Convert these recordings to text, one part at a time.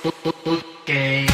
Okay.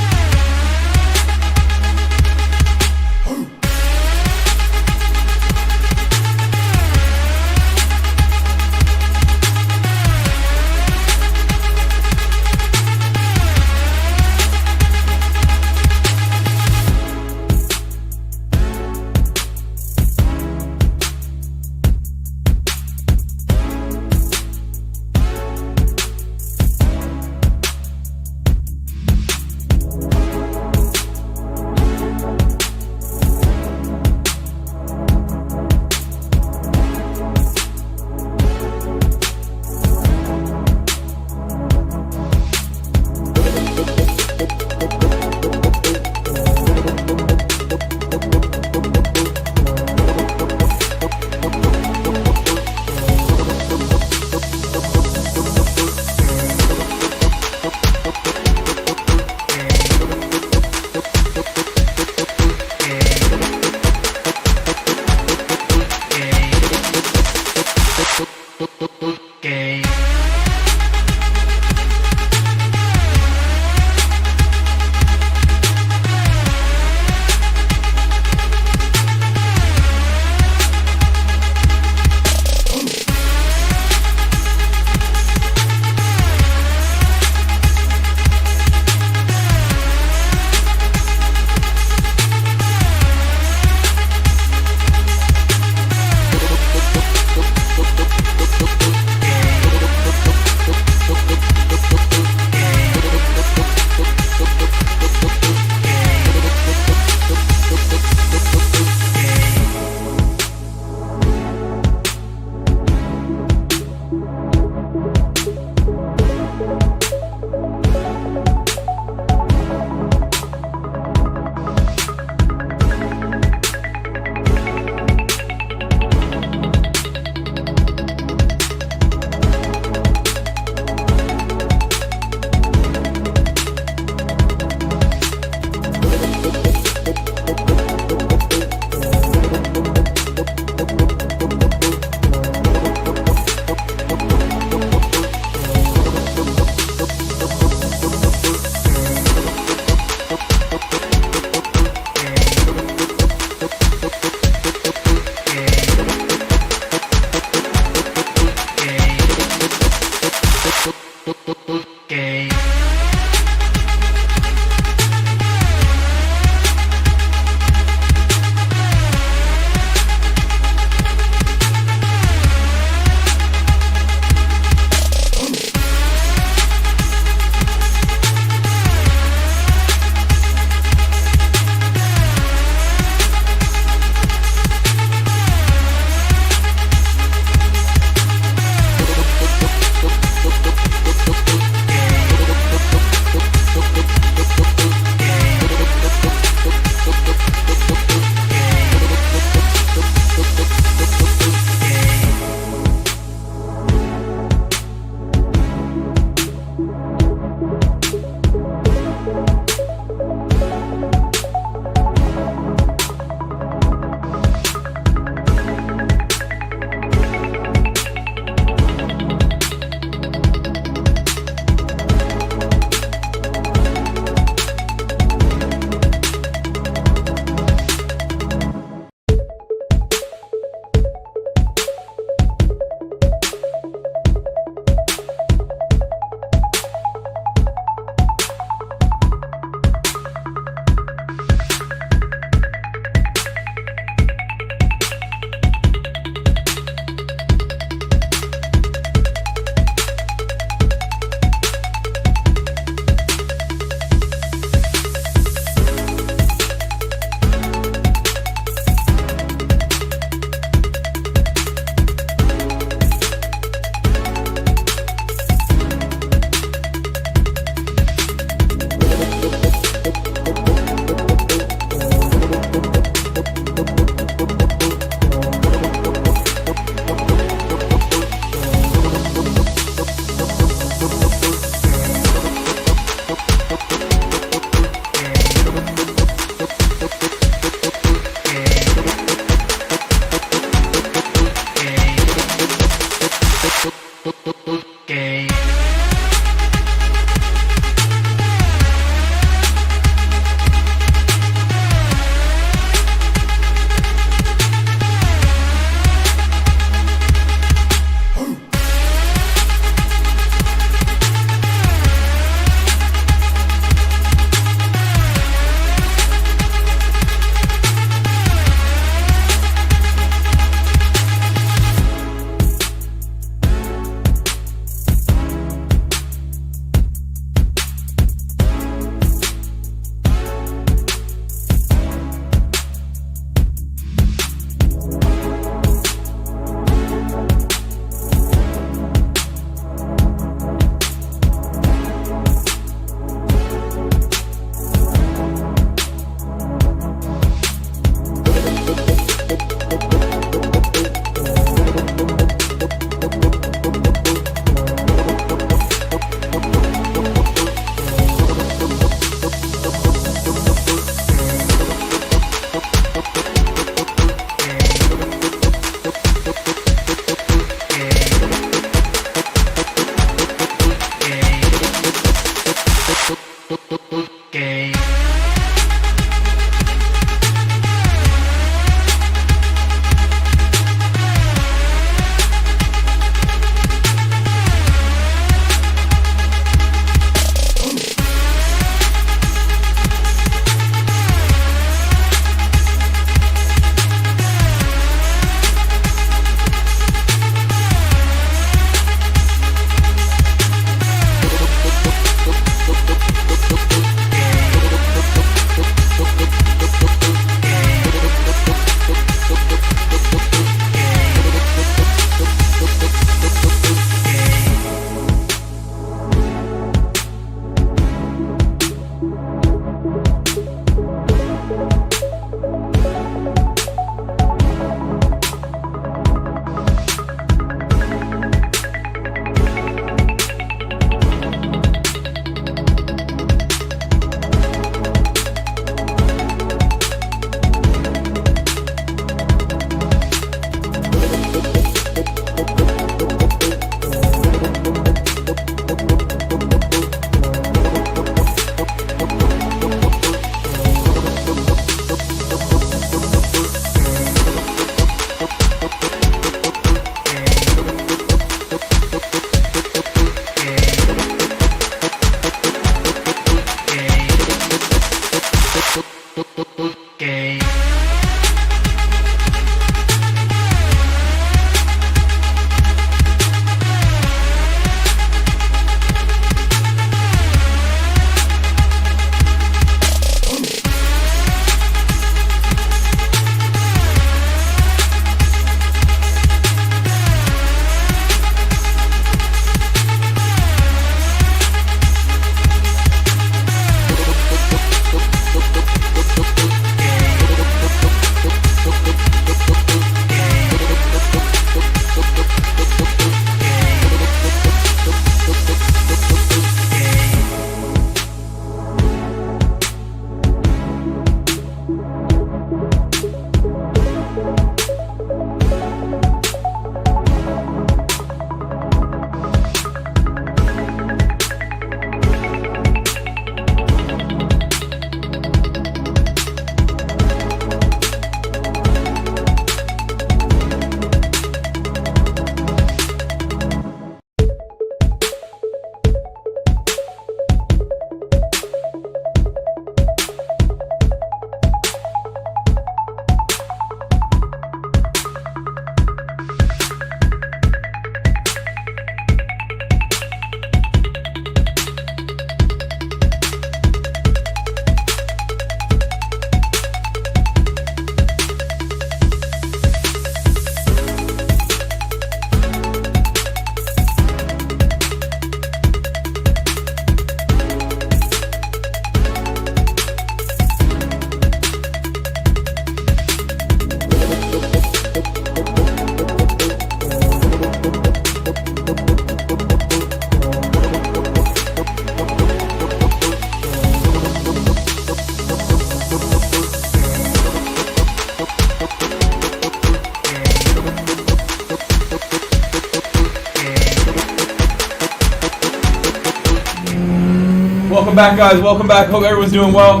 Welcome back, guys. Welcome back. Hope everyone's doing well.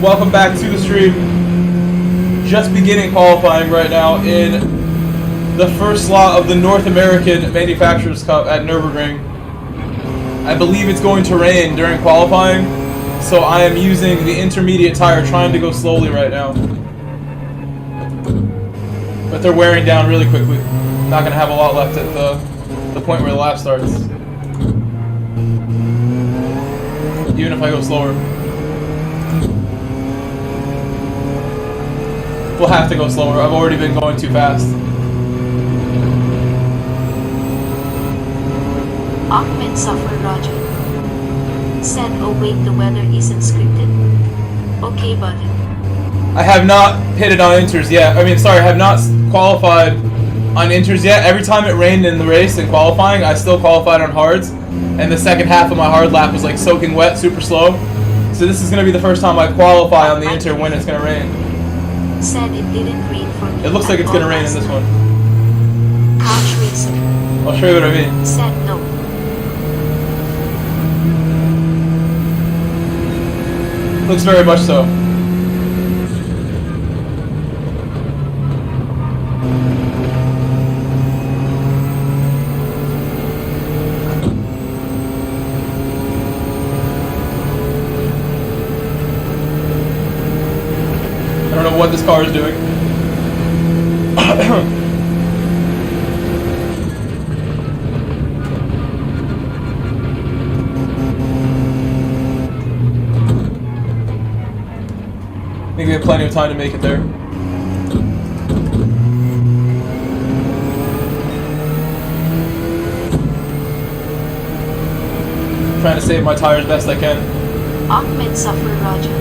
Welcome back to the stream. Just beginning qualifying right now in the first slot of the North American Manufacturers Cup at Nürburgring. I believe it's going to rain during qualifying, so I am using the intermediate tire, trying to go slowly right now. But they're wearing down really quickly. Not going to have a lot left at the point where the lap starts. Even if I go slower. We'll have to go slower. I've already been going too fast. Ahmed Suffer Roger said, oh wait, the weather isn't scripted. Okay, buddy. I have not pitted on inters yet. I have not qualified on inters yet. Every time it rained in the race and qualifying, I still qualified on hards. And the second half of my hard lap was like soaking wet, super slow. So this is going to be the first time I qualify on the inter when it's going to rain. Said it didn't rain for me. It looks like it's going to rain in this one. Couch racing. I'll show you what I mean. Said no. Looks very much so. I don't know what this car is doing. I think we have plenty of time to make it there. Trying to save my tires best I can. Ahmed Suffer Roger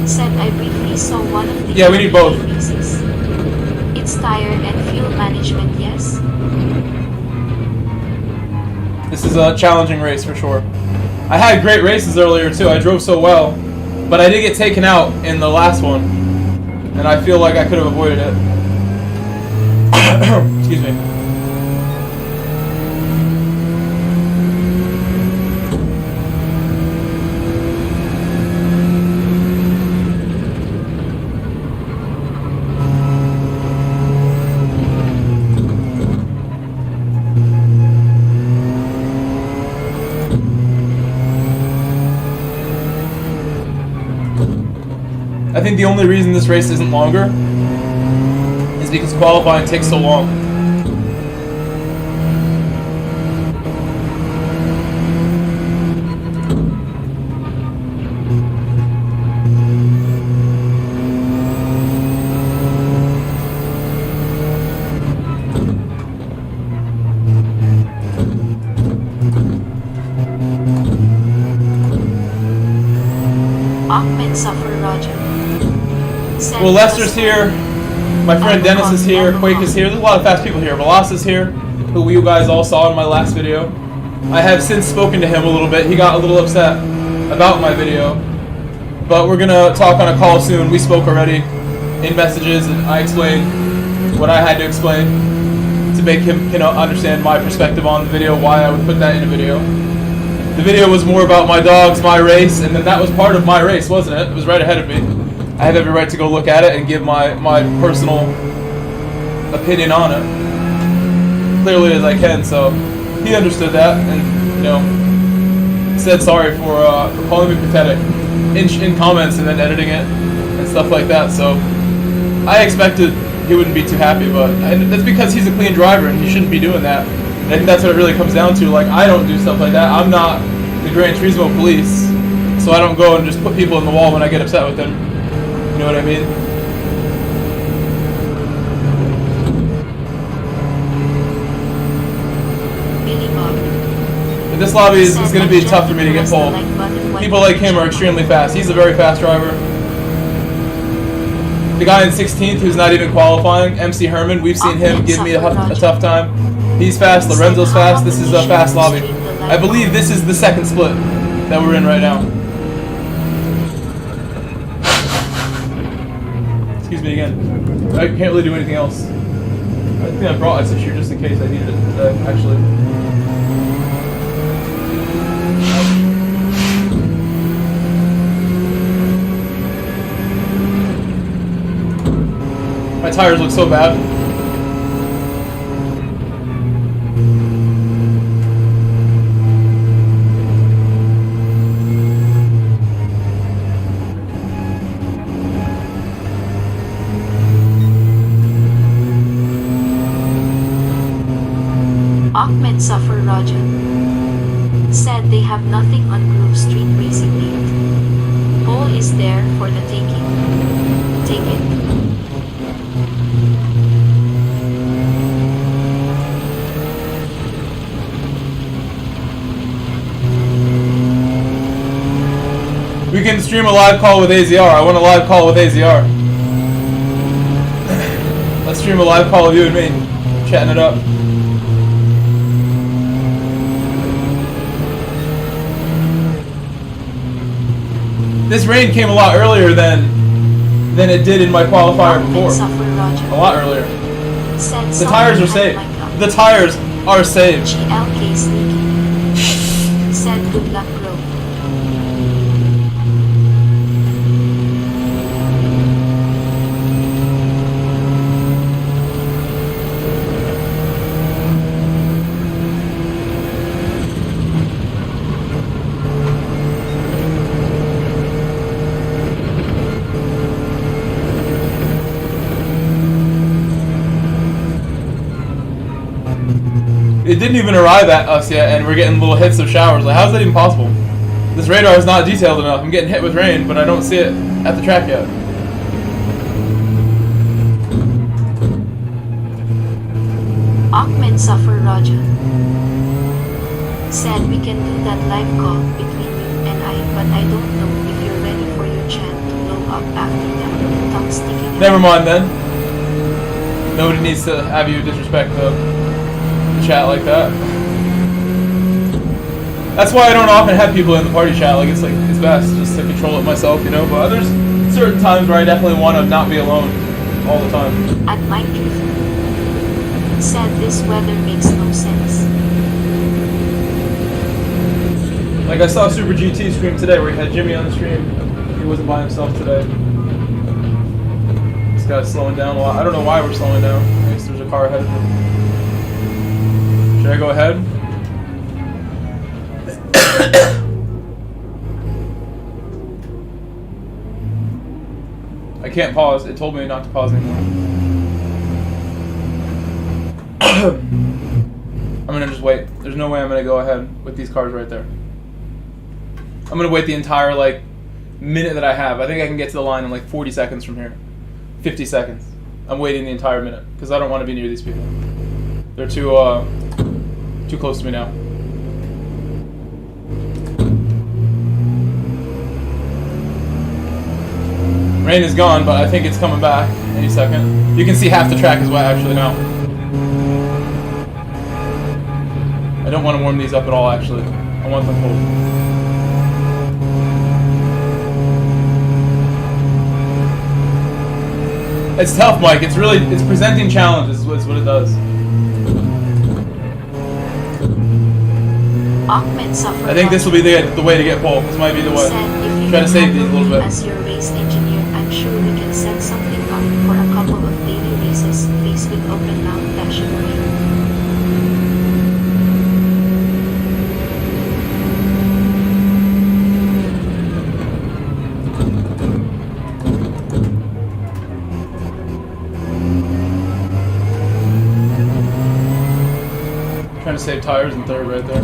said, I briefly saw one of the we need both. races. It's tire and fuel management, yes? This is a challenging race for sure. I had great races earlier too. I drove so well, but I did get taken out in the last one, and I feel like I could have avoided it. Excuse me. think the only reason this race isn't longer is because qualifying takes so long. Well, Lester's here. My friend Dennis is here. Quake is here. There's a lot of fast people here. Velas is here, who you guys all saw in my last video. I have since spoken to him a little bit. He got a little upset about my video, but we're gonna talk on a call soon. We spoke already in messages, and I explained what I had to explain to make him, understand my perspective on the video, why I would put that in a video. The video was more about my dogs, my race, and then that was part of my race, wasn't it? It was right ahead of me. I have every right to go look at it and give my personal opinion on it, clearly as I can. So he understood that, and said sorry for calling me pathetic in comments and then editing it and stuff like that. So I expected he wouldn't be too happy, but that's because he's a clean driver and he shouldn't be doing that. And I think that's what it really comes down to. Like, I don't do stuff like that. I'm not the Gran Turismo police, so I don't go and just put people in the wall when I get upset with them. You know what I mean? But this lobby is going to be tough for me to get pulled. People like him are extremely fast. He's a very fast driver. The guy in 16th who's not even qualifying, MC Herman, we've seen him give me a tough time. He's fast, Lorenzo's fast, this is a fast lobby. I believe this is the second split that we're in right now. Excuse me again. I can't really do anything else. I think I brought ice here just in case I needed it today, actually. My tires look so bad. Ahmed Safar Raja said they have nothing on Grove Street Racing League. All is there for the taking. Take it. We can stream a live call with AZR. I want a live call with AZR. Let's stream a live call with you and me, chatting it up. This rain came a lot earlier than it did in my qualifier before. A lot earlier. The tires are saved. The tires are saved. GLK sneaky. Said good luck, bro. It didn't even arrive at us yet, and we're getting little hits of showers. Like, how's that even possible? This radar is not detailed enough. I'm getting hit with rain, but I don't see it at the track yet. Ahmed Safar Raja said we can do that live call between you and I, but I don't know if you're ready for your chant to blow up after that tongue sticking out. Never mind then. Nobody needs to have you disrespect the chat like that. That's why I don't often have people in the party chat. Like, it's best just to control it myself, you know. But there's certain times where I definitely want to not be alone all the time. At my truth said this weather makes no sense. Like, I saw Super GT stream today where he had Jimmy on the stream. He wasn't by himself today. This guy's slowing down a lot. I don't know why we're slowing down. I guess there's a car ahead of him. Should I go ahead? can't pause. It told me not to pause anymore. I'm gonna just wait. There's no way I'm gonna go ahead with these cars right there. I'm gonna wait the entire like minute that I have. I think I can get to the line in like 40 seconds from here. 50 seconds. I'm waiting the entire minute because I don't want to be near these people. They're too close to me now. Rain is gone, but I think it's coming back any second. You can see half the track is wet actually now. I don't want to warm these up at all actually. I want them cold. It's tough, Mike. It's presenting challenges is what it does. I think this will be the way to get pole. This might be the way. Try to save these a little bit. As your race engineer, I'm sure we can set something up for a couple of daily races faced with open mouth that should win. Trying to save tires in third right there.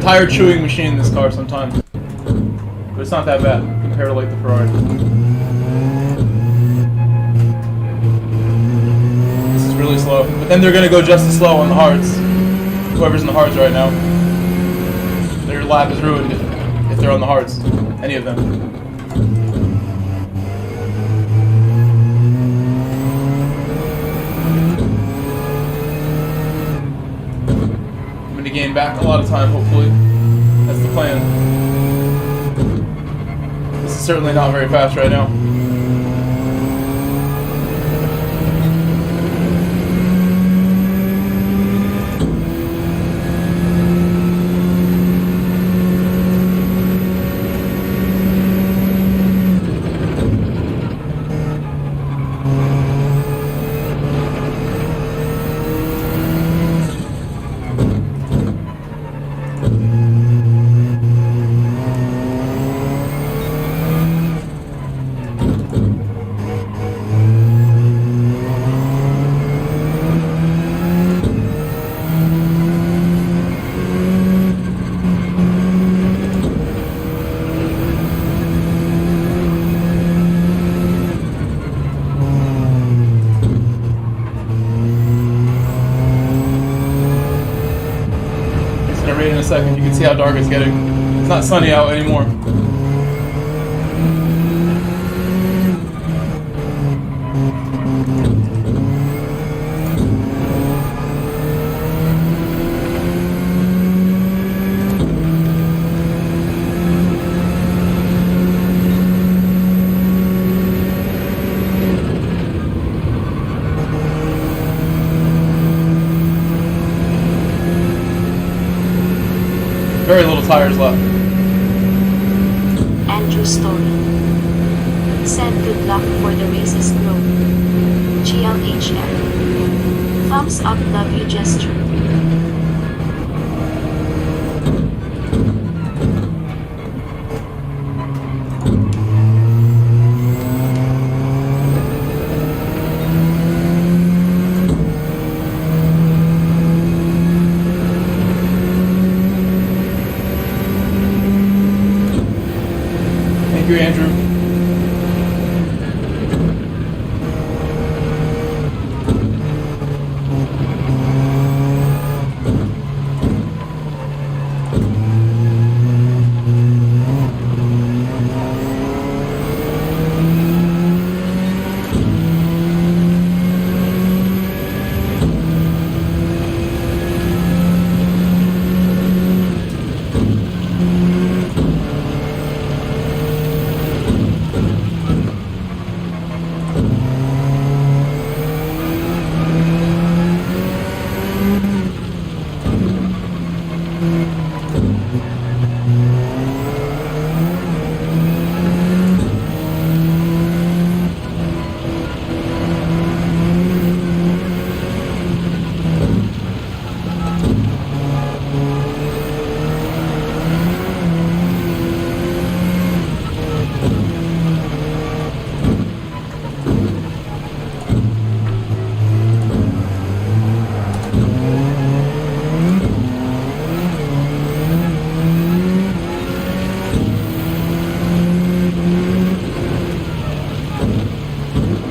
Tire chewing machine in this car sometimes, but it's not that bad compared to like the Ferrari. This is really slow, but then they're gonna go just as slow on the hards. Whoever's in the hards right now, their lap is ruined if they're on the hards. Any of them. Gain back a lot of time, hopefully. That's the plan. This is certainly not very fast right now. In a second, you can see how dark it's getting. It's not sunny out anymore. Very little tires left. Andrew Story said good luck for the race's growth. GLHF. Thumbs up, love you gesture. Thank you, Andrew.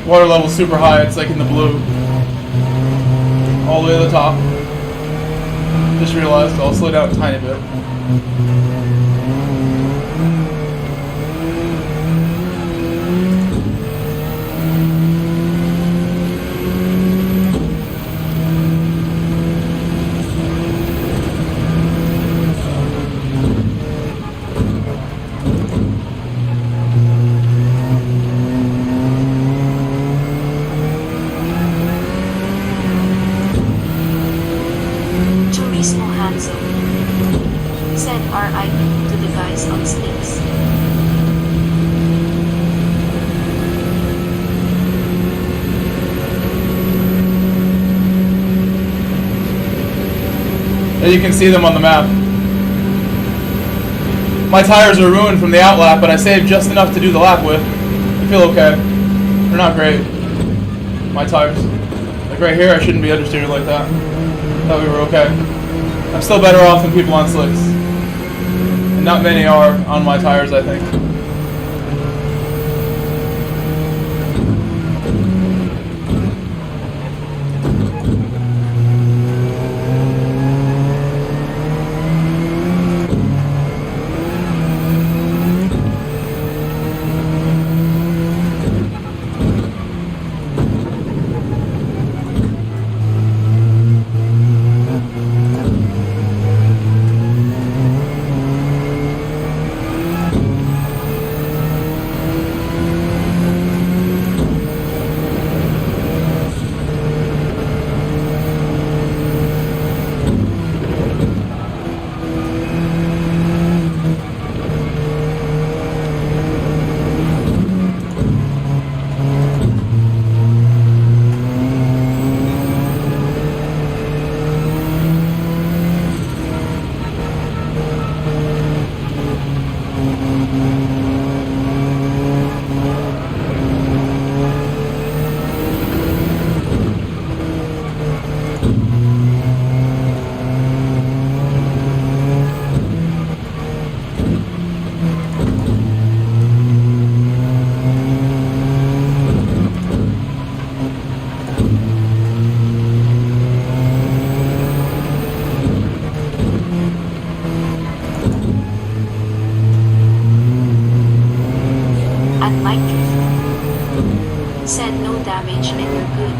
Water level's super high, it's like in the blue. All the way to the top. Just realized I'll slow down a tiny bit. Turismo Hanzo said RIP to the guys on sticks. And you can see them on the map. My tires are ruined from the outlap, but I saved just enough to do the lap with. I feel okay. They're not great. My tires. Like right here, I shouldn't be understeered like that. Thought we were okay. I'm still better off than people on slicks. And not many are on my tires, I think. Said no damage and you're good.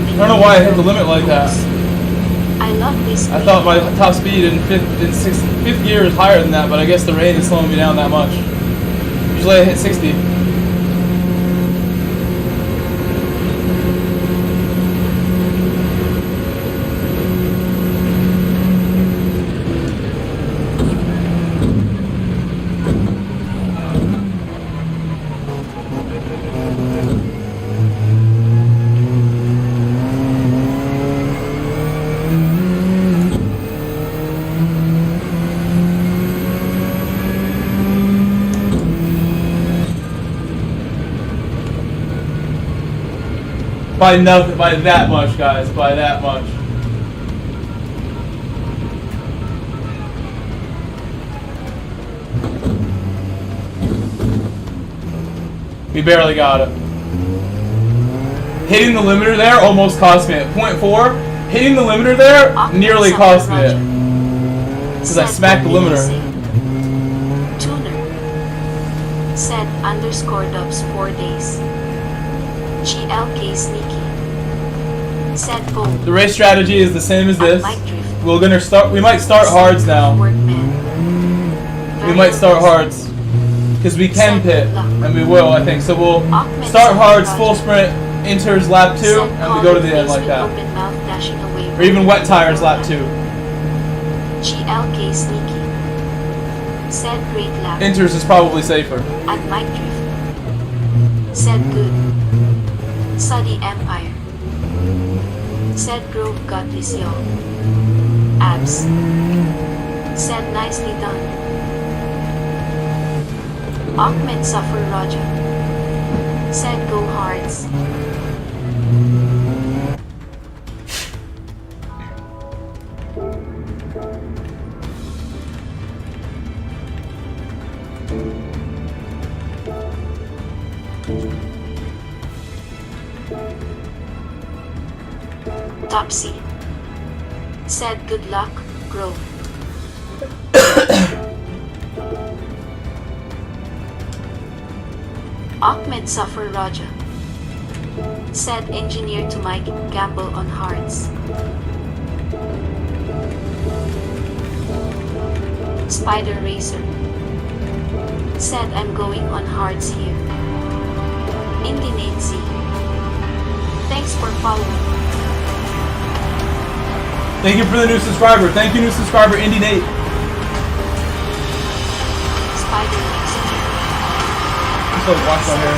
I don't know why I hit the limit like that. I love this. I thought my top speed in fifth gear is higher than that, but I guess the rain is slowing me down that much. Usually I hit 60. By that much, guys. By that much. We barely got it. Hitting the limiter there almost cost me it. 0.4. Hitting the limiter there nearly cost me it. Because I smacked the limiter. Tuner. Said underscore dubs 4 days. GLK sneaky. Said Bo. The race strategy is the same as this. We're gonna start. We might start hards now. We might start hards because we can pit, and we will, I think. So we'll start hards, full sprint, enters lap 2, and we go to the end like that. Or even wet tires lap 2. GLK sneaky. Said great lap. Enters is probably safer. At Mike Drift. Said good. Suddy Empire. Said Grove got this y'all. Abs. Said nicely done. Ahmed Suffer Raja. Said go hards. Topsy. Said good luck, Grove. Ahmed Suffer Raja. Said engineer to Mike, gamble on hards. Spider Racer. Said I'm going on hards here. Indy Nancy. Thanks for following. Thank you for the new subscriber. Thank you, new subscriber, Indy Nate. Spider Racer. I'm supposed to wash my hair.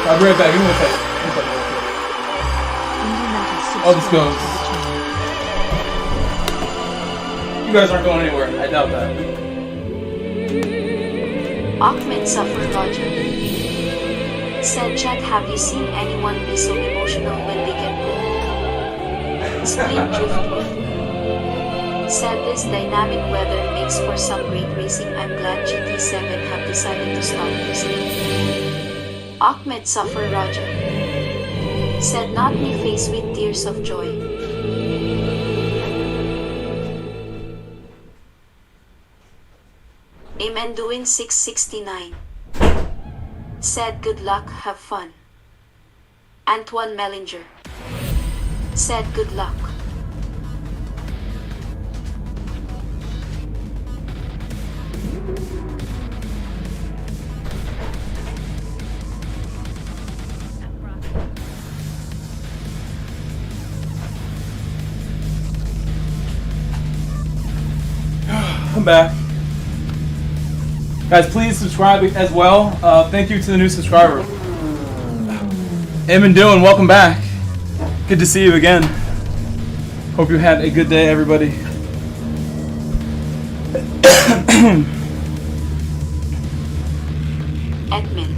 I'll be right back. Give me a second. Oh, this goes. You guys aren't going anywhere. I doubt that. Ahmed Suffer Roger. Said chat, have you seen anyone be so emotional when they get pulled? Split Driftwood. Said this dynamic weather makes for some great racing. I'm glad GT7 have decided to start using. Ahmed Suffer Raja. Said not me face with tears of joy. Amen doing 669. Said good luck, have fun. Antoine Mellinger. Said good luck. I'm back. Guys, please subscribe as well. Thank you to the new subscriber. Eamon Dillon, welcome back. Good to see you again. Hope you had a good day, everybody. Edmund.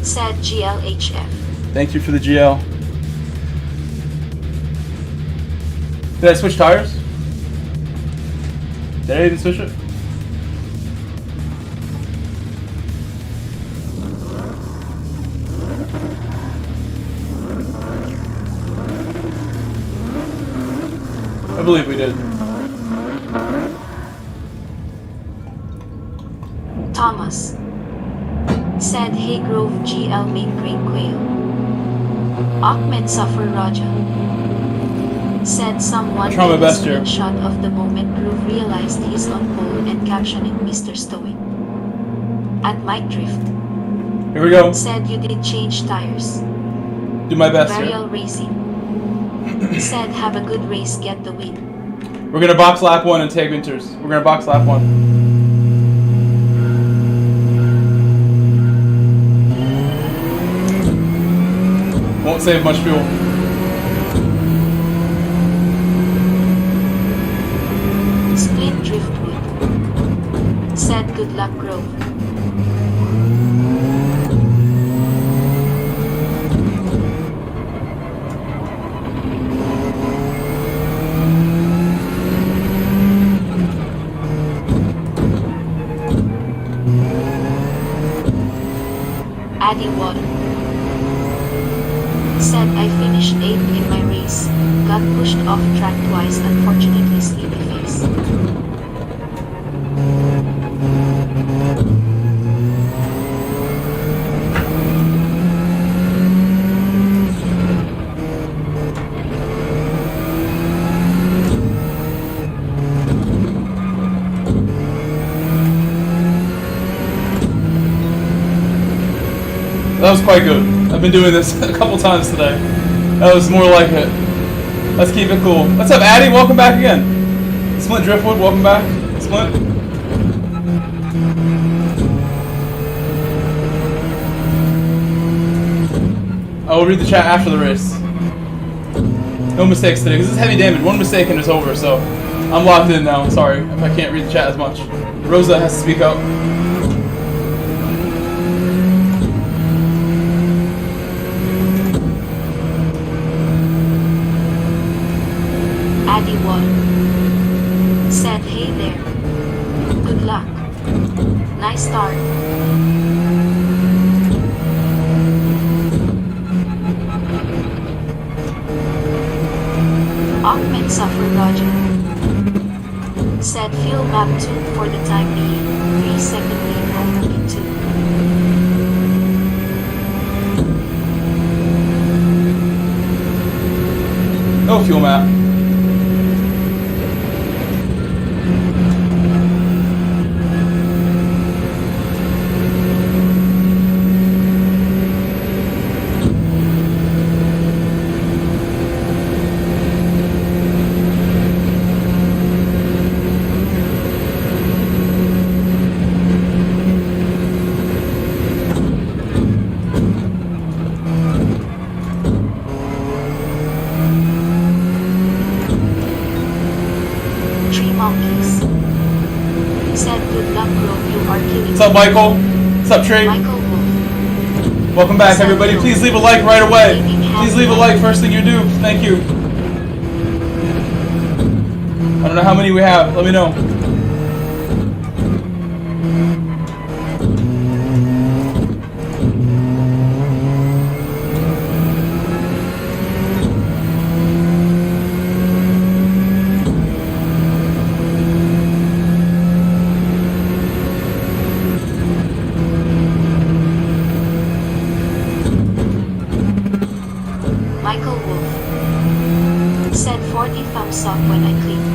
Said GLHF. Thank you for the GL. Did I switch tires? Did I even switch it? I believe we did. Thomas. Said hey Grove GL make great quail. Ahmed Suffer Raja. Said someone try my best here. Shot of the moment Groove realized he's on pole and captioned it Mr. Stowing. At Mike Drift. Here we go. Said you did change tires. Do my best here. Varial Racing. Said have a good race, get the win. We're gonna box lap 1 and take winters. We're gonna box lap 1. Won't save much fuel. Split Driftwood. Said good luck Grove. Addy1 said I finished 8th in my race, got pushed off track twice, unfortunately sleepy face. That was quite good. I've been doing this a couple times today. That was more like it. Let's keep it cool. What's up, Addy? Welcome back again. Splint Driftwood, welcome back. Splint. I will read the chat after the race. No mistakes today, because this is heavy damage. One mistake and it's over, so I'm locked in now. Sorry if I can't read the chat as much. Rosa has to speak up. Addy1 said, hey there. Good luck. Nice start. Ahmed Suffer Roger said, feel map 2 for the time being. 3-second lead over P2. No fuel map. What's up, Michael? What's up, Trey? Welcome back, everybody. Please leave a like right away. Please leave a like first thing you do. Thank you. I don't know how many we have. Let me know. Up when I clicked.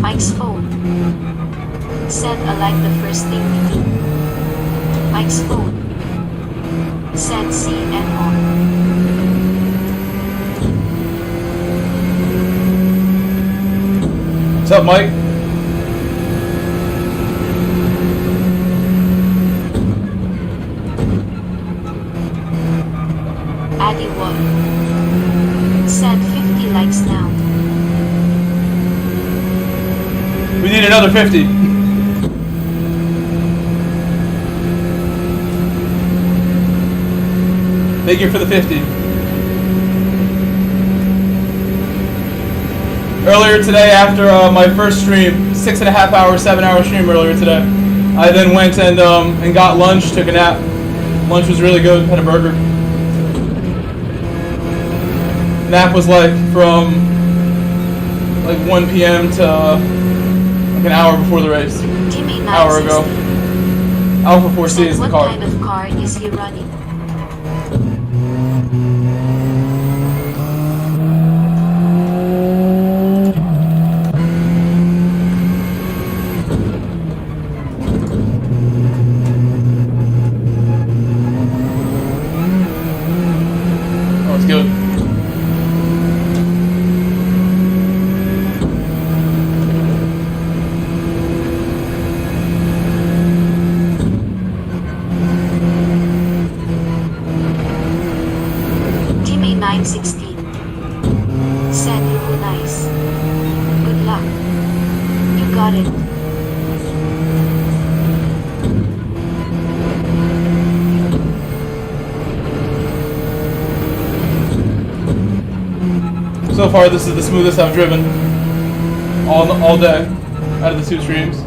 Mike's phone said I like the first thing we do. Mike's phone said CM on. What's up, Mike? Addy1 said 50 likes now. We need another 50. Thank you for the 50. Earlier today, after my first stream, 6.5 hour, 7-hour stream earlier today, I then went and got lunch, took a nap. Lunch was really good, had a burger. Nap was like from like 1 p.m. to an hour before the race. Hour ago. Alpha 4C is the car. What kind of car is he running? Oh, it's good. So far, this is the smoothest I've driven all day out of the 2 streams.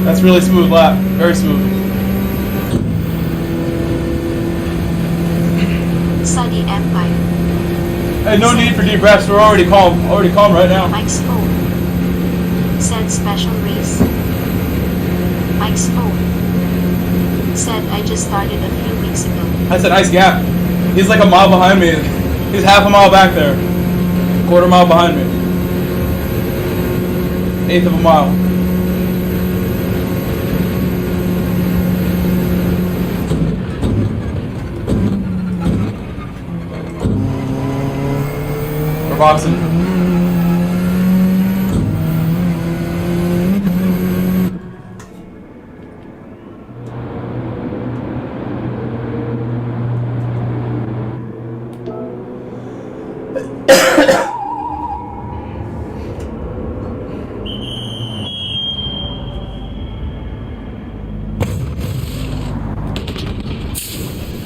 That's really smooth lap, very smooth. Sunny Empire. Hey, no need for deep breaths. We're already calm right now. Mike's phone. Said special race. Mike's phone. Said I just started a few weeks ago. That's a nice gap. He's like a mile behind me. He's half a mile back there. Quarter mile behind me. 1/8 of a mile. We're boxing.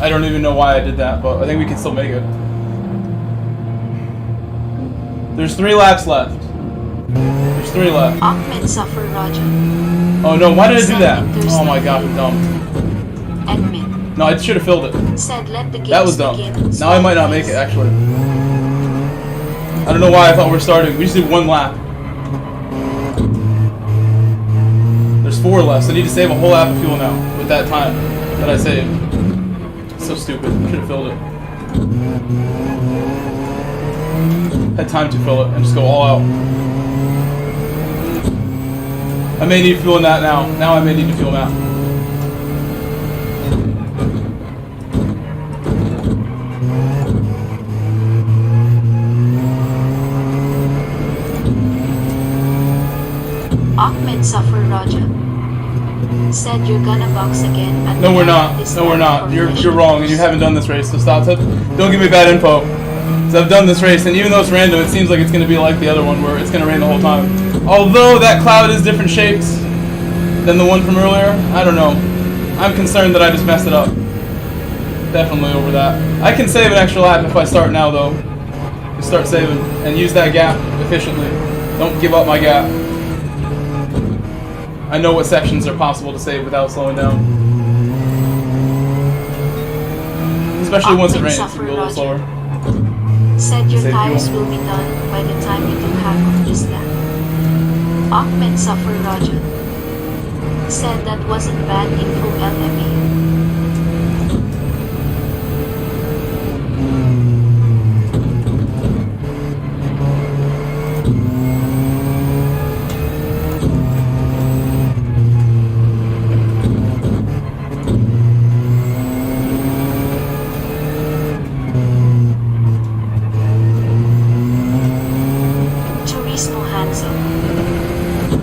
I don't even know why I did that, but I think we can still make it. There's 3 laps left. There's 3 left. Ahmed Suffer Roger. Oh no, why did I do that? Oh my god, I'm dumb. Admin. No, I should have filled it. Said let the games That was dumb. begin. Now I might not make it, actually. I don't know why I thought we were starting. We just did 1 lap. There's 4 left, so I need to save a whole lap of fuel now with that time that I saved. So stupid. Should have filled it. Had time to fill it and just go all out. I may need fuel in that now. Now I may need to fuel that. Ahmed Suffer Roger. Said you're gonna box again. At No, the we're end not. of this No, we're lap not. for You're finish wrong, and race. you haven't done this race. So stop. Don't give me bad info. Because I've done this race, and even though it's random, it seems like it's going to be like the other one, where it's going to rain the whole time. Although that cloud is different shapes than the one from earlier, I don't know. I'm concerned that I just messed it up. Definitely over that. I can save an extra lap if I start now, though. Just start saving and use that gap efficiently. Don't give up my gap. I know what sections are possible to save without slowing down. Especially once it rains, it can be a little slower. Said your Save tires fuel. will be done by the time you do half of this lap. Ahmed Suffer Roger. Said that wasn't bad info LMA.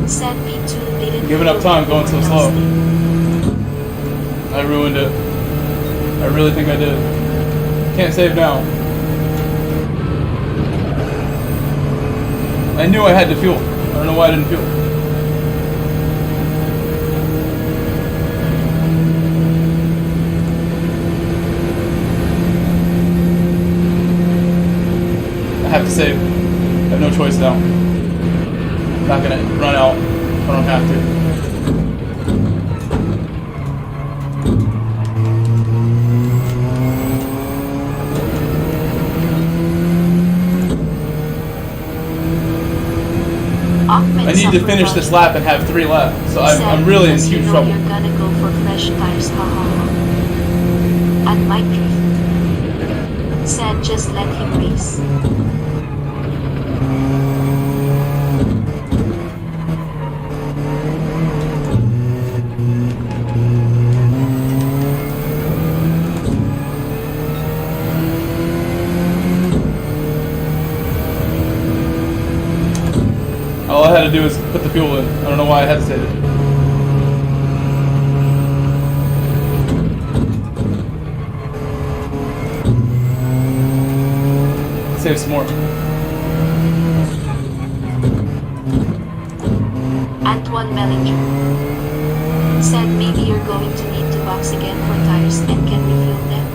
Said B2 didn't Giving up time going so slow. I ruined it. I really think I did. Can't save now. I knew I had to fuel. I don't know why I didn't fuel. Not gonna run out if I don't have to. I need to finish this lap and have 3 left, so I'm really in huge trouble. You're gonna go for fresh tires, haha. And Mike drift. Said just let him race. All I had to do was put the fuel in. I don't know why I hesitated. Save some more. Antoine Mellinger said maybe you're going to need to box again for tires and can refuel them.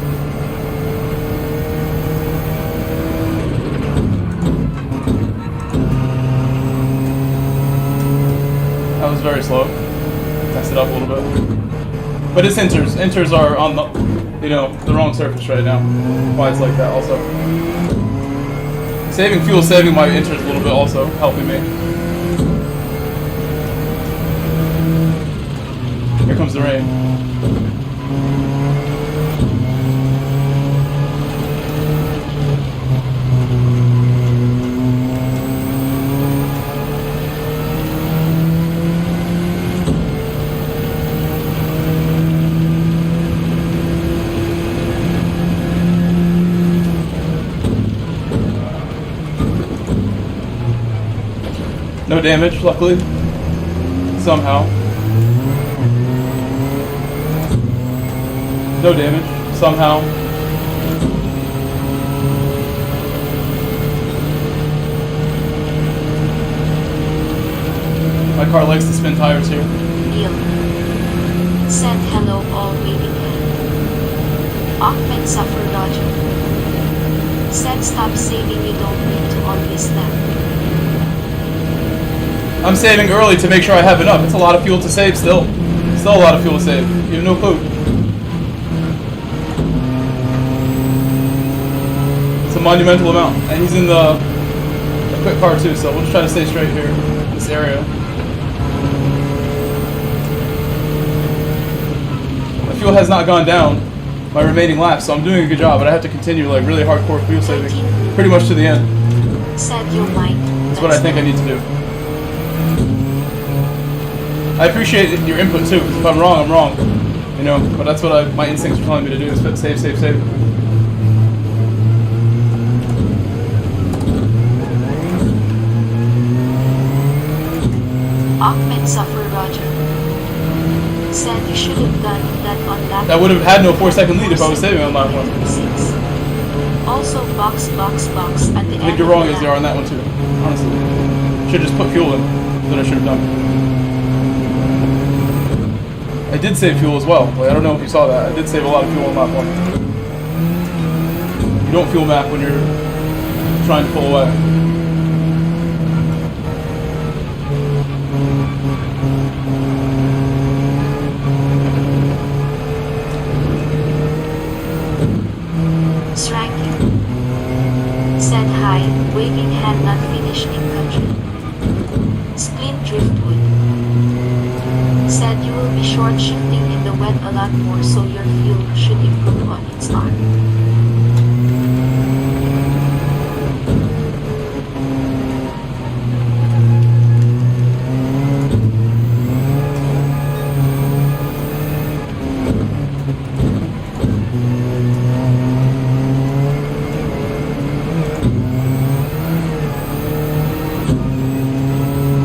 That was very slow. Messed it up a little bit. But it's inters are on the, the wrong surface right now. Why it's like that also. Saving fuel, saving my inters a little bit also, helping me. Here comes the rain. No damage, luckily. Somehow. No damage, somehow. My car likes to spin tires here. Neil said hello all waving hand. Ahmed Suffer Roger said stop saving, you don't need to always laugh. I'm saving early to make sure I have enough. It's a lot of fuel to save still. Still a lot of fuel to save. You have no clue. It's a monumental amount. And he's in the quick car too, so we'll just try to stay straight here in this area. My fuel has not gone down my remaining laps, so I'm doing a good job, but I have to continue like really hardcore fuel saving pretty much to the end. Said your mind. That's what I think I need to do. I appreciate your input too, because if I'm wrong, I'm wrong. But that's what my instincts are telling me to do, is save, save, save. Ahmed Suffer Roger said you should have done that on lap. That would have had no 4-second lead if I was saving on lap 1. Also box at the end. I think you're wrong, as you are on that one too, honestly. Should have just put fuel in, that I should have done. I did save fuel as well. I don't know if you saw that. I did save a lot of fuel on lap 1. You don't fuel map when you're trying to pull away. Sranky said hi, waving hand not finished in country. Splint Driftwood said you will be short shifting in the wet a lot more, so your fuel should improve on its arm.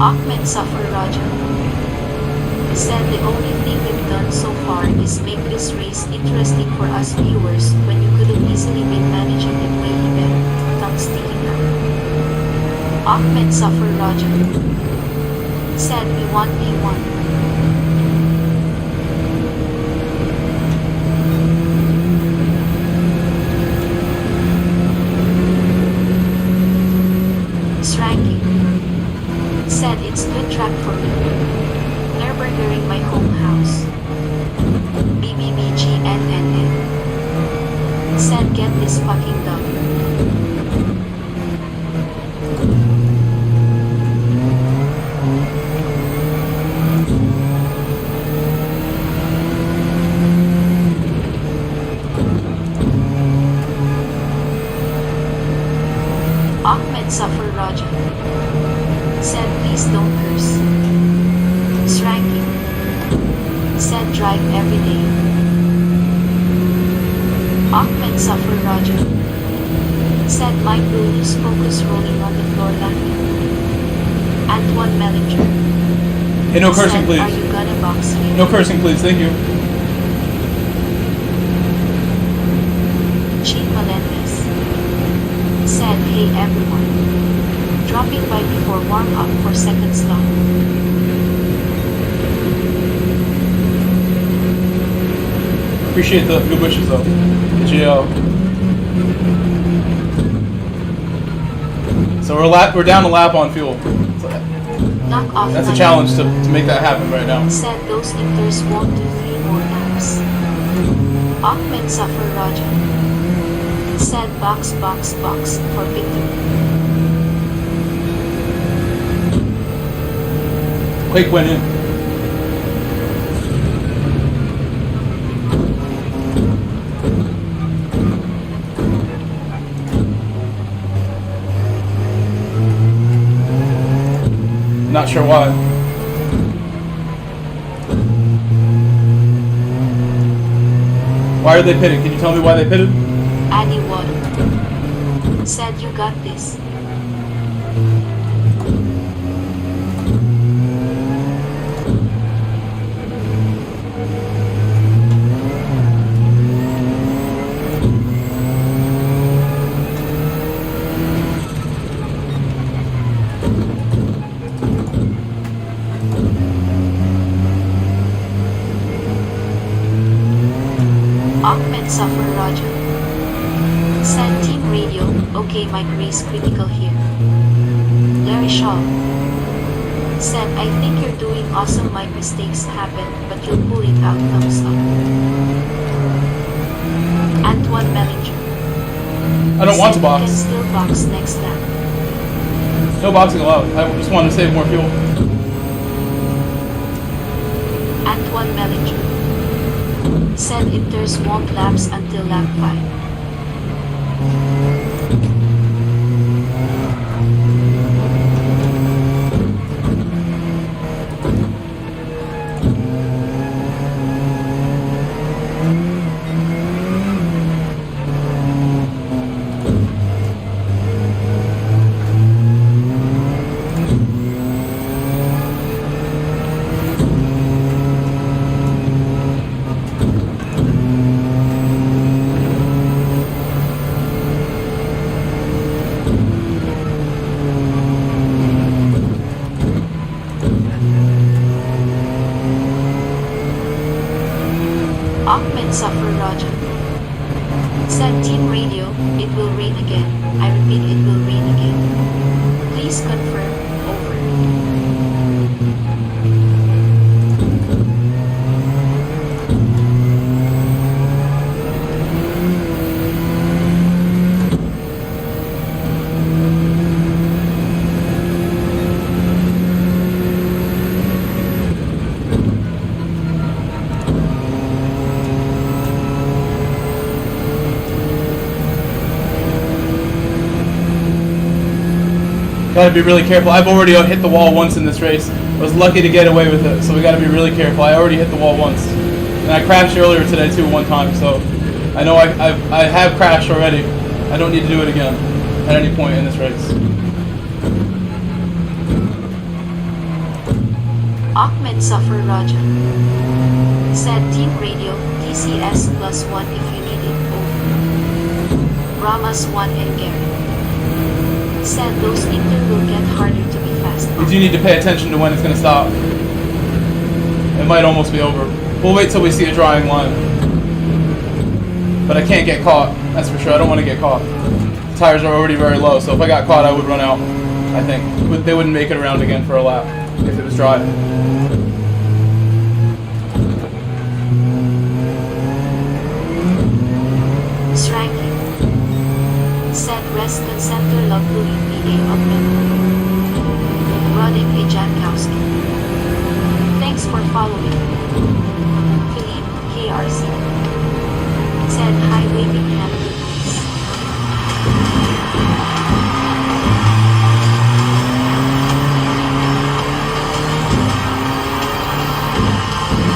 Ahmed Suffer Roger said the only thing you've done so far is make this race interesting for us viewers when you could have easily been managing it way better. Tongue sticking out. Ahmed Suffer Roger said we want P1. Sranky said it's Nurburdering my home house. BBBGNNN. Said get this fucking dog. Ahmed Suffer Roger. Said please don't curse. Sranking. Said drive every day. Ahmed Suffer Roger. Said Mike will lose focus rolling on the floor laughing. Antoine Mellinger. Hey, no cursing, Said, please. are you gonna box me? No cursing, please. Thank you. Chief Melendez. Said hey everyone. Dropping by before warm up for second slot. Appreciate the good wishes though. GL. So we're down a lap on fuel. So Knock off that's a my challenge to make that happen right now. Said those Inters won't do 3 more laps. Ahmed Suffer Roger. Said box for victory. Quake went in. Not sure why. Why are they pitted? Can you tell me why they pitted? Addy Water. Said you got this. Ahmed Suffer Roger. Said Team Radio, okay my race critical here. Larry Shaw. Said I think you're doing awesome, my mistakes happen, but you'll pull it out, thumbs up. Antoine Mellinger. I don't want to Said box. you can still box next lap. No boxing allowed. I just wanted to save more fuel. Antoine Mellinger. Said Inters won't lapse until lap 5. Ahmed Suffer Roger. Said Team Radio, it will rain again. I repeat, it will rain again. Please confirm. Over. Gotta be really careful. I've already hit the wall once in this race. I was lucky to get away with it, so we gotta be really careful. I already hit the wall once. And I crashed earlier today too, one time, so I know I have crashed already. I don't need to do it again at any point in this race. Ahmed Suffer Roger. Said Team Radio, TCS +1 if you need it. Over. Ramas 1 and Gary. Said those Inter will get harder to be fast. You do need to pay attention to when it's going to stop. It might almost be over. We'll wait till we see a drying line. But I can't get caught, that's for sure. I don't want to get caught. The tires are already very low, so if I got caught I would run out, I think. They wouldn't make it around again for a lap if it was dry. of Venmo. Rodin A. Jankowski. Thanks for following. Philippe, KRC. Said hi waving hand goodness.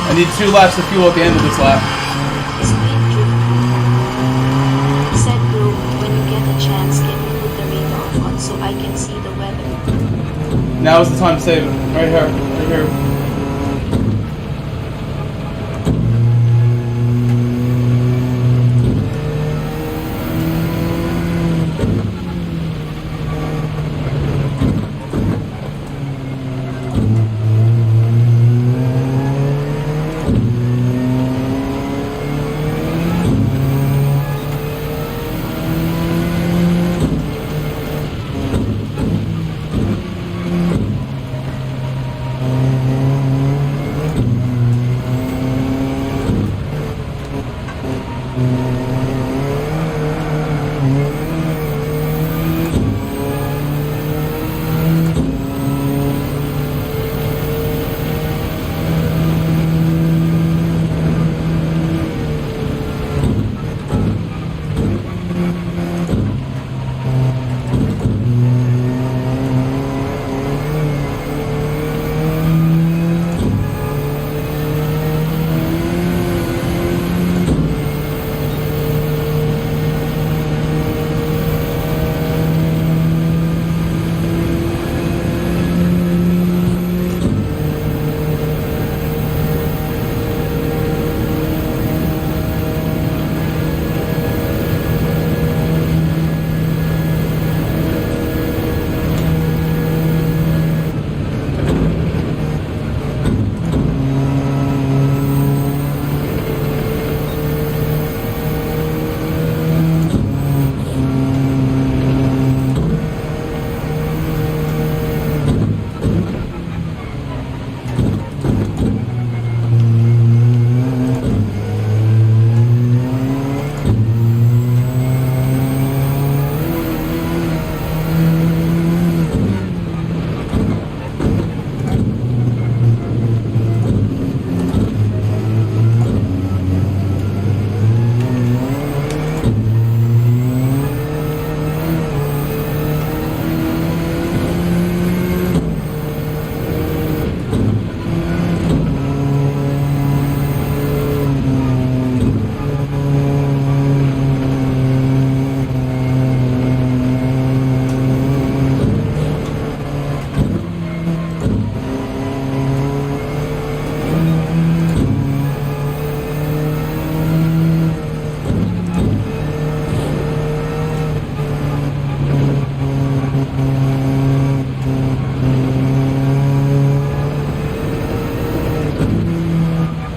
I need 2 laps of fuel at the end of this lap. Speed drift. Said bro, when you get a chance can you put the radar on so I can see the weather? Now is the time to save it. Right here. Right here.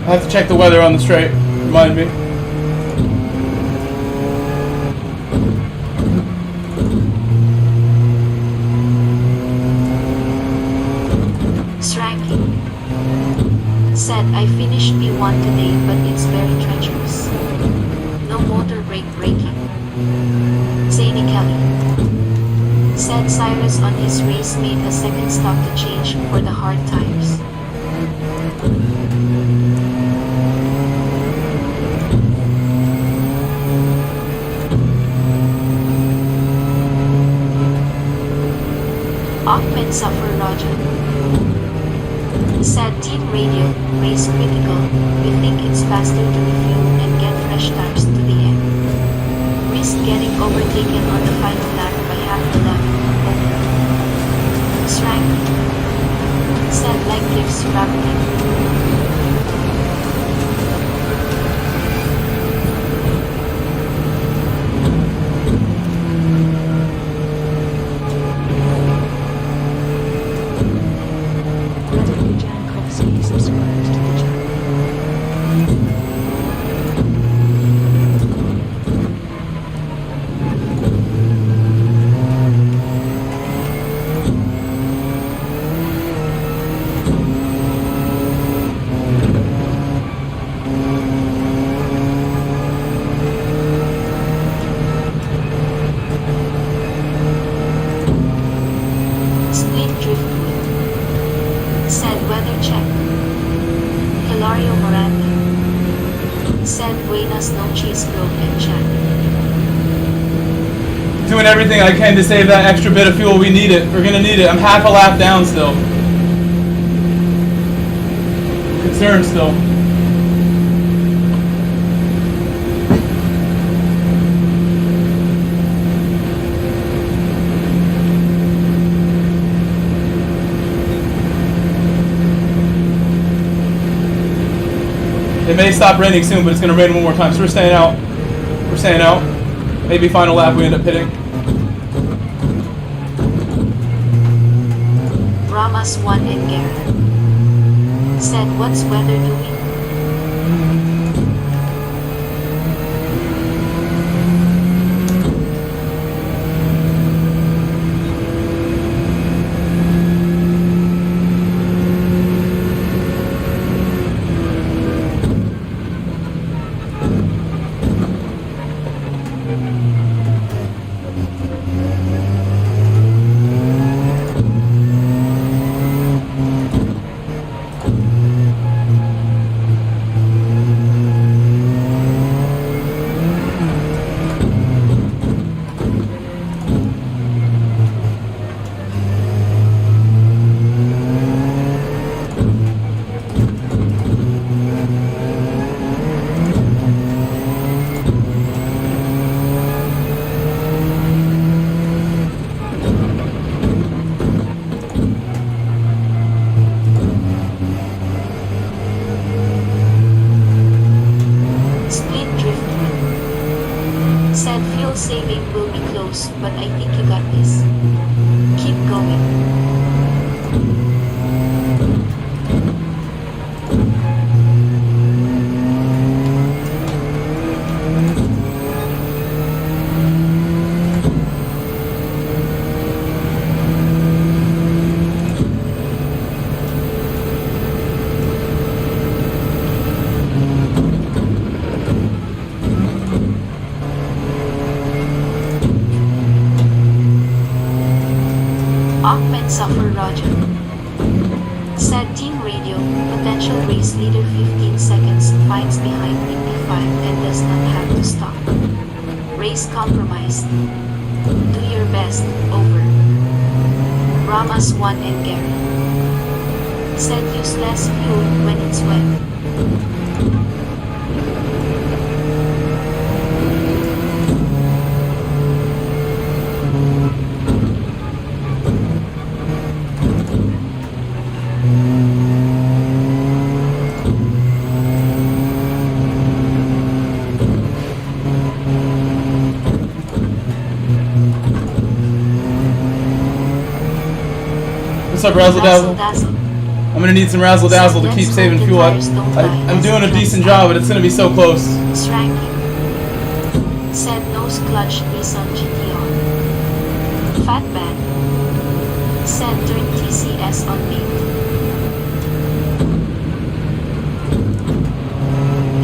I have to check the weather on the straight. Remind me. Sranky. Said I finished P1 today but it's very treacherous. No motor brake braking. Zany Kelly. Said Cyrus on his race made a second stop to change for the hard tires. Ahmed Suffer Roger. Said Team Radio, race critical, we think it's faster to refuel and get fresh tires to the end. Risk getting overtaken on the final lap by half the lap. Srank. Said like gives gravity. Hilario Morante said Buenas noches, bro and chat. Doing everything I can to save that extra bit of fuel. We need it. We're gonna need it. I'm half a lap down still. Concerned still. It may stop raining soon, but it's going to rain one more time. So we're staying out. We're staying out. Maybe final lap we end up hitting. Ramas 1 and Garrett said, what's weather doing? Saving will be close, but I think you got this. Keep going. Ahmed Suffer Roger said Team Radio, potential race leader 15 seconds, finds behind P5 and does not have to stop. Race compromised. Do your best, over. Ramas 1 and Garrett said use less fuel when it's wet. What's up, Razzle Dazzle? I'm gonna need some Razzle Dazzle to keep saving fuel. I'm doing a decent job, but it's gonna be so close. Ranking said nose clutch Nissan GTR. Fatman said turn TCS on me.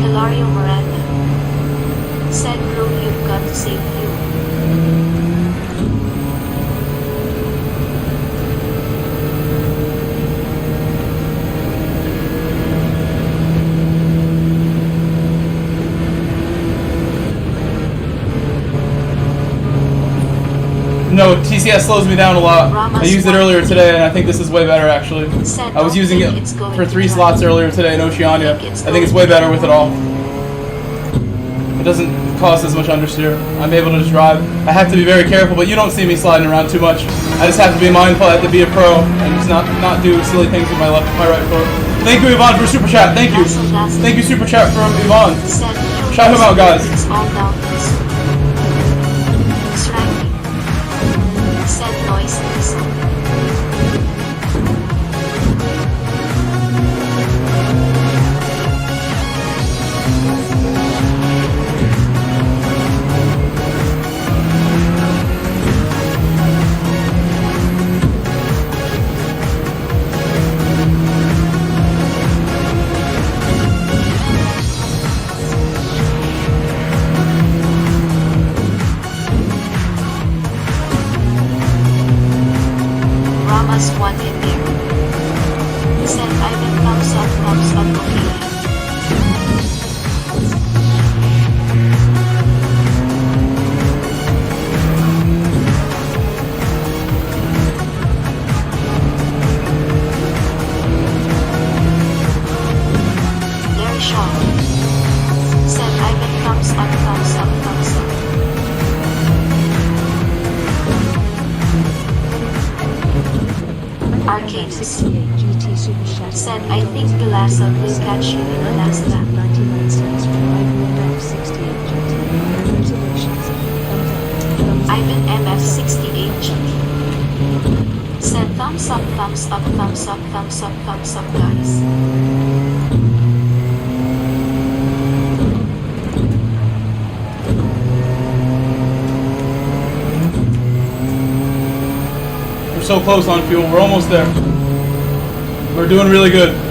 Hilario Miranda said bro you've got to save fuel. No, TCS slows me down a lot. I used it earlier today, and I think this is way better, actually. I was using it for 3 slots earlier today in Oceania. I think it's way better with it all. It doesn't cost as much understeer. I'm able to just drive. I have to be very careful, but you don't see me sliding around too much. I just have to be mindful. I have to be a pro and just not do silly things with my right foot. Thank you, Yvonne, for Super Chat. Thank you. Thank you, Super Chat from Yvonne. Shout him out, guys. Razzle will catch you in the last lap. 99 cents for Ivan MF68 GT. Congratulations. Thumbs up. Ivan MF68 GT. Said thumbs up, thumbs up, thumbs up, thumbs up, thumbs up, guys. We're so close on fuel. We're almost there. We're doing really good.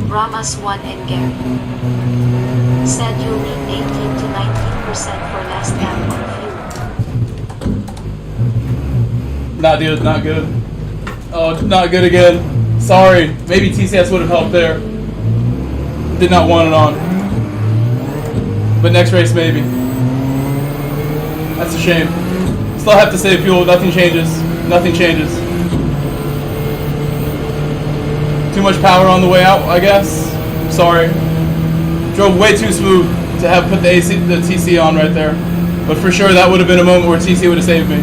Ramas 1 and Gary. Said you'll need 18 to 19% for last lap on fuel. Not good, not good. Oh, not good again. Sorry. Maybe TCS would have helped there. Did not want it on. But next race, maybe. That's a shame. Still have to save fuel. Nothing changes. Nothing changes. Too much power on the way out, I guess. Sorry. Drove way too smooth to have put the TC on right there. But for sure, that would have been a moment where TC would have saved me.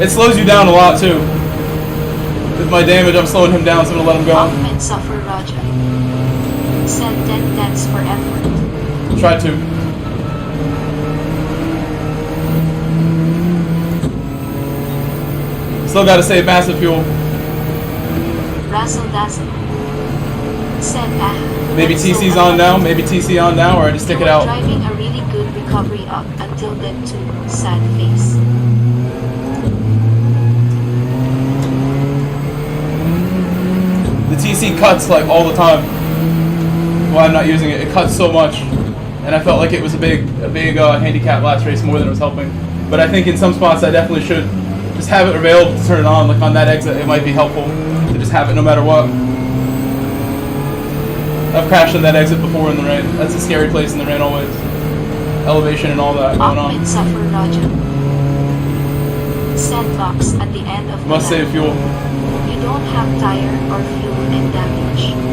It slows you down a lot too. With my damage, I'm slowing him down, so I'm gonna let him go. Ahmed Suffer Raja. Said 10 tenths for effort. Try to. Still gotta save massive fuel. Razzle Dazzle. Said Maybe that's so TC's on now, unlucky. maybe TC on now, or I just stick You it were out. driving a really good recovery up until then too. Sad face. The TC cuts like all the time. Well, I'm not using it. It cuts so much, and I felt like it was a big handicap last race more than it was helping. But I think in some spots I definitely should just have it available to turn it on. Like on that exit, it might be helpful to just have it no matter what. I've crashed on that exit before in the rain. That's a scary place in the rain always. Elevation and all that going on. Ahmed Suffer Raja. Sandbox at the end of Must the lap. save fuel. You don't have tire or fuel and damage.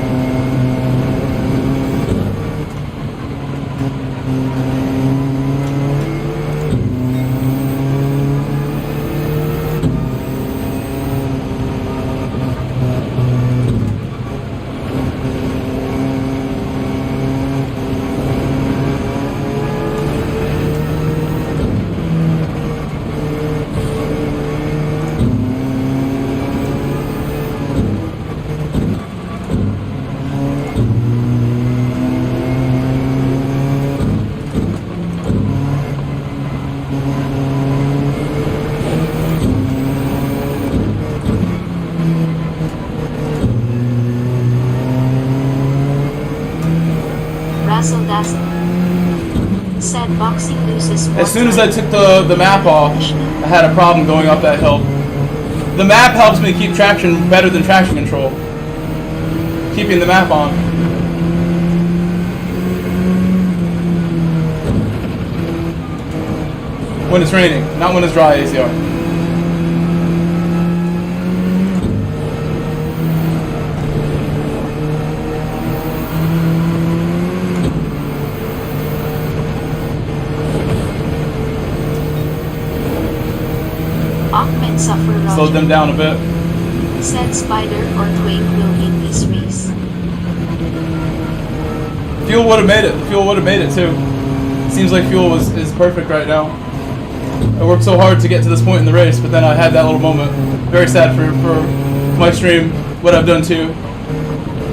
Razzle Dazzle. Said boxing loses As soon as I took the map off, I had a problem going up that hill. The map helps me keep traction better than traction control. Keeping the map on. When it's raining, not when it's dry ACR. Ahmed Suffer Slowed them Raja. down a bit. Said Spider or Quake will win this race. Fuel would have made it. Fuel would have made it too. Seems like fuel is perfect right now. I worked so hard to get to this point in the race, but then I had that little moment. Very sad for my stream, what I've done too.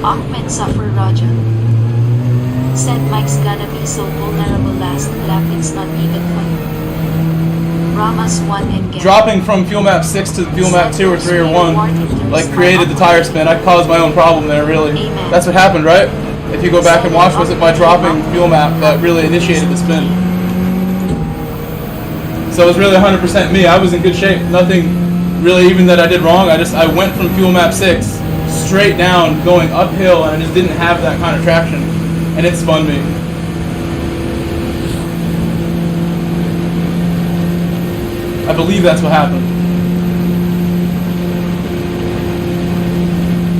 Ahmed Suffer Raja. Said Mike's gonna be so vulnerable last lap it's not even funny. Ramas 1 and Gary. Dropping from fuel map 6 to fuel map 2 or 3 or 1, like created the tire spin. I caused my own problem there, really. Amen. That's what happened, right? If you go back and watch, was it by dropping fuel map that really initiated the spin? So it was really 100% me. I was in good shape. Nothing really even that I did wrong. I went from fuel map 6 straight down, going uphill, and I just didn't have that kind of traction, and it spun me. I believe that's what happened.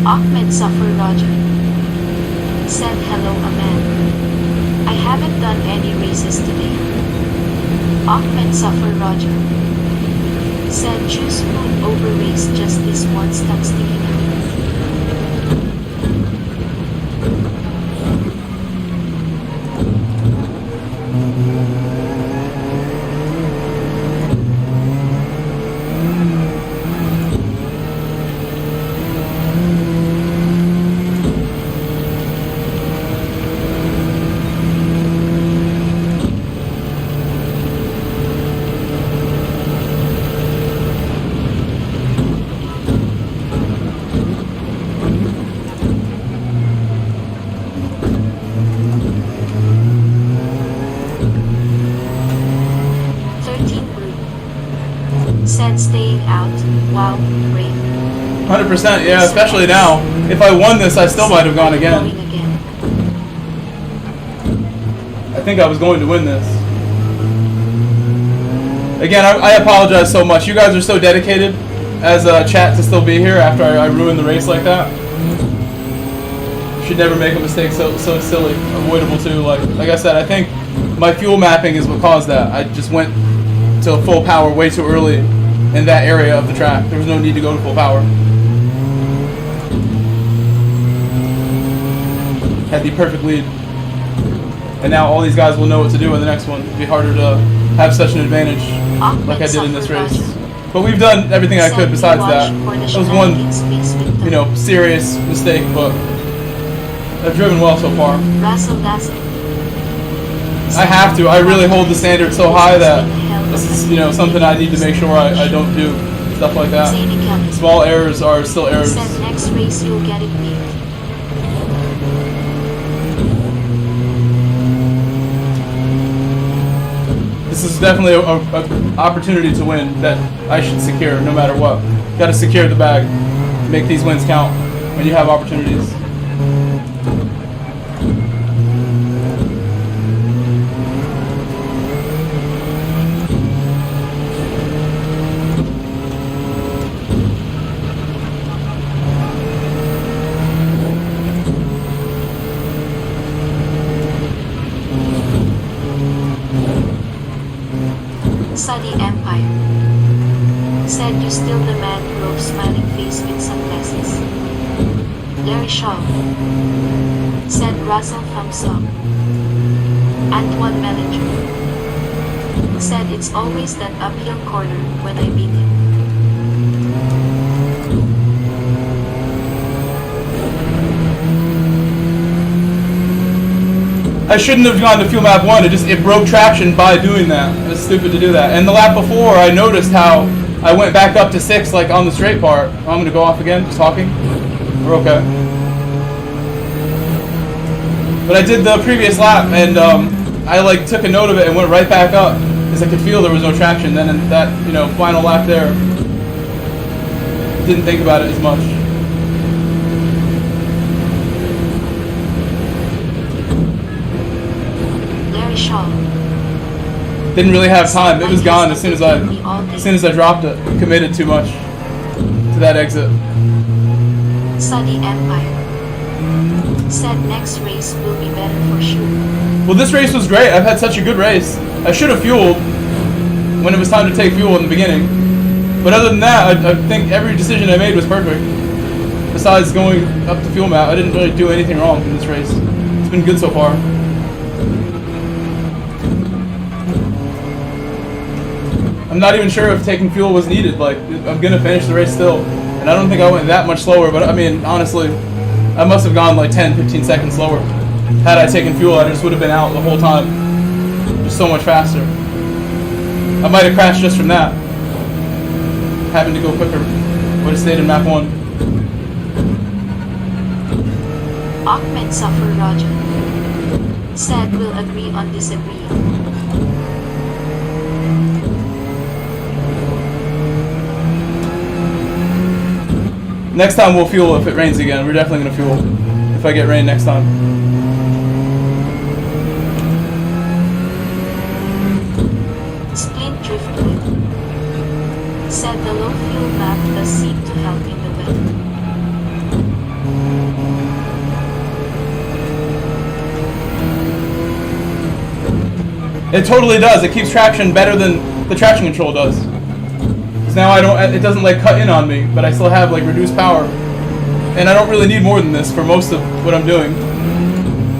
Ahmed Suffer Raja. Said hello Aman. I haven't done any races today. Ahmed Suffer Roger. Said juice food over race just this one stuck sticking out. Said staying out, wow, great. 100%, yeah, especially now. If I won this, I still might have gone again. I think I was going to win this. Again, I apologize so much. You guys are so dedicated as a chat to still be here after I ruined the race like that. Should never make a mistake so silly, avoidable too. Like I said, I think my fuel mapping is what caused that. I just went to full power way too early in that area of the track. There was no need to go to full power. Had the perfect lead. And now all these guys will know what to do in the next one. It'll be harder to have such an advantage like I did in this race. But we've done everything I could besides that. That was one, serious mistake, but I've driven well so far. I have to. I really hold the standard so high that this is, something I need to make sure I don't do. Stuff like that. Small errors are still errors. Next race you'll get it beat. This is definitely an opportunity to win that I should secure no matter what. Got to secure the bag. Make these wins count when you have opportunities. Saudi Empire. Said you still the man, bro, smiling face with sunglasses. Larry Shaw. Said Russell thumbs up. Antoine Mellinger. Said it's always that uphill corner when I beat him. I shouldn't have gone to fuel map 1. It broke traction by doing that. It was stupid to do that. And the lap before, I noticed how I went back up to 6, like on the straight part. I'm going to go off again, just talking. We're okay. But I did the previous lap, and I took a note of it and went right back up because I could feel there was no traction. Then in that final lap there, didn't think about it as much. Didn't really have time. It was gone as soon as I dropped it. Committed too much to that exit. Saudi Empire. Said next race will be better for sure. Well, this race was great. I've had such a good race. I should have fueled when it was time to take fuel in the beginning. But other than that, I think every decision I made was perfect. Besides going up the fuel map, I didn't really do anything wrong in this race. It's been good so far. I'm not even sure if taking fuel was needed. I'm gonna finish the race still, and I don't think I went that much slower. But I mean, honestly, I must have gone 10-15 seconds slower. Had I taken fuel, I just would have been out the whole time, just so much faster. I might have crashed just from that. Having to go quicker. Would have stayed in map 1. Ahmed Suffer Roger. Said we'll agree on disagree. Next time we'll fuel if it rains again. We're definitely going to fuel if I get rain next time. Splint Driftwood. Said the low fuel map does seem to help in the weather. It totally does. It keeps traction better than the traction control does. Because now it doesn't like cut in on me, but I still have like reduced power. And I don't really need more than this for most of what I'm doing.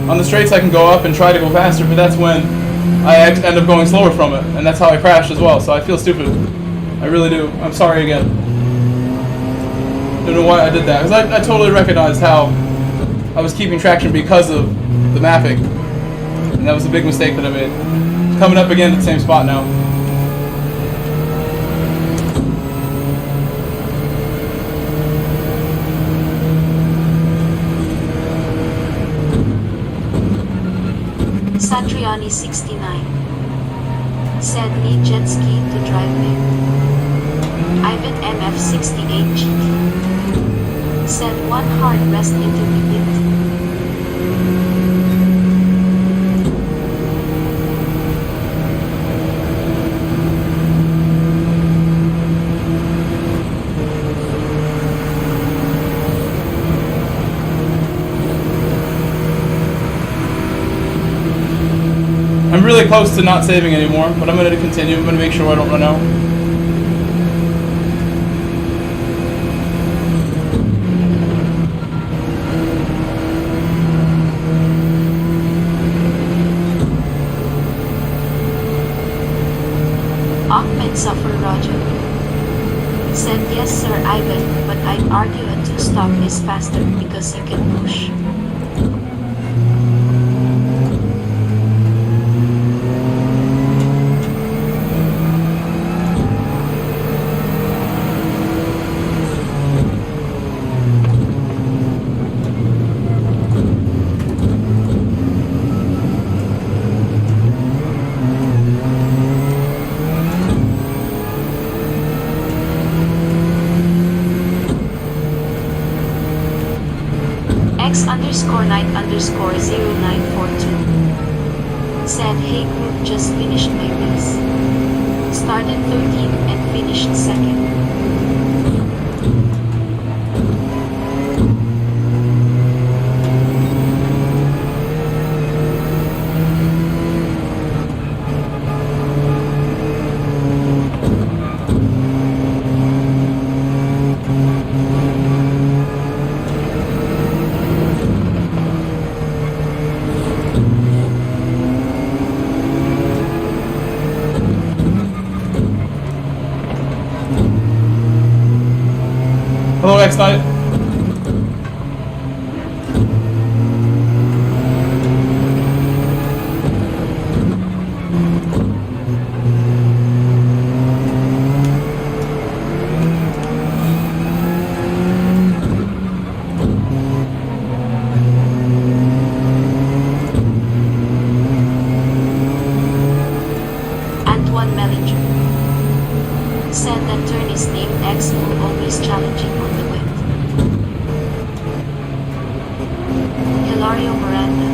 On the straights I can go up and try to go faster, but that's when I end up going slower from it. And that's how I crashed as well, so I feel stupid. I really do. I'm sorry again. Don't know why I did that. Because I totally recognized how I was keeping traction because of the mapping. And that was a big mistake that I made. Coming up again at the same spot now. Satriani 69 said need jet ski to drive me. Ivan MF 68 GT said one hard rest intermediate. I'm really close to not saving anymore, but I'm going to continue. I'm going to make sure I don't run out. Ahmed Suffer Roger said yes sir Ivan, but I'd argue a two-stop is faster because you can push. X_night_0942 said hey group just finished my race. Started 13th and finished 2nd. Hello, X-Night. Antoine Mellinger said that turn is named X will always challenging on the wet. Hilario Miranda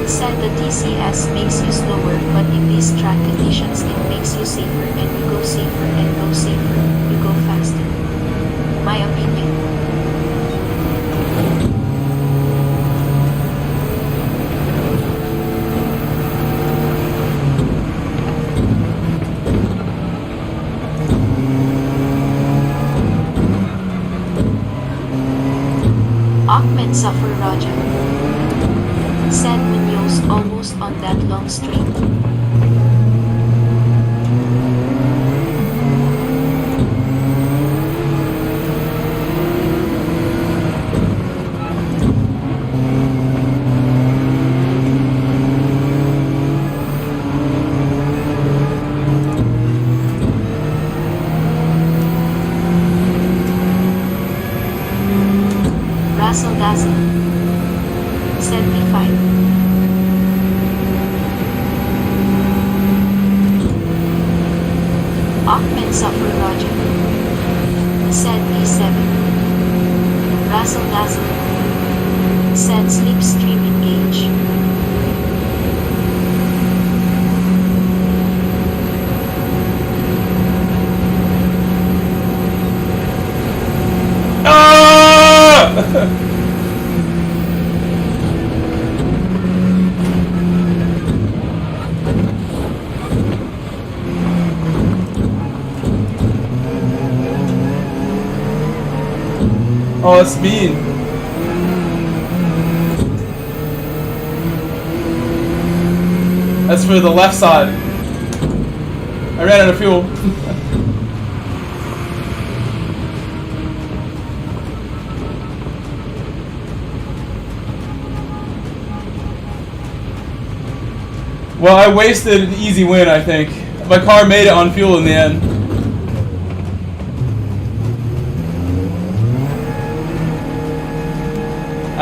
said the TCS makes you slower, but in these track conditions it makes you safer, and you go safer and go safer, you go faster. My opinion. Ahmed Suffer Raja said Munoz almost on that long straight. Russell Dazzle 75 Ahmed Suffer Roger said E7 Russell Dazzle said Slipstream engage. Oh, that's mean. That's for the left side. I ran out of fuel. Well, I wasted an easy win, I think. My car made it on fuel in the end.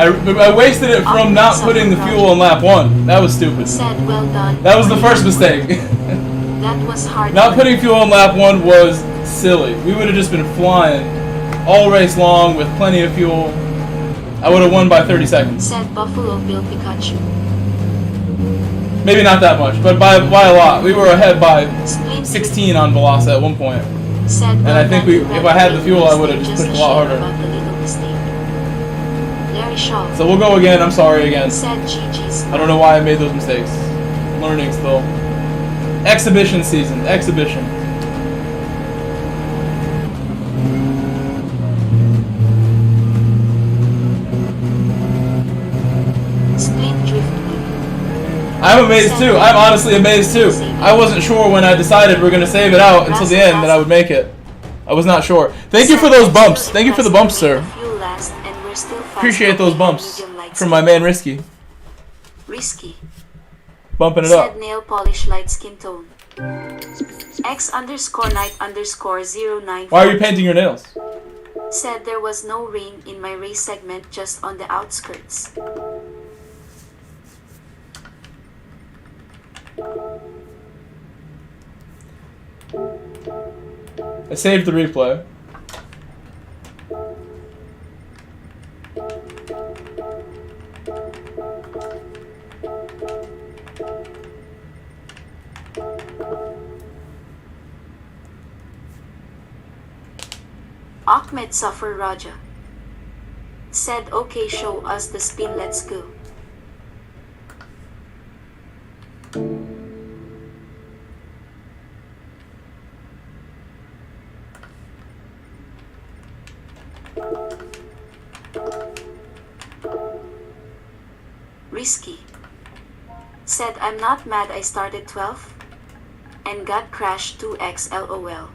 I wasted it from not putting the fuel on lap 1. That was stupid. Said, well done. That was the first mistake. That was hard. Not putting fuel on lap 1 was silly. We would have just been flying all race long with plenty of fuel. I would have won by 30 seconds. Said Buffalo Bill Pikachu. Maybe not that much, but by a lot. We were ahead by 16 on Velocity at one point. Said, And I think if I had the fuel, I would have just pushed a lot harder. Larry Shaw. So we'll go again. I'm sorry again. Said GG's. I don't know why I made those mistakes. Learning still. Exhibition season. Exhibition. Split drift. I'm amazed too. I'm honestly amazed too. I wasn't sure when I decided we're going to save it out until the end that I would make it. I was not sure. Thank you for those bumps. Thank you for the bumps, sir. Appreciate those bumps from my man Risky. Risky. Bumping it up. Said nail polish light skin tone. X_night_094. Why are you painting your nails? Said there was no rain in my race segment, just on the outskirts. I saved the replay. Ahmed Safar Raja said, okay, show us the spin, let's go. Risky said, I'm not mad, I started 12th and got crashed 2x LOL.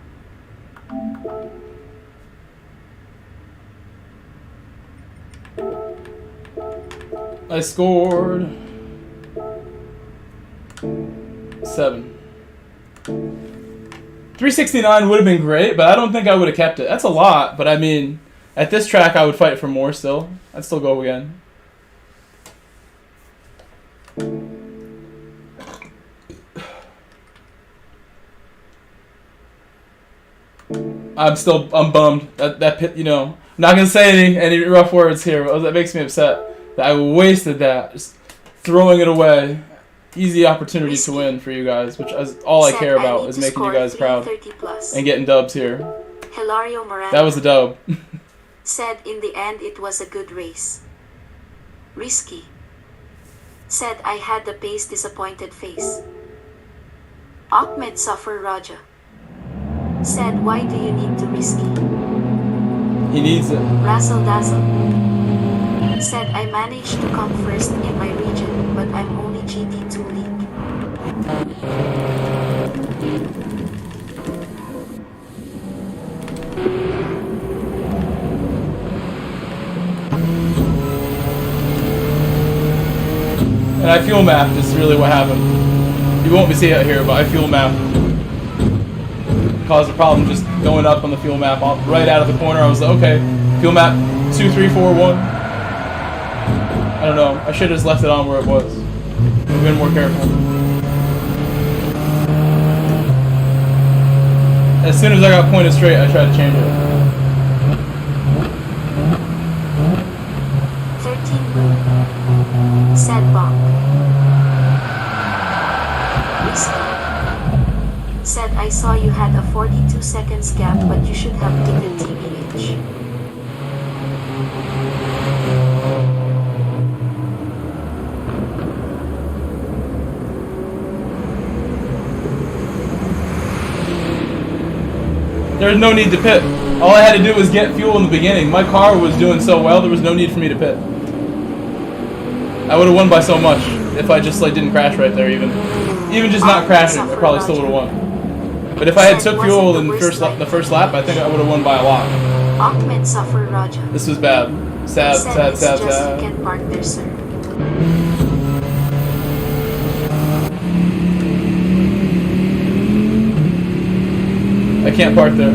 I scored 7. 369 would have been great, but I don't think I would have kept it. That's a lot, but I mean, at this track I would fight for more still. I'd still go again. I'm bummed. That pit, you know, I'm not gonna say any rough words here, but that makes me upset that I wasted that, just throwing it away. Easy opportunity to win for you guys, which is all I care about, is making you guys proud and getting dubs here. Hilario Morano. That was a dub. Said in the end it was a good race. Risky said, I had the pace, disappointed face. Ahmed Safar Raja said, why do you need to Risky? He needs it. Razzle Dazzle said, I managed to come first in my region, but I'm only GT2 league. And I fuel mapped is really what happened. You won't be seeing it here, but I fuel mapped. Caused a problem just going up on the fuel map right out of the corner. I was like, okay, fuel map 2, 3, 4, 1. I don't know. I should have just left it on where it was. I've been more careful. As soon as I got pointed straight, I tried to change it. 13 blue. Said Bonk. Risky said, I saw you had a 42 seconds gap, but you should have taken TBH. There's no need to pit. All I had to do was get fuel in the beginning. My car was doing so well, there was no need for me to pit. I would have won by so much if I just like didn't crash right there even. Even just not crashing, I probably still would have won. But if I had took fuel in the first lap, I think I would have won by a lot. Ahmed Suffer Raja. This was bad. Sad, sad, sad, You sad. can park there, sir. I can't park there.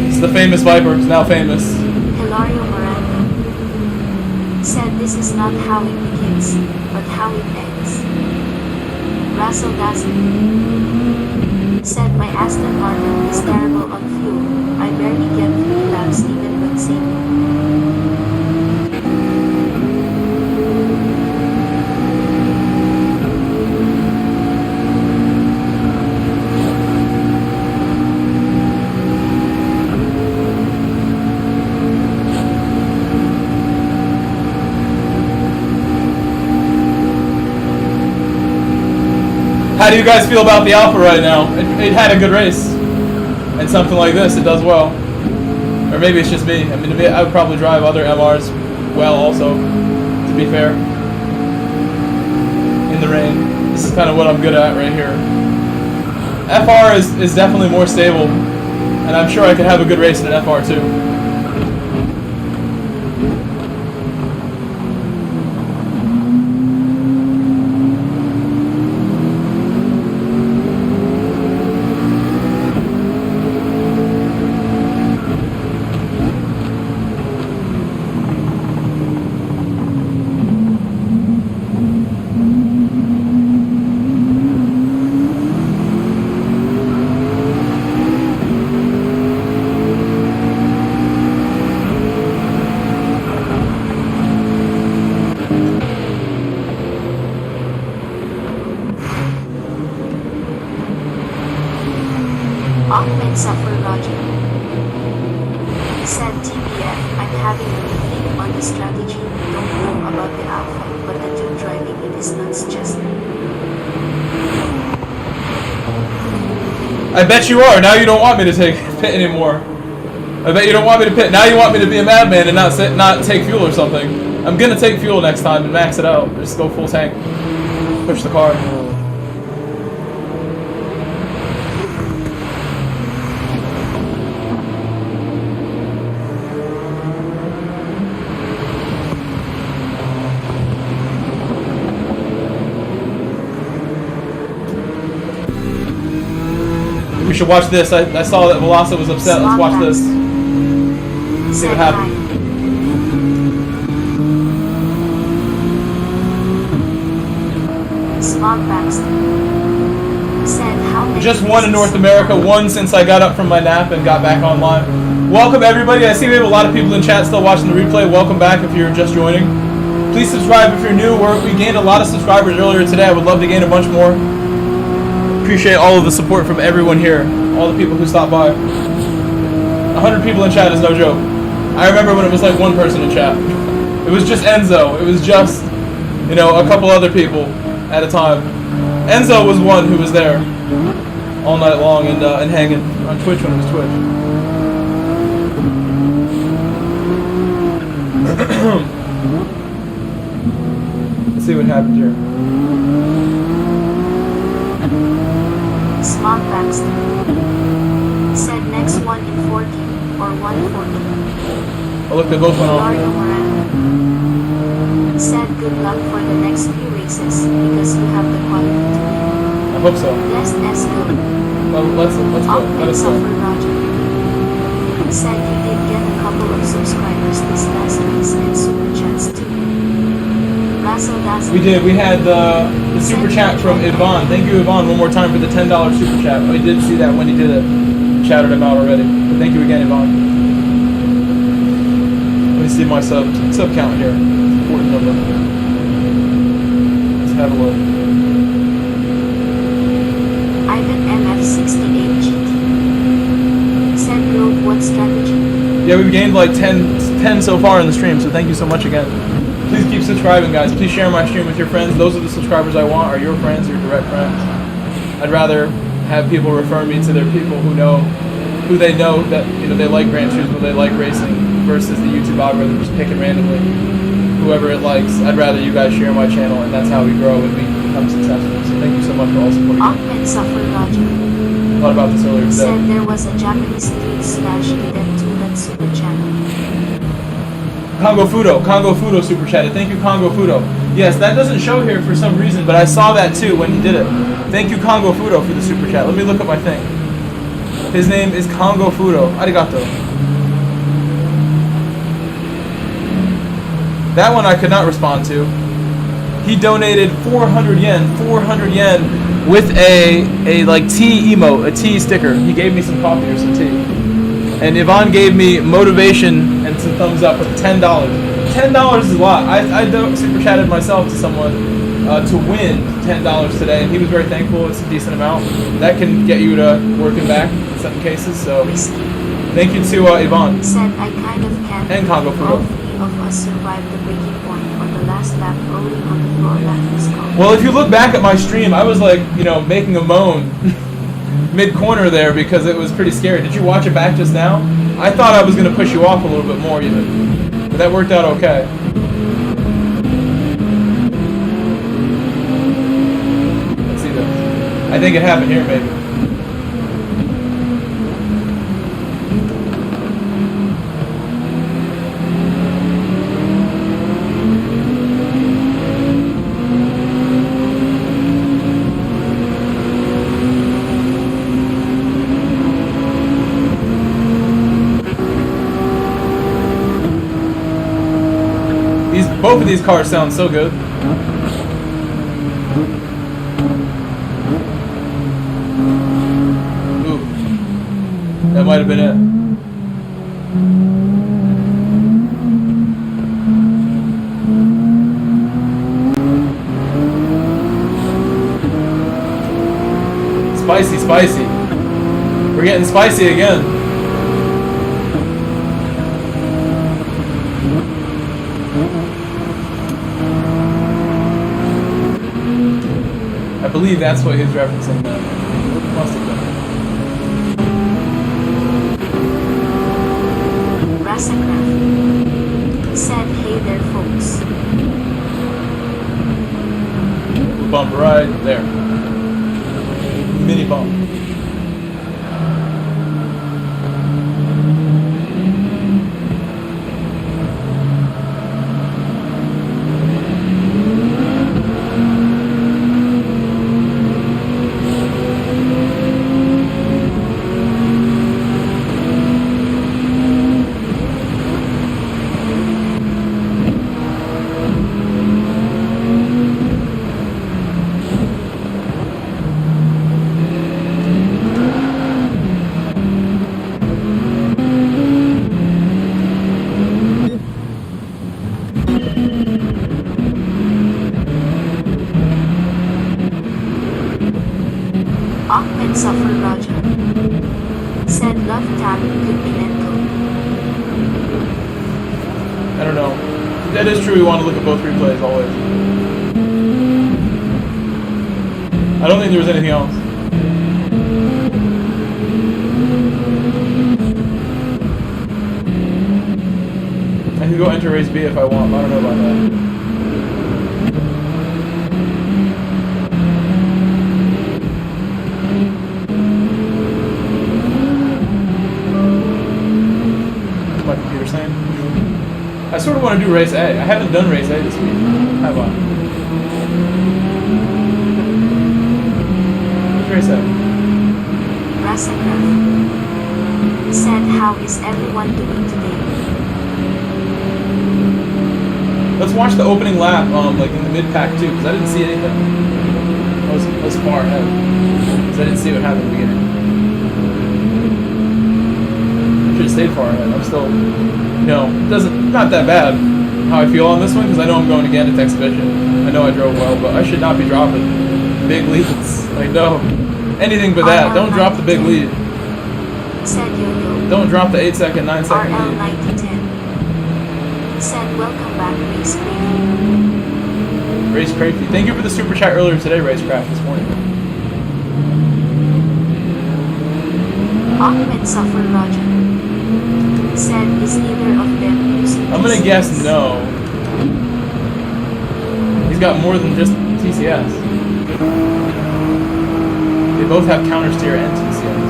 It's the famous Viper, it's now famous. Hilario Miranda said this is not how it begins, but how it ends. Russell Dazzle said my Aston Martin is terrible on fuel. I barely get 3 laps even with saving. How do you guys feel about the Alpha right now? It had a good race. And something like this, it does well. Or maybe it's just me. I mean, I would probably drive other MRs well also, to be fair. In the rain. This is kind of what I'm good at right here. FR is definitely more stable. And I'm sure I could have a good race in an FR too. Ahmed Suffer Raja said TBF, I'm having a rethink on the strategy. Don't know about the Alpha, but the dude driving it is nuts just. I bet you are. Now you don't want me to take pit anymore. I bet you don't want me to pit. Now you want me to be a madman and not take fuel or something. I'm gonna take fuel next time and max it out. Just go full tank. Push the car. We should watch this. I saw that Velasa was upset. Let's watch this. See what happened. Smog Baxter said how many Just one in North America. One since I got up from my nap and got back online. Welcome everybody. I see we have a lot of people in chat still watching the replay. Welcome back if you're just joining. Please subscribe if you're new. We gained a lot of subscribers earlier today. I would love to gain a bunch more. Appreciate all of the support from everyone here, all the people who stopped by. 100 people in chat is no joke. I remember when it was like one person in chat. It was just Enzo. It was just, you know, a couple other people at a time. Enzo was one who was there all night long and hanging on Twitch when it was Twitch. Let's see what happened here. Smog Baxter said next one in 14 or 140. Oh look, they both went off. Hilario Miranda said good luck for the next few races because you have the quality to win. I hope so. Let's go. Well, let's go. Let Ahmed us go. Suffer Raja said you did get a couple of subscribers this last race and super chats too. Russell Dazzle. We did. We had the super chat from Yvonne. Thank you, Yvonne, one more time for the $10 super chat. I did see that when he did it. Shouted him out already. But thank you again, Yvonne. Let me see my sub count here. Important number. Let's have a look. Ivan MF68 GT said Grove, what strategy? Yeah, we've gained like 10 so far in the stream, so thank you so much again. Please keep subscribing, guys. Please share my stream with your friends. Those are the subscribers I want, are your friends, your direct friends. I'd rather have people refer me to their people who they know that, you know, they like Gran Turismo, they like racing, versus the YouTube algorithm just picking randomly whoever it likes. I'd rather you guys share my channel, and that's how we grow and we become successful. So thank you so much for all supporting me. Ahmed Suffer Roger I thought about this earlier today. said there was a Japanese street slash hidden to that super channel. Congo Fudo super chatted. Thank you, Congo Fudo. Yes, that doesn't show here for some reason, but I saw that too when he did it. Thank you, Congo Fudo, for the super chat. Let me look at my thing. His name is Congo Fudo. Arigato. That one I could not respond to. He donated 400 yen with a like tea emote, a tea sticker. He gave me some coffee or some tea. And Yvonne gave me motivation and some thumbs up with $10. $10 is a lot. I super chatted myself to someone to win $10 today, and he was very thankful. It's a decent amount. That can get you to working back in some cases. So thank you to Yvonne. Said I kind of can't And Congo believe all Fudo. three of us survived the breaking point on the last lap rolling on the floor that was called. Well, if you look back at my stream, I was like, you know, making a moan mid-corner there because it was pretty scary. Did you watch it back just now? I thought I was going to push you off a little bit more even, but that worked out okay. Let's see this. I think it happened here, maybe. Both of these cars sound so good. Ooh. That might have been it. Spicy, spicy. We're getting spicy again. I believe that's what he was referencing. Must have been. Rassacraft said, hey there folks. Bump right there. Mini bump. Ahmed Suffer Roger said love tap could be mental. I don't know. That is true. We want to look at both replays always. I don't think there was anything else. I can go enter race B if I want, but I don't know about that. My computer saying. I sort of want to do race A. I haven't done race A this week. Have I? Where's race A? Rassacraft said, how is everyone doing today? Let's watch the opening lap, like in the mid-pack too, because I didn't see anything. I was far ahead, because I didn't see what happened in the beginning. I should have stayed far ahead. I'm still, you know, not that bad how I feel on this one, because I know I'm going again at exhibition. I know I drove well, but I should not be dropping big leads. Like, no, anything but that. Don't drop the big lead. Said Yo-Yo. Don't drop the 8-second, 9-second lead. RL9010 said, welcome back, race crew. Racecraft. Thank you for the super chat earlier today, Racecraft, this morning. Ahmed Suffer Roger said, is either of them using I'm gonna TCS? guess no. He's got more than just TCS. They both have counter steer and TCS.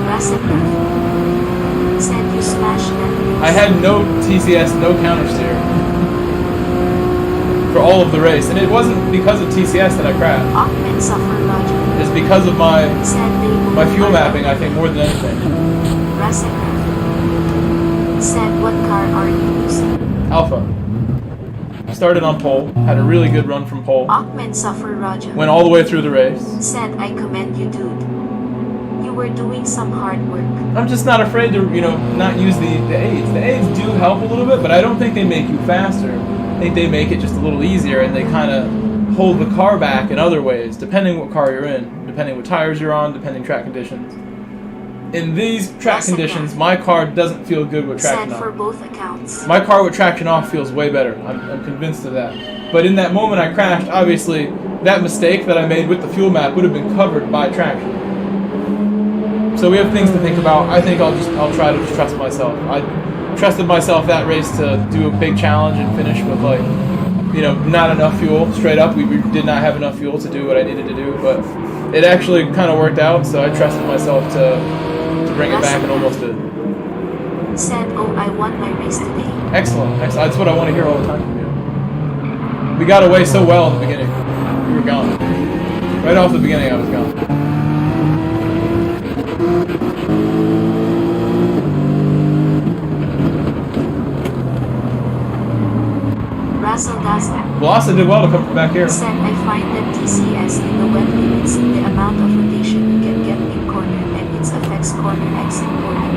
Rasenberg said you smashed that race. I had no TCS, no counter steer for all of the race, and it wasn't because of TCS that I crashed. Ahmed Suffer Roger It's because of my said they both fuel are mapping, I think, more than anything. Rasenberg said, what car are you using? Alpha. Started on pole, had a really good run from pole. Ahmed Suffer Roger Went all the way through the race. said, I commend you, dude. You were doing some hard work. I'm just not afraid to, not use the aids. The aids do help a little bit, but I don't think they make you faster. I think they make it just a little easier, and they kind of hold the car back in other ways, depending what car you're in, depending what tires you're on, depending track conditions. In these track conditions, my car doesn't feel good with traction Said for off. both accounts. My car with traction off feels way better. I'm convinced of that. But in that moment I crashed, obviously, that mistake that I made with the fuel map would have been covered by traction. So we have things to think about. I think I'll try to just trust myself. I trusted myself that race to do a big challenge and finish with not enough fuel. Straight up, we did not have enough fuel to do what I needed to do, but it actually kind of worked out. So I trusted myself to bring it back and almost did. Said, oh, I won my race today. Excellent. That's what I want to hear all the time from you. We got away so well in the beginning. We were gone. Right off the beginning, I was gone. Velasa did well to come from back here. Said, I find that TCS in the wet limits the amount of rotation you can get in corner and it affects corner exit corner.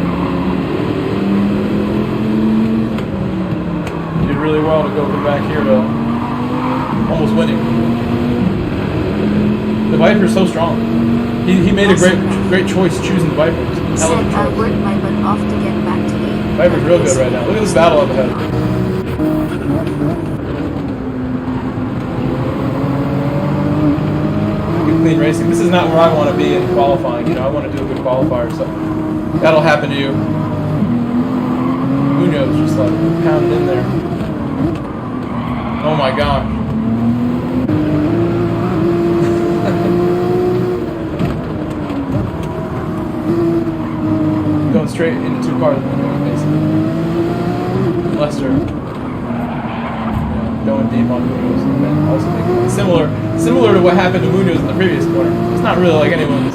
You did really well to go from back here to almost winning. The Viper's so strong. He made a great choice choosing the Viper. Said, I worked my butt off to get back today. Viper's real good right now. Look at this battle up ahead. Clean racing. This is not where I want to be in qualifying. I want to do a good qualifier, so that'll happen to you. Munoz just like pounded in there. Oh my gosh. Going straight into two cars, basically. Lester. Going deep on Munoz and then also making it similar to what happened to Munoz in the previous corner. It's not really like anyone's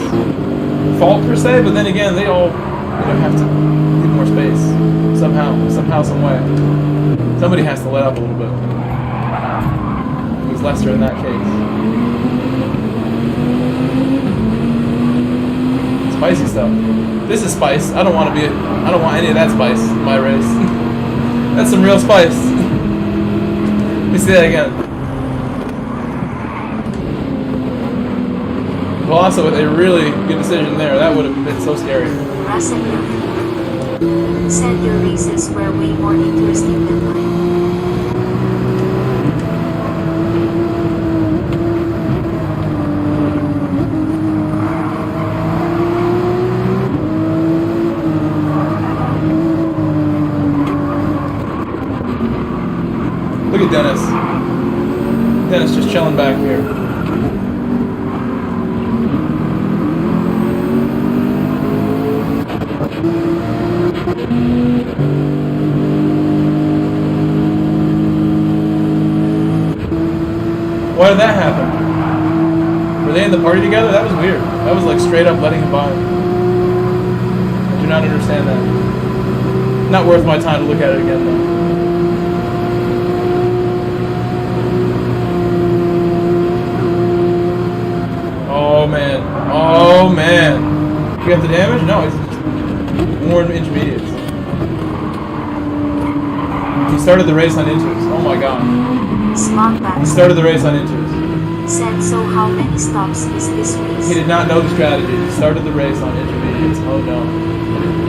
fault per se, but then again, they all have to get more space somehow, some way. Somebody has to let up a little bit. It was Lester in that case. Spicy stuff. This is spice. I don't want any of that spice in my race. That's some real spice. Let me see that again. Velasa with a really good decision there. That would have been so scary. Rasenberg said your races were way more interesting than mine. Look at Dennis. Dennis just chilling back here. Why did that happen? Were they in the party together? That was weird. That was like straight up letting him by. I do not understand that. Not worth my time to look at it again though. Oh man. Oh man. You got the damage? No, it's just more intermediates. He started the race on inters. Oh my god. He started the race on inters. Said, so how many stops is this race? He did not know the strategy. He started the race on intermediates. Oh no.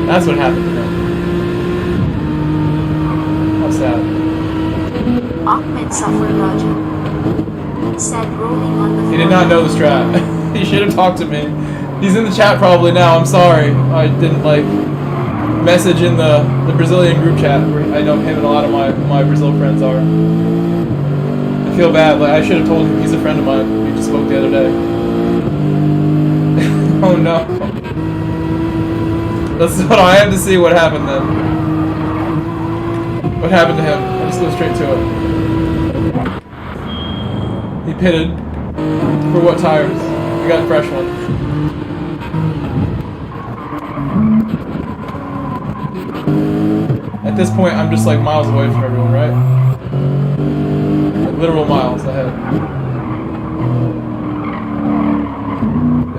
That's what happened to him. How sad. Ahmed suffered logic. Said rolling on the floor. He did not know the strat. He should have talked to me. He's in the chat probably now. I'm sorry. I didn't like message in the Brazilian group chat where I know him and a lot of my Brazil friends are. I feel bad. Like I should have told him he's a friend of mine. We just spoke the other day. Oh no. That's what I had to see what happened then. What happened to him? I'll just go straight to it. He pitted. For what tires? We got fresh ones. At this point, I'm just like miles away from everyone, right? Like literal miles ahead.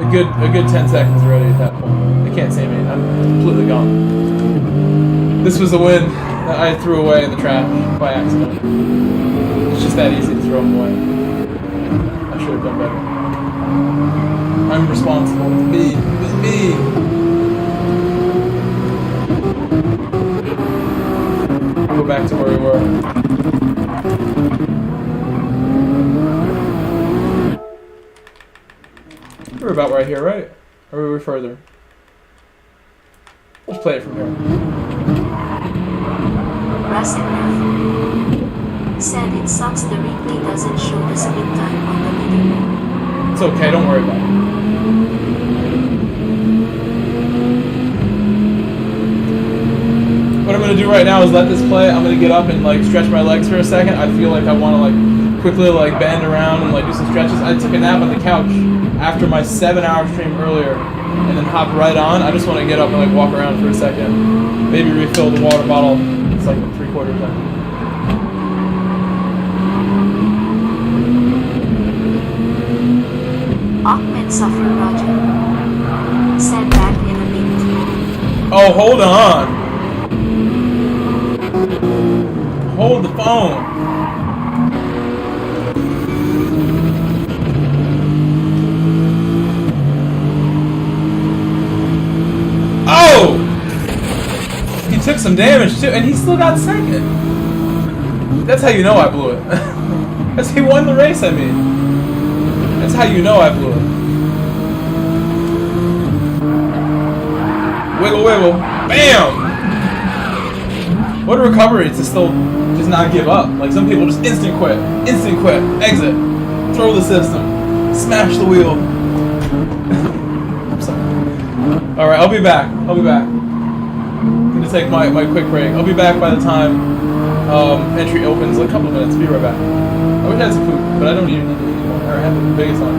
A good 10 seconds already at that point. They can't see me. I'm completely gone. This was a win that I threw away in the trash by accident. It's just that easy to throw them away. I should have done better. I'm responsible. It's me. It was me. Go back to where we were. We're about right here, right? Or were we further? Let's play it from here. Russell said it sucks the replay doesn't show the speed time on the leaderboard. It's okay, don't worry about it. What I'm gonna do right now is let this play. I'm gonna get up and like stretch my legs for a second. I feel like I wanna like quickly like bend around and like do some stretches. I took a nap on the couch after my 7-hour stream earlier and then hopped right on. I just wanna get up and like walk around for a second. Maybe refill the water bottle. It's like 3/4 time. Ahmed suffered Roger. Said back in a minute. Oh, hold on. Hold the phone. Oh! He took some damage too, and he still got second. That's how you know I blew it. That's he won the race, I mean. That's how you know I blew it. Wiggle, wiggle. Bam! What a recovery to still just not give up. Like some people just instant quit, exit, throw the system, smash the wheel. I'm sorry. All right, I'll be back. I'm gonna take my quick break. I'll be back by the time entry opens. A couple of minutes. Be right back. I wish I had some food, but I don't even need to eat anymore. I have the biggest lunch.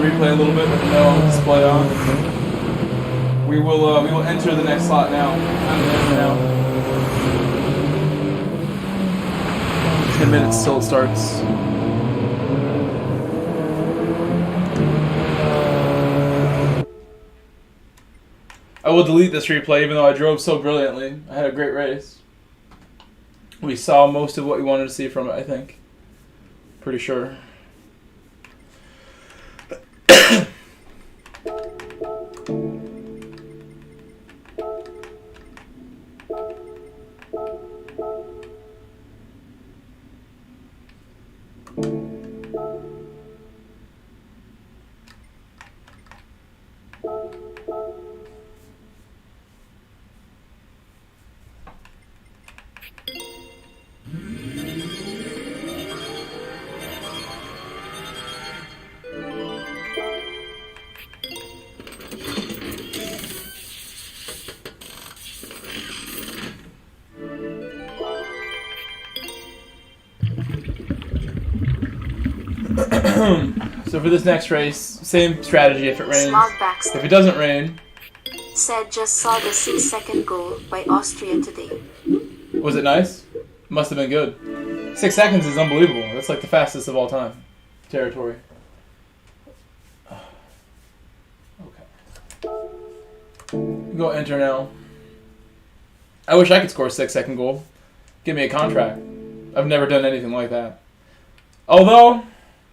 replay a little bit with no display on. We will enter the next slot now. I'm in now. 10 minutes till it starts. I will delete this replay even though I drove so brilliantly. I had a great race. We saw most of what we wanted to see from it, I think. Pretty sure. So for this next race, same strategy if it rains. If it doesn't rain... Said just saw the 6-second goal by Austria today. Was it nice? Must have been good. 6 seconds is unbelievable. That's like the fastest of all time. Territory. Okay. Go enter now. I wish I could score a 6-second goal. Give me a contract. I've never done anything like that. Although...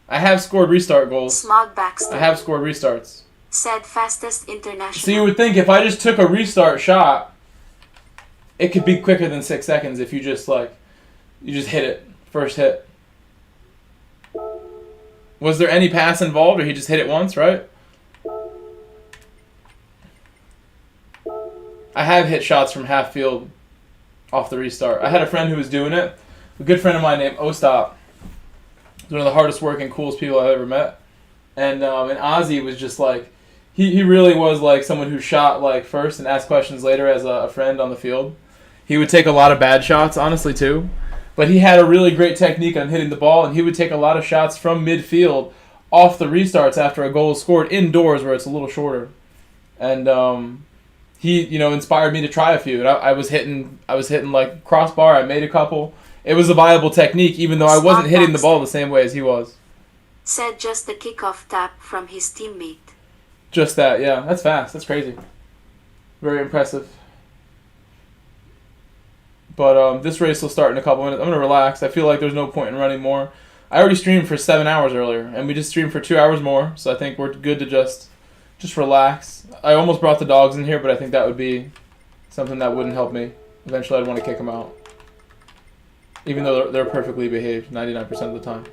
I have scored restart goals. I have scored restarts. Said fastest international. So you would think if I just took a restart shot, it could be quicker than 6 seconds if you just hit it. First hit. Was there any pass involved or he just hit it once, right? I have hit shots from half field off the restart. I had a friend who was doing it. A good friend of mine named Ostap. He's one of the hardest working, coolest people I've ever met. And Ozzy was just like, he really was like someone who shot like first and asked questions later as a friend on the field. He would take a lot of bad shots, honestly, too. But he had a really great technique on hitting the ball, and he would take a lot of shots from midfield off the restarts after a goal is scored indoors where it's a little shorter. And he, inspired me to try a few. And I was hitting like crossbar. I made a couple. It was a viable technique, even though I wasn't hitting the ball the same way as he was. Said just the kickoff tap from his teammate. Just that, yeah. That's fast. That's crazy. Very impressive. But this race will start in a couple minutes. I'm going to relax. I feel like there's no point in running more. I already streamed for 7 hours earlier, and we just streamed for 2 hours more, so I think we're good to just relax. I almost brought the dogs in here, but I think that would be something that wouldn't help me. Eventually I'd want to kick them out. Even though they're perfectly behaved 99% of the time.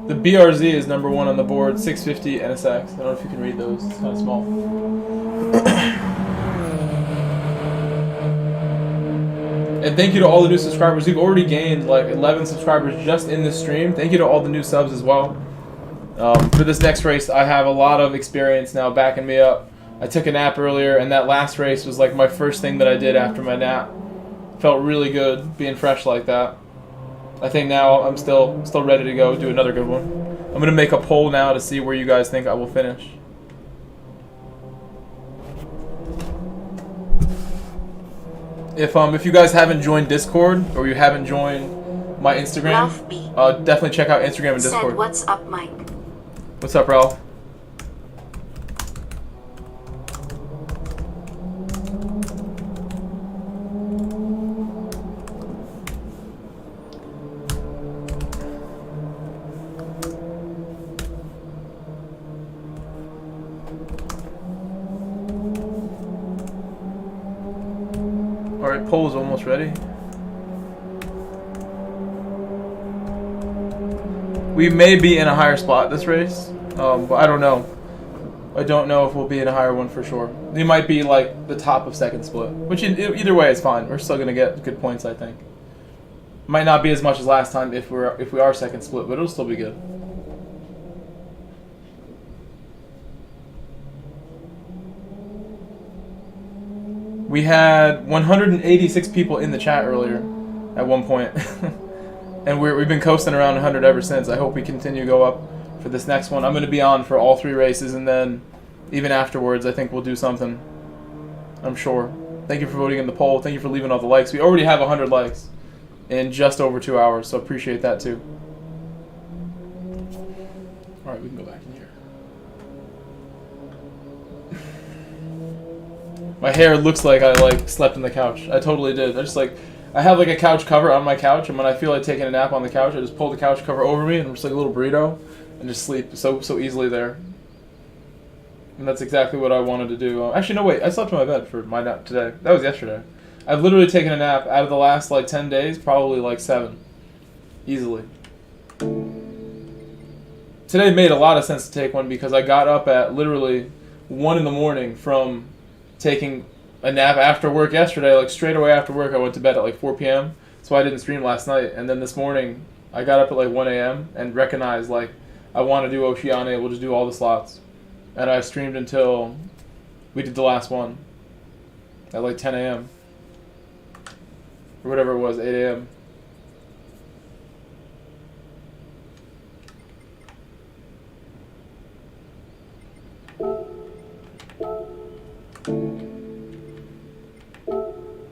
The BRZ is number 1 on the board, 650 NSX. I don't know if you can read those, it's kind of small. And thank you to all the new subscribers. We've already gained like 11 subscribers just in this stream. Thank you to all the new subs as well. For this next race, I have a lot of experience now backing me up. I took a nap earlier, and that last race was like my first thing that I did after my nap. Felt really good being fresh like that. I think now I'm still ready to go do another good one. I'm going to make a poll now to see where you guys think I will finish. If you guys haven't joined Discord or you haven't joined my Instagram, definitely check out Instagram and Discord. Said, what's up, Mike? What's up, Ralph? Alright, poll is almost ready. We may be in a higher spot this race, but I don't know. I don't know if we'll be in a higher one for sure. We might be like the top of second split, which either way is fine. We're still gonna get good points, I think. Might not be as much as last time if we are second split, but it'll still be good. We had 186 people in the chat earlier at one point. And we've been coasting around 100 ever since. I hope we continue to go up for this next one. I'm going to be on for all 3 races, and then even afterwards, I think we'll do something. I'm sure. Thank you for voting in the poll. Thank you for leaving all the likes. We already have 100 likes in just over 2 hours, so appreciate that too. All right, we can go back in here. My hair looks like I slept on the couch. I totally did. I have like a couch cover on my couch, and when I feel like taking a nap on the couch, I just pull the couch cover over me, and I'm just like a little burrito, and just sleep so easily there. And that's exactly what I wanted to do. Actually, no, wait. I slept in my bed for my nap today. That was yesterday. I've literally taken a nap out of the last like 10 days, probably like 7, easily. Today made a lot of sense to take one because I got up at literally 1 in the morning from taking a nap after work yesterday. Like straight away after work, I went to bed at like 4 p.m. So I didn't stream last night. And then this morning, I got up at like 1 a.m. and recognized like I want to do Oceania. We'll just do all the slots. And I streamed until we did the last one at like 10 a.m. or whatever it was, 8 a.m.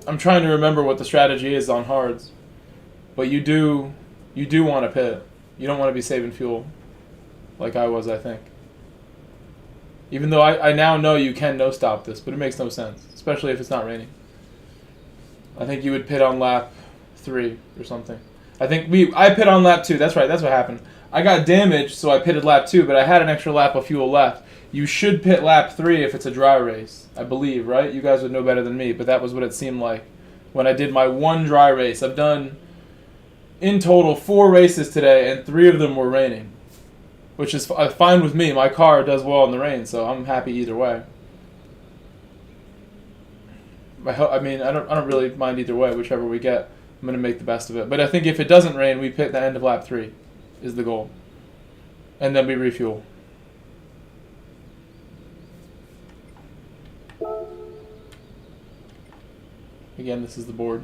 I'm trying to remember what the strategy is on hards, but you do want to pit. You don't want to be saving fuel, like I was, I think. Even though I now know you can no stop this, but it makes no sense, especially if it's not raining. I think you would pit on lap 3 or something. I pit on lap 2. That's right. That's what happened. I got damaged, so I pitted lap 2, but I had an extra lap of fuel left. You should pit lap 3 if it's a dry race, I believe, right? You guys would know better than me, but that was what it seemed like when I did my one dry race. I've done, in total, 4 races today, and 3 of them were raining, which is fine with me. My car does well in the rain, so I'm happy either way. I mean, I don't really mind either way. Whichever we get, I'm going to make the best of it. But I think if it doesn't rain, we pit the end of lap 3 is the goal. And then we refuel. Again, this is the board.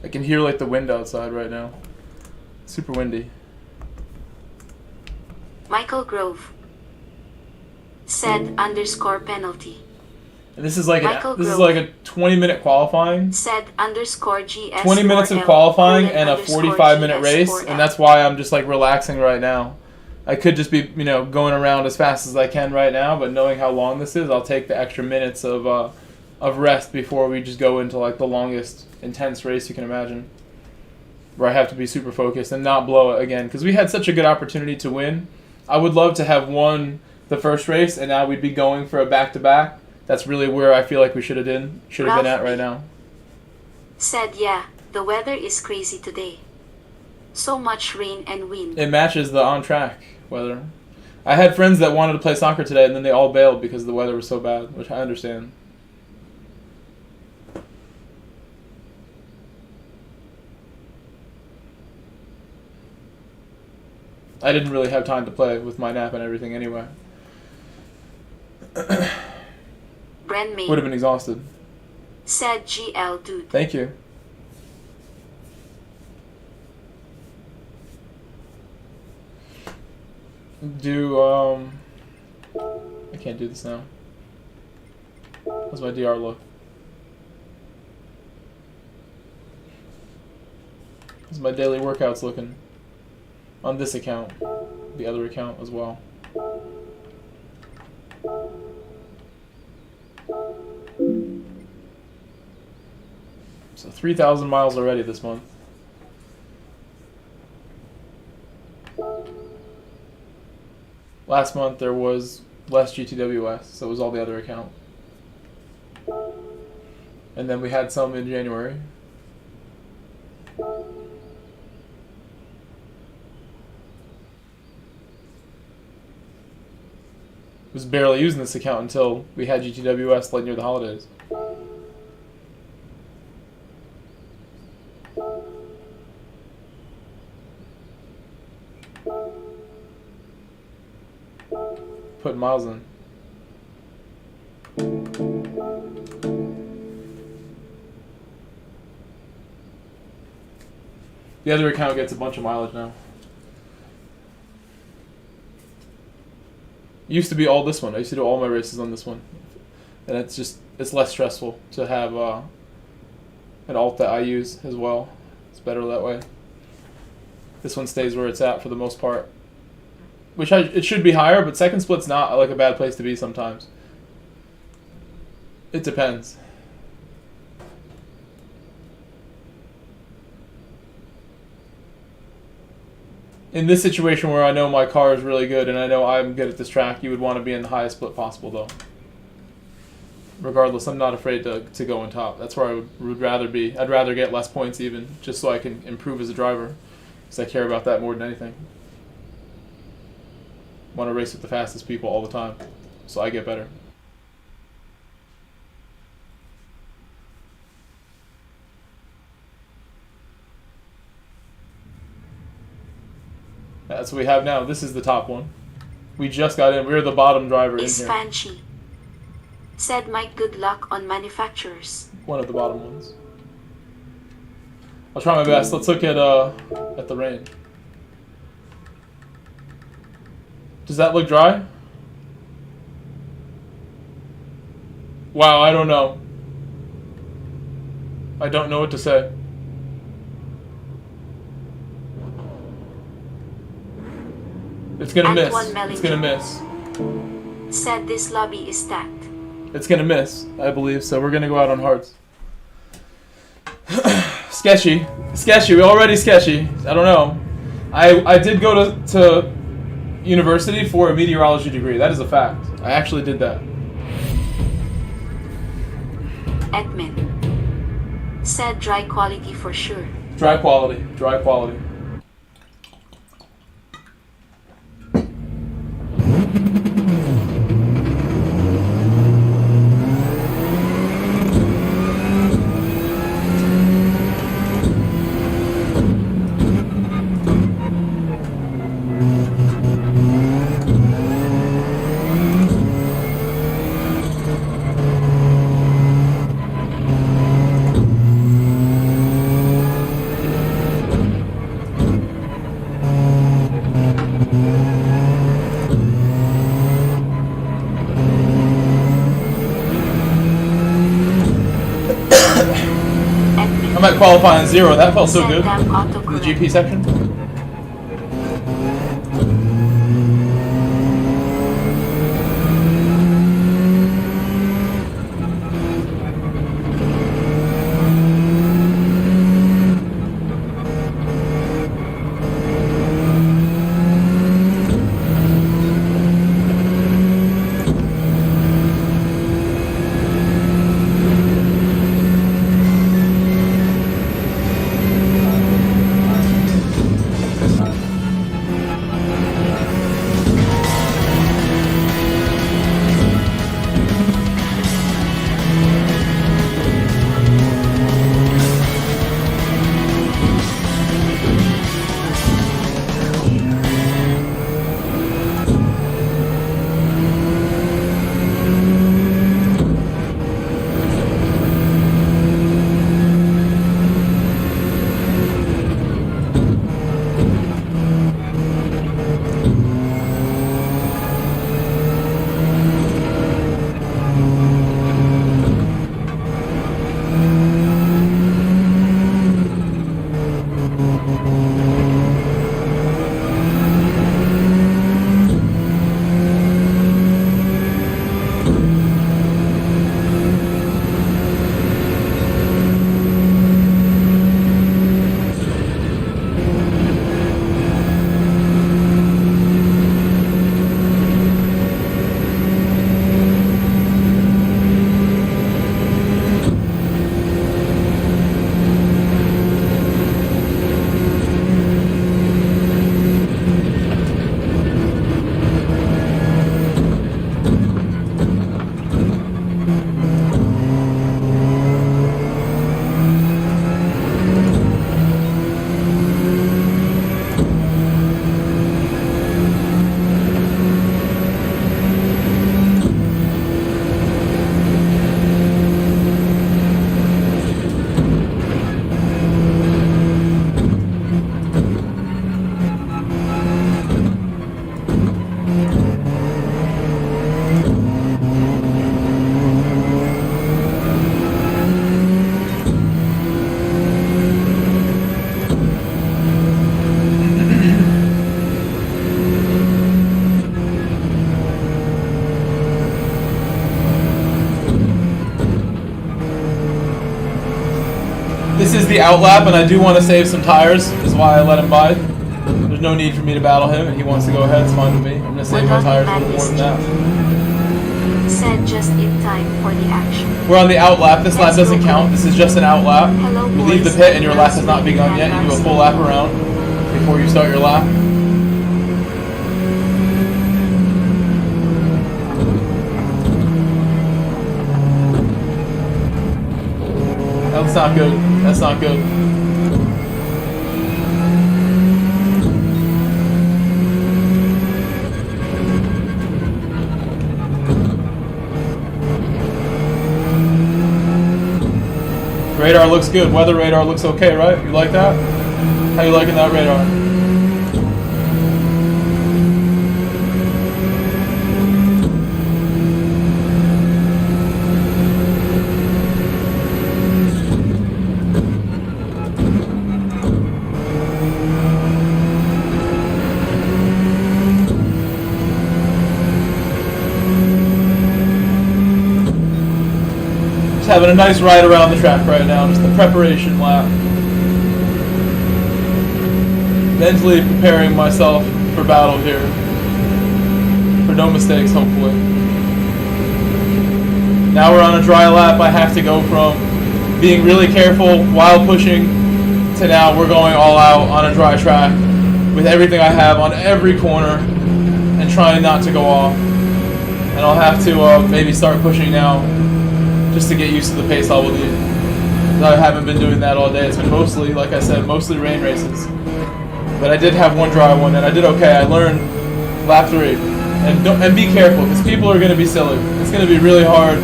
I can hear like the wind outside right now. Super windy. Michael Grove said _penalty. And this is like Michael a 20-minute qualifying. Said _GS. 20 minutes of qualifying and a 45-minute race, and that's why I'm just like relaxing right now. I could just be, going around as fast as I can right now, but knowing how long this is, I'll take the extra minutes of rest before we just go into like the longest intense race you can imagine, where I have to be super focused and not blow it again, because we had such a good opportunity to win. I would love to have won the first race, and now we'd be going for a back-to-back. That's really where I feel like we should have been at right now. Said, yeah, the weather is crazy today. So much rain and wind. It matches the on-track weather. I had friends that wanted to play soccer today, and then they all bailed because the weather was so bad, which I understand. I didn't really have time to play with my nap and everything anyway. Would have been exhausted. Said GL dude. Thank you. I can't do this now. How's my DR look? How's my daily workouts looking? On this account. The other account as well. So 3,000 miles already this month. Last month there was less GTWS, so it was all the other account. And then we had some in January. Was barely using this account until we had GTWS like near the holidays. putting miles in. The other account gets a bunch of mileage now. Used to be all this one. I used to do all my races on this one. And it's less stressful to have an alt that I use as well. It's better that way. This one stays where it's at for the most part. It should be higher, but second split's not like a bad place to be sometimes. It depends. In this situation where I know my car is really good and I know I'm good at this track, you would want to be in the highest split possible though. Regardless, I'm not afraid to go on top. That's where I would rather be. I'd rather get less points even, just so I can improve as a driver. Because I care about that more than anything. Want to race with the fastest people all the time, so I get better. That's what we have now. This is the top one. We just got in. We're the bottom driver in here. Isfanchi. Said Mike, good luck on manufacturers. One of the bottom ones. I'll try my best. Let's look at the rain. Does that look dry? Wow, I don't know. I don't know what to say. It's gonna miss. It's gonna miss. Said this lobby is stacked. It's gonna miss, I believe, so we're gonna go out on hards. Sketchy. Sketchy, we're already sketchy. I don't know. I did go to university for a meteorology degree. That is a fact. I actually did that. Edmund. Said dry quality for sure. Dry quality. Dry quality. I might qualify on 0. That felt so good in the GP section. This is the outlap, and I do want to save some tires, is why I let him by. There's no need for me to battle him, and he wants to go ahead, it's fine with me. I'm going to save my tires a little more than that. Said just in time for the action. We're on the outlap. This lap doesn't count. This is just an outlap. Hello, You leave the boys. pit and your lap has not begun yet. You do a full lap around before you start your lap. That's not good. That's not good. Radar looks good. Weather radar looks okay, right? You like that? How you liking that radar? Having a nice ride around the track right now, just the preparation lap. Mentally preparing myself for battle here. For no mistakes, hopefully. Now we're on a dry lap. I have to go from being really careful while pushing to now we're going all out on a dry track with everything I have on every corner and trying not to go off. And I'll have to maybe start pushing now, just to get used to the pace I will need. I haven't been doing that all day. It's been mostly, like I said, mostly rain races. But I did have one dry one, and I did okay. I learned lap 3. And be careful, because people are going to be silly. It's going to be really hard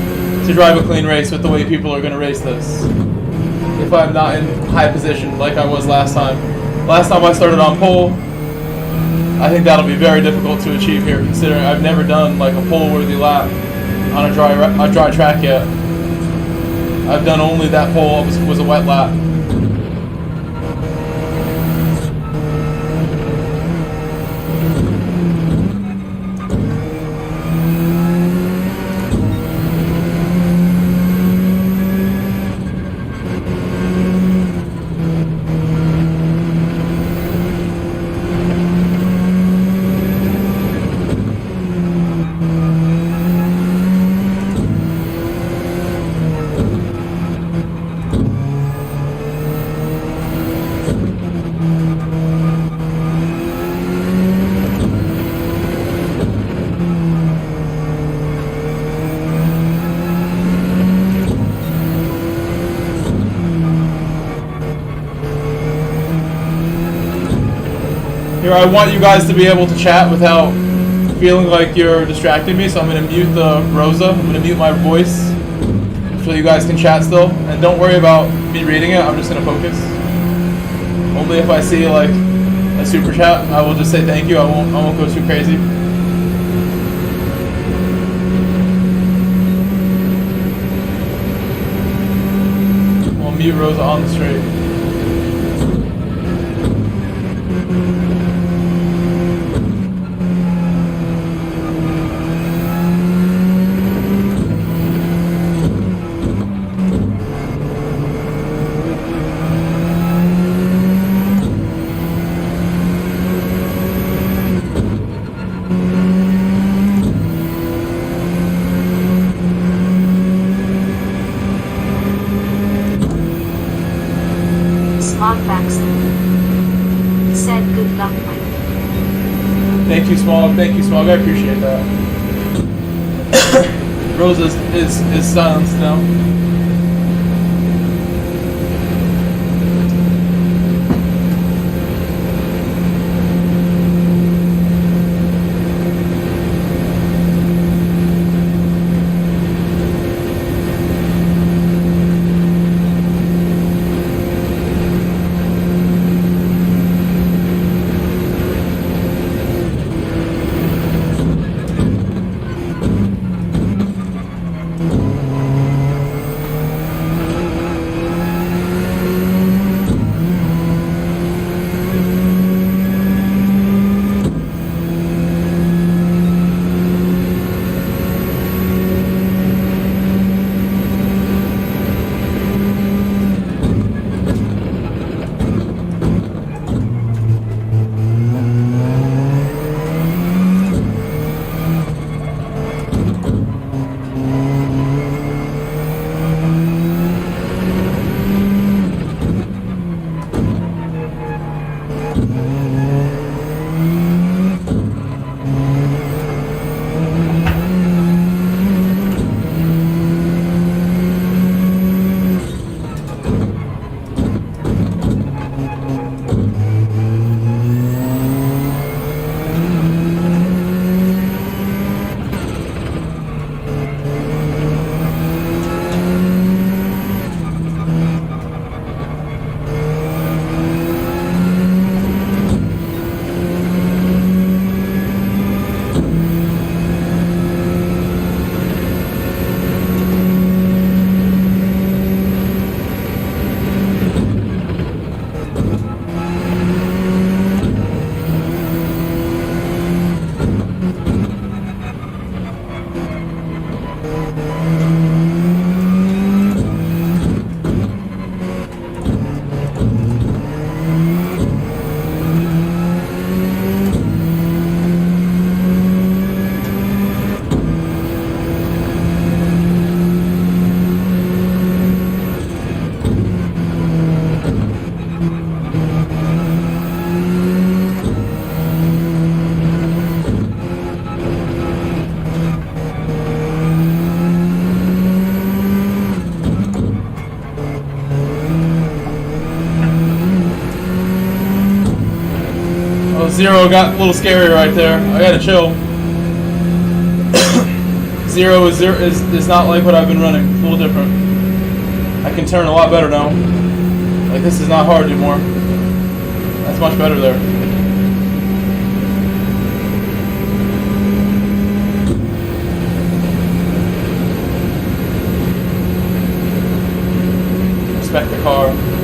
to drive a clean race with the way people are going to race this. If I'm not in high position like I was last time. Last time I started on pole, I think that'll be very difficult to achieve here, considering I've never done like a pole-worthy lap on a dry track yet. I've done only that pole was a wet lap. Here, I want you guys to be able to chat without feeling like you're distracting me, so I'm going to mute the Rosa. I'm going to mute my voice so you guys can chat still. And don't worry about me reading it, I'm just going to focus. Only if I see like a super chat, I will just say thank you. I won't go too crazy. I'll mute Rosa on the straight. Said good luck, Mike. Thank you, Smog. Thank you, Smog. I appreciate that. Rosa is silenced now. Zero got a little scary right there. I gotta chill. Zero is not like what I've been running. It's a little different. I can turn a lot better now. Like, this is not hard anymore. That's much better there. Respect the car.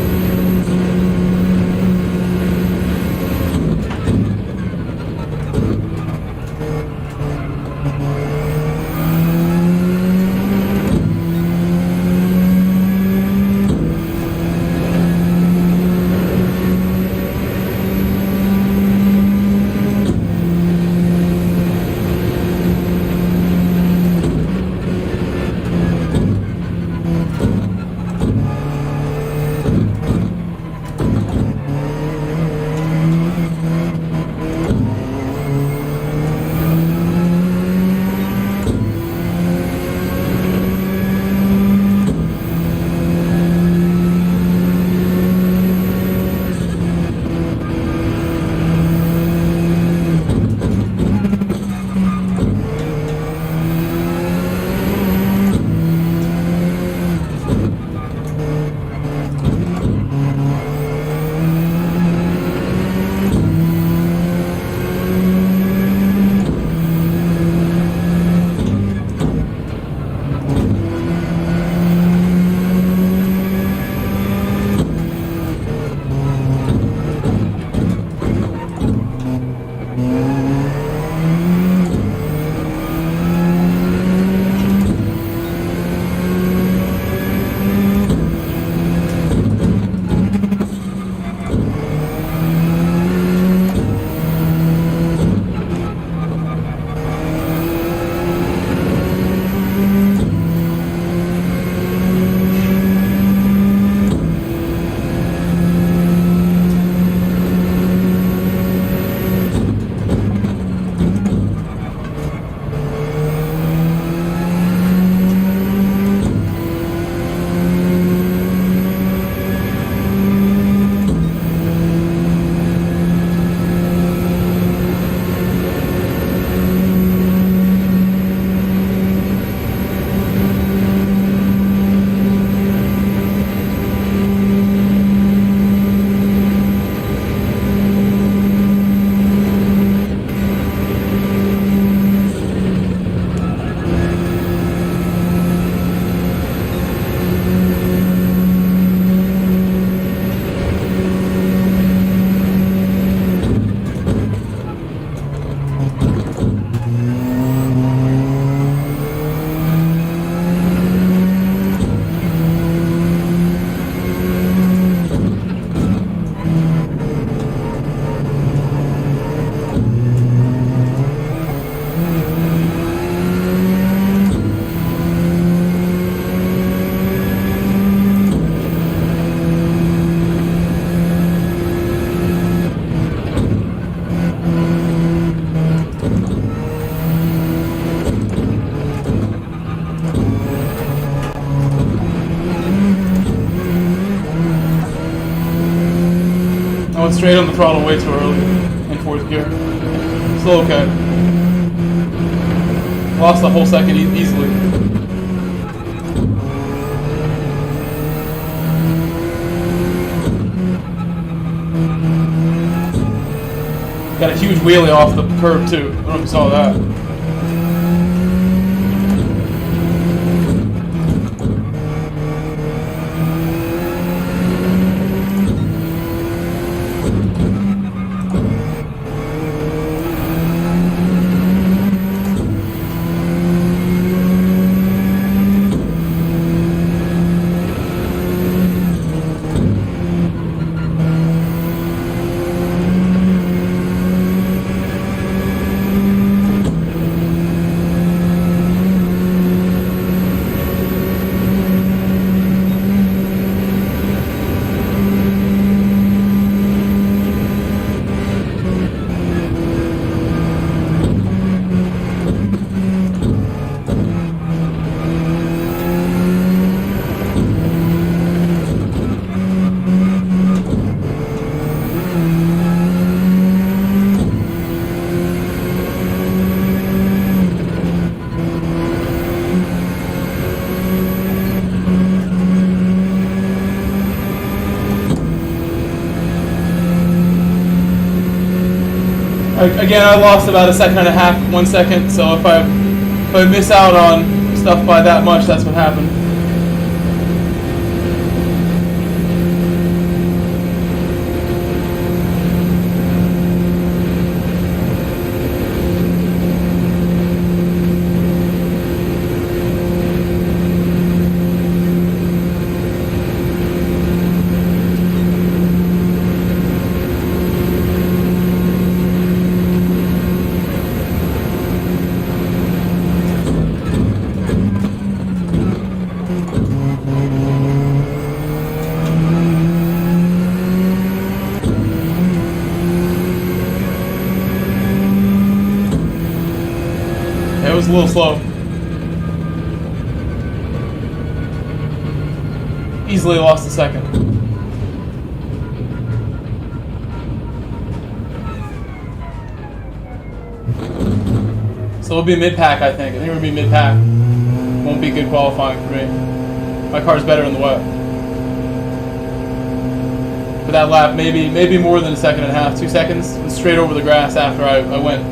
went straight on the throttle way too early in fourth gear. Still okay. Lost a whole second easily. Got a huge wheelie off the curb too. I don't know if you saw that. Again, I lost about a second and a half, 1 second. So if I miss out on stuff by that much, that's what happened. It was a little slow. Easily lost a second. So it'll be mid-pack, I think. I think it'll be mid-pack. Won't be good qualifying for me. My car's better in the wet. For that lap, maybe more than a second and a half, 2 seconds. It was straight over the grass after I went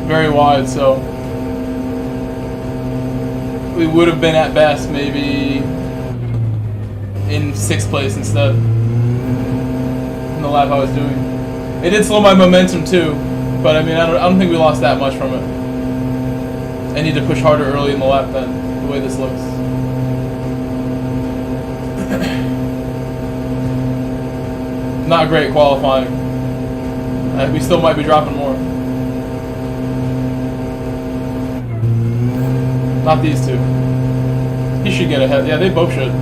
very wide, so we would have been at best maybe in 6th place instead in the lap I was doing. It did slow my momentum too, but I mean I don't think we lost that much from it. I need to push harder early in the lap then, the way this looks. Not great qualifying. We still might be dropping more. Not these two. He should get ahead. Yeah, they both should.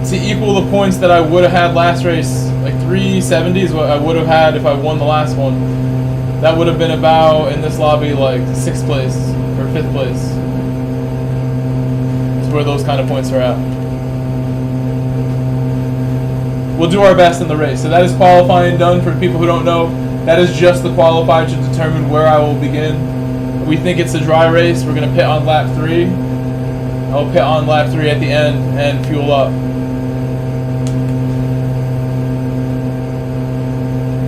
To equal the points that I would have had last race, like 370 is what I would have had if I won the last one. That would have been about, in this lobby, like 6th place or 5th place. Where those kind of points are at. We'll do our best in the race. So that is qualifying done. For people who don't know, that is just the qualifier to determine where I will begin. We think it's a dry race. We're going to pit on lap 3. I'll pit on lap 3 at the end and fuel up.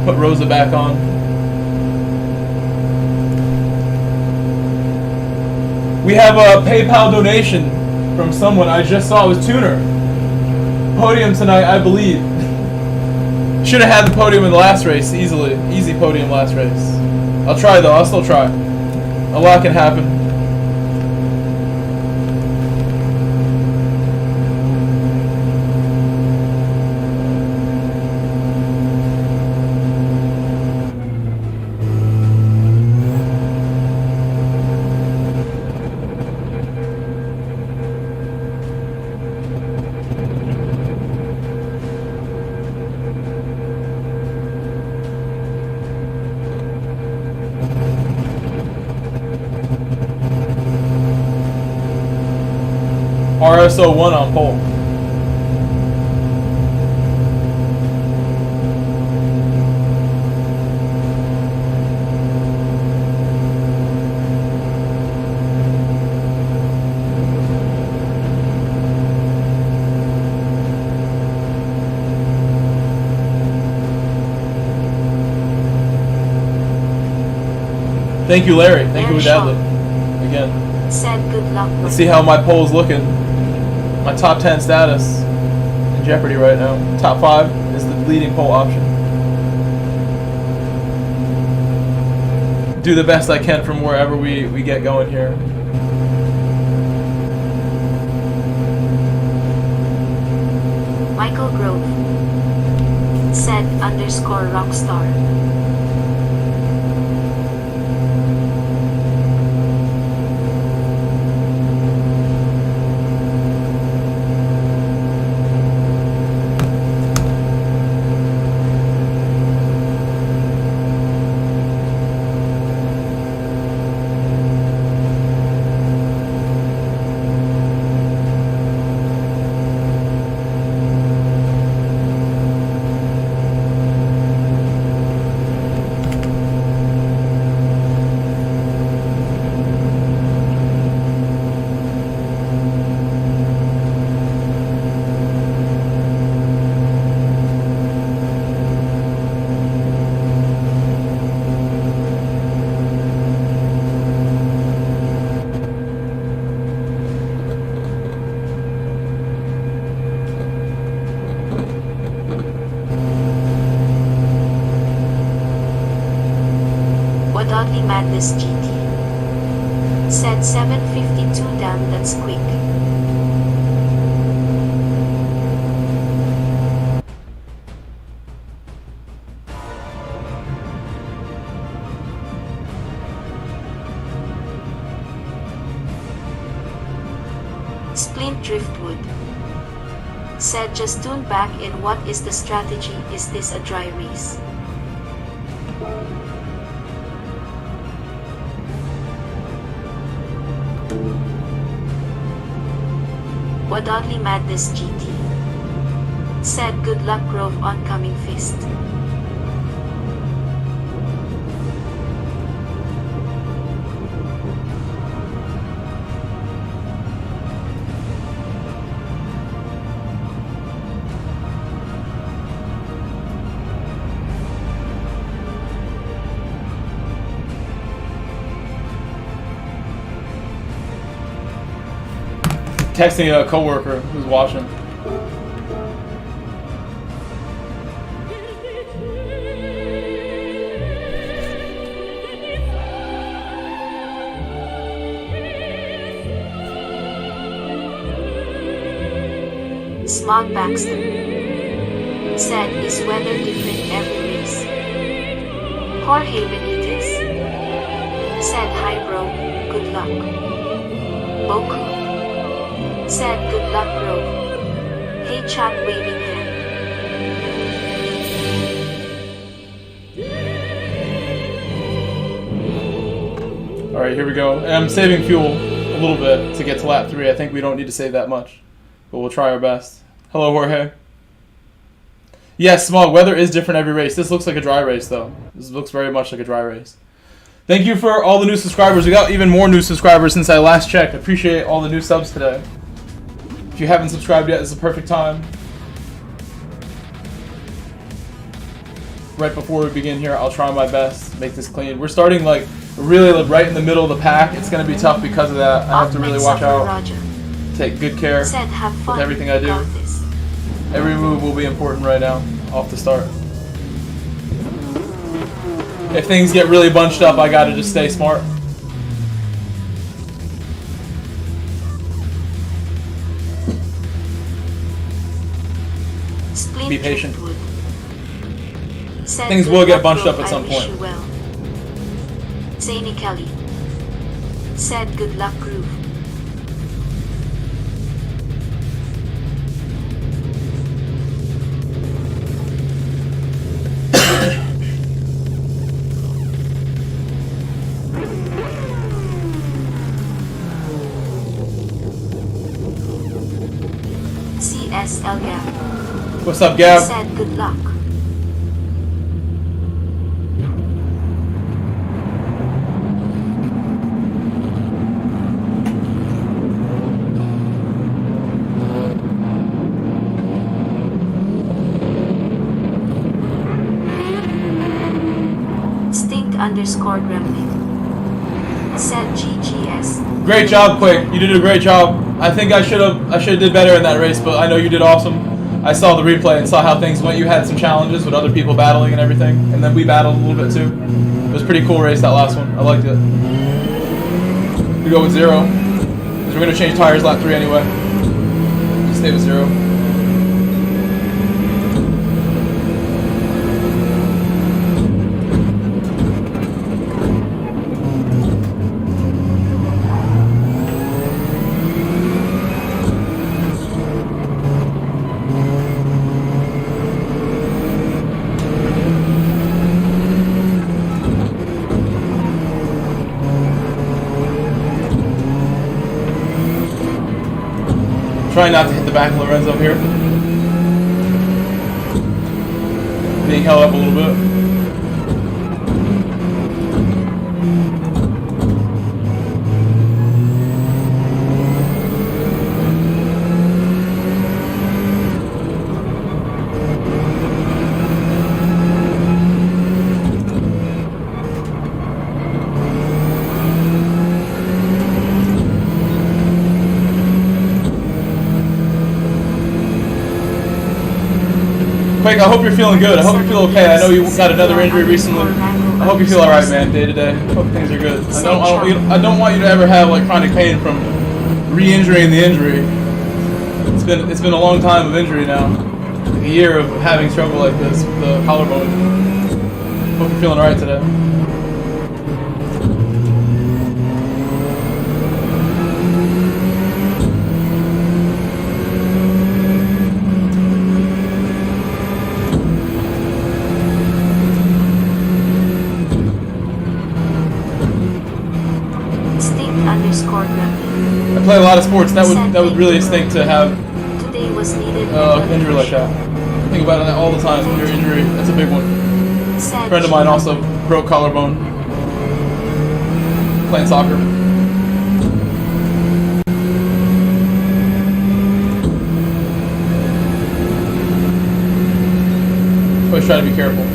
Put Rosa back on. We have a PayPal donation from someone I just saw. It was Tuner. Podium tonight, I believe. Should have had the podium in the last race, easily. Easy podium last race. I'll try though, I'll still try. A lot can happen. RSO1 on pole. Thank you, Larry. Thank you, Dadley. Again. Said good luck. Let's see how my poll's looking. My top 10 status in jeopardy right now. Top 5 is the leading poll option. Do the best I can from wherever we get going here. Michael Grove said _ rockstar. Oddly Madness GT. Said 752 damn that's quick. Splint Driftwood. Said just tune back in. What is the strategy? Is this a dry race? Oddly Madness GT. Said good luck Grove oncoming fist. Texting a coworker who's watching. Smog Baxter. Said is weather different every race. Jorge Benitez. Said hi bro, good luck. Boku. Said good luck bro. Hey chat waving hand. Alright, here we go. And I'm saving fuel a little bit to get to lap 3. I think we don't need to save that much, but we'll try our best. Hello, Jorge. Yes, Smog, weather is different every race. This looks like a dry race, though. This looks very much like a dry race. Thank you for all the new subscribers. We got even more new subscribers since I last checked. I appreciate all the new subs today. If you haven't subscribed yet, this is the perfect time. Right before we begin here, I'll try my best to make this clean. We're starting like really right in the middle of the pack. It's going to be tough because of that. I have to really watch out. Take good care with everything I do. Every move will be important right now, off the start. If things get really bunched up, I gotta just stay smart. Be patient. Things will get bunched up at some point. Zany Kelly. Said good luck groove. CSL Gab. What's up, Gab? Said good luck. Underscore Gremlin. Said GGS. Great job, Quick. You did a great job. I think I should have did better in that race, but I know you did awesome. I saw the replay and saw how things went. You had some challenges with other people battling and everything, and then we battled a little bit too. It was a pretty cool race, that last one. I liked it. We go with 0, because we're gonna change tires lap 3 anyway. Just stay with 0. Trying not to hit the back of Lorenzo here. Being held up a little bit. Quake, I hope you're feeling good. I hope you feel okay. I know you got another injury recently. I hope you feel alright, man, day to day. Hope things are good. I don't want you to ever have like chronic pain from re-injuring the injury. It's been a long time of injury now. Like a year of having struggle like this with the collarbone. Hope you're feeling alright today. I play a lot of sports. That would really stink to have Today was needed injury like that. Think about it all the time. When you're injury, that's a big one. A friend of mine also broke collarbone playing soccer. Always try to be careful.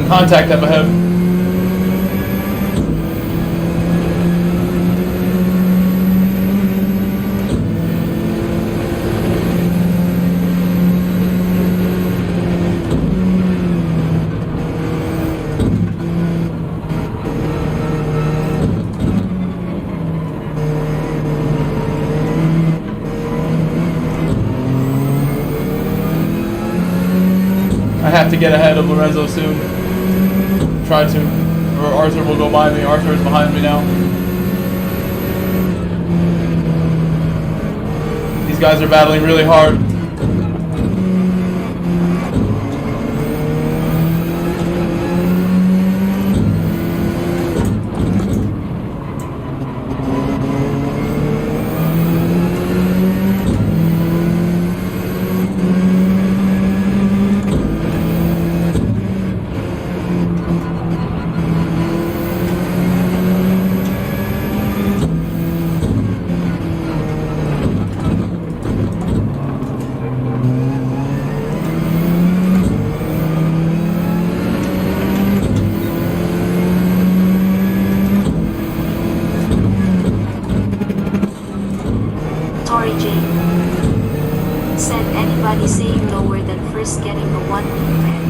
Contact up ahead. I have to get ahead of Lorenzo soon. Try to, or Arthur will go by me. Arthur is behind me now. These guys are battling really hard. Said anybody saying lower than first getting a 1 minute.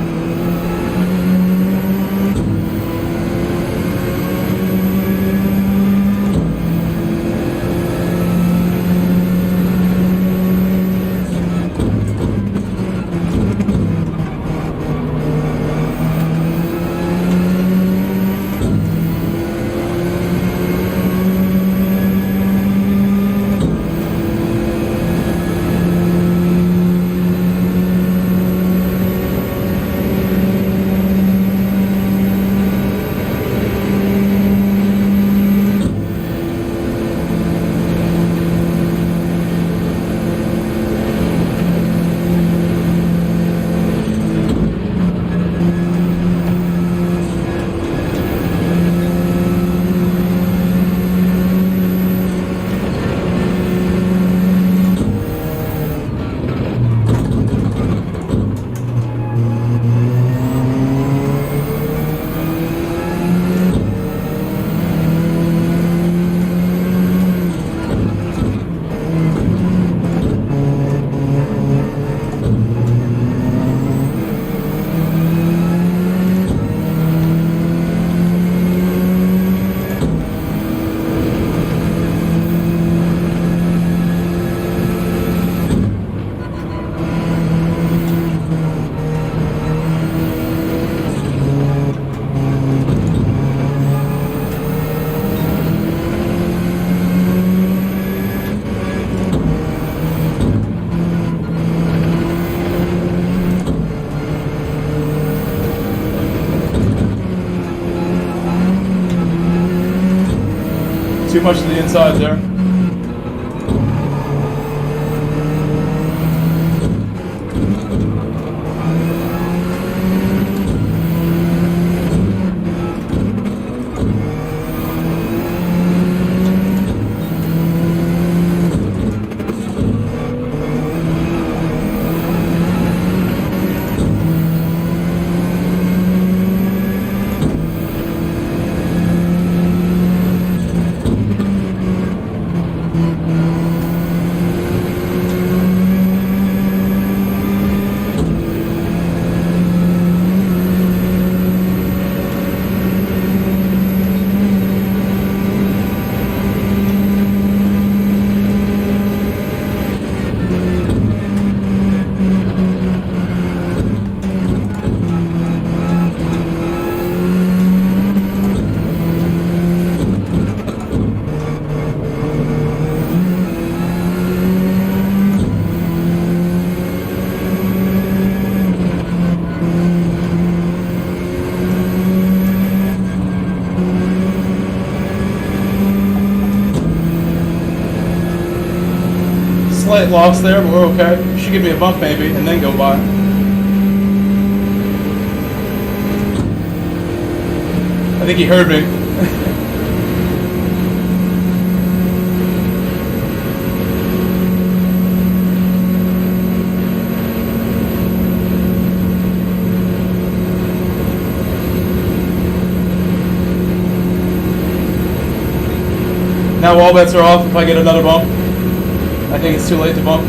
Too much to the inside there. get lost there, but we're okay. You should give me a bump maybe, and then go by. I think he heard me. Now all bets are off if I get another bump. I think it's too late to bump.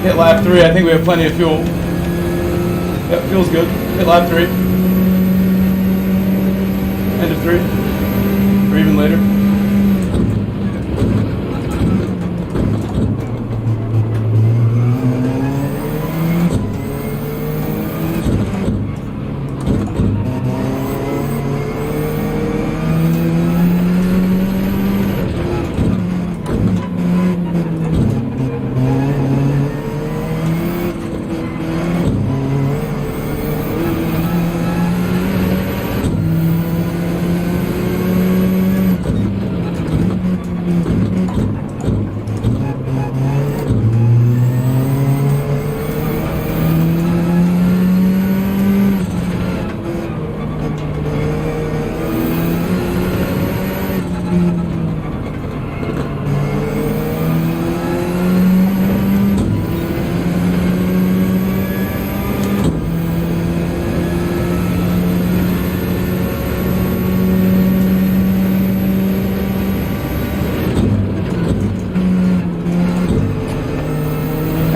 Hit lap 3, I think we have plenty of fuel. Yep, fuel's good. Hit lap 3. End of 3. Or even later.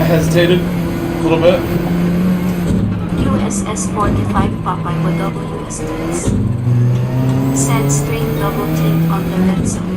Hesitated a little bit. USS 45 Papaya WSTs. Send straight double team on the red zone.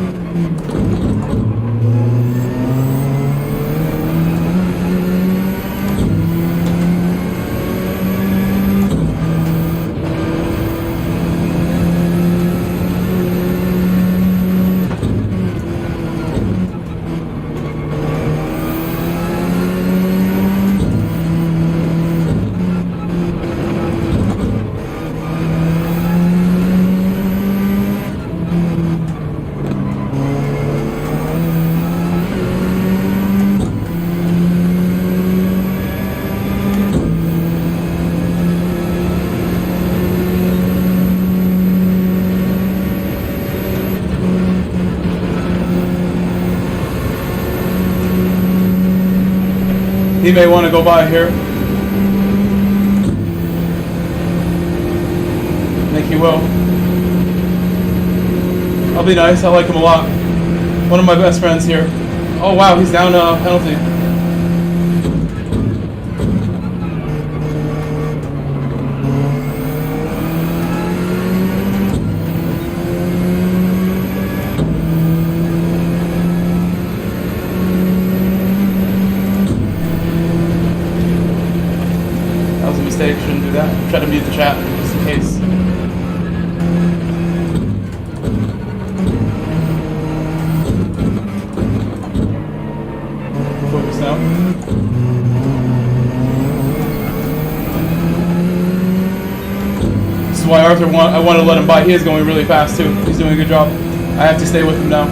He may want to go by here. I think he will. I'll be nice, I like him a lot. One of my best friends here. Oh wow, he's down penalty. Shouldn't do that. Try to mute the chat just in case. Focus now. This is why Arthur I want to let him by. He is going really fast too. He's doing a good job. I have to stay with him now.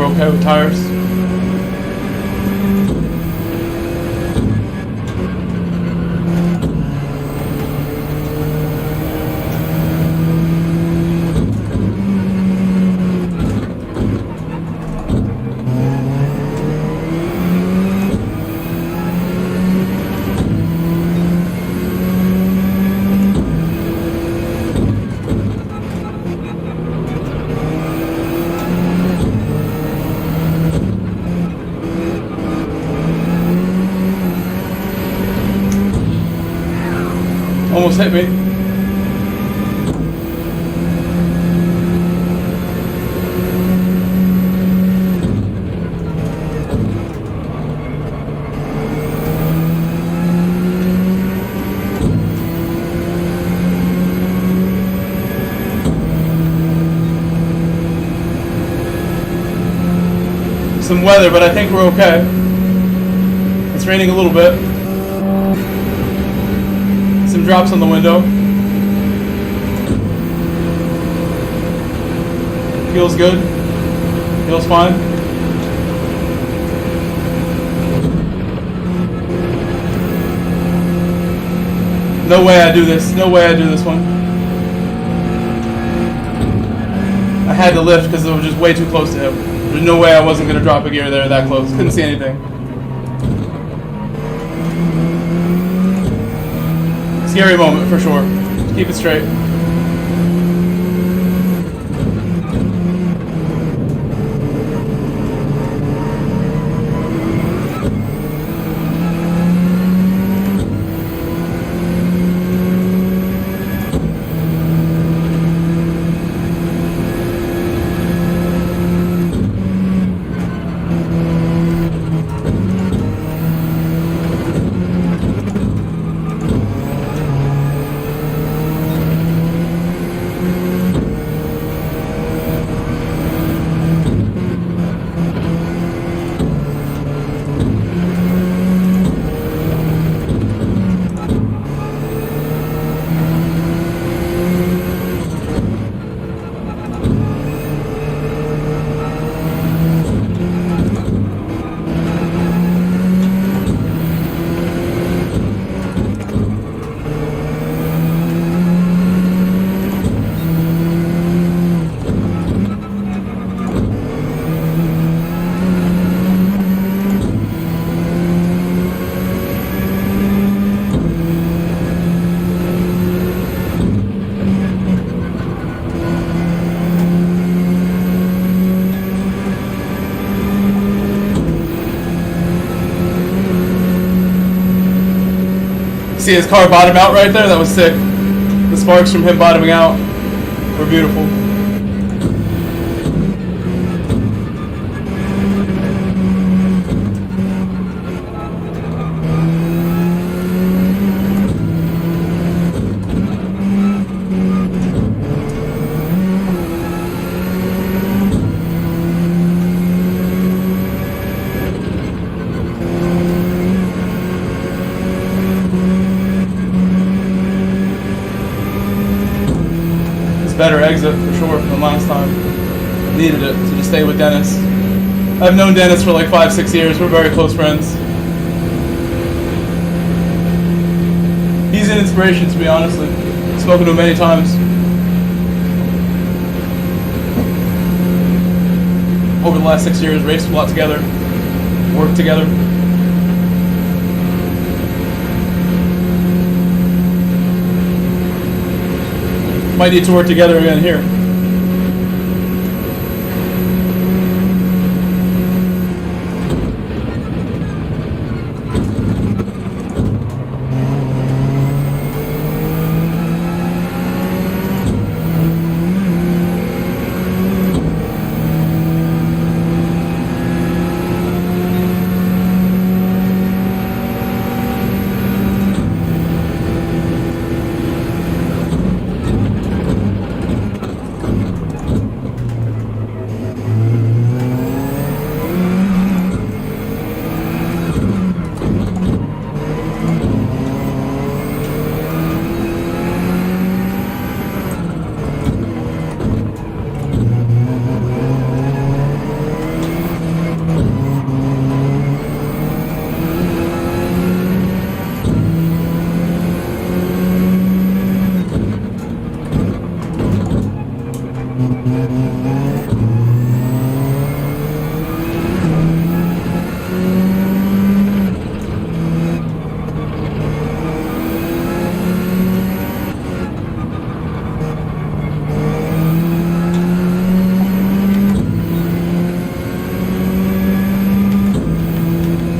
Okay with tires. Almost hit me. some weather, but I think we're okay. It's raining a little bit. Some drops on the window. Feels good. Feels fine. No way I do this. No way I do this one. I had to lift because it was just way too close to him. There's no way I wasn't going to drop a gear there that close. Couldn't see anything. Scary moment for sure. Keep it straight. See his car bottom out right there? That was sick. The sparks from him bottoming out were beautiful. Better exit for sure than last time. Needed it to just stay with Dennis. I've known Dennis for like 5-6 years. We're very close friends. He's an inspiration to me, honestly. I've spoken to him many times. Over the last 6 years, raced a lot together, worked together. Might need to work together again here.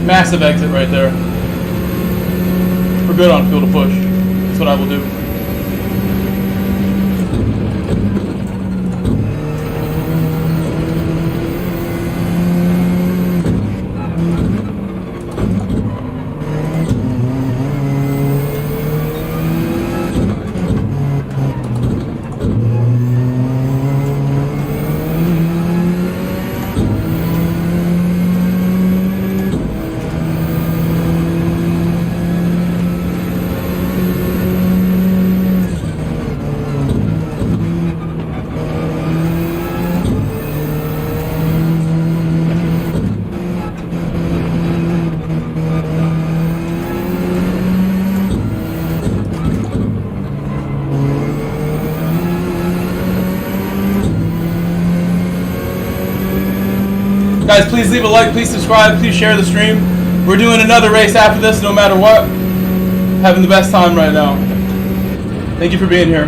Massive exit right there. We're good on fuel to push. That's what I will do. Guys, please leave a like, please subscribe, please share the stream. We're doing another race after this, no matter what. Having the best time right now. Thank you for being here.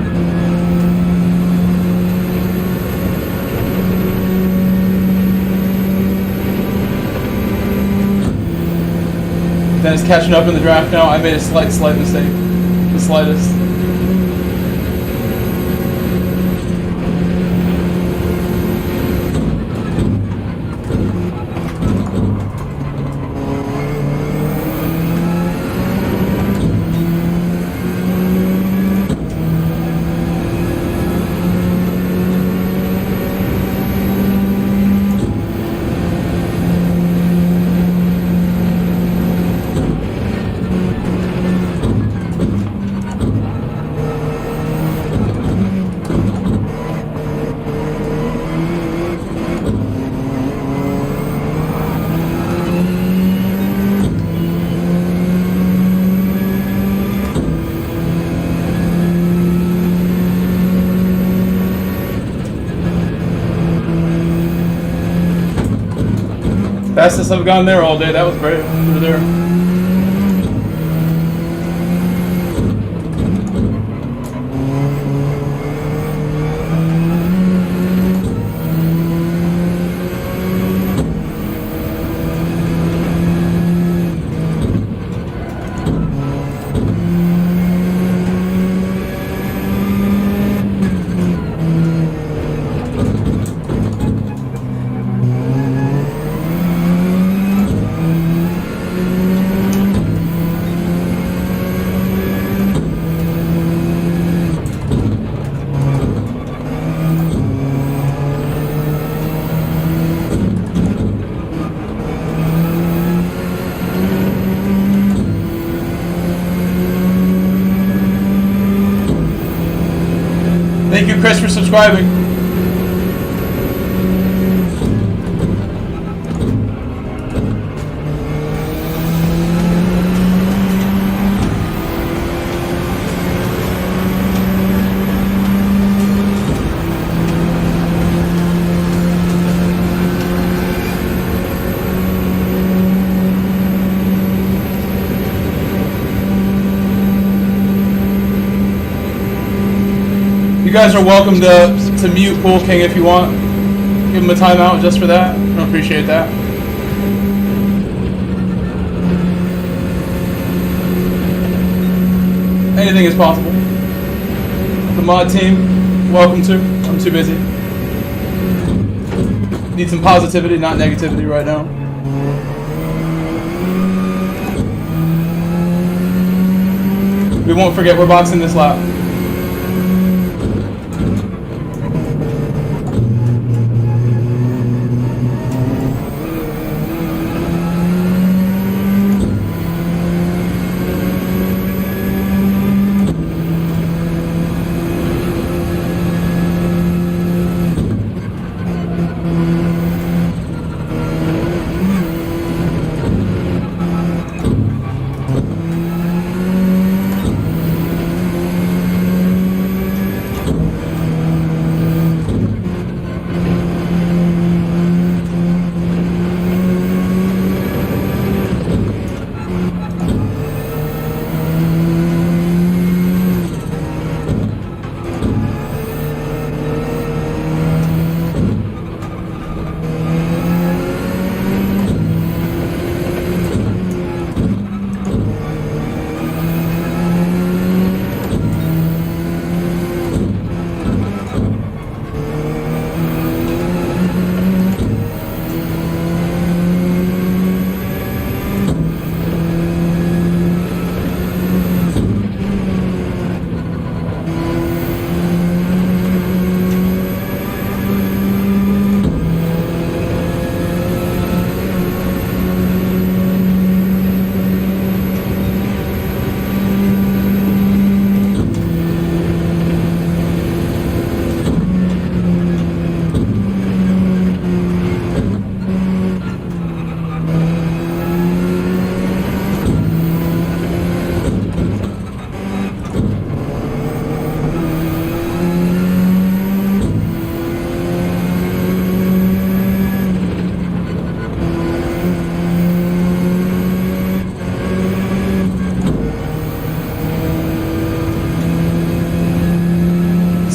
Dennis catching up in the draft now. I made a slight mistake. The slightest. Fastest I've gone there all day. That was great. Over there. Thank you, Chris, for subscribing. You guys are welcome to mute Pool King if you want. Give him a timeout just for that. I appreciate that. Anything is possible. The mod team, welcome to. I'm too busy. Need some positivity, not negativity right now. We won't forget we're boxing this lap.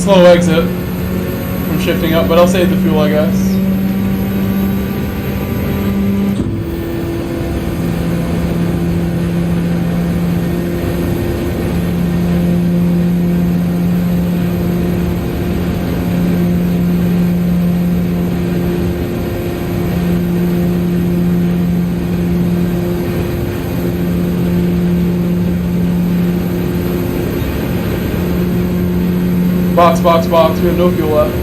slow exit from shifting up, but I'll save the fuel, I guess. Box, box, box. We have no fuel left.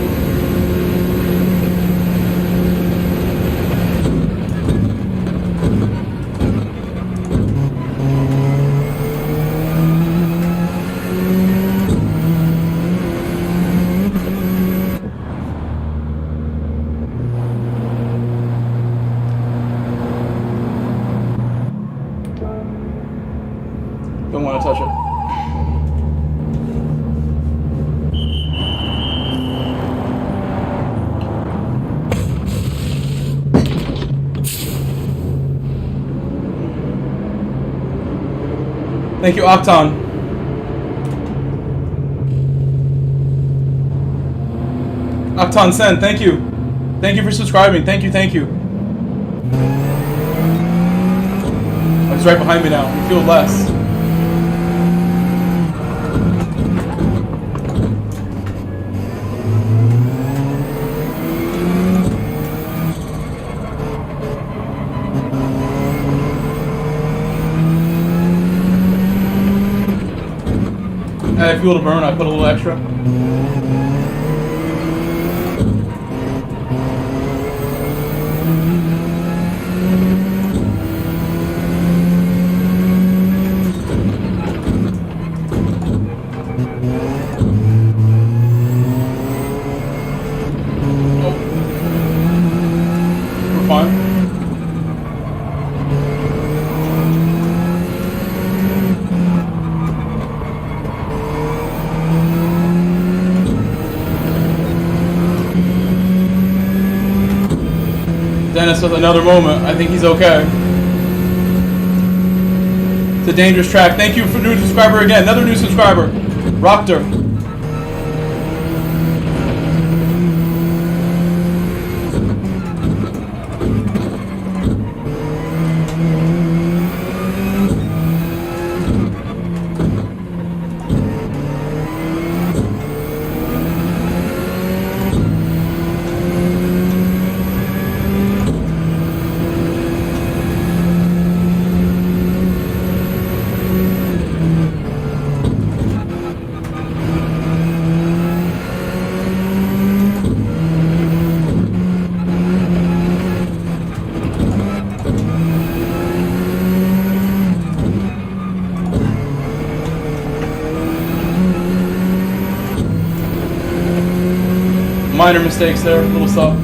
Don't want to touch it. Thank you, Octon. Octon Sen, thank you. Thank you for subscribing. Thank you, thank you. Oh, he's right behind me now. We feel less. I had fuel to burn, I put a little extra. Oh. We're fine. Dennis with another moment. I think he's okay. It's a dangerous track. Thank you for new subscriber again. Another new subscriber. Rockter. Minor mistakes there, little stuff.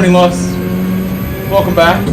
morning, Lus. Welcome back.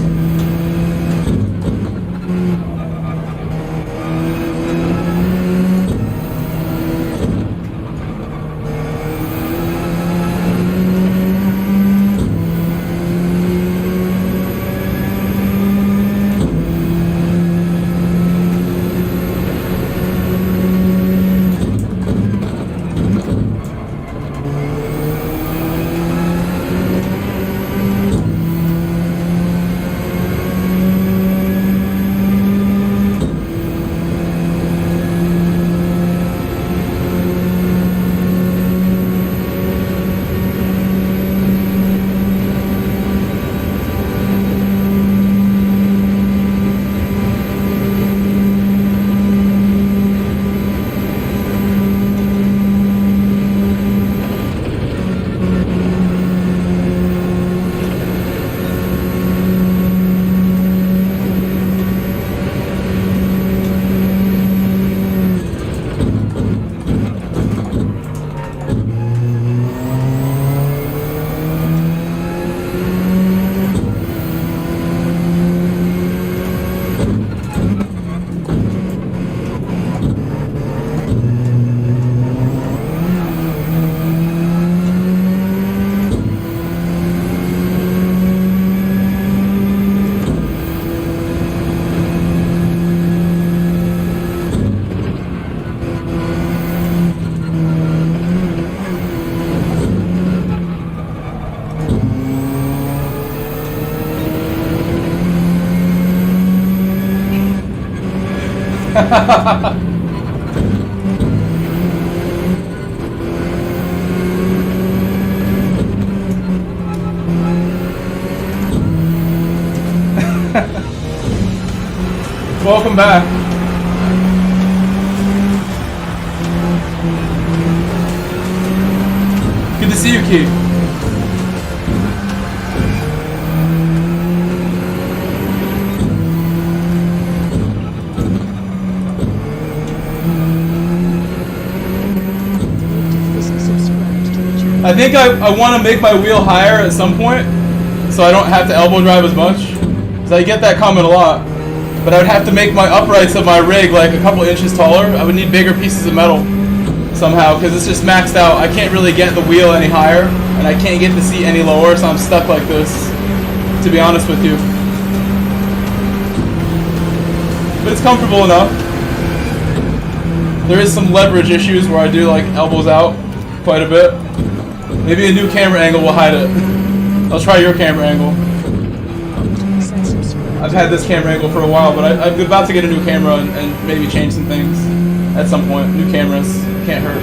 Welcome back. Good to see you, Keith. I think I want to make my wheel higher at some point, so I don't have to elbow drive as much. Because I get that comment a lot. But I would have to make my uprights of my rig like a couple inches taller. I would need bigger pieces of metal somehow, because it's just maxed out. I can't really get the wheel any higher, and I can't get the seat any lower, so I'm stuck like this, to be honest with you. But it's comfortable enough. There is some leverage issues where I do like elbows out quite a bit. Maybe a new camera angle will hide it. I'll try your camera angle. I've had this camera angle for a while, but I'm about to get a new camera and maybe change some things at some point. New cameras can't hurt.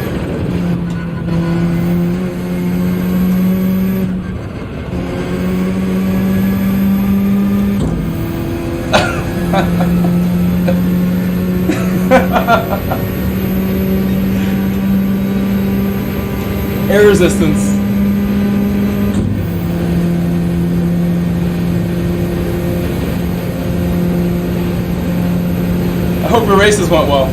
Air resistance. I hope your races went well.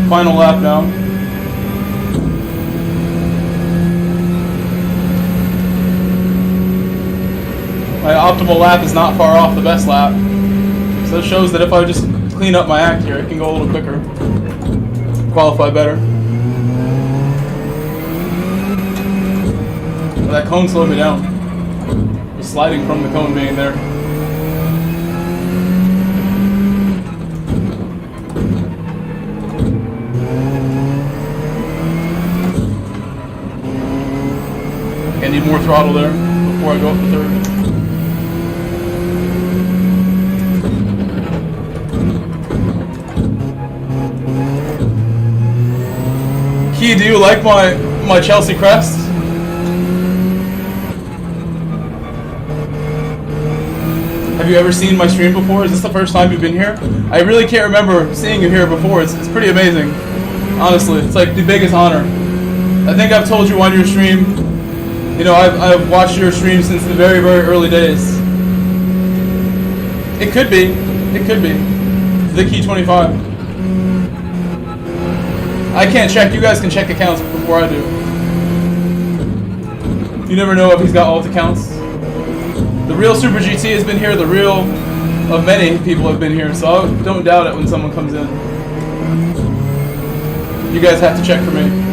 Final lap now. My optimal lap is not far off the best lap. So it shows that if I just clean up my act here, I can go a little quicker. Qualify better. But that cone slowed me down. I was sliding from the cone being there. I need more throttle there before I go up to third. Key, do you like my Chelsea crest? have you ever seen my stream before? Is this the first time you've been here? I really can't remember seeing you here before. It's pretty amazing. Honestly, it's like the biggest honor. I think I've told you on your stream, you know, I've watched your stream since the very, very early days. It could be. It could be. The Key 25. I can't check. You guys can check accounts before I do. You never know if he's got alt accounts. The real Super GT has been here. The real of many people have been here. So I don't doubt it when someone comes in. You guys have to check for me.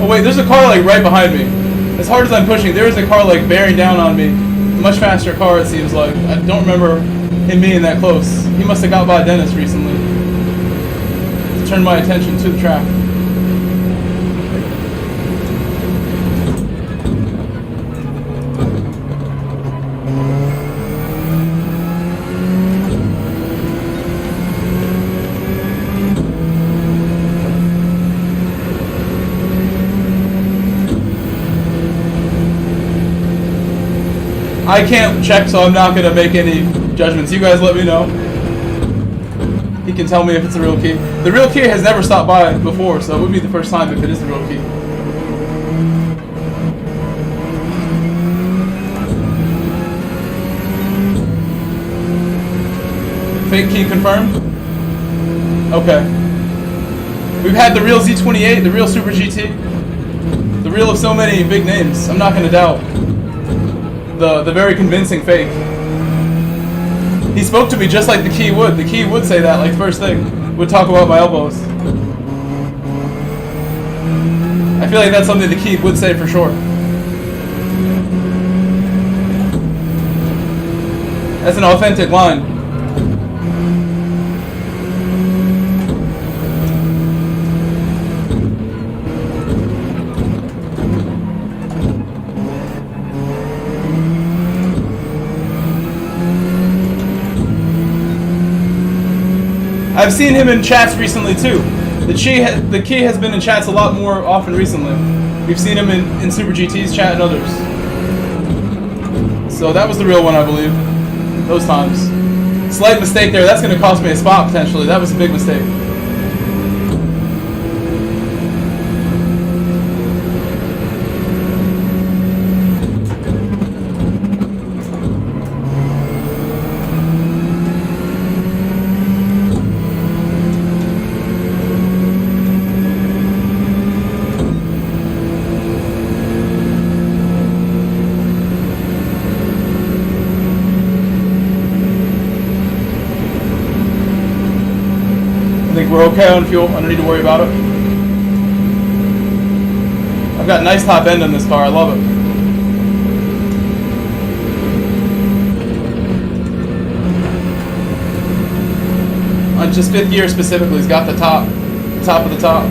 Oh wait, there's a car like right behind me. As hard as I'm pushing, there is a car like bearing down on me. A much faster car, it seems like. I don't remember him being that close. He must have got by Dennis recently. To turn my attention to the track. I can't check, so I'm not going to make any judgments. You guys let me know. He can tell me if it's the real key. The real key has never stopped by before, so it would be the first time if it is the real key. Fake key confirmed? Okay. We've had the real Z28, the real Super GT, the real of so many big names. I'm not going to doubt the very convincing fake. He spoke to me just like the key would. The key would say that, like, first thing. Would talk about my elbows. I feel like that's something the key would say for sure. That's an authentic line. I've seen him in chats recently too. The key has been in chats a lot more often recently. We've seen him in Super GT's chat and others. So that was the real one, I believe. Those times. Slight mistake there. That's going to cost me a spot potentially. That was a big mistake. We're okay on fuel. I don't need to worry about it. I've got a nice top end on this car. I love it. On just 5th gear specifically, it's got the top of the top.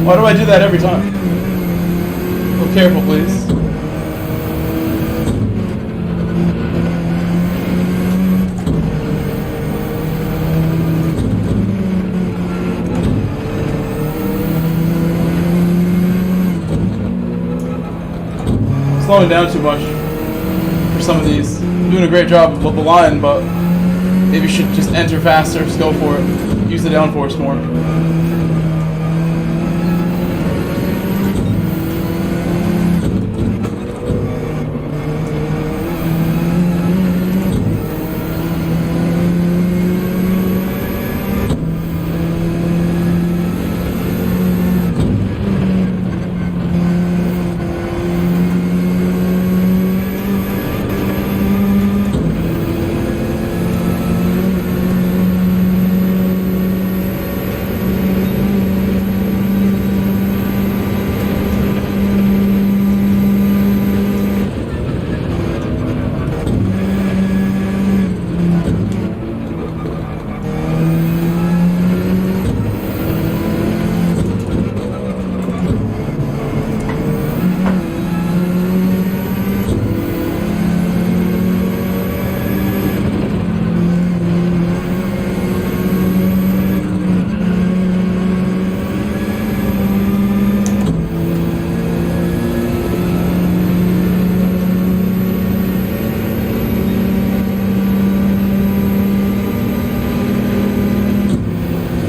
Why do I do that every time? Be careful, please. slowing down too much for some of these. I'm doing a great job with the line, but maybe you should just enter faster, just go for it. Use the downforce more.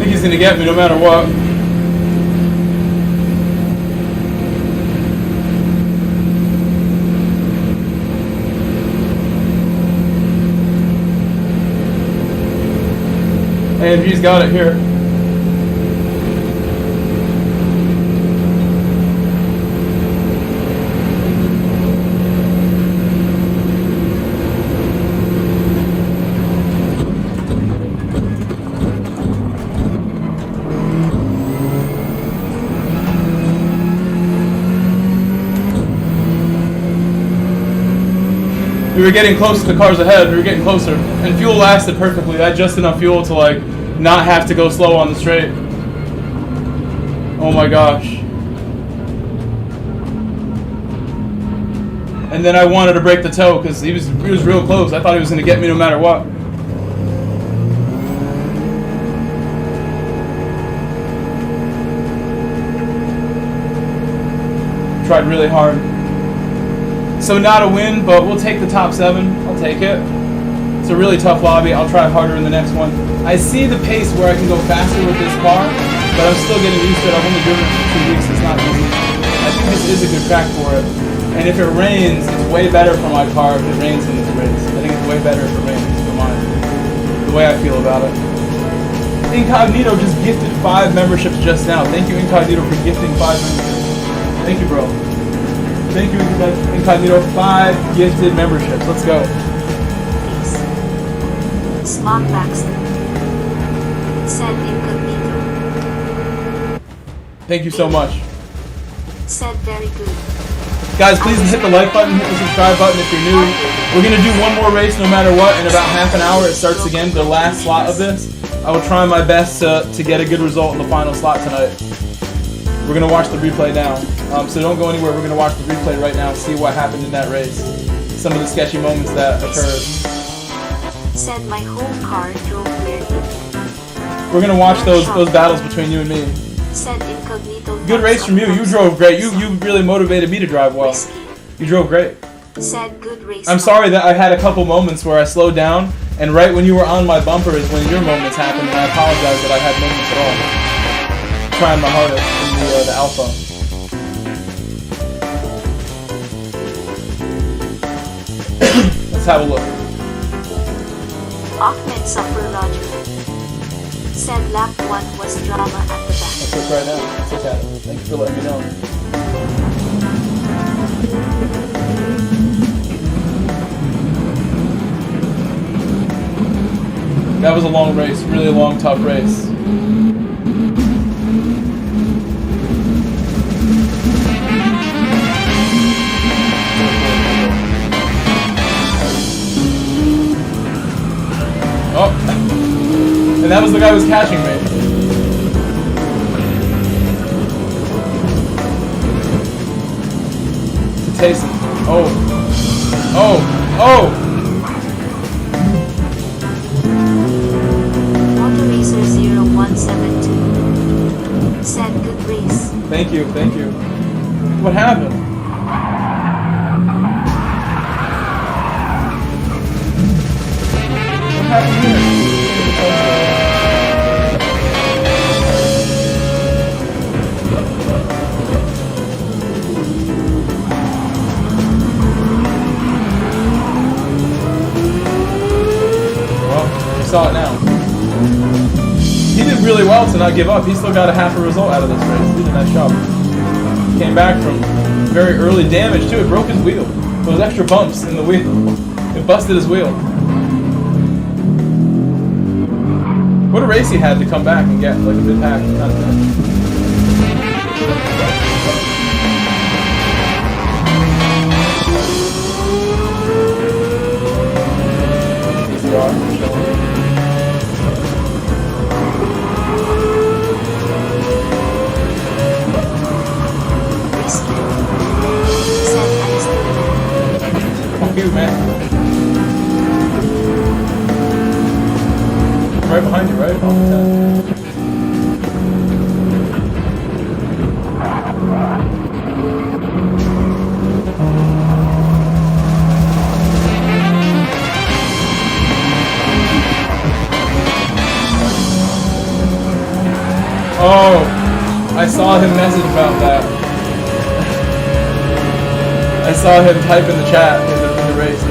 He's gonna get me no matter what. AMG's got it here. We were getting close to the cars ahead. We were getting closer, and fuel lasted perfectly. I had just enough fuel to like not have to go slow on the straight. Oh my gosh! And then I wanted to break the toe because he was real close. I thought he was going to get me no matter what. Tried really hard. So not a win, but we'll take the top 7. I'll take it. It's a really tough lobby. I'll try harder in the next one. I see the pace where I can go faster with this car, but I'm still getting used to it. I've only driven it for 2 weeks. It's not easy. I think this is a good track for it. And if it rains, it's way better for my car if it rains in this race. I think it's way better if it rains for mine. The way I feel about it. Incognito just gifted 5 memberships just now. Thank you, Incognito, for gifting 5 memberships. Thank you, bro. Thank you, Incognito. 5 gifted memberships. Let's go. Peace. Smart Baxter. Said Incognito. Thank you so much. Said very good. Guys, please hit the like button, hit the subscribe button if you're new. We're going to do one more race no matter what. In about half an hour, it starts again, the last slot of this. I will try my best to get a good result in the final slot tonight. We're going to watch the replay now. So don't go anywhere. We're going to watch the replay right now and see what happened in that race. Some of the sketchy moments that occurred. Said my whole car drove weirdly. We're going to watch those battles between you and me. Said Incognito. Good race from you. You drove great. You really motivated me to drive well. You drove great. Said good race. I'm sorry that I had a couple moments where I slowed down, and right when you were on my bumper is when your moments happened, and I apologize that I had moments at all. Trying my hardest in the alpha. Let's have a look. Ahmed Suffer Roger. Said lap 1 was drama at the back. Let's look right now. Let's look at it. Thank you for letting me know. That was a long race. Really a long, tough race. Oh, and that was the guy who was catching me. To taste it. Oh. Oh. Oh. Autoracer 0172. Said good race. Thank you. Thank you. What happened? saw it now. He did really well to not give up. He still got a half a result out of this race. He did a nice job. Came back from very early damage too. It broke his wheel. Those extra bumps in the wheel. It busted his wheel. What a race he had to come back and get like a good pack. Not bad. Oh, man. Right behind you, right? Off the 10. Oh, I saw him message about that. I saw him type in the chat in the race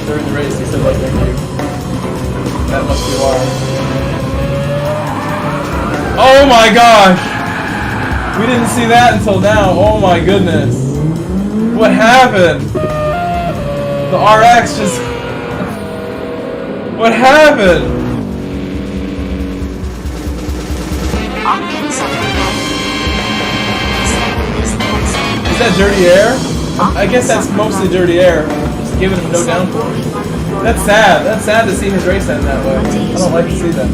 during the race. He said, like, thank you. That must be why. Oh my gosh! We didn't see that until now. Oh my goodness. What happened? The RX just... What happened? Is that dirty air? I guess that's mostly dirty air. Just giving him no downforce. That's sad. That's sad to see his race end that way. I don't like to see that.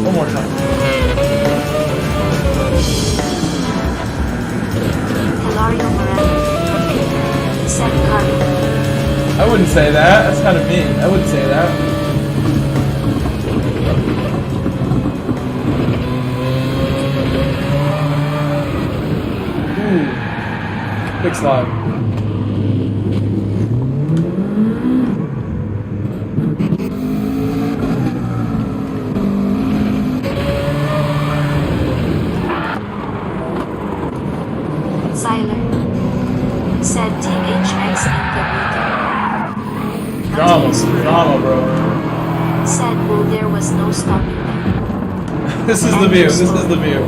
One more time. I wouldn't say that. That's kind of mean. I wouldn't say that. Ooh. Big slide. Said THX Drama, bro. Said, well, there was no stopping them. This is the view. This is the view.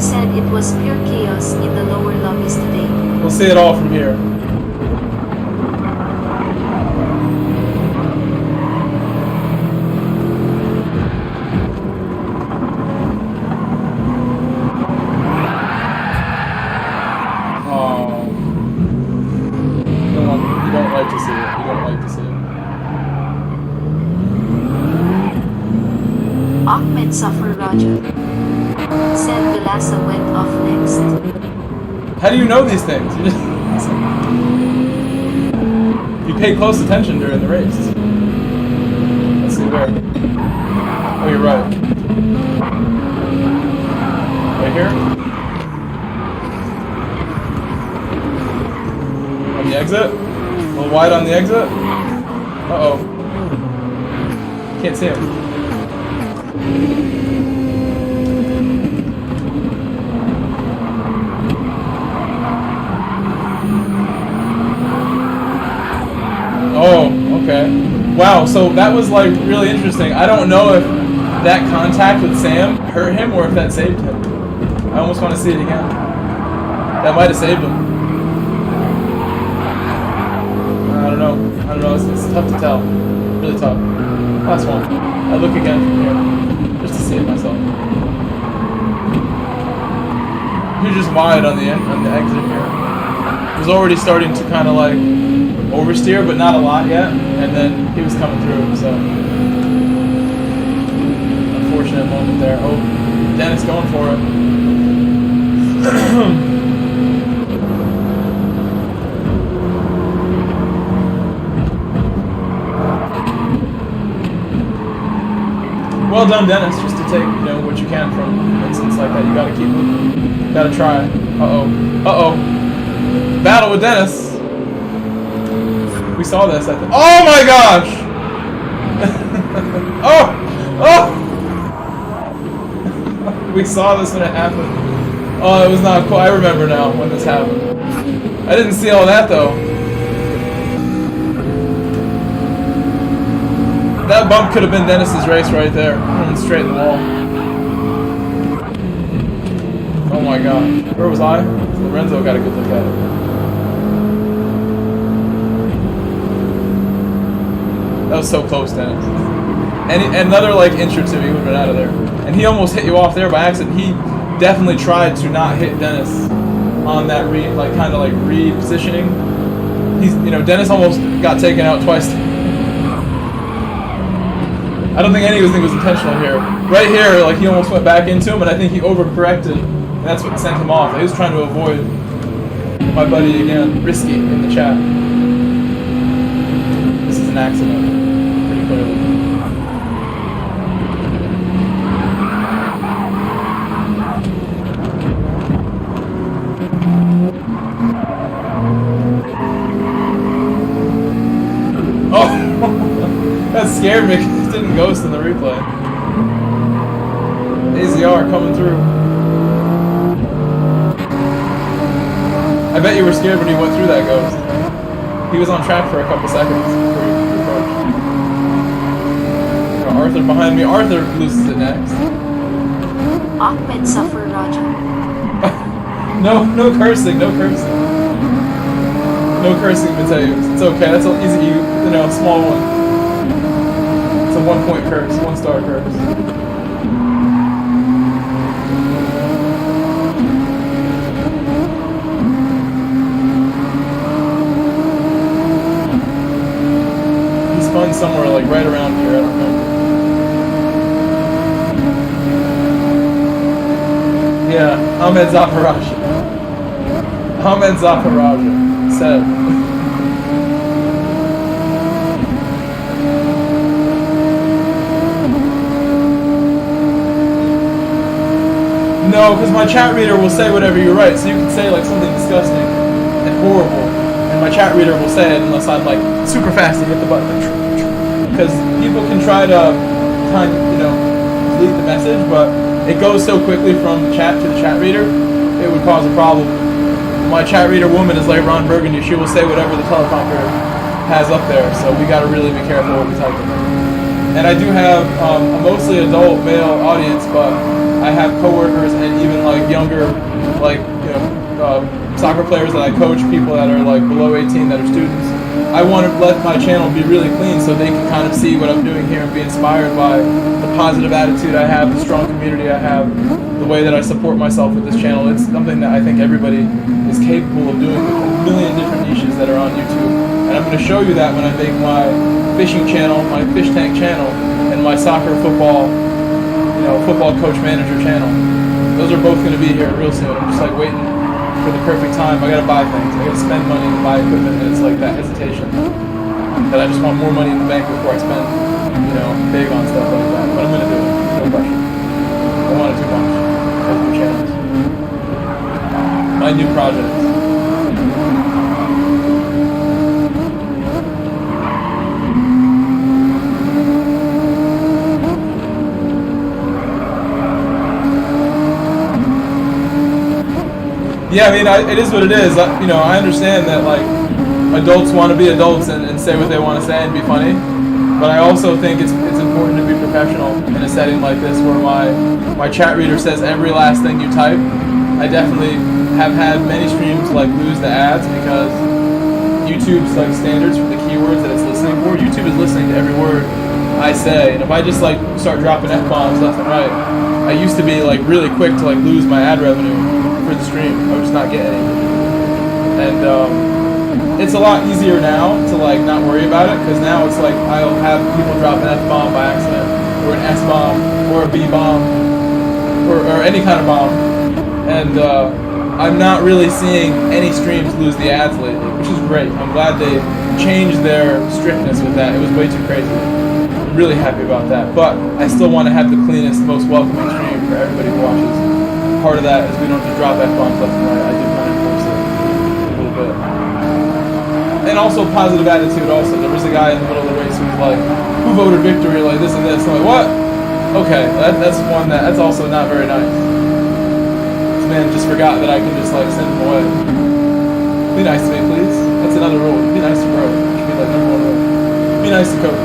Said it was pure chaos in the lower lobbies today. We'll see it all from here. Ahmed Safar Raja said Vilasa went off next. How do you know these things? You pay close attention during the race. Let's see where. Oh, you're right. Right here? On the exit? A little wide on the exit? Uh-oh. Can't see him. Oh, okay. Wow, so that was like really interesting. I don't know if that contact with Sam hurt him or if that saved him. I almost want to see it again. That might have saved him. I don't know. It's tough to tell. Really tough. Last one. I look again from here. Just to see it myself. You're just wide on the exit here. It was already starting to kind of like oversteer, but not a lot yet. And then he was coming through, so unfortunate moment there. Oh, Dennis going for it. Well done, Dennis, just to take, what you can from incidents like that. You gotta keep moving. You gotta try. Uh-oh. Uh-oh. Battle with Dennis. We saw this, I think. Oh my gosh! Oh! Oh! We saw this when it happened. Oh, it was not cool. I remember now when this happened. I didn't see all that, though. That bump could have been Dennis's race right there. Coming straight in the wall. Oh my god. Where was I? Lorenzo got a good look at it. That was so close, Dennis. And another like inch or two, he would have been out of there. And he almost hit you off there by accident. He definitely tried to not hit Dennis on that repositioning. He's, Dennis almost got taken out twice. I don't think any of his thing was intentional here. Right here, like he almost went back into him, and I think he overcorrected, and that's what sent him off. He was trying to avoid my buddy again, Risky, in the chat. This is an accident, pretty clearly. Oh, that scared me. It didn't ghost in the replay. AZR coming through. I bet you were scared when he went through that ghost. He was on track for a couple seconds before he approached. Got Arthur behind me. Arthur loses it next. Ahmed Safar Raja. No cursing, no cursing. No cursing, Mateus. It's okay, that's an easy, small one. It's a 1 point curse, 1 star curse. He spun somewhere like right around here, I don't remember. Yeah, Ahmed Zafaraja. Ahmed Zafaraja said. No, because my chat reader will say whatever you write, so you can say like something disgusting and horrible, and my chat reader will say it unless I'm like super fast to hit the button. Because people can try to delete the message, but it goes so quickly from the chat to the chat reader, it would cause a problem. My chat reader woman is like Ron Burgundy. She will say whatever the teleprompter has up there, so we got to really be careful what we type in. And I do have a mostly adult male audience, but I have coworkers and even like younger, soccer players that I coach, people that are like below 18 that are students. I want to let my channel be really clean so they can kind of see what I'm doing here and be inspired by the positive attitude I have, the strong community I have, the way that I support myself with this channel. It's something that I think everybody is capable of doing with a million different niches that are on YouTube. And I'm going to show you that when I make my fishing channel, my fish tank channel, and my soccer football coach manager channel. Those are both going to be here real soon. I'm just like waiting for the perfect time. I got to buy things. I got to spend money to buy equipment, and it's like that hesitation that I just want more money in the bank before I spend, big on stuff like that. But I'm going to do it. No pressure. I don't want it too much. Because of the channels. My new projects. Yeah, I mean, it is what it is. I understand that, like, adults want to be adults and say what they want to say and be funny. But I also think it's important to be professional in a setting like this where my chat reader says every last thing you type. I definitely have had many streams, like, lose the ads because YouTube's, like, standards for the keywords that it's listening for. YouTube is listening to every word I say. And if I just, like, start dropping F-bombs left and right, I used to be, like, really quick to, like, lose my ad revenue for the stream. I would just not get any. And it's a lot easier now to like not worry about it because now it's like I'll have people drop an F-bomb by accident or an S-bomb or a B-bomb or any kind of bomb, and I'm not really seeing any streams lose the ads lately, which is great. I'm glad they changed their strictness with that. It was way too crazy. I'm really happy about that, but I still want to have the cleanest, most welcoming stream for everybody who watches. Part of that is we don't just drop F-bombs left and right. I do kind of enforce it a little bit. And also positive attitude also. There was a guy in the middle of the race who was like, who voted victory, like this and this. I'm like, what? Okay, that's also not very nice. This man just forgot that I can just like send him away. Be nice to me, please. That's another rule. Be nice to bro. It should be like #1 rule. Be nice to coach.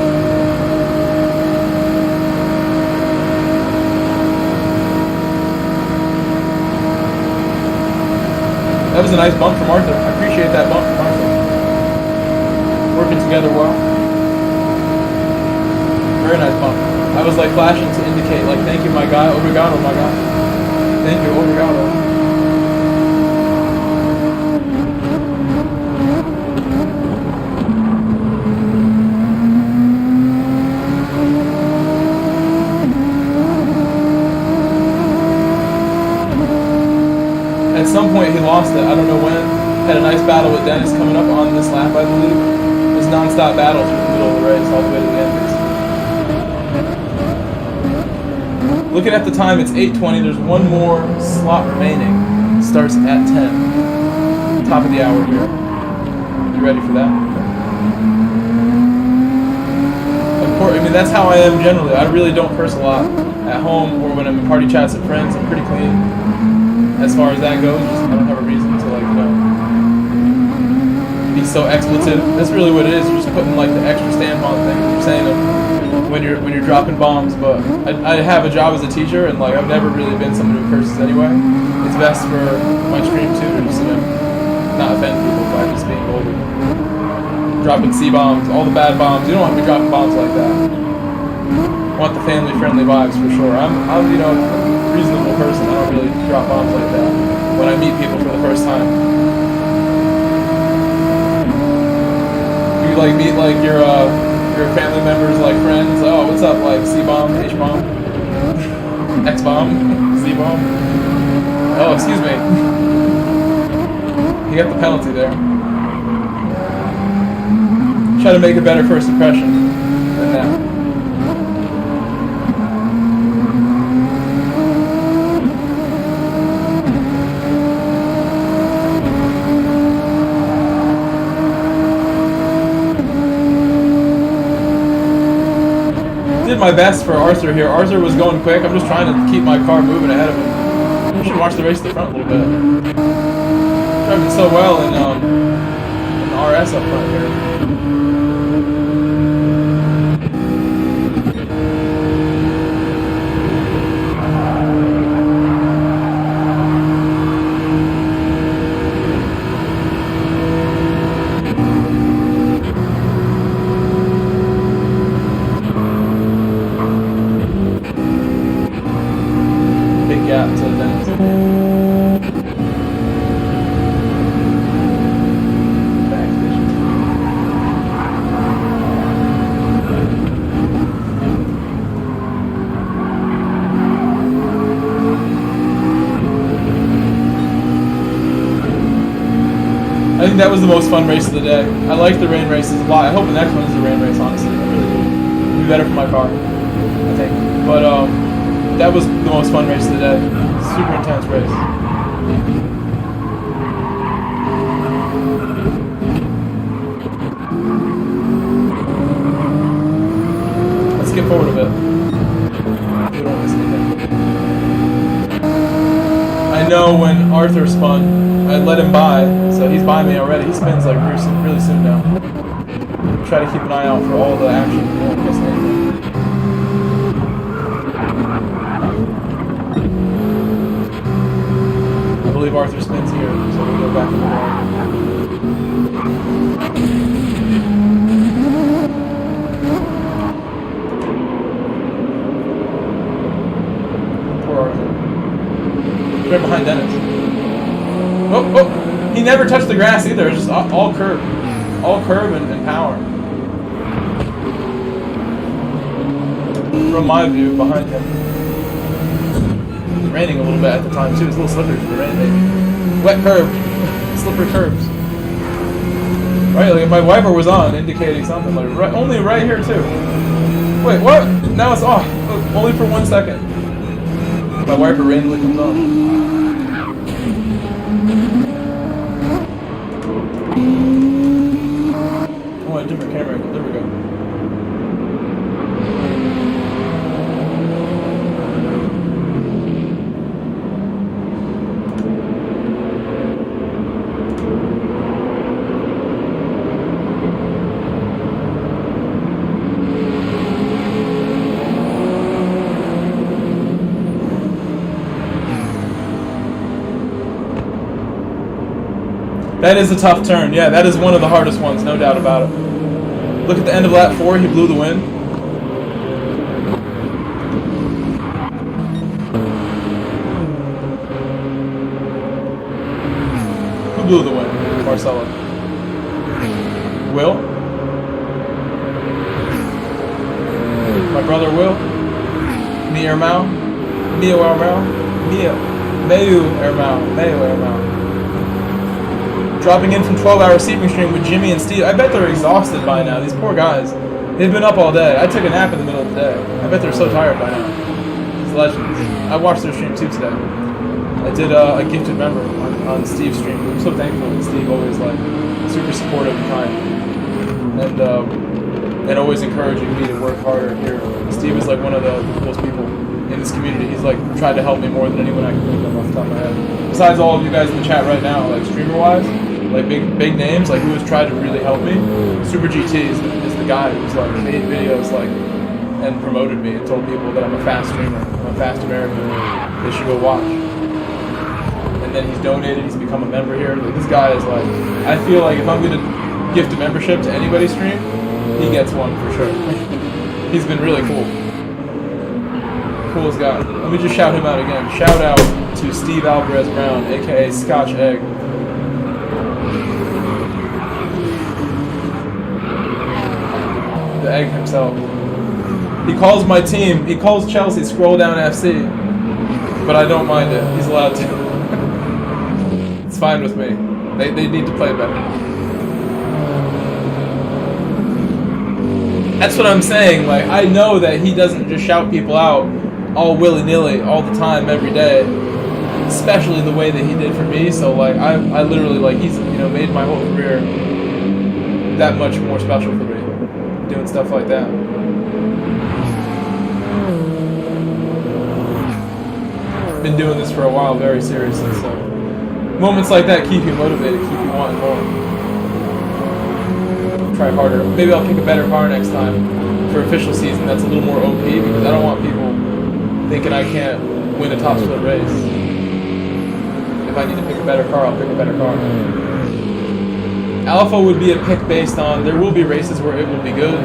That was a nice bump from Arthur. I appreciate that bump from Arthur. Working together well. Very nice bump. I was like flashing to indicate, like, thank you, my guy. Obrigado, my guy. Thank you, obrigado. At some point he lost it. I don't know when. Had a nice battle with Dennis coming up on this lap, I believe. It was non-stop battle through the middle of the race all the way to the end. Looking at the time, it's 8:20. There's one more slot remaining. Starts at 10. Top of the hour here. You ready for that? Of course, I mean, that's how I am generally. I really don't curse a lot at home or when I'm in party chats with friends. I'm pretty clean as far as that goes. Just, I don't have a reason to, like, you know, be so expletive. That's really what it is. You're just putting, like, the extra stamp on things. You're saying them when you're dropping bombs. But I have a job as a teacher, and, like, I've never really been someone who curses anyway. It's best for my stream too to just, you know, not offend people by just being vulgar. Dropping C-bombs, all the bad bombs. You don't want to be dropping bombs like that. I want the family-friendly vibes for sure. I'm you know, a reasonable person. I don't really drop bombs like that when I meet people for the first time. You like meet like your family members, like friends. Oh, what's up? Like C-bomb, H-bomb, X-bomb, Z-bomb. Oh, excuse me. You got the penalty there. Try to make a better first impression than that. Did my best for Arthur here. Arthur was going quick. I'm just trying to keep my car moving ahead of him. You should watch the race at the front a little bit. Driving so well in RS up front here. I think that was the most fun race of the day. I like the rain races a lot. I hope the next one is the rain race, honestly. I really do. It'll be better for my car, I think. But that was the most fun race of the day. Super intense race. Let's skip forward a bit. We don't miss anything. I know when Arthur spun, I let him by, so he's by me already. He spins like really soon now. Try to keep an eye out for all the action. You won't miss anything. I believe Arthur spins here, so we'll go back to the Poor Arthur. Right behind Dennis. Oh, he never touched the grass either. It's just all curb. All curb and power. From my view, behind him. It's raining a little bit at the time too. It's a little slippery for the rain, maybe. Wet curb. Slippery curbs. Right, like if my wiper was on, indicating something. Like only right here too. Wait, what? Now it's off. Only for 1 second. My wiper randomly comes on. Oh, a different camera angle. There we go. That is a tough turn. Yeah, that is one of the hardest ones, no doubt about it. Look at the end of lap 4. He blew the win. Who blew the win? Marcelo. Will? My brother Will? Me Ermau? Mio Ermau? Mio. Mayu Ermau. Mayu Ermau. Dropping in from 12-hour sleeping stream with Jimmy and Steve. I bet they're exhausted by now. These poor guys. They've been up all day. I took a nap in the middle of the day. I bet they're so tired by now. These legends. I watched their stream too today. I did a gifted member on Steve's stream. I'm so thankful that Steve always like super supportive and kind. And always encouraging me to work harder here. Steve is like one of the coolest people in this community. He's like tried to help me more than anyone I can think of off the top of my head. Besides all of you guys in the chat right now, like streamer-wise, like big names, like who has tried to really help me. Super GT is the guy who's like made videos like and promoted me and told people that I'm a fast streamer, I'm a fast American. They should go watch. And then he's donated. He's become a member here. Like this guy is like, I feel like if I'm gonna gift a membership to anybody's stream, he gets one for sure. He's been really cool. Coolest guy. Let me just shout him out again. Shout out to Steve Alvarez Brown, aka Scotch Egg. The egg himself. He calls my team, he calls Chelsea Scroll Down FC, but I don't mind it. He's allowed to. It's fine with me. They need to play better. That's what I'm saying. Like, I know that he doesn't just shout people out all willy-nilly all the time every day, especially the way that he did for me. So like I literally like he's made my whole career that much more special for me, doing stuff like that. Been doing this for a while very seriously, so moments like that keep you motivated, keep you wanting more. Try harder. Maybe I'll pick a better car next time for official season that's a little more OP, because I don't want people thinking I can't win a top split race. If I need to pick a better car, I'll pick a better car. Alpha would be a pick based on, there will be races where it will be good.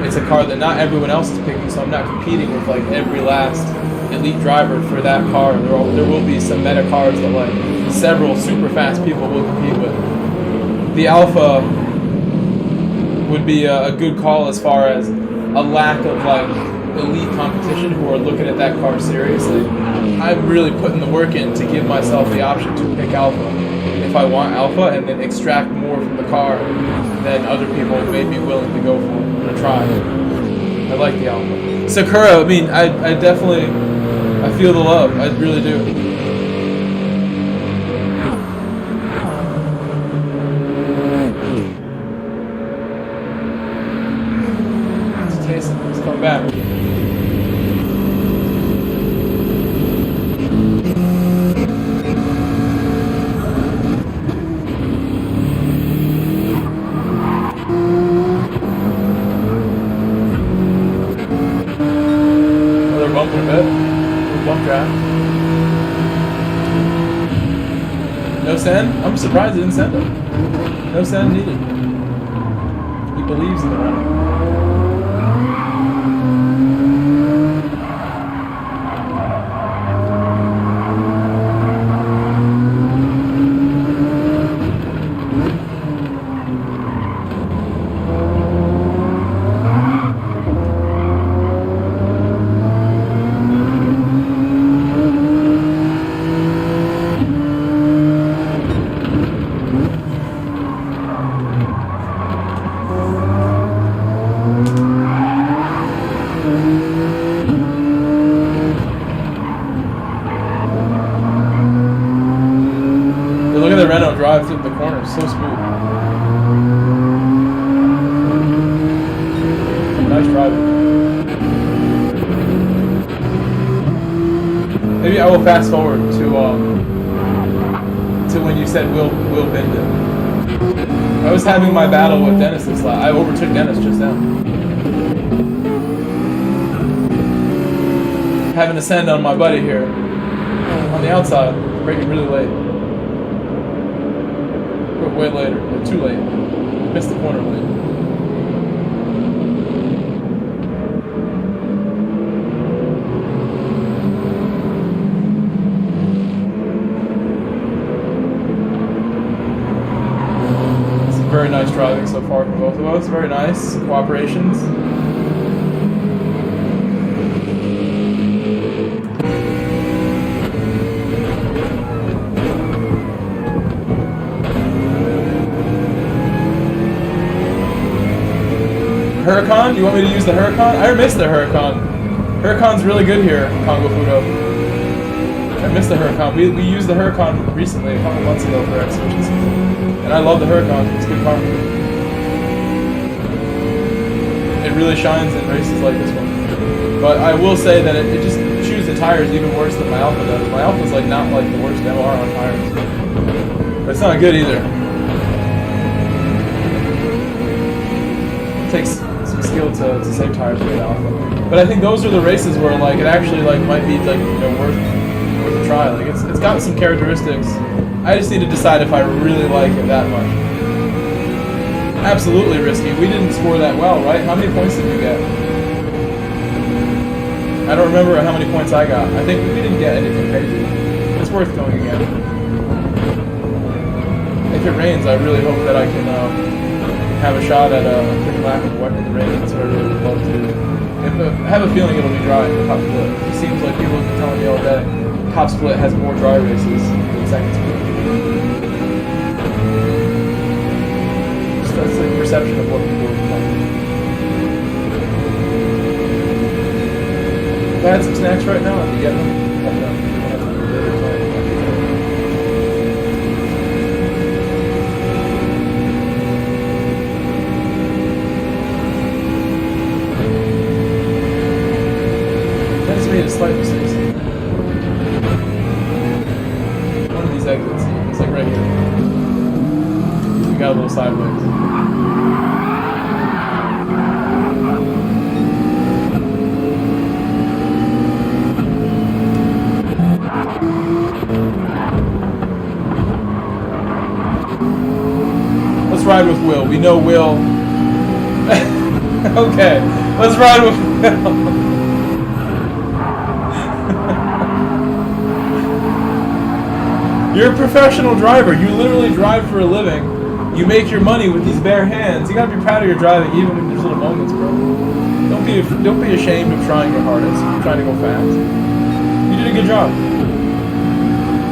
It's a car that not everyone else is picking, so I'm not competing with like every last elite driver for that car. There will be some meta cars that like several super fast people will compete with. The Alpha would be a good call as far as a lack of like elite competition who are looking at that car seriously. I'm really putting the work in to give myself the option to pick Alpha if I want Alpha, and then extract more from the car than other people may be willing to go for. I'm gonna try. I like the Alpha. Sakura, I mean, I definitely, I feel the love. I really do. Let's come back. Another bump in a bit. Bump draft. No send? I'm surprised he didn't send it. No send needed. He believes in the running. Drive through the corners, so smooth. Nice driving. Maybe I will fast forward to when you said Will Bindon. I was having my battle with Dennis this lap. I overtook Dennis just now. Having to send on my buddy here on the outside, braking really late. But way later, or too late. Missed the corner late. Very nice driving so far from both of us. Very nice cooperations. Huracan? You want me to use the Huracan? I miss the Huracan. Huracan's really good here, Congo Fudo. I miss the Huracan. We used the Huracan recently, a couple months ago for exhibition season. And I love the Huracan. It's a good car. It really shines in races like this one. But I will say that it just chews the tires even worse than my Alpha does. My Alpha's like not like the worst MR on tires. But it's not good either. It takes some skill to save tires with the Alpha. But I think those are the races where like it actually like might be like worth a try. Like it's got some characteristics. I just need to decide if I really like it that much. Absolutely risky. We didn't score that well, right? How many points did we get? I don't remember how many points I got. I think we didn't get anything crazy. It's worth going again. If it rains, I really hope that I can have a shot at a quick lap in the rain. That's what I really would love to do. I have a feeling it'll be dry in the top split. It seems like people have been telling me all day top split has more dry races than second split. That's the perception of what people are playing. If I had some snacks right now, I'd be getting them. I just made a slight mistake. One of these exits, it's like right here. We got a little sideways. Let's ride with Will. We know Will. Okay, let's ride with Will. You're a professional driver. You literally drive for a living. You make your money with these bare hands. You gotta be proud of your driving, even when there's little moments, bro. Don't be ashamed of trying your hardest, trying to go fast. You did a good job.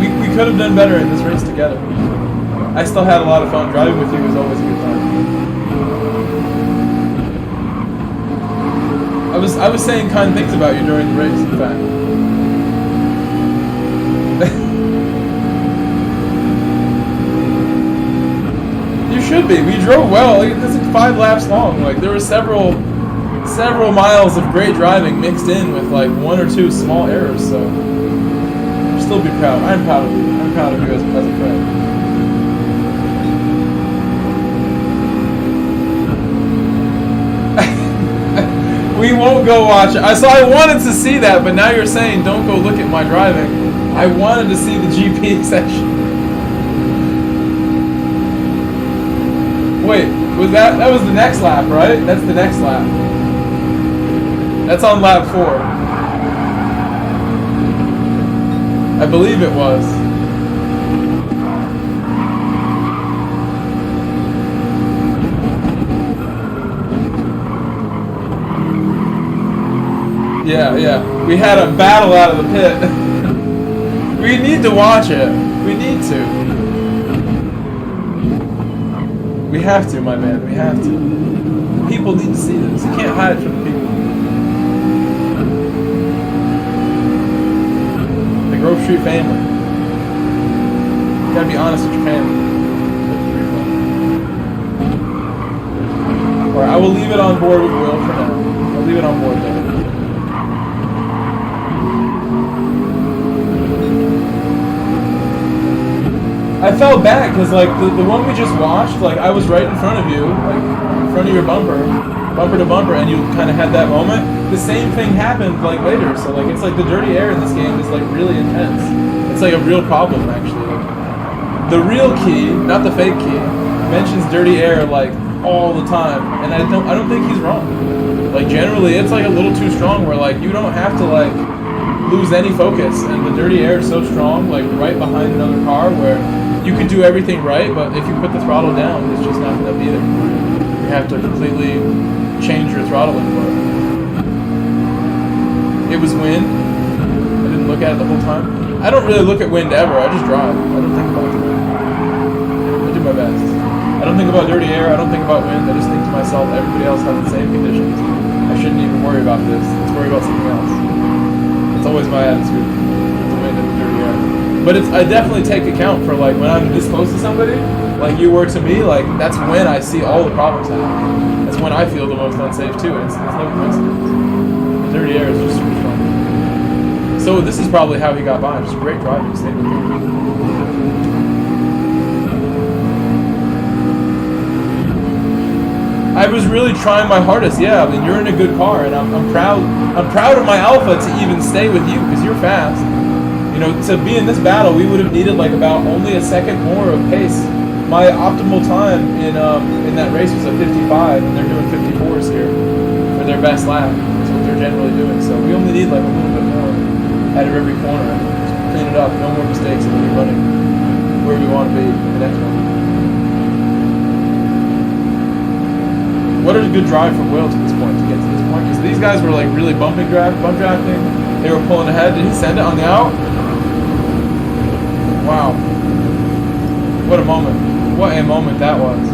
We could have done better in this race together. I still had a lot of fun. Driving with you was always a good time. I was saying kind things about you during the race, in fact. You should be. We drove well. It's like 5 laps long. Like there were several miles of great driving mixed in with like 1 or 2 small errors. So still be proud. I'm proud of you. I'm proud of you as a pleasant friend. We won't go watch it. So I wanted to see that, but now you're saying don't go look at my driving. I wanted to see the GP section. Wait, was that was the next lap, right? That's the next lap. That's on lap 4. I believe it was. Yeah. We had a battle out of the pit. We need to watch it. We need to. We have to, my man. We have to. People need to see this. You can't hide from the people. The Grove Street family. You gotta be honest with your family. Alright, I will leave it on board with Will for now. I'll leave it on board there. I felt bad because like the one we just watched, like I was right in front of you, like in front of your bumper to bumper, and you kind of had that moment. The same thing happened like later, so like it's like the dirty air in this game is like really intense. It's like a real problem actually. The real key, not the fake key, mentions dirty air like all the time, and I don't think he's wrong. Like generally, it's like a little too strong. Where like you don't have to like lose any focus, and the dirty air is so strong, like right behind another car, where you could do everything right, but if you put the throttle down, it's just not going to be there. You have to completely change your throttle input. It was wind. I didn't look at it the whole time. I don't really look at wind ever. I just drive. I don't think about the wind. I do my best. I don't think about dirty air. I don't think about wind. I just think to myself, everybody else has the same conditions. I shouldn't even worry about this. Let's worry about something else. That's always my attitude. The wind and the dirty air. But I definitely take account for like when I'm this close to somebody, like you were to me, like that's when I see all the problems happen. That's when I feel the most unsafe too, and it's no coincidence. The dirty air is just super strong. So this is probably how he got by. Just great driving, stayed with me. I was really trying my hardest. Yeah, I mean you're in a good car, and I'm proud. I'm proud of my Alpha to even stay with you because you're fast. You know, to be in this battle, we would have needed like about only a second more of pace. My optimal time in that race was a 55, and they're doing 54s here for their best lap. That's what they're generally doing. So we only need like a little bit more out of every corner. Just clean it up. No more mistakes, and we'll be running where we want to be in the next one. What a good drive from Will to this point, to get to this point, because these guys were like really bump drafting. They were pulling ahead. Did he send it on the out? Wow. What a moment. What a moment that was.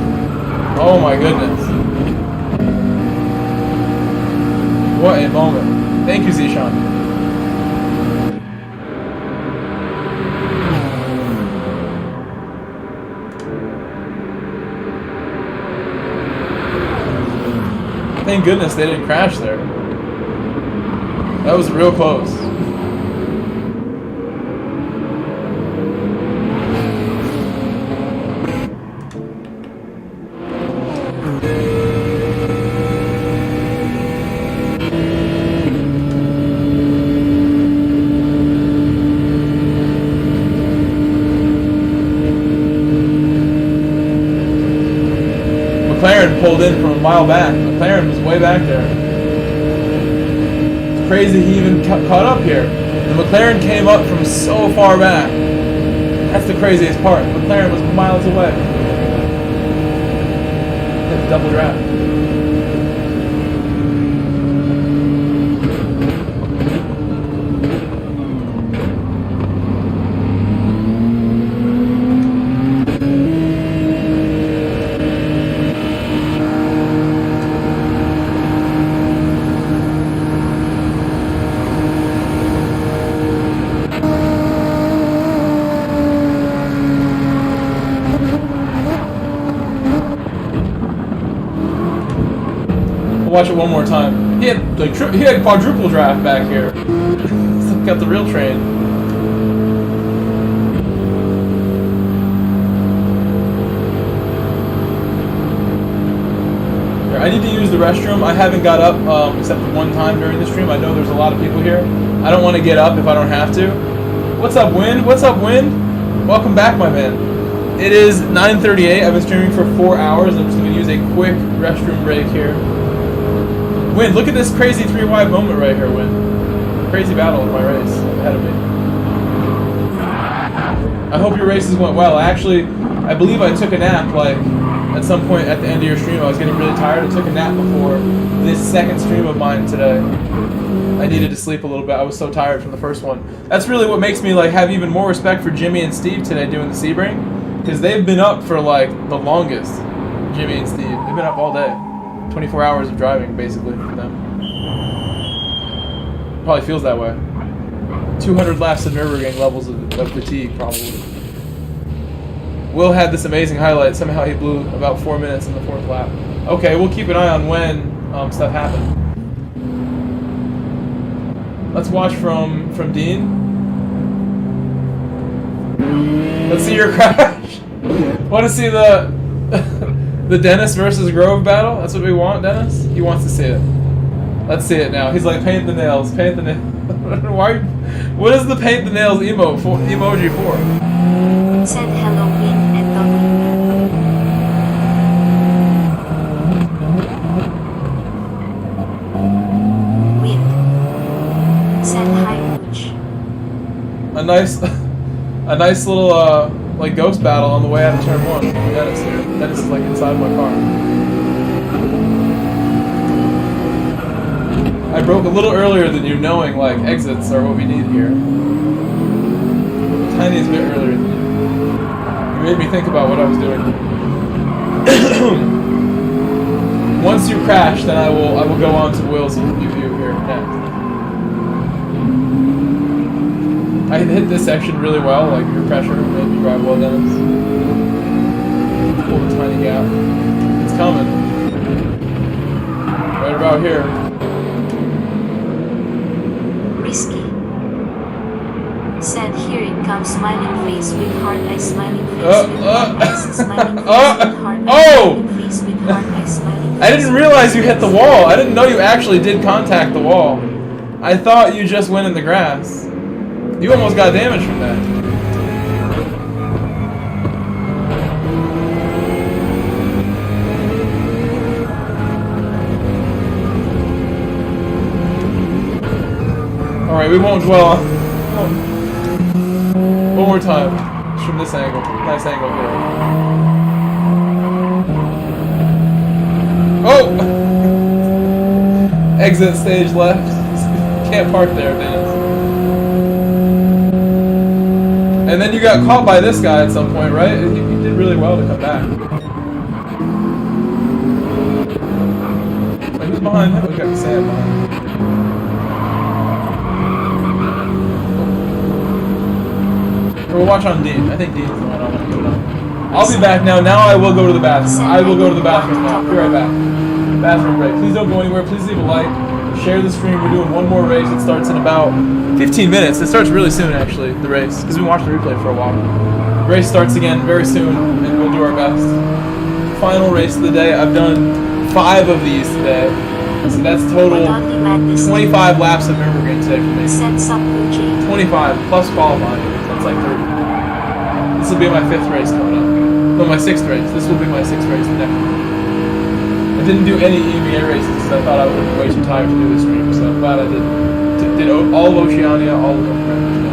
Oh my goodness. What a moment. Thank you, Zishan. Thank goodness they didn't crash there. That was real close. McLaren pulled in from a mile back. McLaren was way back there. It's crazy he even caught up here. The McLaren came up from so far back. That's the craziest part. McLaren was miles away. Hit the double draft. Watch it one more time. He had like he had quadruple draft back here. Got the real train. Here, I need to use the restroom. I haven't got up except one time during the stream. I know there's a lot of people here. I don't want to get up if I don't have to. What's up, Wind? What's up, Wind? Welcome back, my man. It is 9:38. I've been streaming for 4 hours. I'm just going to use a quick restroom break here. Win, look at this crazy 3 wide moment right here, Win. Crazy battle in my race ahead of me. I hope your races went well. Actually, I believe I took a nap, like, at some point at the end of your stream. I was getting really tired. I took a nap before this second stream of mine today. I needed to sleep a little bit. I was so tired from the first one. That's really what makes me, like, have even more respect for Jimmy and Steve today doing the Sebring. Because they've been up for, like, the longest. Jimmy and Steve. They've been up all day. 24 hours of driving, basically, for them. Probably feels that way. 200 laps of Nürburgring levels of fatigue, probably. Will had this amazing highlight. Somehow he blew about 4 minutes in the 4th lap. Okay, we'll keep an eye on when stuff happened. Let's watch from Dean. Let's see your crash. Want to see the the Dennis versus Grove battle? That's what we want, Dennis? He wants to see it. Let's see it now. He's like, paint the nails, paint the nails. Why? What is the paint the nails emoji for? Said hello wind and W. Wind. Said hi Pooch. A nice little like ghost battle on the way out of turn 1. Dennis here. Dennis is like inside my car. I broke a little earlier than you, knowing like exits are what we need here. Tiniest bit earlier than you. You made me think about what I was doing. Once you crash, then I will go on to Will's review here next. I hit this section really well, like your pressure made me drive well, Dennis. Pull the tiny gap. It's coming. Right about here. Risky. Said here it comes smiling face with hard eyes, smiling face with hard eyes, smiling face with hard eyes, smiling face with hard eyes, smiling face. I didn't realize you hit the wall. I didn't know you actually did contact the wall. I thought you just went in the grass. You almost got damage from that. Alright, we won't dwell on. One more time. Just from this angle. Nice angle here. Oh! Exit stage left. Can't park there, Dennis. And then you got caught by this guy at some point, right? He did really well to come back. Wait, who's behind him? We got Sam behind him. We'll watch on Dean. I think Dean's the one I want to go on. I'll be back now. Now I will go to the bathroom. I will go to the bathroom now. Be right back. Bathroom break. Please don't go anywhere. Please leave a like. Share the stream. We're doing one more race. It starts in about 15 minutes. It starts really soon, actually, the race, because we watched the replay for a while. The race starts again very soon, and we'll do our best. Final race of the day. I've done 5 of these today, so that's total 25 laps of NURBURGRING today for me. 25 plus qualifying. That's like 30. This will be my 5th race coming up. No, my 6th race. This will be my 6th race the next week. I didn't do any EVA races because I thought I would be way too tired to do this stream, so I'm glad I did all of Oceania, all of North America.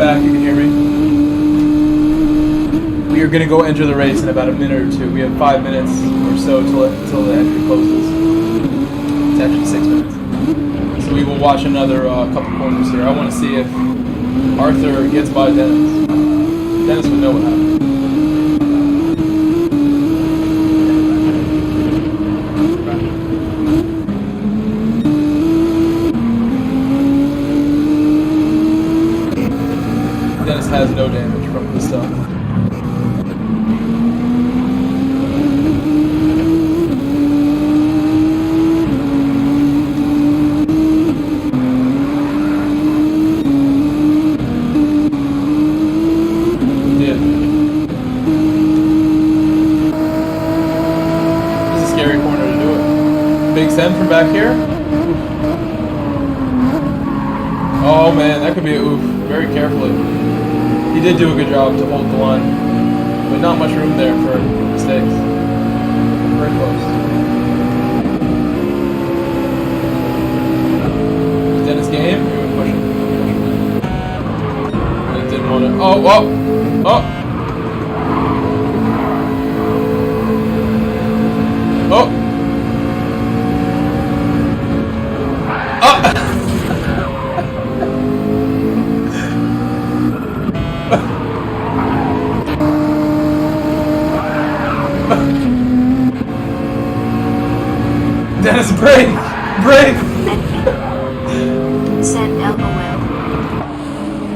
back. You can hear me. We are going to go enter the race in about a minute or two. We have 5 minutes or so till the entry closes. It's actually 6 minutes. So we will watch another couple corners here. I want to see if Arthur gets by Dennis. Dennis would know what happened. Dennis has no damage from this stuff. From back here? Oh man, that could be a oof. Very carefully. He did do a good job to hold the line, but not much room there for mistakes. Very close. Dennis game? He would push him. And it didn't want to. Oh, whoa! Oh! Oh! Dennis, brake! Brake! Said LOL.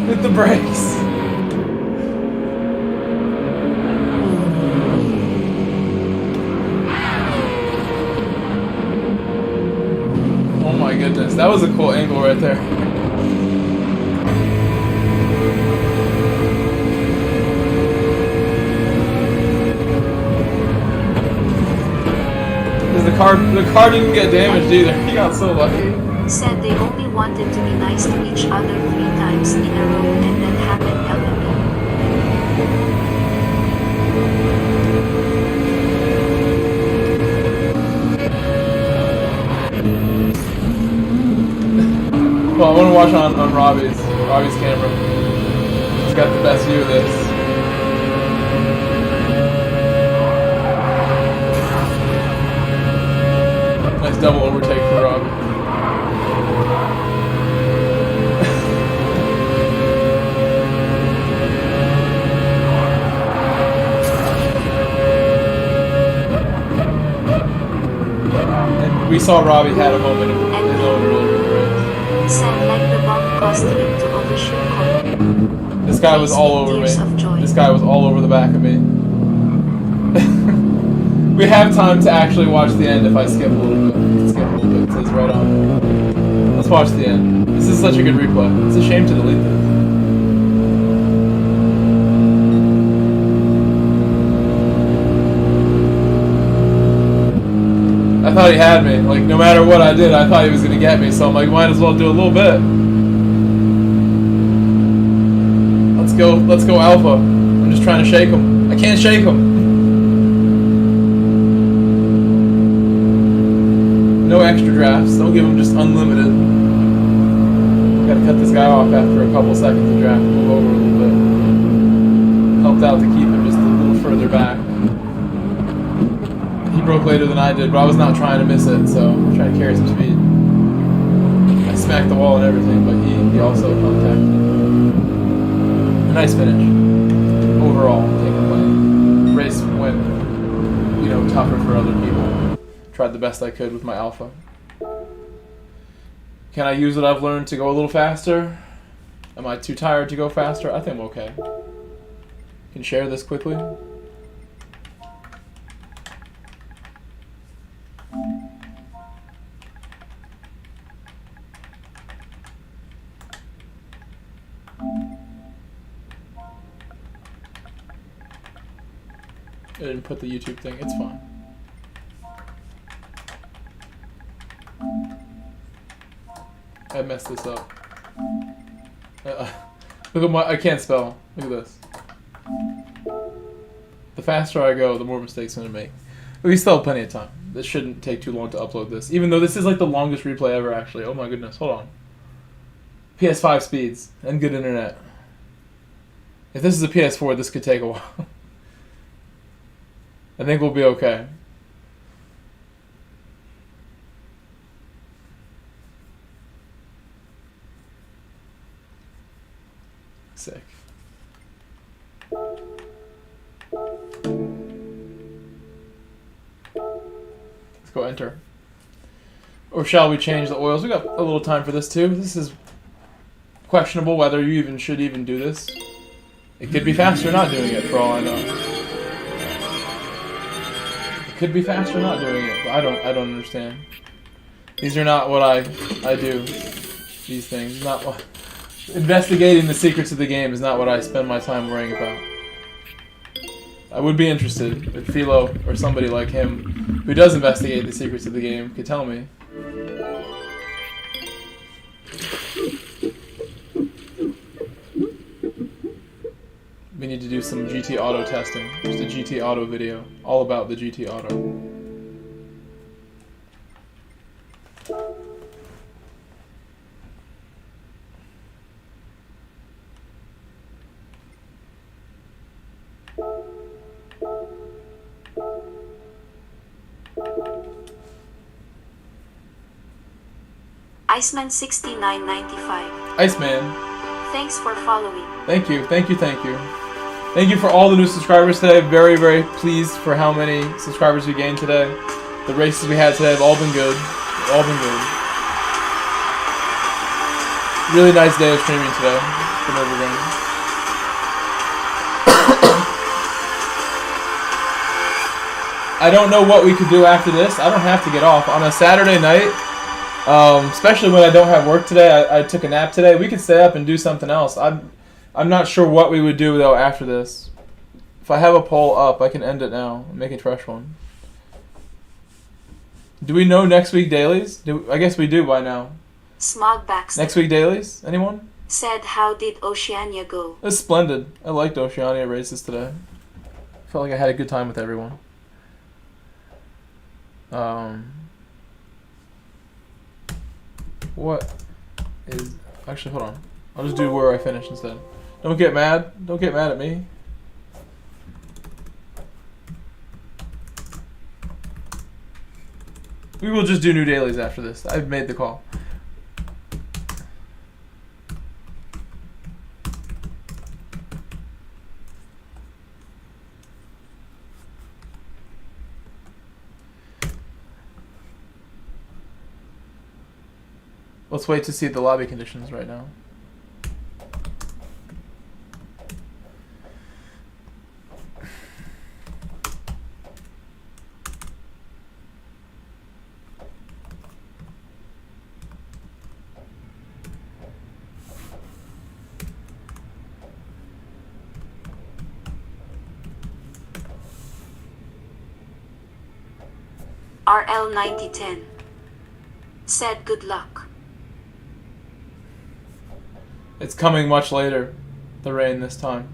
Hit the brakes. Oh my goodness, that was a cool angle right there. The car didn't get damaged either. He got so lucky. Said they only wanted to be nice to each other 3 times in a row and then happened Well, I want to watch on Robbie's camera. He's got the best view of this. Nice double overtake for Rob. And we saw Robbie had a moment of his own earlier in the race. Said like the bomb caused him to overshoot corner. This guy was all over me. This guy was all over the back of me. We have time to actually watch the end if I skip a little bit. Skip a little bit, it says right on. Let's watch the end. This is such a good replay. It's a shame to delete this. I thought he had me. Like, no matter what I did, I thought he was going to get me. So I'm like, might as well do a little bit. Let's go Alpha. I'm just trying to shake him. I can't shake him. No extra drafts. Don't give him just unlimited. Gotta cut this guy off after a couple seconds of draft. Move over a little bit. Helped out to keep him just a little further back. He broke later than I did, but I was not trying to miss it, so I'm trying to carry some speed. I smacked the wall and everything, but he also contacted me. A nice finish. Overall, take a play. Race went, tougher for other people. Tried the best I could with my Alpha. Can I use what I've learned to go a little faster? Am I too tired to go faster? I think I'm okay. Can share this quickly. I didn't put the YouTube thing. It's fine. I messed this up. Look at I can't spell. Look at this. The faster I go, the more mistakes I'm gonna make. But we still have plenty of time. This shouldn't take too long to upload this. Even though this is like the longest replay ever, actually. Oh my goodness, hold on. PS5 speeds and good internet. If this is a PS4, this could take a while. I think we'll be okay. Sick. Let's go enter. Or shall we change the oils? We got a little time for this too. This is questionable whether you even should even do this. It could be faster not doing it, for all I know. It could be faster not doing it, but I don't understand. These are not what I do. These things, not what. Investigating the secrets of the game is not what I spend my time worrying about. I would be interested if Philo or somebody like him who does investigate the secrets of the game could tell me. We need to do some GT Auto testing. Just a GT Auto video. All about the GT Auto. Iceman6995. Iceman. Thanks for following. Thank you, thank you, thank you. Thank you for all the new subscribers today. Very, very pleased for how many subscribers we gained today. The races we had today have all been good. All been good. Really nice day of streaming today for NURBURGRING. I don't know what we could do after this. I don't have to get off. On a Saturday night, especially when I don't have work today, I took a nap today. We could stay up and do something else. I'm not sure what we would do though after this. If I have a poll up, I can end it now and make a fresh one. Do we know next week dailies? I guess we do by now. Smog Baxter. Next week dailies? Anyone? Said, how did Oceania go? It was splendid. I liked Oceania races today. Felt like I had a good time with everyone. What is... Actually, hold on. I'll just do where I finish instead. Don't get mad. Don't get mad at me. We will just do new dailies after this. I've made the call. Let's wait to see the lobby conditions right now. RL9010 said, good luck. It's coming much later, the rain this time.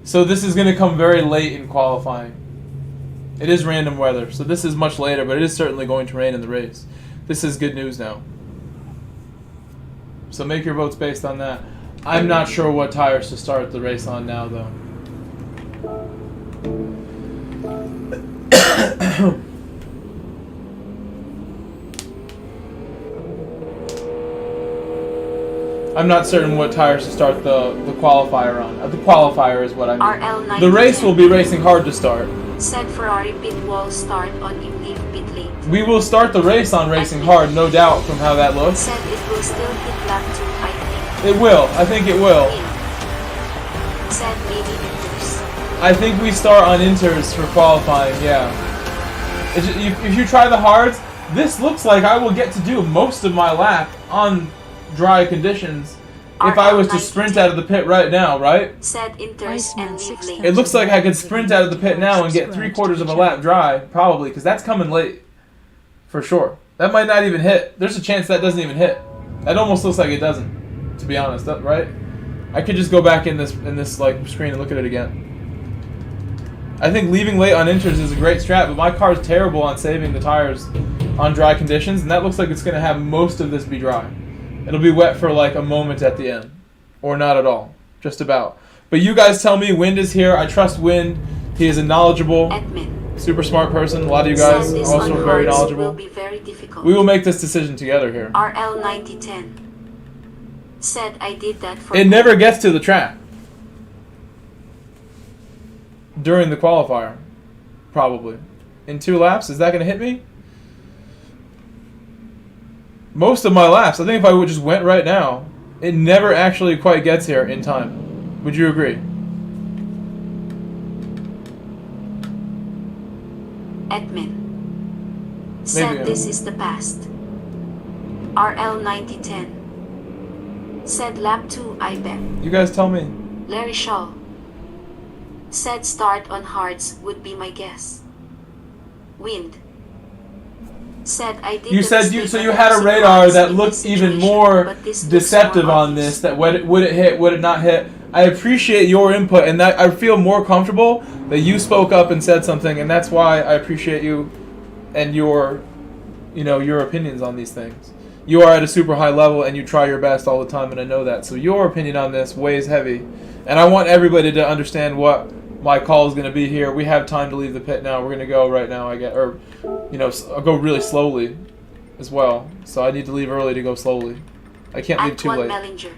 So this is going to come very late in qualifying. It is random weather, so this is much later, but it is certainly going to rain in the race. This is good news now. So make your votes based on that. I'm not sure what tires to start the race on now, though. I'm not certain what tires to start the qualifier on. The qualifier is what I mean. The race will be racing hard to start. Said Ferrari pit wall start on you leave pit late. We will start the race on racing hard, no doubt, from how that looks. Said it will still hit lap 2, I think. It will. I think it will. Said maybe inters. I think we start on inters for qualifying, yeah. If you try the hards, this looks like I will get to do most of my lap on dry conditions if I was to sprint out of the pit right now, right? Said inters and leave late. It looks like I could sprint out of the pit now and get 3/4 of a lap dry, probably, because that's coming late. For sure. That might not even hit. There's a chance that doesn't even hit. That almost looks like it doesn't, to be honest, right? I could just go back in this like screen and look at it again. I think leaving late on inters is a great strat, but my car is terrible on saving the tires on dry conditions, and that looks like it's going to have most of this be dry. It'll be wet for like a moment at the end. Or not at all. Just about. But you guys tell me. Wind is here. I trust Wind. He is a knowledgeable, Admin. super smart person. A lot of you guys Said are this also on very cards knowledgeable. will be very difficult. We will make this decision together here. RL 9010. Said I did that for It never gets to the track. During the qualifier. Probably. In 2 laps? Is that going to hit me? Most of my laps. I think if I would just went right now, it never actually quite gets here in time. Would you agree? Admin. Said Maybe. this is the past. RL 9010. Said lap 2 I bet. You guys tell me. Larry Shaw. Said start on hards would be my guess. Wind. Said I did. You said you had a radar that looked even more deceptive on this. That would it hit? Would it not hit? I appreciate your input, and that I feel more comfortable that you spoke up and said something, and that's why I appreciate you and your opinions on these things. You are at a super high level, and you try your best all the time, and I know that. So your opinion on this weighs heavy, and I want everybody to understand what my call is going to be here. We have time to leave the pit now. We're going to go right now. I'll go really slowly as well. So I need to leave early to go slowly. I can't leave too Antoine late. Mellinger.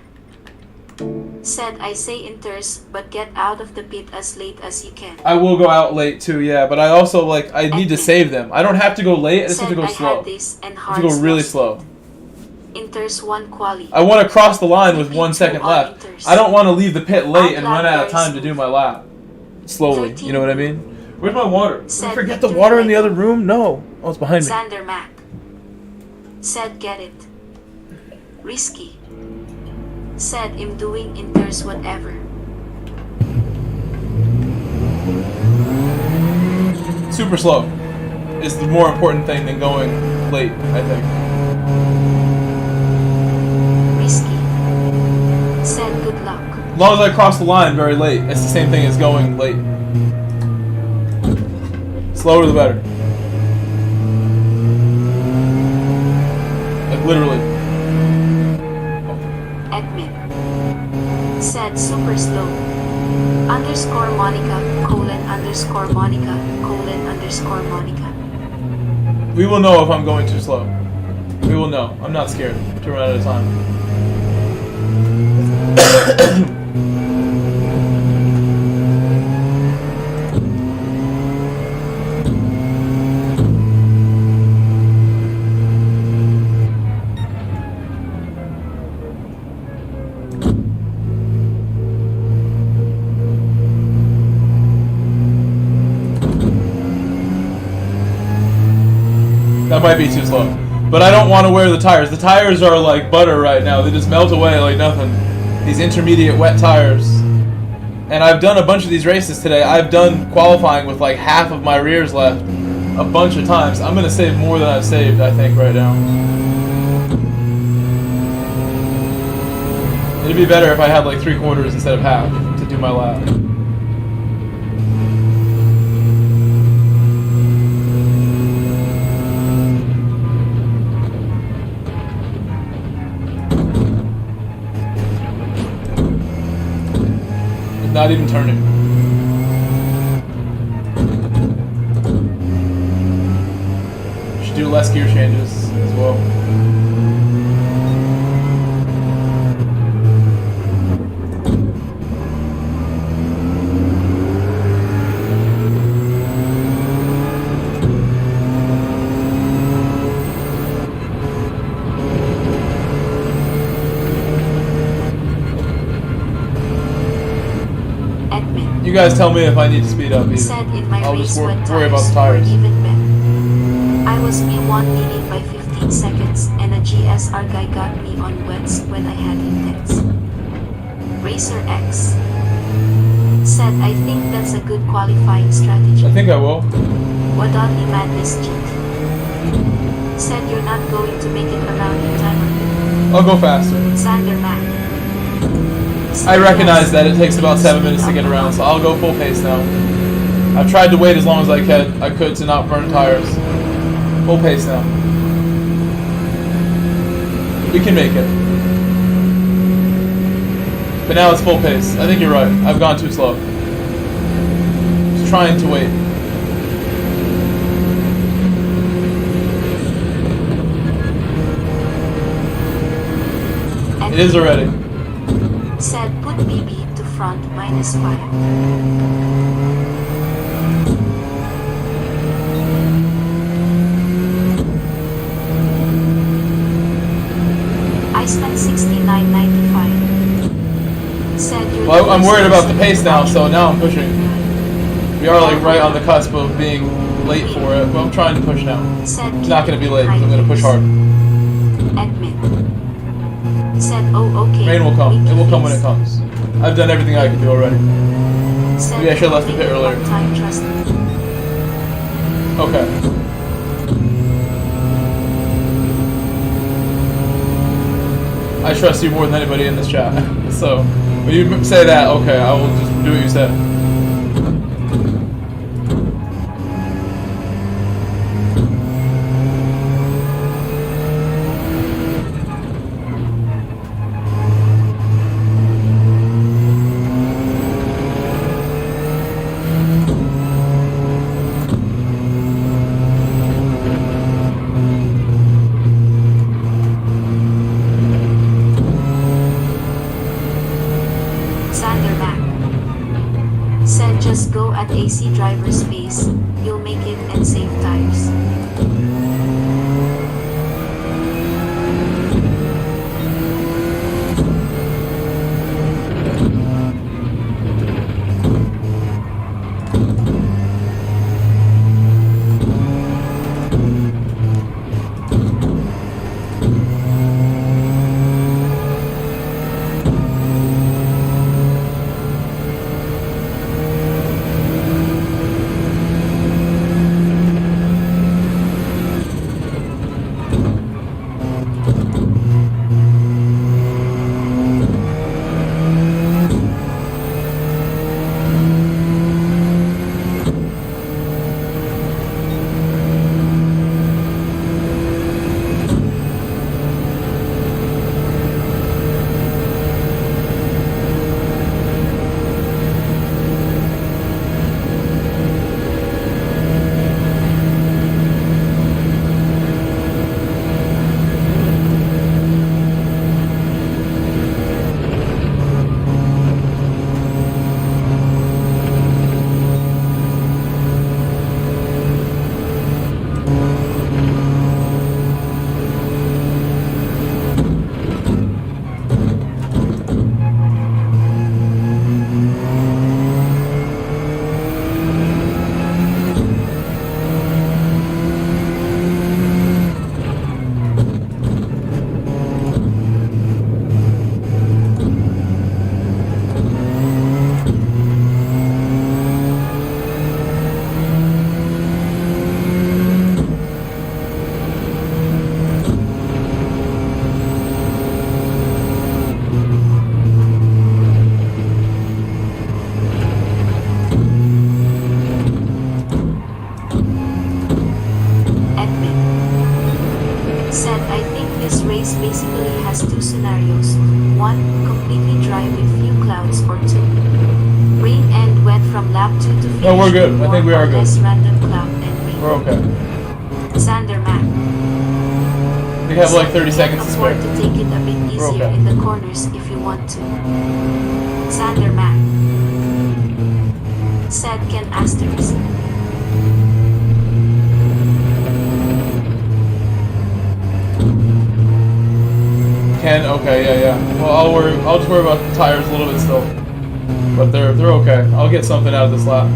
Said I say inters, but get out of the pit as late as you can. I will go out late too, yeah, but I also I need to save them. I don't have to go late. I just have to go slow. Had this and I have to go really slow. Inters 1 quali. I want to cross the line with 1 second left. I don't want to leave the pit late and run out of time to do my lap. Slowly, you know what I mean? Where's my water? Did I forget the water in the other room? No. Oh, it's behind me. Sander Mac. Said get it. Risky. Said I'm doing inters whatever. Super slow is the more important thing than going late, I think. Risky. Said good luck. As long as I cross the line very late, it's the same thing as going late. Slower the better. Like literally. Admin. Said super slow. Underscore Monica, underscore Monica, underscore Monica. We will know if I'm going too slow. We will know. I'm not scared to run out of time. That might be too slow. But I don't want to wear the tires. The tires are like butter right now. They just melt away like nothing. These intermediate wet tires. And I've done a bunch of these races today. I've done qualifying with like half of my rears left a bunch of times. I'm going to save more than I've saved, I think, right now. It'd be better if I had like 3/4 instead of half to do my lap. Not even turning. Should do less gear changes as well. You guys tell me if I need to speed up. Said in my I'll race just when worry about the tires tires. were even better. I was P1 leading by 15 seconds and a GSR guy got me on wets when I had intents. Racer X. Said I think that's a good qualifying strategy. I think I will. Wadani Madness Cheat. Said you're not going to make it around in time. I'll go faster. Sander Mac. I recognize that it takes about 7 minutes to get around, so I'll go full pace now. I've tried to wait as long as I could to not burn tires. Full pace now. We can make it. But now it's full pace. I think you're right. I've gone too slow. Just trying to wait. It is already. Said put BB to front -5. I spent 69.95. Said you're Well, I'm worried about the pace now, so now I'm pushing. We are like right on the cusp of being late for it, but I'm trying to push now. Said It's not going to be late, so I'm going to push hard. Admit. Said oh okay. Rain will come. It will come when it comes. I've done everything I can do already. Said Maybe I should have left the pit earlier. Time trust. Okay. I trust you more than anybody in this chat. So, when you say that, okay, I will just do what you said. Just go at AC driver's pace, you'll make it and save tires. No, we're good. I think we are good. We're okay. Sander Mac. We have like 30 seconds to spare. To take it a bit easier okay. in the corners if you want to. Sander Mac. Said Ken Asterisk. Ken, okay, yeah. Well, I'll just worry about the tires a little bit still. But they're okay. I'll get something out of this lap.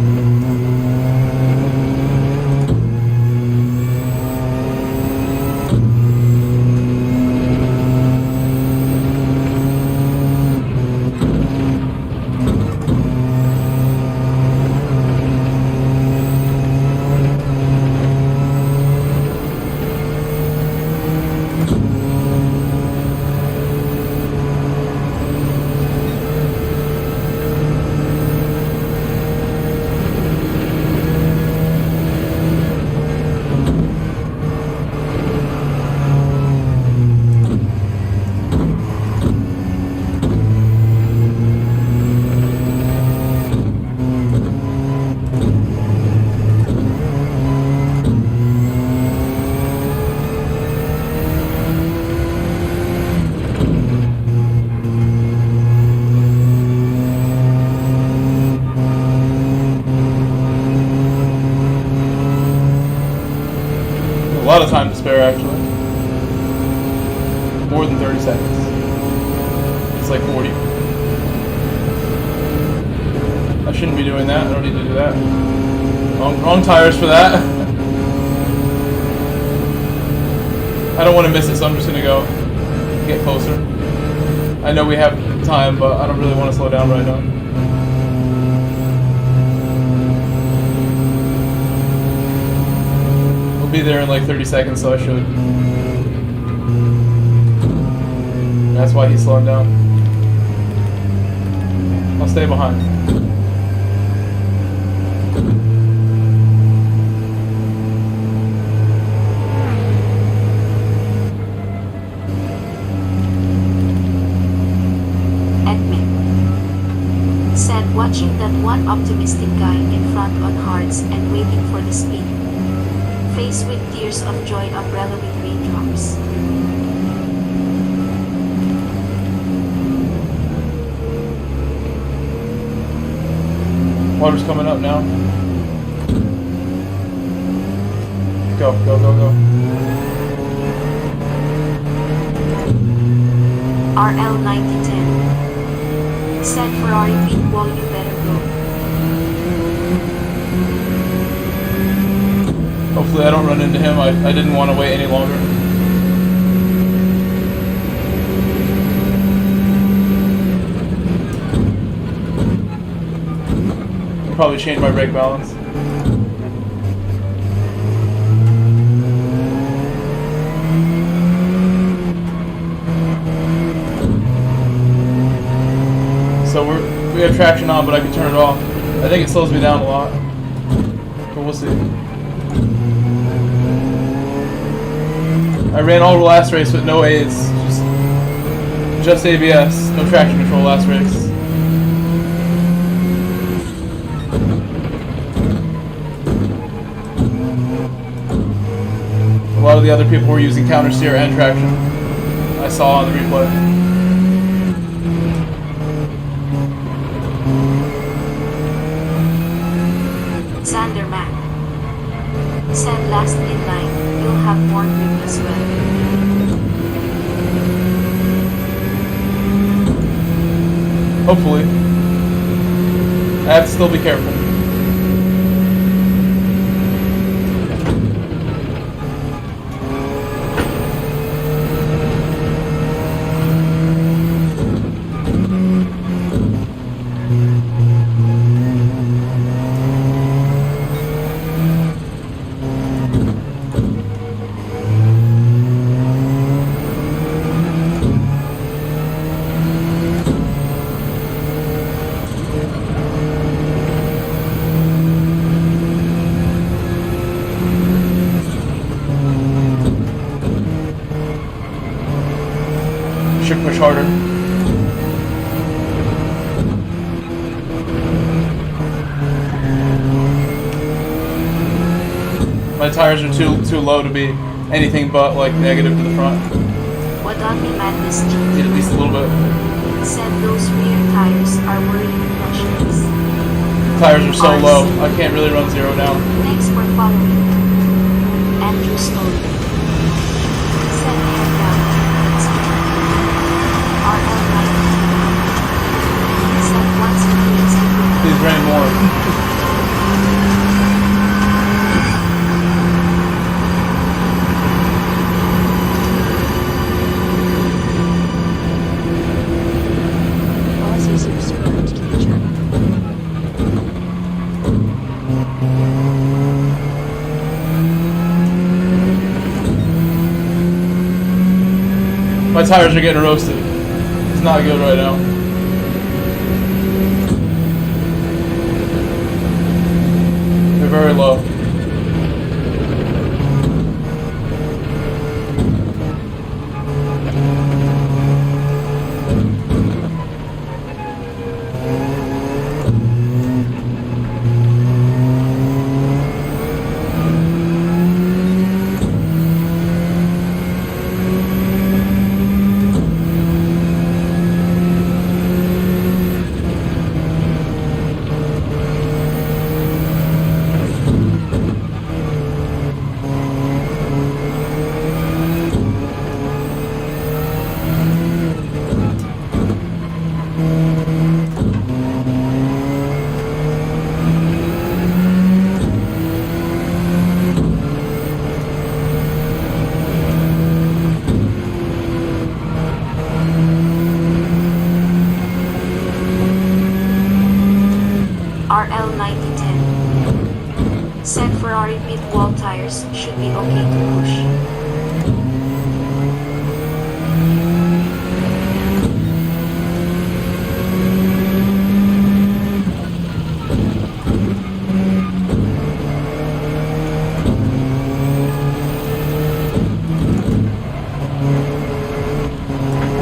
more than 30 seconds. It's like 40. I shouldn't be doing that. I don't need to do that. Wrong tires for that. I don't want to miss it, so I'm just going to go get closer. I know we have time, but I don't really want to slow down right now. We'll be there in like 30 seconds, so I should. That's why he's slowing down. I'll stay behind. Watching that one optimistic guy in front on hards and waiting for the speed. Face with tears of joy, umbrella with raindrops. Water's coming up now. Go, go, go, go. RL 9010. Said Ferrari Pitbull, you better go. Hopefully I don't run into him. I didn't want to wait any longer. I'll probably change my brake balance. So we have traction on, but I can turn it off. I think it slows me down a lot, but we'll see. I ran all the last race with no aids, just ABS, no traction control last race. A lot of the other people were using counter steer and traction. I saw on the replay. Sanderman said last in line, you'll have more grip as well. Hopefully. I have to still be careful. Should push harder. My tires are too low to be anything but like negative to the front. What on me madness Need at least a little bit. said those rear tires are worrying impressions. Tires are so low. I can't really run zero now. Thanks for following. Andrew Story said head down. RL 90 said once it means to go. Please rain more. Ozzy subscribed to the channel. My tires are getting roasted. It's not good right now. They're very low.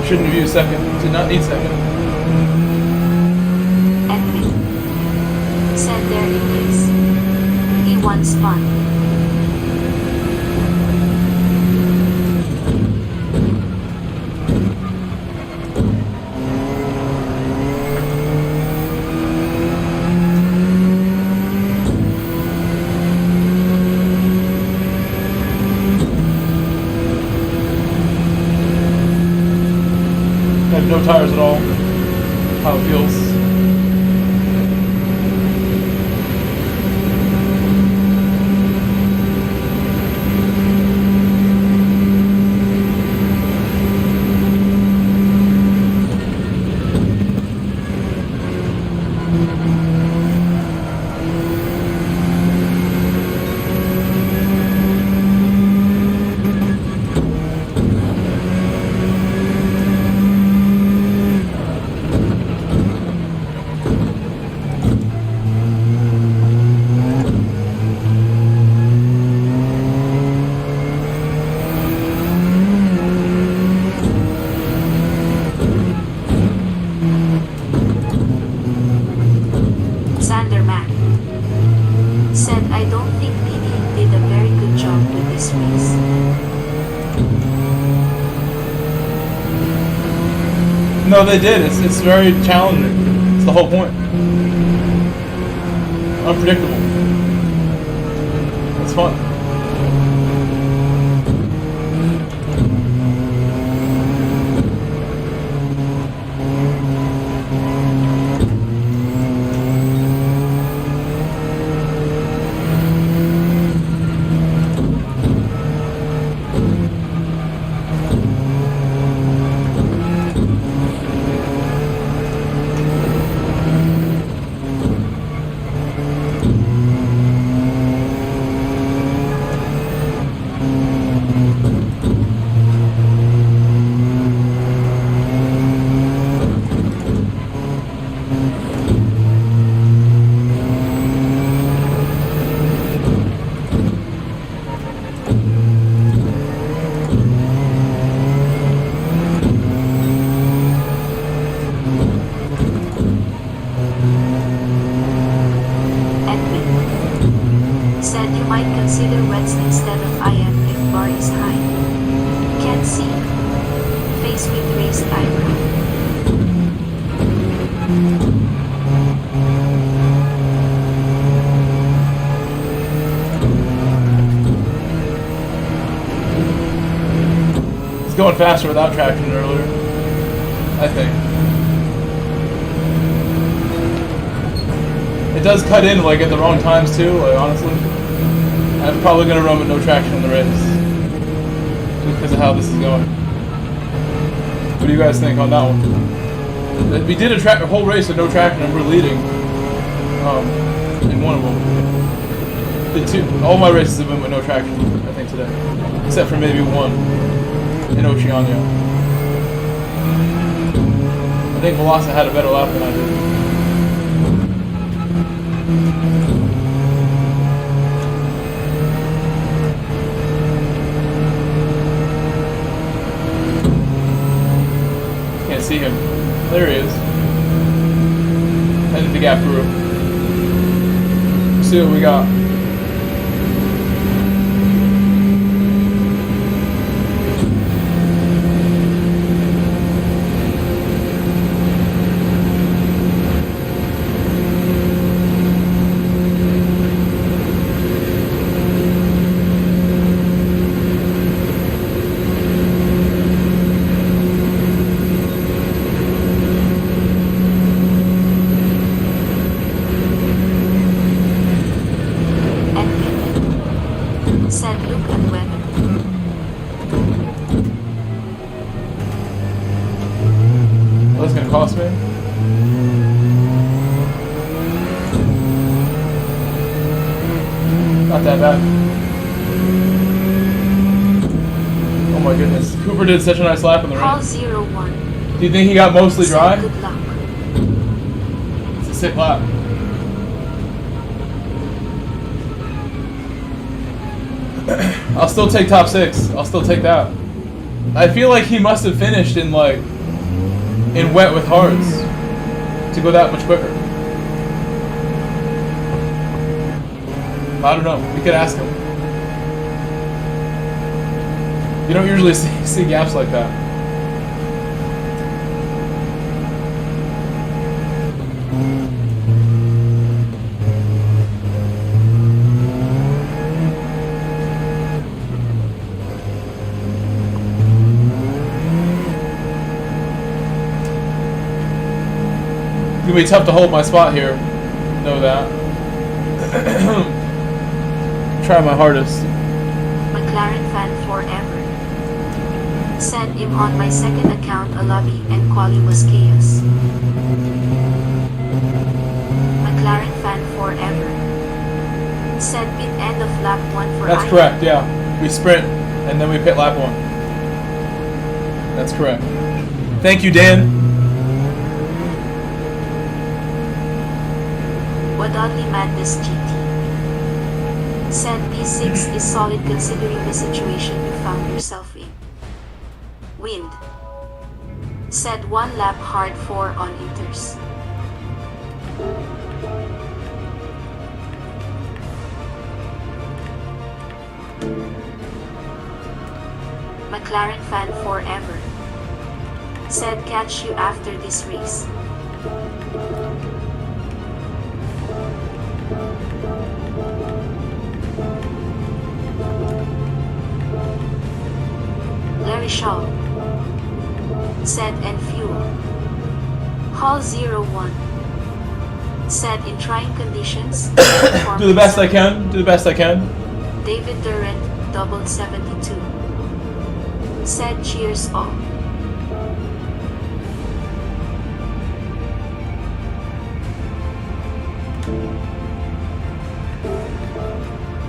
Shouldn't have used second. Did not need second. Edwin said there it is. He won spun. Have no tires at all. How it feels. Said I don't think PD did a very good job with this race. No, they did. It's very challenging. It's the whole point. Unpredictable. It's fun. Said you might consider wets instead of IM if bar is high. Can't see. Face with raised eyebrow. It's going faster without traction earlier, I think. It does cut in like at the wrong times too, like honestly. I'm probably gonna run with no traction in the race. Just because of how this is going. What do you guys think on that one? We did a whole race with no traction and we're leading. In one of them. All my races have been with no traction, I think, today. Except for maybe one in Oceania. I think Melassa had a better lap than I did. Can't see him. There he is. Headed the gap through. See what we got. Said look at weather. What's it gonna cost me? Not that bad. Oh my goodness. Cooper did such a nice lap in the Paul rain. 01. Do you think he got mostly dry? Said good luck. It's a sick lap. I'll still take top 6. I'll still take that. I feel like he must have finished in like in wet with hards to go that much quicker? I don't know. We could ask him. You don't usually see gaps like that. It's gonna be tough to hold my spot here. Know that. Try my hardest. McLaren fan forever. Sent him on my second account a lobby and quali was chaos. McLaren fan forever. Said pit end of lap 1 for That's I. correct, yeah. We sprint and then we pit lap 1. That's correct. Thank you, Dan. Wadodly Madness GT. Said P6 is solid considering the situation you found yourself in. Wind. Said 1 lap hard 4 on inters. McLaren fan forever. Said catch you after this race. Larry Shaw. Said and fuel. Hall 01. Said in trying conditions. Do the best I can. Do the best I can. David Durant, double 72. Said cheers all.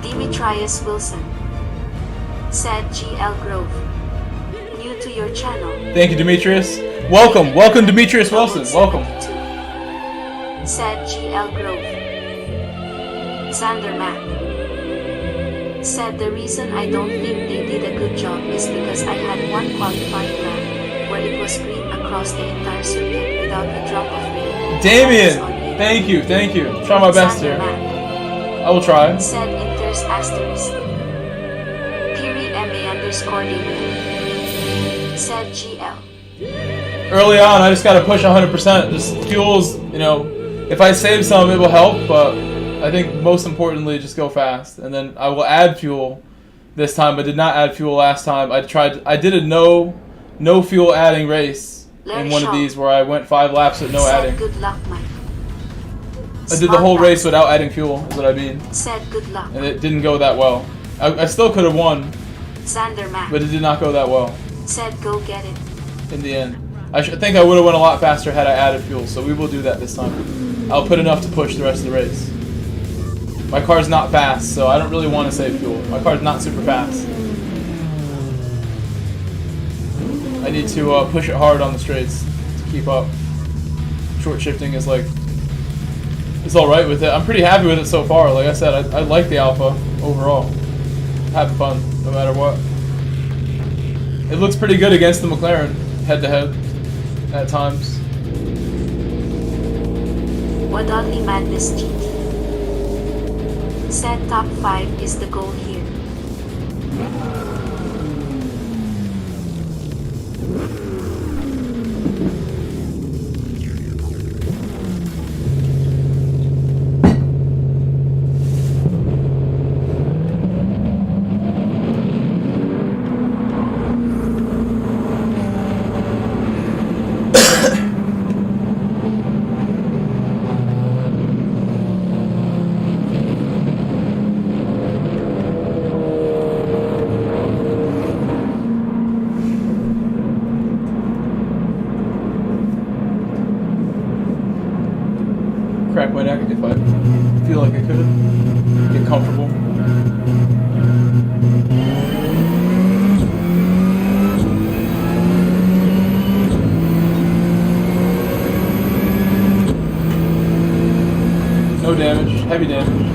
Demetrius Wilson. Said GL Grove. New to your channel. Thank you, Demetrius. Welcome. Welcome, Demetrius Wilson. Welcome. Said GL Grove. Xander Mack. Said the reason I don't think they did a good job is because I had one qualifying lap where it was green across the entire circuit without a drop of rain. Damien, thank you, thank you. Try my best here. I will try. Said Inters asterisk. Piri MA_David. Said GL. Early on, I just got to push 100%. Just fuels, you know, if I save some, it will help, but I think most importantly, just go fast. And then I will add fuel this time. I did not add fuel last time. I did a no fuel adding race in one of these where I went 5 laps with no adding. Good luck, Mike. I did the whole race without adding fuel, is what I mean. Said good luck. And it didn't go that well. I still could have won, Xander Mack. but it did not go that well Said go get it. in the end. I think I would have went a lot faster had I added fuel, so we will do that this time. I'll put enough to push the rest of the race. My car's not fast, so I don't really want to save fuel. My car's not super fast. I need to push it hard on the straights to keep up. Short shifting is like, it's alright with it. I'm pretty happy with it so far. Like I said, I like the Alpha overall. Have fun, no matter what. It looks pretty good against the McLaren, head-to-head, at times. Wadodly Madness GT. Said top 5 is the goal here. Crack my neck if I feel like I could. Get comfortable. No damage, heavy damage.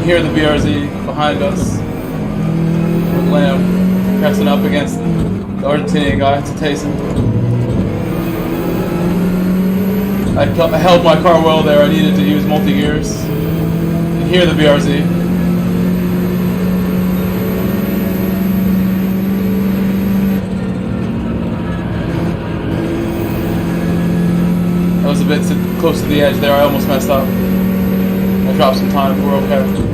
hear the BRZ behind us. With Lamb pressing up against the Argentinian guy, it's a Tayson. I held my car well there, I needed to use multi-gears. You can hear the BRZ. I was a bit close to the edge there, I almost messed up. I dropped some time, we're okay.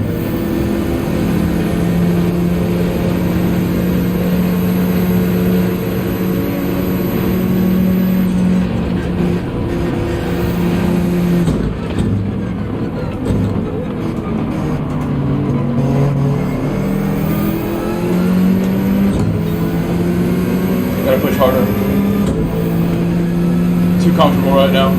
Gotta push harder. Too comfortable right now.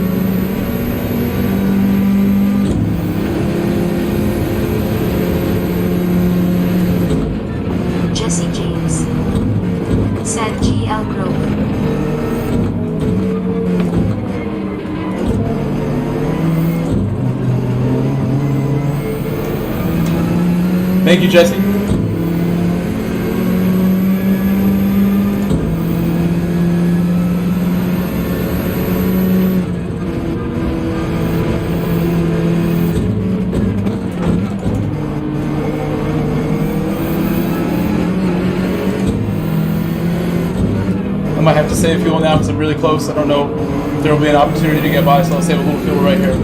Jesse James. Said GL Grove. Thank you, Jesse. I might have to save fuel now because I'm really close. I don't know if there will be an opportunity to get by, so I'll save a little fuel right here.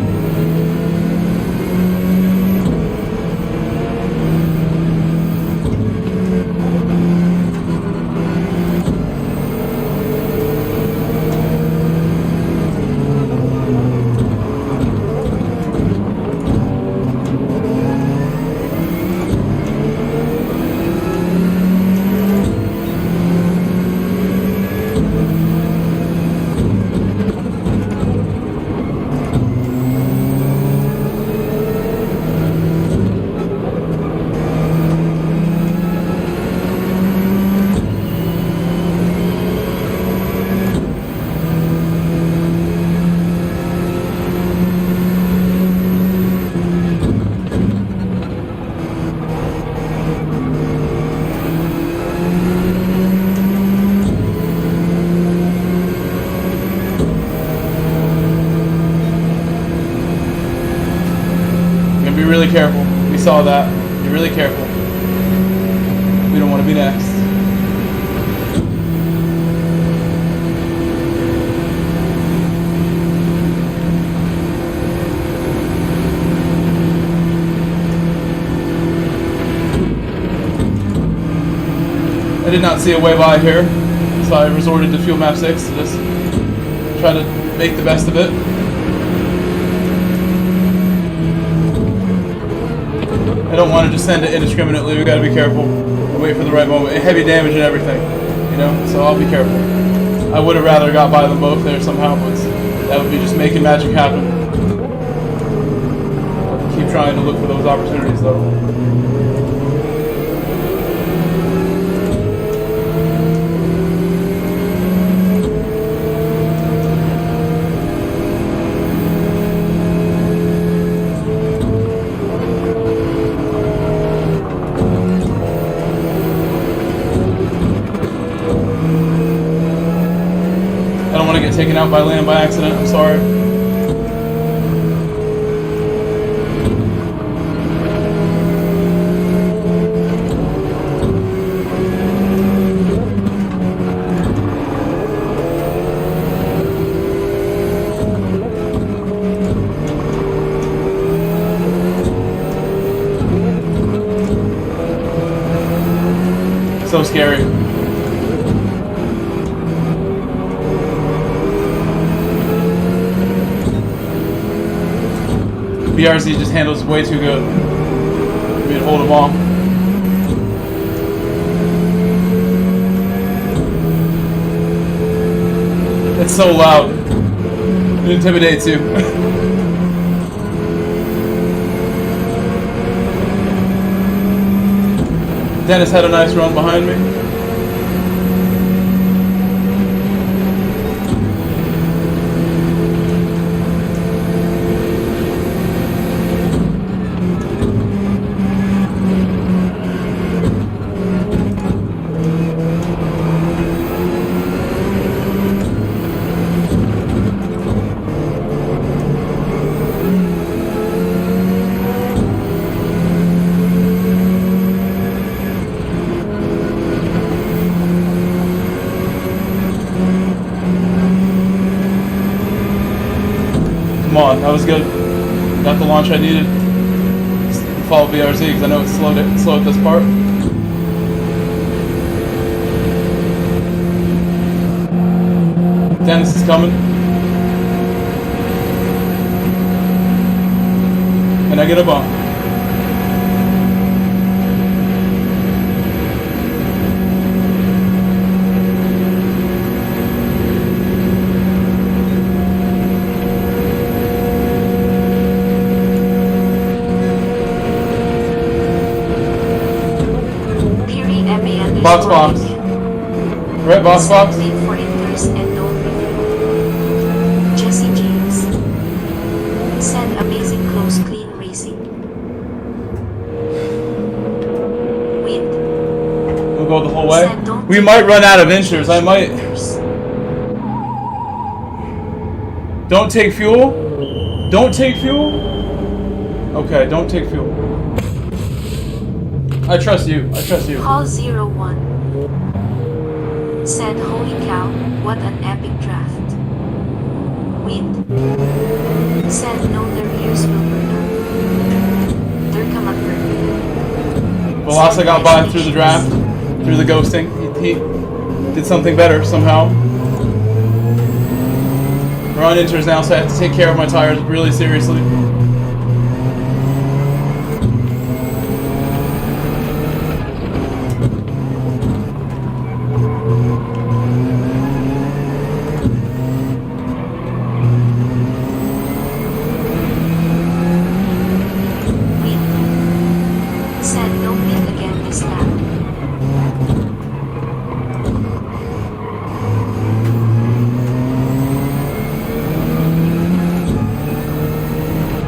Be really careful. We saw that. Be really careful. We don't want to be next. I did not see a way by here, so I resorted to fuel map 6 to just try to make the best of it. I don't want to just send it indiscriminately. We got to be careful. Wait for the right moment. Heavy damage and everything, you know. So I'll be careful. I would have rather got by them both there somehow, but that would be just making magic happen. I'll keep trying to look for those opportunities, though. Get taken out by land by accident, I'm sorry. So scary. BRZ just handles way too good. We can hold him off. It's so loud. It intimidates you. Dennis had a nice run behind me. That was good. Got the launch I needed. Just follow BRZ because I know it's slow at this part. Dennis is coming. Can I get a bump? Box. Right, box. For enters and don't review. Jesse James. Said amazing close clean racing. Wind. We'll go the whole way. Said don't We might run out of inchers. I might. Don't take fuel? Don't take fuel? Okay, don't take fuel. I trust you. Call 01. Said holy cow, what an epic draft. Wind. Said no, their ears will burn up. They're come up burn. Velasa got by through the draft, through the ghosting. He did something better somehow. We're on inters now, so I have to take care of my tires really seriously.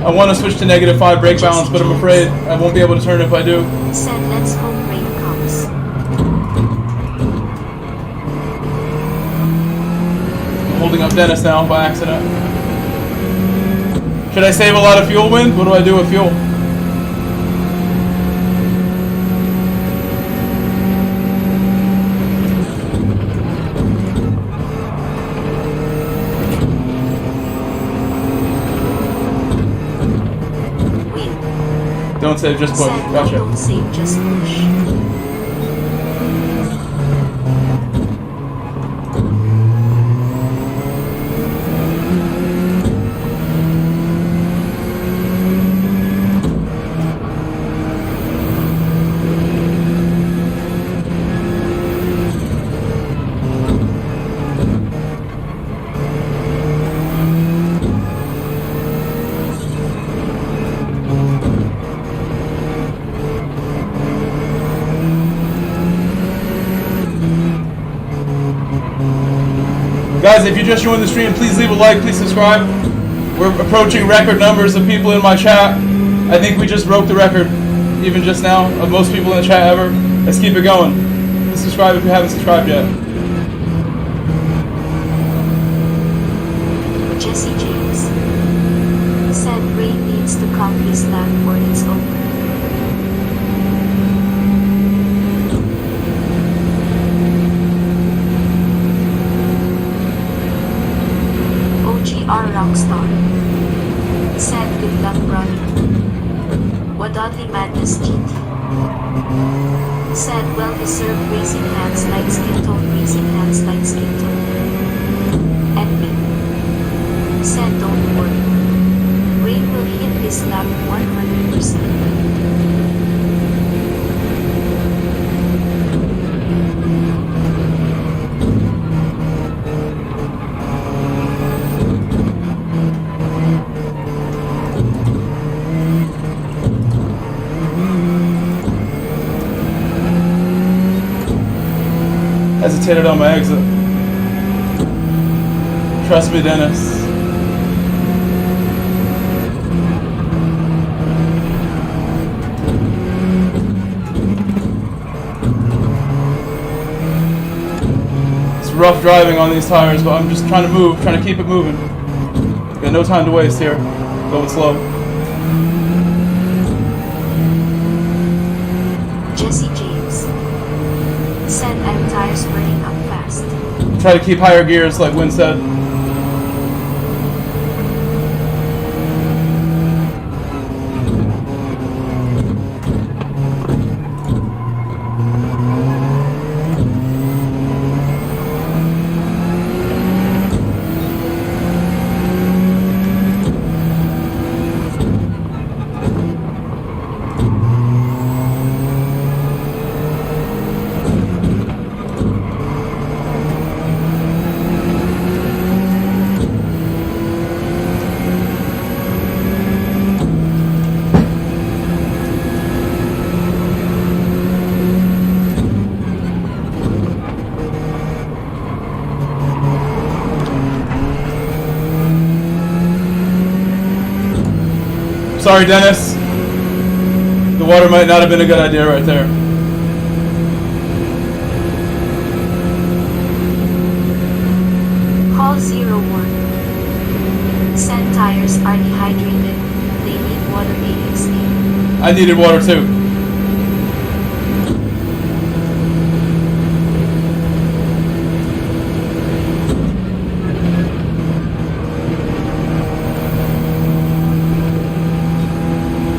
I want to switch to -5 brake balance, but I'm afraid I won't be able to turn if I do. Said let's hope rain comes. I'm holding up Dennis now by accident. Should I save a lot of fuel, Wind? What do I do with fuel? Don't save, just push. Said, Gotcha. Don't save, just push. Guys, if you just joined the stream, please leave a like, please subscribe. We're approaching record numbers of people in my chat. I think we just broke the record, even just now, of most people in the chat ever. Let's keep it going. Please subscribe if you haven't subscribed yet. Jesse James. Said rain needs to come this lap or it's over. OGR Rockstar. Said good luck, brother. Wadodly Madness GT. Said well-deserved racing hands like skin tone, racing hands like skin tone. And me. Said don't worry. Rain will hit this lap 100%. Hesitated on my exit. Trust me, Dennis. It's rough driving on these tires, but I'm just trying to move, trying to keep it moving. Got no time to waste here. Going slow. Jesse James. Said I'm tires burning up fast. Try to keep higher gears like Win said. Sorry, Dennis. The water might not have been a good idea right there. Call 01. Said tires are dehydrated. They need water ASAP. I needed water too.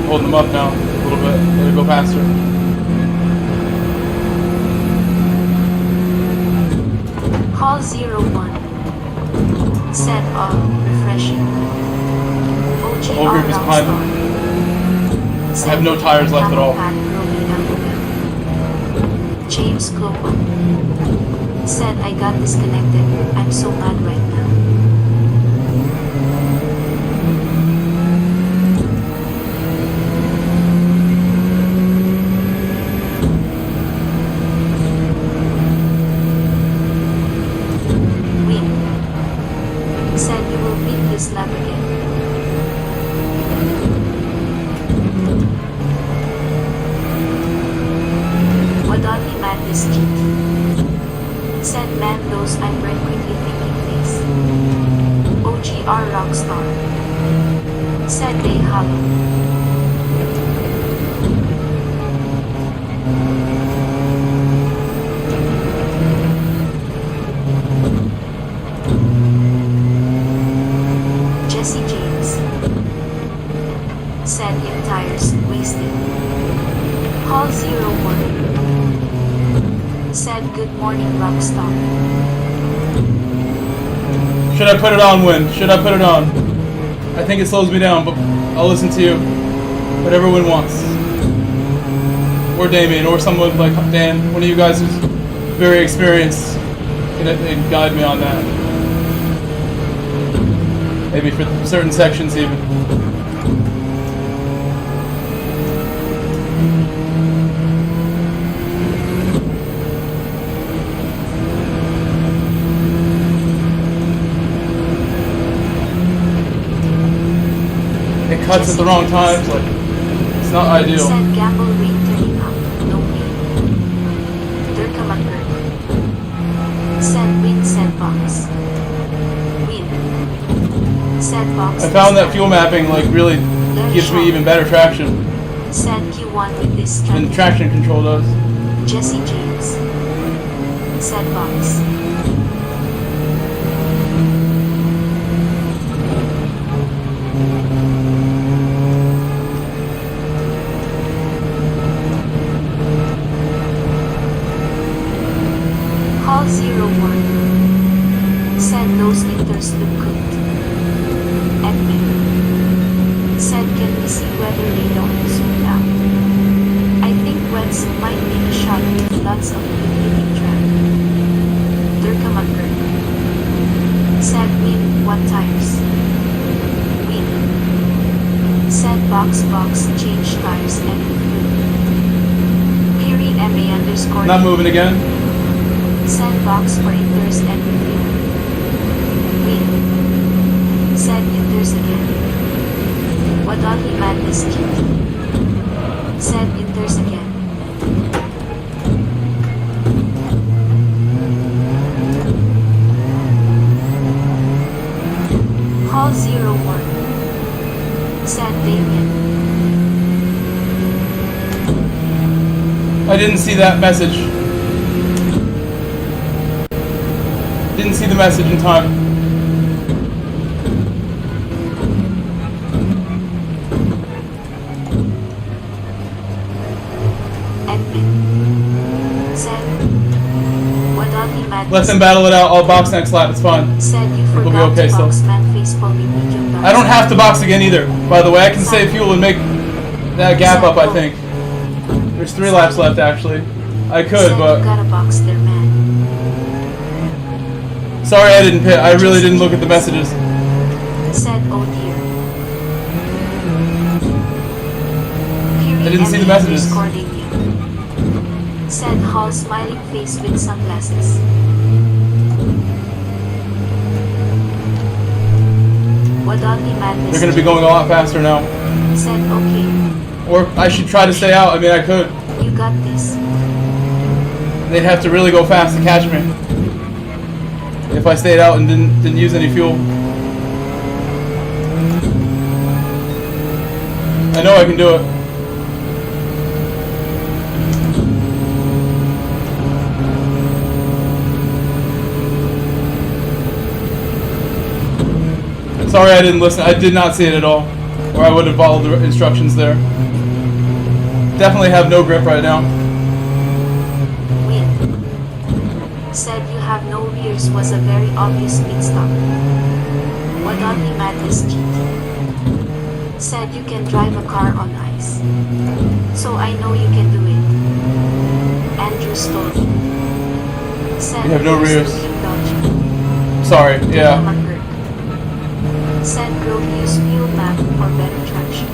Holding them up now a little bit. Gotta go faster. Call 01. Set up. Refreshing. whole group is behind them. I have no tires left at all. James Global said I got disconnected. I'm so mad right now. Win said you will beat this lap again. Wadati Madness cheat. Said man those I'm right quickly thinking face. OGR Rockstar. Said they hollow. Jesse James. Said in tires wasted. Call 01. Said good morning Rockstar. Should I put it on, Win? Should I put it on? I think it slows me down, but I'll listen to you. Whatever Win wants. Or Damien, or someone like Dan. One of you guys who's very experienced can guide me on that. Maybe for certain sections even. It cuts at the wrong times, like, it's not ideal. Said gamble rate turning up, no way. Durkamaker. Said win, said box. Win. Said box. I found that fuel mapping, like, really gives me even better traction Said Q1 with this than strategy. traction control does. Jesse James. Said box. Call 01. Said those inters look good. Admin. Said can we see whether they don't zoom out. I think Weds might be a shot with lots of good hitting track. Durkamaker. Said win, what tires? Win. Said box change tires and refuel. Period MA underscore. Not moving again. Said box for inters and refuel. Win. Said inters again. Wadati Madness cheat. Said inters again. Call 01. Said Damien. I didn't see that message. Didn't see the message in time. Admin. Said Wadati Madness. Let them battle it out. I'll box next lap. It's fine. Said you We'll be forgot okay to still. box man face for me medium box. I don't have to box again either. By the way, I can save fuel and make that gap up, I think. There's 3 laps left, actually. I could, Said but... you gotta box there, man. Sorry I didn't pit. I really didn't look at the messages. Said oh dear. I didn't see the messages. Said Hall smiling face with sunglasses. Wadali Madness They're gonna be going a lot faster now. said okay. Or I should try to stay out. I mean, I could. You got this. They'd have to really go fast to catch me. If I stayed out and didn't use any fuel. I know I can do it. Sorry I didn't listen. I did not see it at all. Or I would have followed the instructions there. Definitely have no grip right now. Win. Said you have no rears was a very obvious pit stop. Wadali Madness GT said you can drive a car on ice. So I know you can do it. Andrew Story said You have no rears. in Belgium. Sorry, yeah. Said growth use fuel map for better traction.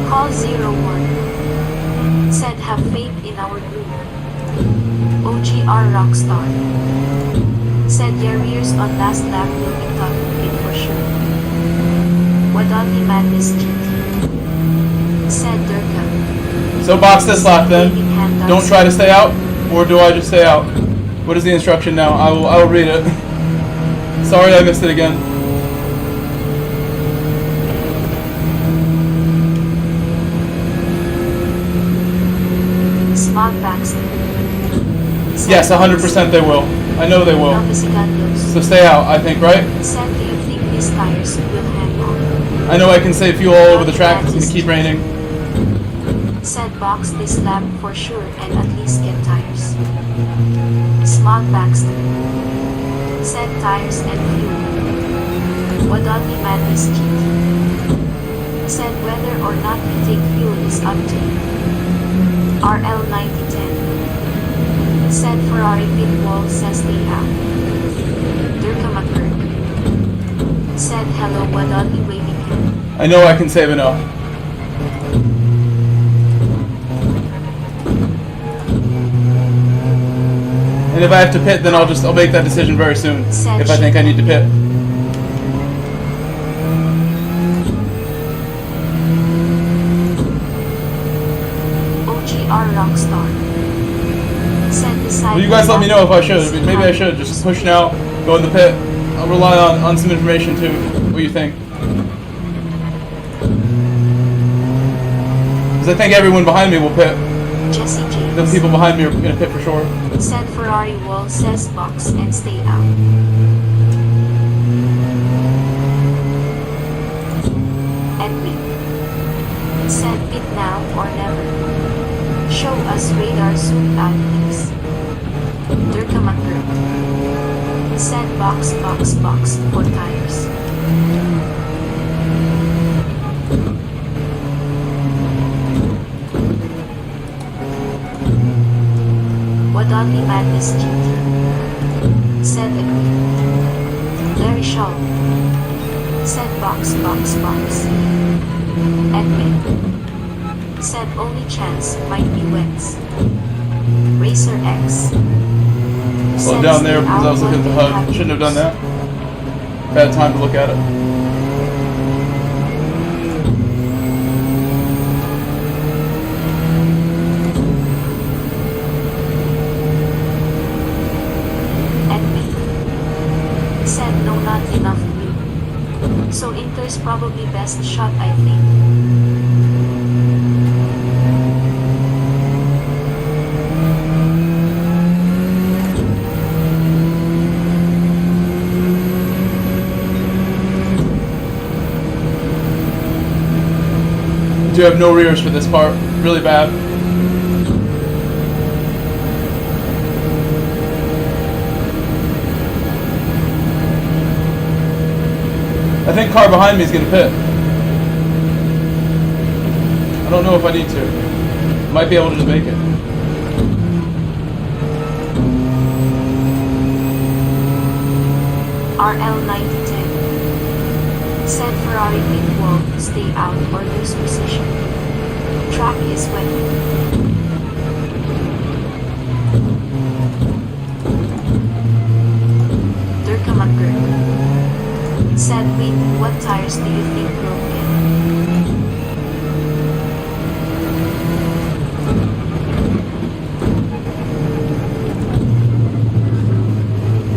Call 01. Said have faith in our group. OGR Rockstar said your rears on last lap will be tough in for sure. Wadali Madness GT said Durga. So box this lap then. Don't try to stay out, or do I just stay out? What is the instruction now? I will read it. Sorry I missed it again. Smog Baxter. Yes, 100% they will. I know they will. So stay out, I think, right? Said do you think these tires will hang on? I know I can save fuel all over the track. It's going to keep raining. Said box this lap for sure and at least get tires. Smog Baxter said tires and fuel. Wadali Madness GT said whether or not we take fuel is up to you. RL 9010 said Ferrari pit wall says stay out. Durka McCurk said hello Wadali waving hand. I know I can save enough. And if I have to pit, then I'll make that decision very soon. If I think I need to pit. OGR Rockstar said decide. Well, you guys let me know if I should. Maybe I should just push now, go in the pit. I'll rely on some information too. What do you think? Because I think everyone behind me will pit. Jesse James The people behind me are going to pit for sure. said Ferrari wall says box and stay out. Edwin said pit now or never. Show us radar zoom out please. Durka McCurk said box for tires. Wadali Madness GT said agree. Larry Shaw said box. Edwin said only chance might be wets. Racer X Slow down there because I was looking at the HUD. Shouldn't have done that. Bad time to look at it. Edwin said no, not enough blue. So Inter's probably best shot I think. Do have no rears for this part. Really bad. I think car behind me is going to pit. I don't know if I need to. Might be able to just make it. RL9010. Said Ferrari pit wall, stay out or lose position. Track is wet. Said wait, what tires do you think broke in?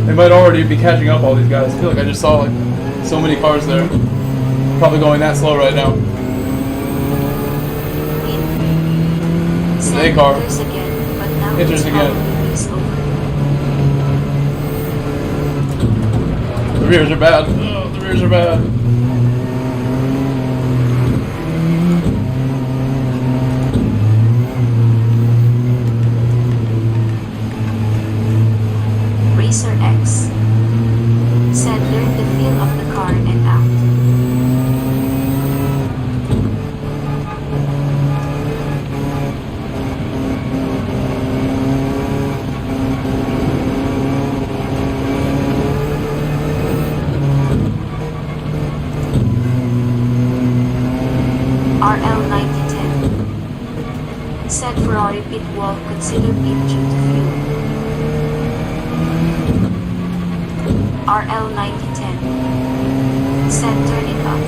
They might already be catching up, all these guys. I feel like I just saw like so many cars there. Probably going that slow right now. Said A car. enters again, but now Enters it's again. probably race over. The rears are bad. Oh, the rears are bad. Racer X. Said learn the feel of the car and out. RL9010. Said Ferrari pit wall, consider pit due to fuel. RL9010. Said turn it up.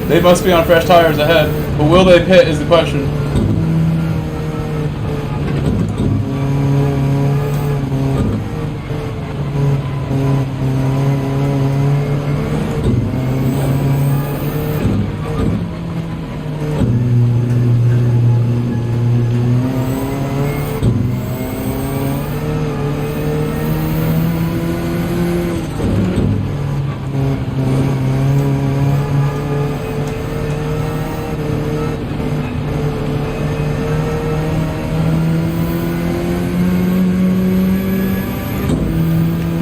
They must be on fresh tires ahead, but will they pit is the question.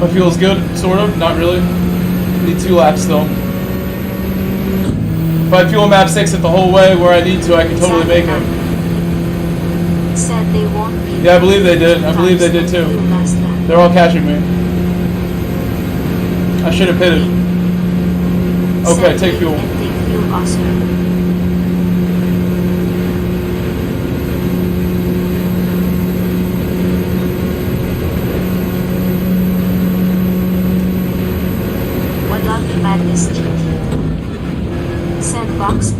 My fuel's good, sort of, not really. Need 2 laps still. If I fuel map 6 it the whole way where I need to, I can totally make it. Said they won't be. Yeah, I believe they did. I believe they did too. They're all catching me. I should have pitted. Okay, take fuel. Take fuel, Oscar. Madness GT. Said box.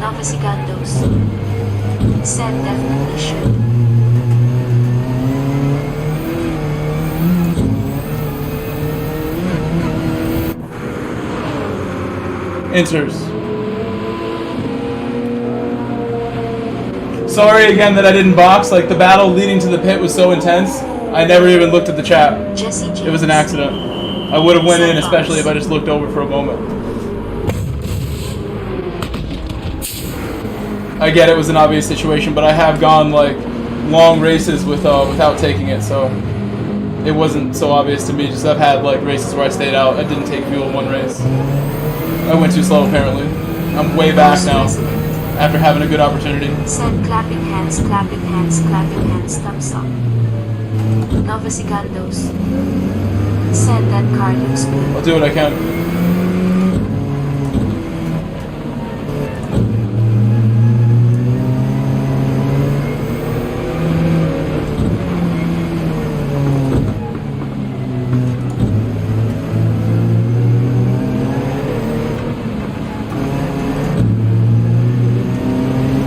Novasigandos. Said definitely should. Enters. Sorry again that I didn't box. Like, the battle leading to the pit was so intense, I never even looked at the chat. It was an accident. I would have went in, especially if I just looked over for a moment. I get it was an obvious situation, but I have gone like long races without taking it, so it wasn't so obvious to me. Just I've had like races where I stayed out. I didn't take fuel in one race. I went too slow apparently. I'm way back now after having a good opportunity. Said clapping hands, thumbs up. Novasigandos. Said that car looks good. I'll do what I can.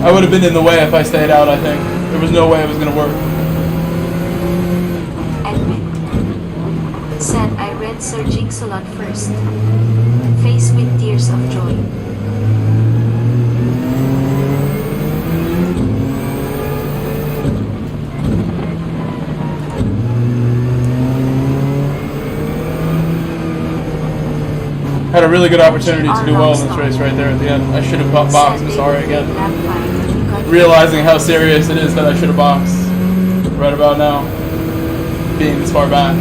I would have been in the way if I stayed out, I think. There was no way it was going to work. Admit. said Sir Jigsaw first, faced with tears of joy. Had a really good opportunity to do well in this race right there at the end. I should have boxed, I'm sorry again. Realizing how serious it is that I should have boxed right about now, being this far back.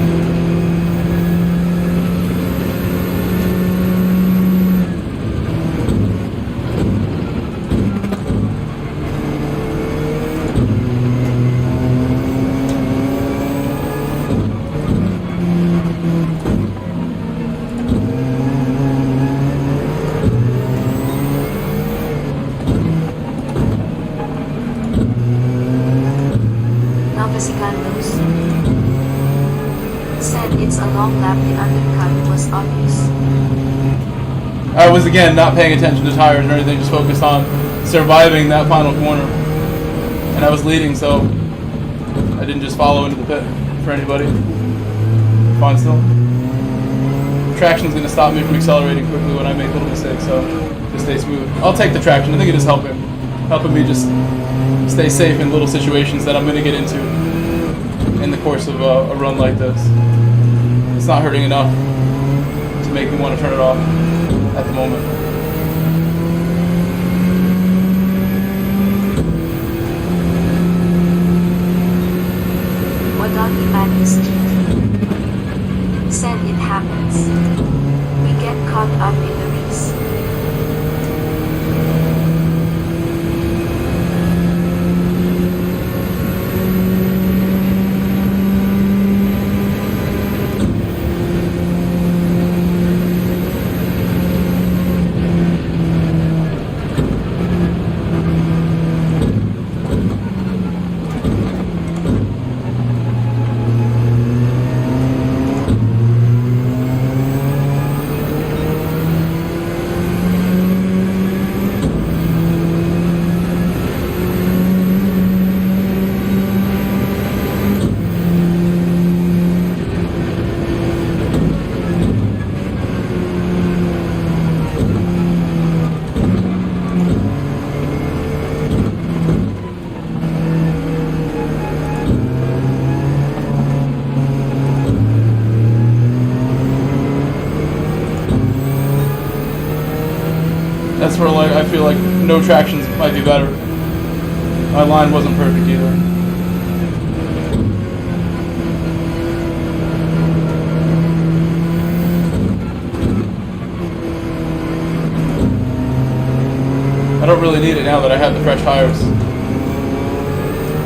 Said it's a long lap, the undercut was obvious. I was again not paying attention to tires or anything, just focused on surviving that final corner. And I was leading, so I didn't just follow into the pit for anybody. Fine still. Traction's going to stop me from accelerating quickly when I make little mistakes, so just stay smooth. I'll take the traction. I think it is helping me just stay safe in little situations that I'm going to get into in the course of a run like this. It's not hurting enough to make me want to turn it off at the moment. Wadaki Madness said it happens. We get caught up in the race. That's where I feel like no tractions might be better. My line wasn't perfect either. I don't really need it now that I have the fresh tires.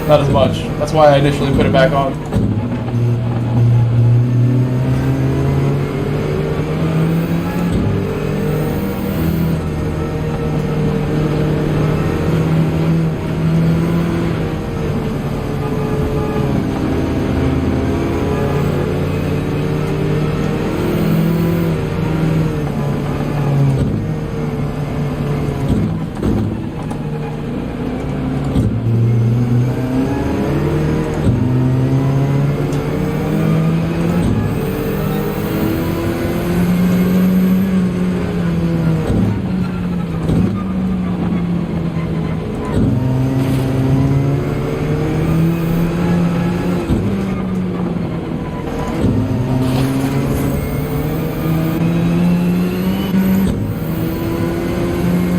Not as much. That's why I initially put it back on.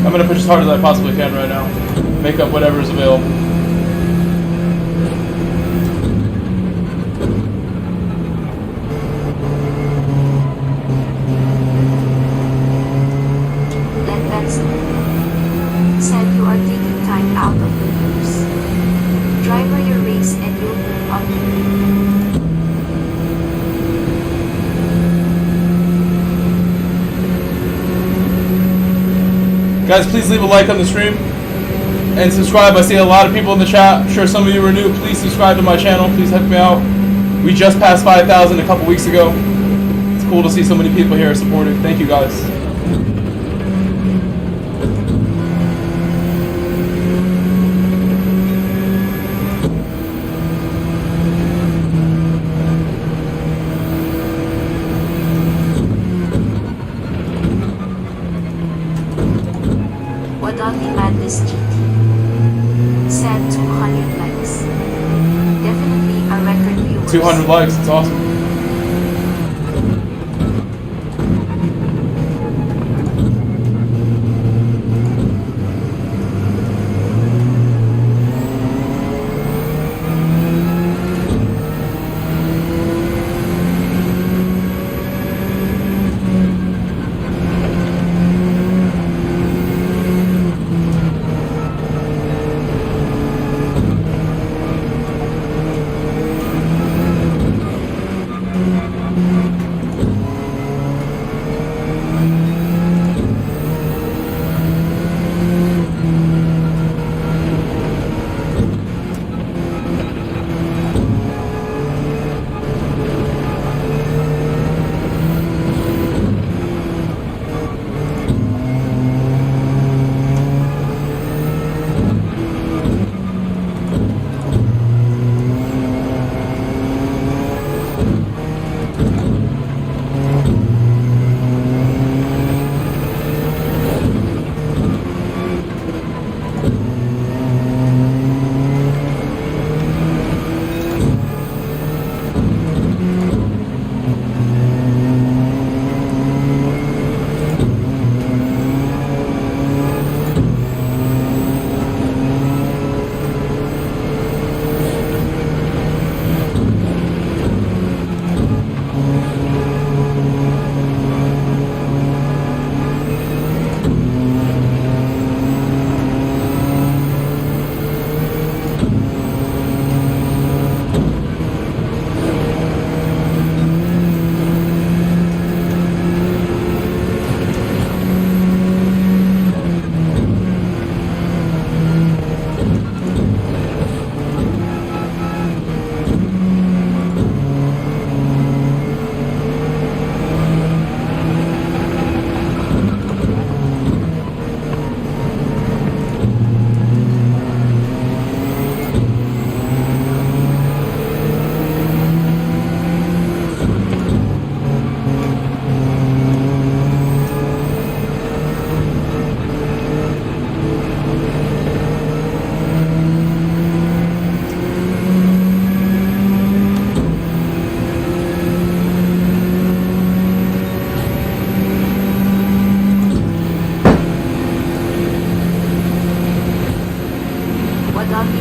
I'm going to push as hard as I possibly can right now. Make up whatever is available. Said you are taking time out of the news. Driver your race and you'll move on. Guys, please leave a like on the stream and subscribe. I see a lot of people in the chat. I'm sure some of you are new. Please subscribe to my channel. Please help me out. We just passed 5,000 a couple weeks ago. It's cool to see so many people here supporting. Thank you, guys. Wadali Madness GT said 200 likes. Definitely a record viewers. 200 likes, it's awesome.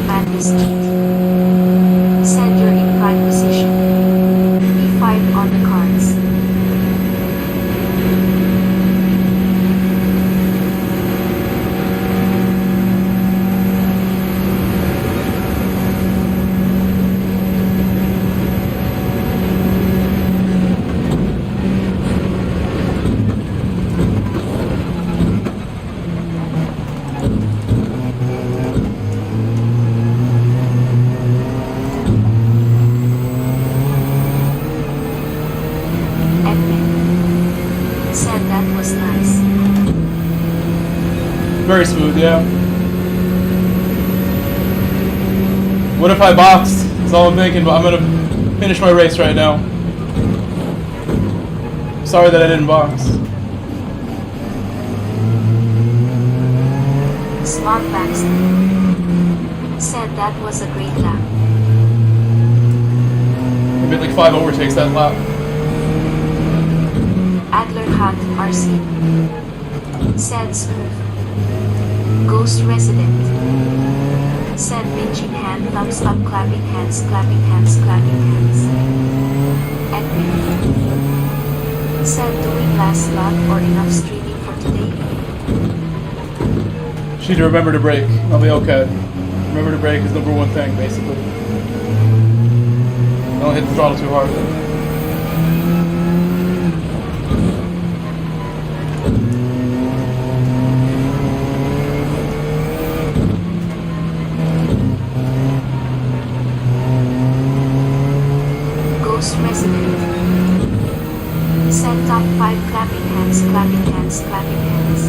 Madness GT said you're in prime position. B5 on the cards. Very smooth, yeah. What if I boxed? That's all I'm thinking, but I'm gonna finish my race right now. Sorry that I didn't box. Slot Baxter said that was a great lap. I made like 5 overtakes that lap. Adler Hunt RC said smooth. Ghost Resident said pinching hand, thumbs up, clapping hands, clapping hands, clapping hands. Edwin said doing last lap or enough streaming for today. She need to remember to brake. I'll be okay. Remember to brake is the number one thing, basically. Don't hit the throttle too hard. Resident said top 5 clapping hands, clapping hands, clapping hands.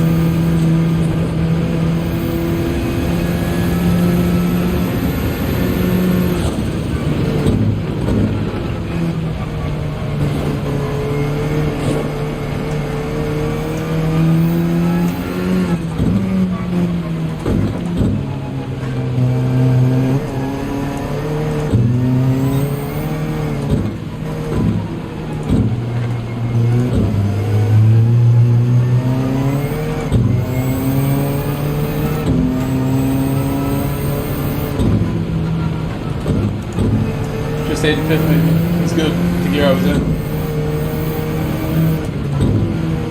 stayed in 5th maybe. It's good. The gear I was in.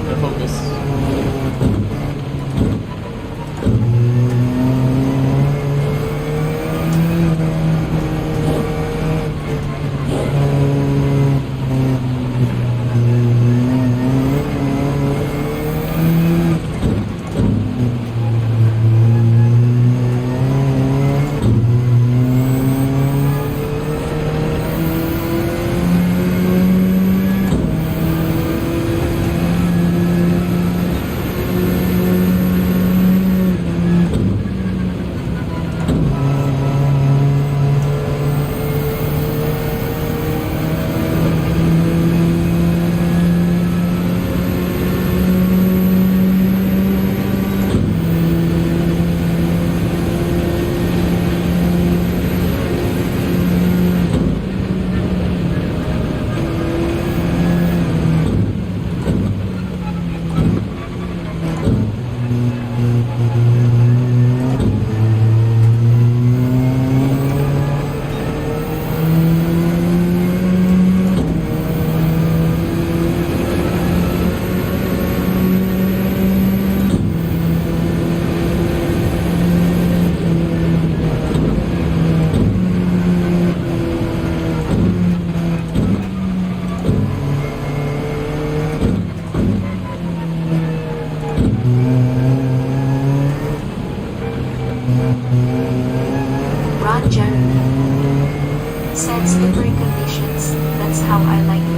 Gotta focus. Ron Jeremy said slippery conditions, that's how I like it.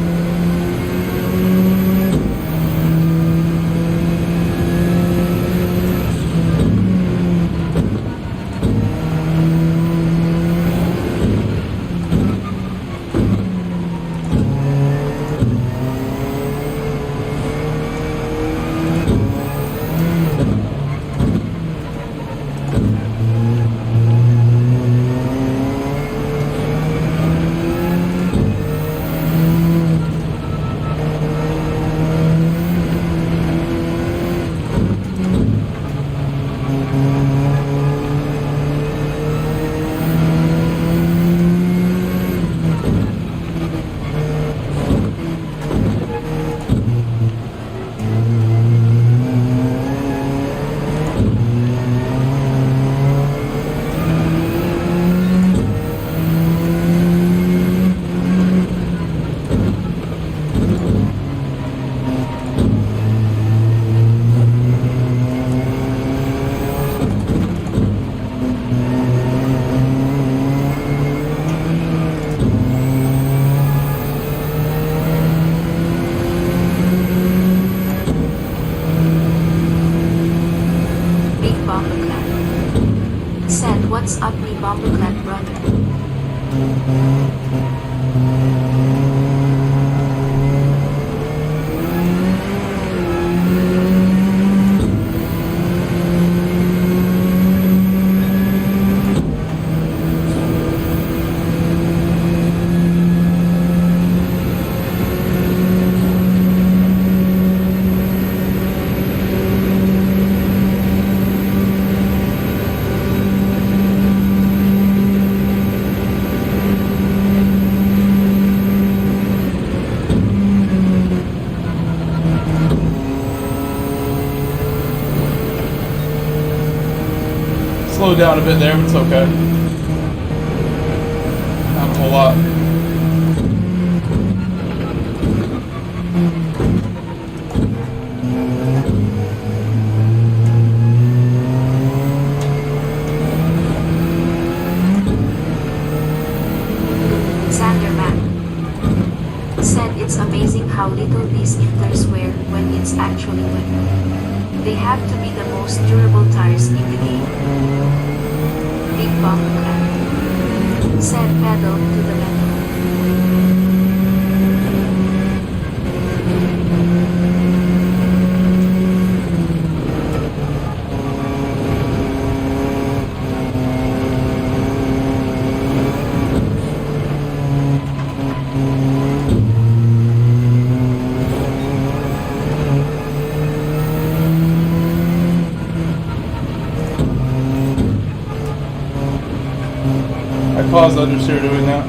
Said, what's up me Bomboclat brother? Slowed down a bit there, but it's okay. Not a whole lot. Sanderman said it's amazing how little these inters wear when it's actually wet. They have to be the most durable tires in the game. Big Bomboclat said pedal to the metal. I paused understeer doing that.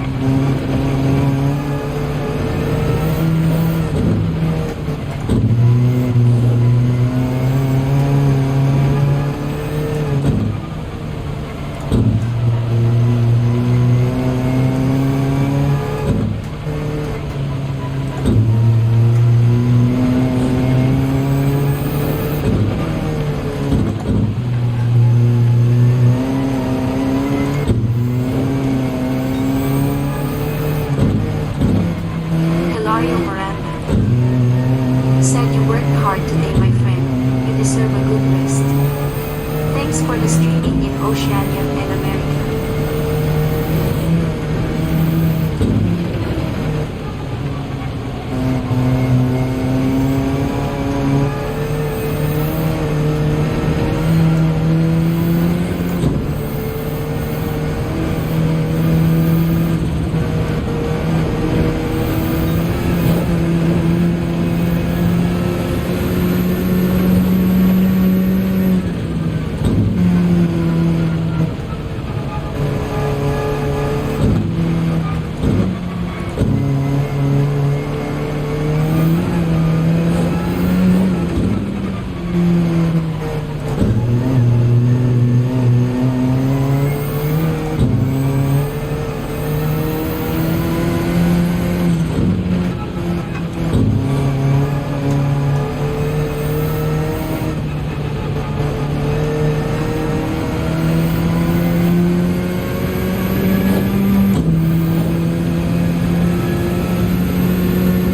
Oceania and America.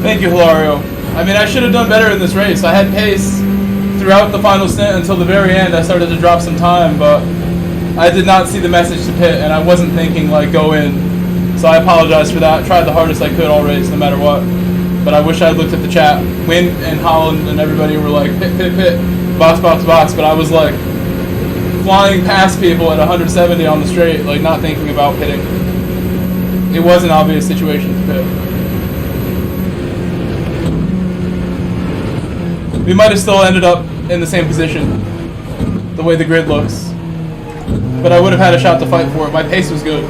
Thank you, Hilario. I mean, I should have done better in this race. I had pace throughout the final stint until the very end. I started to drop some time, but I did not see the message to pit, and I wasn't thinking, like, go in. So I apologize for that. Tried the hardest I could all race, no matter what. But I wish I had looked at the chat. Win and Holland and everybody were like, pit, pit, pit, box, box, box. But I was, like, flying past people at 170 on the straight, like, not thinking about pitting. It was an obvious situation to pit. We might have still ended up in the same position, the way the grid looks. But I would have had a shot to fight for it. My pace was good.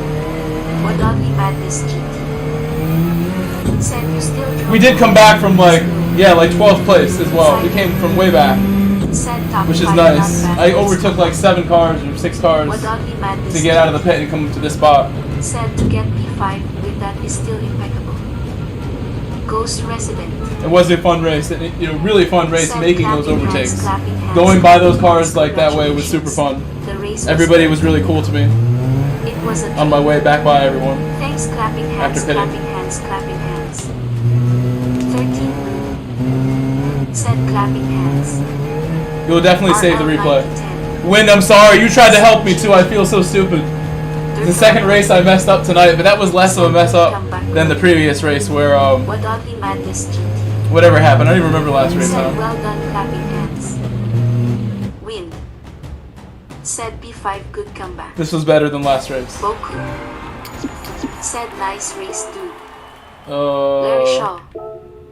We did come back from like 12th place as well. We came from way back, which is nice. I overtook like 7 cars or 6 cars to get out of the pit and come to this spot. Said to get P5 with that is still impeccable. Ghost resident. It was a fun race, really fun race making those overtakes. Going by those cars like that way was super fun. Everybody was really cool to me. It was on my way back by everyone. Thanks, clapping hands, after pitting. clapping hands, clapping hands. 13. Said clapping hands. You'll definitely save the replay. Wind, I'm sorry. You tried to help me too. I feel so stupid. It's the second race I messed up tonight, but that was less of a mess up than the previous race where whatever happened. I don't even remember last race. Said well done, clapping hands. Wind. Said B5 good comeback. This was better than last race. Boku. Said nice race dude. Larry Shaw.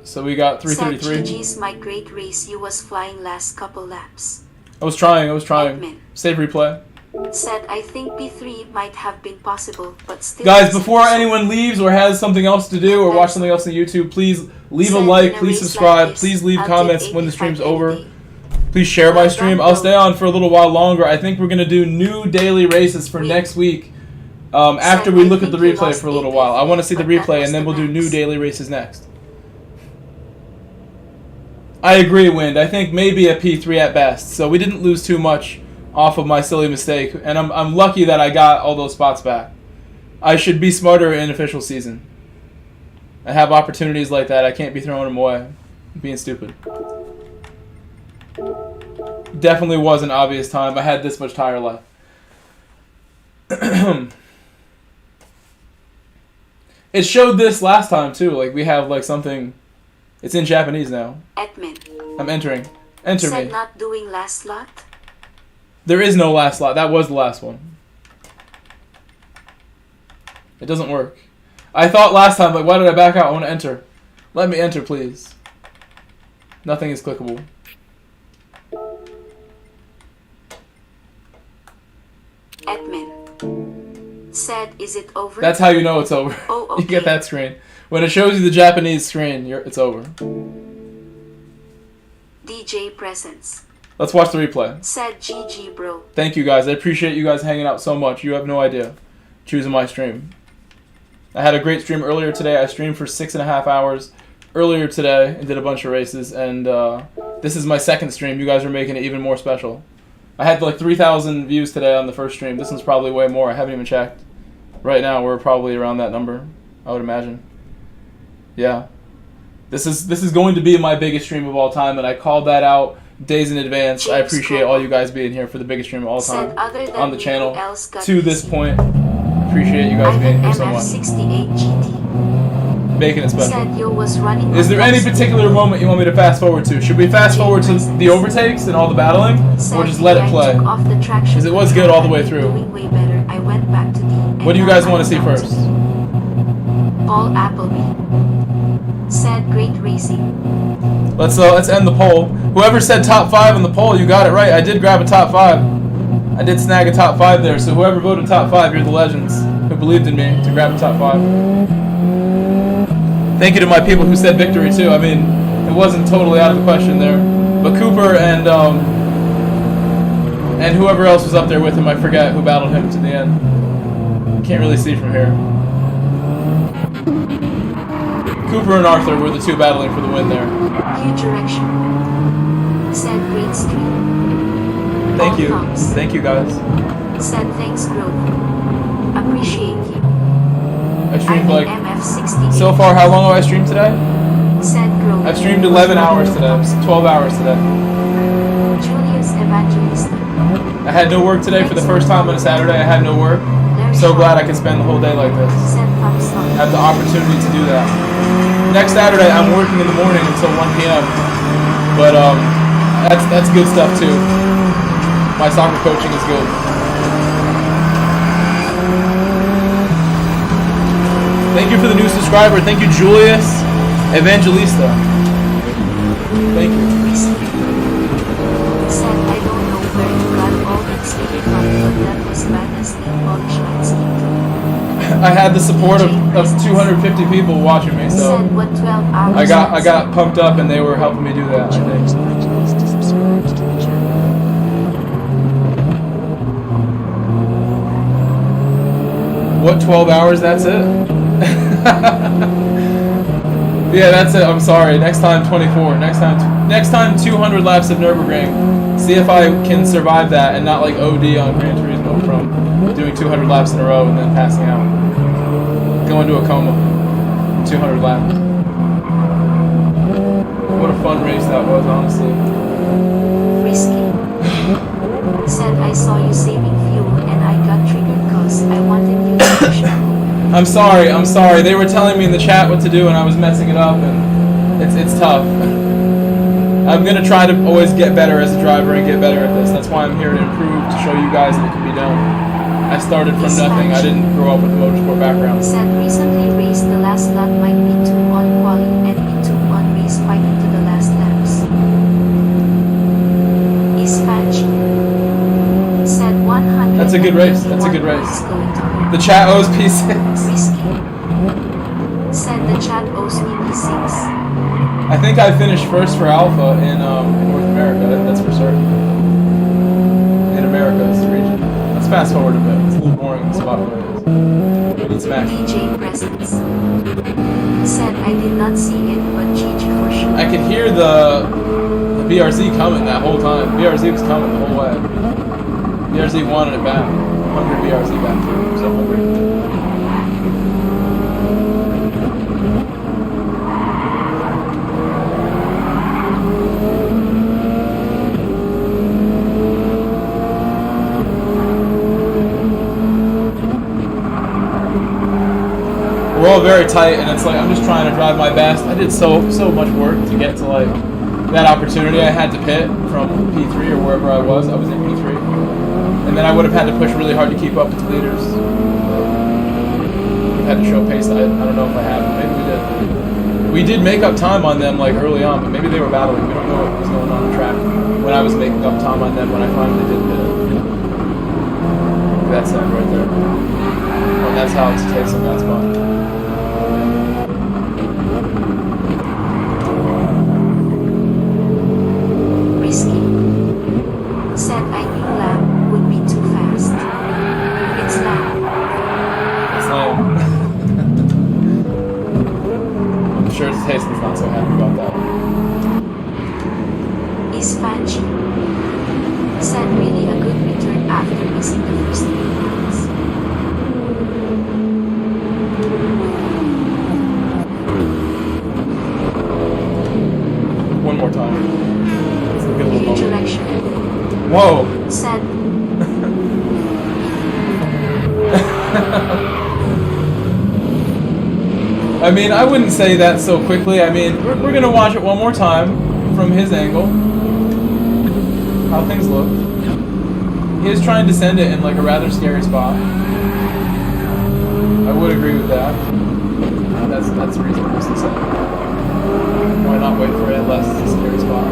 So we got 333. Said GG's my great race. You was flying last couple laps. I was trying. Admin. Save replay. Said I think P3 might have been possible, but still. Guys, before anyone leaves or has something else to do or watch something else on YouTube, please leave a like, please subscribe, please leave comments when the stream's over. Please share my stream. I'll stay on for a little while longer. I think we're going to do new daily races for next week after we look at the replay for a little while. I want to see the replay and then we'll do new daily races next. I agree, Wind. I think maybe a P3 at best. So we didn't lose too much off of my silly mistake, and I'm lucky that I got all those spots back. I should be smarter in official season. I have opportunities like that. I can't be throwing them away. I'm being stupid. Definitely was an obvious time. I had this much tire left. It showed this last time too. Like we have like something. It's in Japanese now. Admin. I'm entering. Enter Said me. not doing last lot. There is no last slot. That was the last one. It doesn't work. I thought last time, like, why did I back out? I want to enter. Let me enter, please. Nothing is clickable. Admin. Said, is it over? That's how you know it's over. Oh, okay. You get that screen. When it shows you the Japanese screen, it's over. DJ presence. Let's watch the replay. Said GG, bro. Thank you guys. I appreciate you guys hanging out so much. You have no idea. Choosing my stream. I had a great stream earlier today. I streamed for 6.5 hours earlier today and did a bunch of races. And this is my second stream. You guys are making it even more special. I had like 3,000 views today on the first stream. This one's probably way more. I haven't even checked. Right now, we're probably around that number, I would imagine. Yeah. This is going to be my biggest stream of all time, and I called that out days in advance. I appreciate all you guys being here for the biggest stream of all time on the channel to this point. Appreciate you guys being here so much. 68 GT. Making it special. Said you was running Is there any particular moment you want me to fast forward to? Should we fast forward to the overtakes and all the battling, or just let it play? Because it was good all the way through. Doing way better. I went back to the What do you guys want to see first? Paul Appleby said great racing. Let's end the poll. Whoever said top 5 on the poll, you got it right. I did grab a top 5. I did snag a top 5 there. So whoever voted top 5, you're the legends who believed in me to grab a top 5. Thank you to my people who said victory too. I mean, it wasn't totally out of the question there. But Cooper and whoever else was up there with him, I forget who battled him to the end. Can't really see from here. Cooper and Arthur were the two battling for the win there. Huge direction. Said great stream. Thank All you. thumbs. Thank you guys. Said thanks, Grove. Appreciate you. I streamed like MF68. so far. How long have I streamed today? Said Grove. I've streamed 11 hours today. 12 hours today. Julius Evangelista. I had no work today for the first time on a Saturday. I had no work. So glad I could spend the whole day like this. Said thumbs up. Have the opportunity to do that. Next Saturday, I'm working in the morning until 1 p.m. But that's good stuff too. My soccer coaching is good. Thank you for the new subscriber. Thank you, Julius Evangelista. Thank you. Said I don't know where you got all that sleep from, but that was bad as the punishment scheme. I had the support of 250 people watching me, so Said what 12 hours. I got pumped up and they were helping me do that. I think. Join to subscribe to the channel. What 12 hours? That's it? Yeah, that's it. I'm sorry. Next time 24. Next time 200 laps of Nürburgring. See if I can survive that and not like OD on Gran Turismo from doing 200 laps in a row and then passing out. Go into a coma. 200 laps. What a fun race that was, honestly. Risky. Said I saw you saving fuel and I got triggered cause I wanted you to push me. I'm sorry. They were telling me in the chat what to do and I was messing it up and it's tough. I'm gonna try to always get better as a driver and get better at this. That's why I'm here to improve, to show you guys that it can be done. I started from nothing. I didn't grow up with a motorsport background. Said recently raced the last lap might be 2 on quali and be 2 on race fighting to the last laps. Is Fanchi. Said 100. That's a good race. That's a good race. The chat owes P6. Risky. Said the chat owes me P6. I think I finished first for Alpha in North America. That's for certain. In America, it's the region. Let's fast forward a bit. It's a little boring in the spot where it is. We need smack. DJ Presence. Said I did not see it, but GG for sure. I could hear the BRZ coming that whole time. BRZ was coming the whole way. BRZ wanted it back. 100 BRZ back too. I'm so hungry. We're all very tight, and it's like I'm just trying to drive my best. I did so much work to get to like that opportunity. I had to pit from P3 or wherever I was. I was in P3, and then I would have had to push really hard to keep up with the leaders. Had to show pace. I don't know if I have. Maybe we did. We did make up time on them like early on, but maybe they were battling. We don't know what was going on the track when I was making up time on them when I finally did pit. That's that right there. And that's how it's tasting that spot. Risky. Said I knew lap would be too fast. It's lap. It's lame. I'm sure Tasman's not so happy about that. Is Fanchi. Said really a good return after missing the first 3 rounds. One more time. Let's get a little Whoa. said I mean, I wouldn't say that so quickly. I mean, we're gonna watch it one more time from his angle. How things look. He is trying to send it in like a rather scary spot. I would agree with that. That's reasonable to say. Why not wait for it unless it's a scary spot?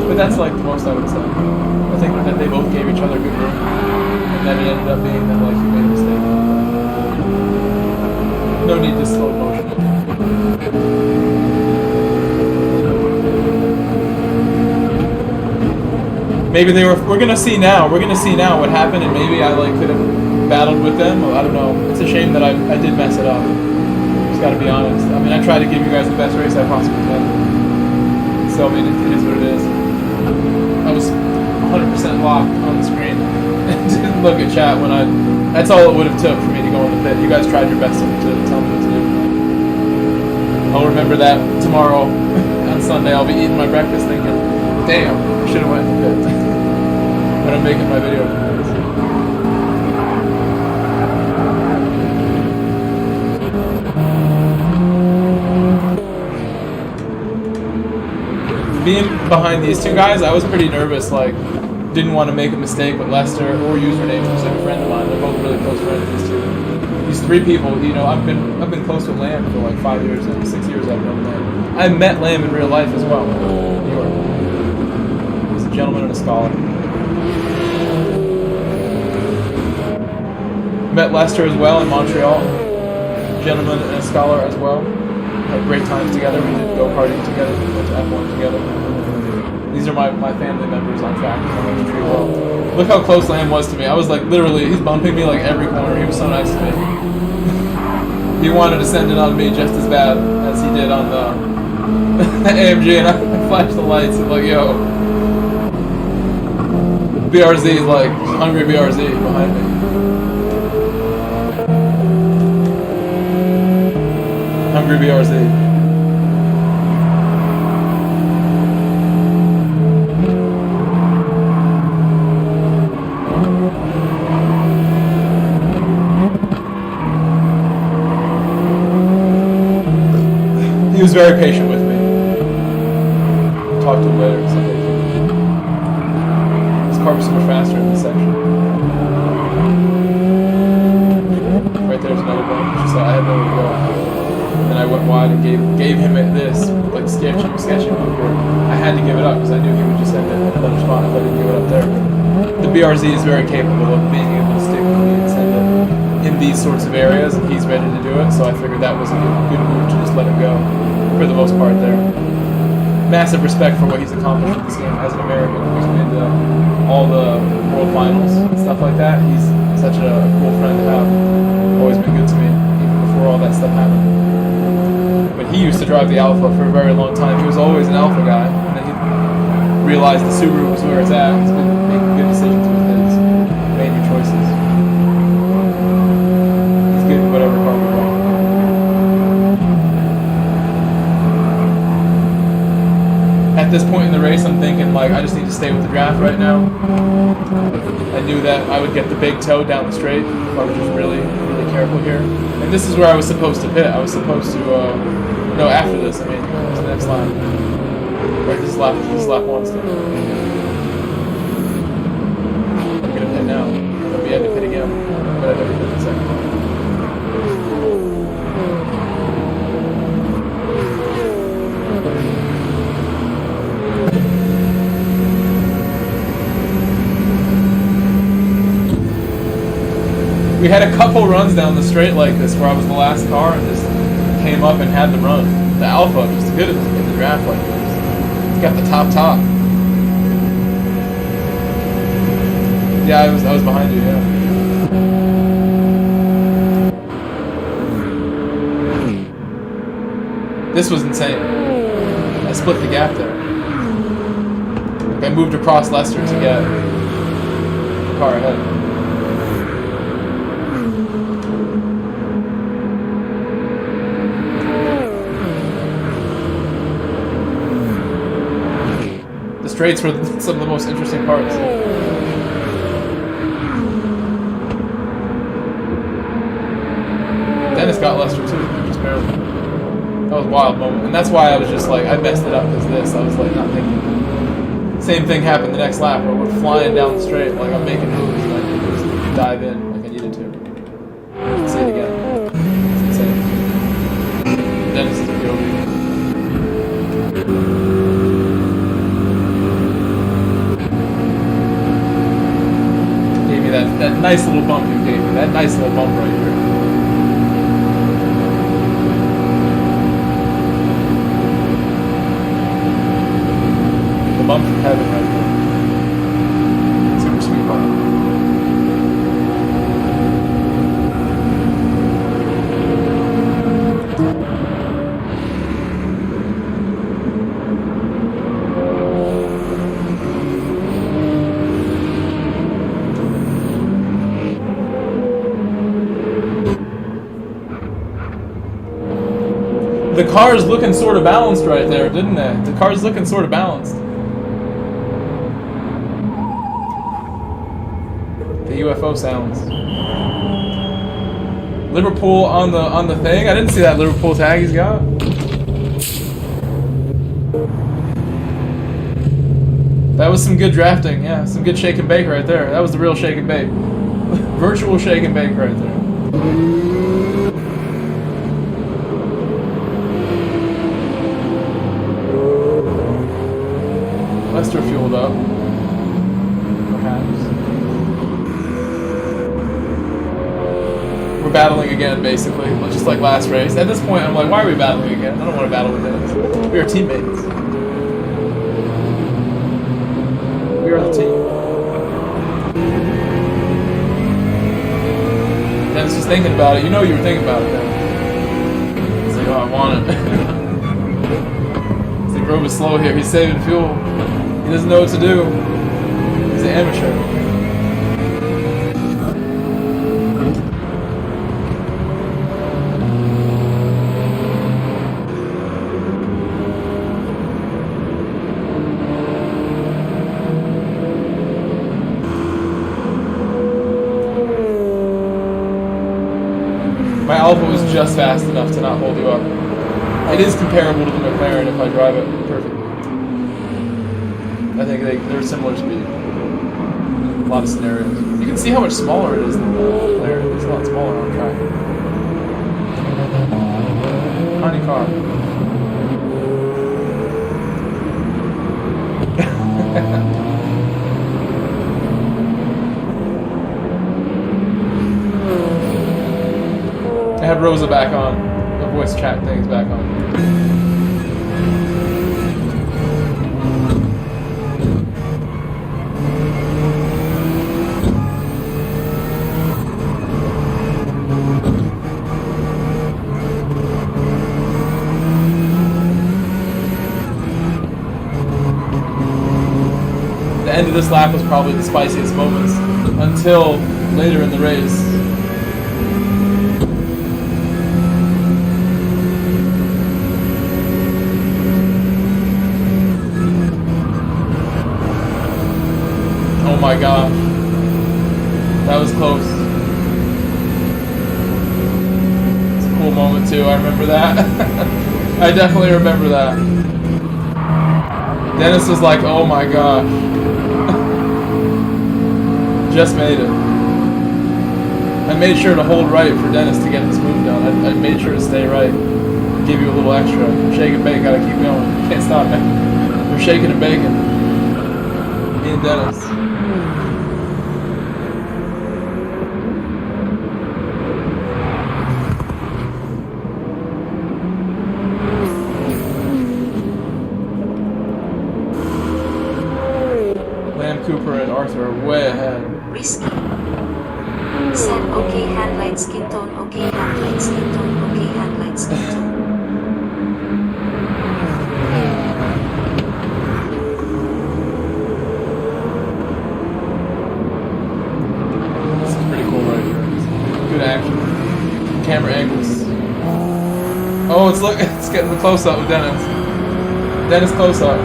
But that's like the most I would say. I think that they both gave each other good room, and then it ended up being that like you made a mistake. No need to slow motion. Maybe they were. We're gonna see now. We're gonna see now what happened, and maybe I like could have battled with them. I don't know. It's a shame that I did mess it up. Just gotta be honest. I mean, I tried to give you guys the best race I possibly can. So I mean, it is what it is. I was 100% locked on the screen and didn't look at chat when I. That's all it would have took for me to go in the pit. You guys tried your best to tell me what to do. I'll remember that tomorrow on Sunday. I'll be eating my breakfast thinking, damn, I should have went in the pit when I'm making my video. Being behind these two guys, I was pretty nervous, like, didn't want to make a mistake with Lester or Username, who's a friend of mine. They're both really close friends, these two. These three people, you know, I've been close with Lamb for like 5 years, 6 years I've known Lamb. I met Lamb in real life as well, in New York. He's a gentleman and a scholar. Met Lester as well in Montreal. Gentleman and a scholar as well. Had great times together. We did go-karting together. We went to F1 together. These are my family members on Trak. I know the tree well. Look how close Lamb was to me. I was like, literally, he's bumping me like every corner. He was so nice to me. He wanted to send it on me just as bad as he did on the AMG, and I flashed the lights and like, yo. BRZ is like, hungry BRZ behind me. Hungry BRZ. He was very patient with me. Talked to him later. His car was so much faster in this section. Right there's another one. Just like I had nowhere to go. And then I went wide and gave him this like sketchy move here. I had to give it up because I knew he would just end it in another spot if I didn't give it up there. The BRZ is very capable of being able to stick with me and send it in these sorts of areas, and he's ready to do it. So I figured that was a good move to just let him go for the most part there. Massive respect for what he's accomplished in this game as an American who's been to all the world finals and stuff like that. He's such a cool friend to have. Always been good to me, even before all that stuff happened. But he used to drive the Alpha for a very long time. He was always an Alpha guy, and then he realized the Subaru was where it's at. He's been making good decisions with his major choices. He's good at whatever car we run. At this point in the race, I'm thinking, like, I just need to stay with the draft right now. I knew that I would get the big toe down the straight if I was just really, really careful here. And this is where I was supposed to pit. I was supposed to, no, after this, I mean, it's the next lap. Right, this is lap one still. I'm gonna pit now. I'm gonna be able to pit again, but I never pit in a second. We had a couple runs down the straight like this where I was the last car and just came up and had the run. The Alpha, just good in the draft like this. It's got the top. Yeah, I was behind you, yeah. This was insane. I split the gap there. Like I moved across Lester to get the car ahead. Straights were some of the most interesting parts. wild moment, and that's why I was just like, I messed it up because this. I was like, not thinking. Same thing happened the next lap where we're flying down the straight, like I'm making moves, and I didn't just dive in like I needed to. Let's see it again. It's insane. Dennis is POV. Gave me that nice little bump you gave me. That nice little bump right here. Bump from heaven right there. Super sweet bump. The car's looking sort of balanced right there, didn't they? The car's looking sort of balanced. UFO sounds. Liverpool on the thing. I didn't see that Liverpool tag he's got. That was some good drafting. Yeah, some good shake and bake right there. That was the real shake and bake. Virtual shake and bake right there. Lester fueled up. Perhaps. We're battling again, basically, just like last race. At this point, I'm like, why are we battling again? I don't want to battle with Dennis. We are teammates. We are the team. Dennis was thinking about it. You know you were thinking about it, then. He's like, oh, I want it. He's like, Grove is slow here. He's saving fuel. He doesn't know what to do. He's an amateur. My Alpha was just fast enough to not hold you up. It is comparable to the McLaren if I drive it perfectly. I think they're similar speed. A lot of scenarios. You can see how much smaller it is than the McLaren. It's a lot smaller on track. Tiny car. I had Rosa back on. The voice chat thing's back on. The end of this lap was probably the spiciest moments until later in the race. Oh my gosh. That was close. It's a cool moment too, I remember that. I definitely remember that. Dennis was like, oh my gosh. Just made it. I made sure to hold right for Dennis to get this move done. I made sure to stay right. Give you a little extra. Shake and bake, gotta keep going. Can't stop, man. We're shaking and baking. Me and Dennis. Cooper and Arthur are way ahead. Risky. Said okay handlight skin tone, okay handlight skin tone, okay handlight skin tone. This is pretty cool right here. Good action. Camera angles. Oh, it's getting the close up with Dennis. Dennis close up.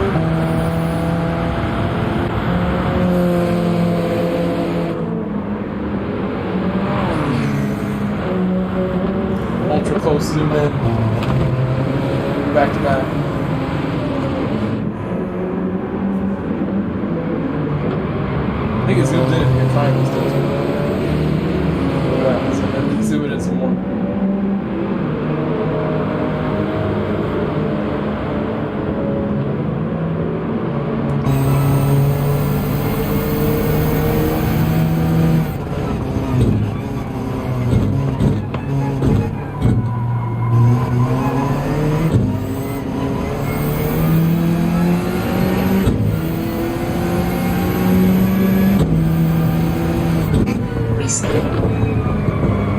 Ultra close zoom in. back to back. I think it zooms in if you can find this still. Look at that. So then zoom it in some more.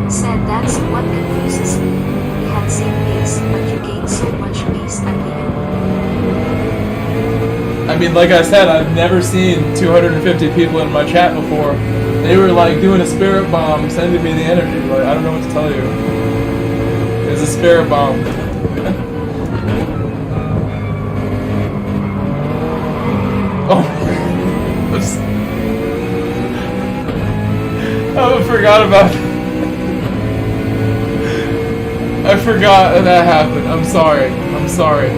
Said that's what confuses me. We had same pace, but you gained so much pace at the end. I mean, like I said, I've never seen 250 people in my chat before. They were like doing a spirit bomb, sending me the energy. Like, I don't know what to tell you. It was a spirit bomb. Oh. I forgot about that. I forgot that happened. I'm sorry. I'm sorry.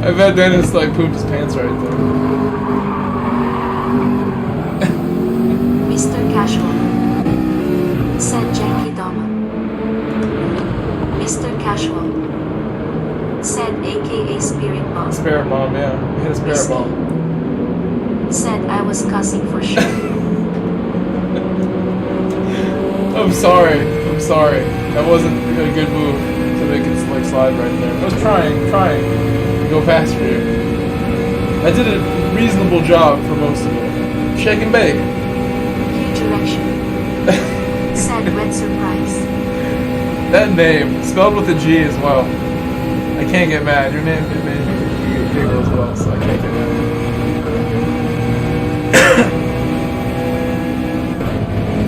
I bet Dennis like pooped his pants right there. Mr. Casual said Janky Dama. Mr. Casual said AKA Spirit Bomb. Spirit bomb, yeah. We hit a spirit bomb. Said I was cussing for sure. I'm sorry. I'm sorry. That wasn't a good move to make it like slide right there. I was trying to go fast for you. I did a reasonable job for most of it. Shake and bake. Huge erection. Said wet surprise. That name, spelled with a G as well. I can't get mad. Your name made me giggle as well, so I can't get mad.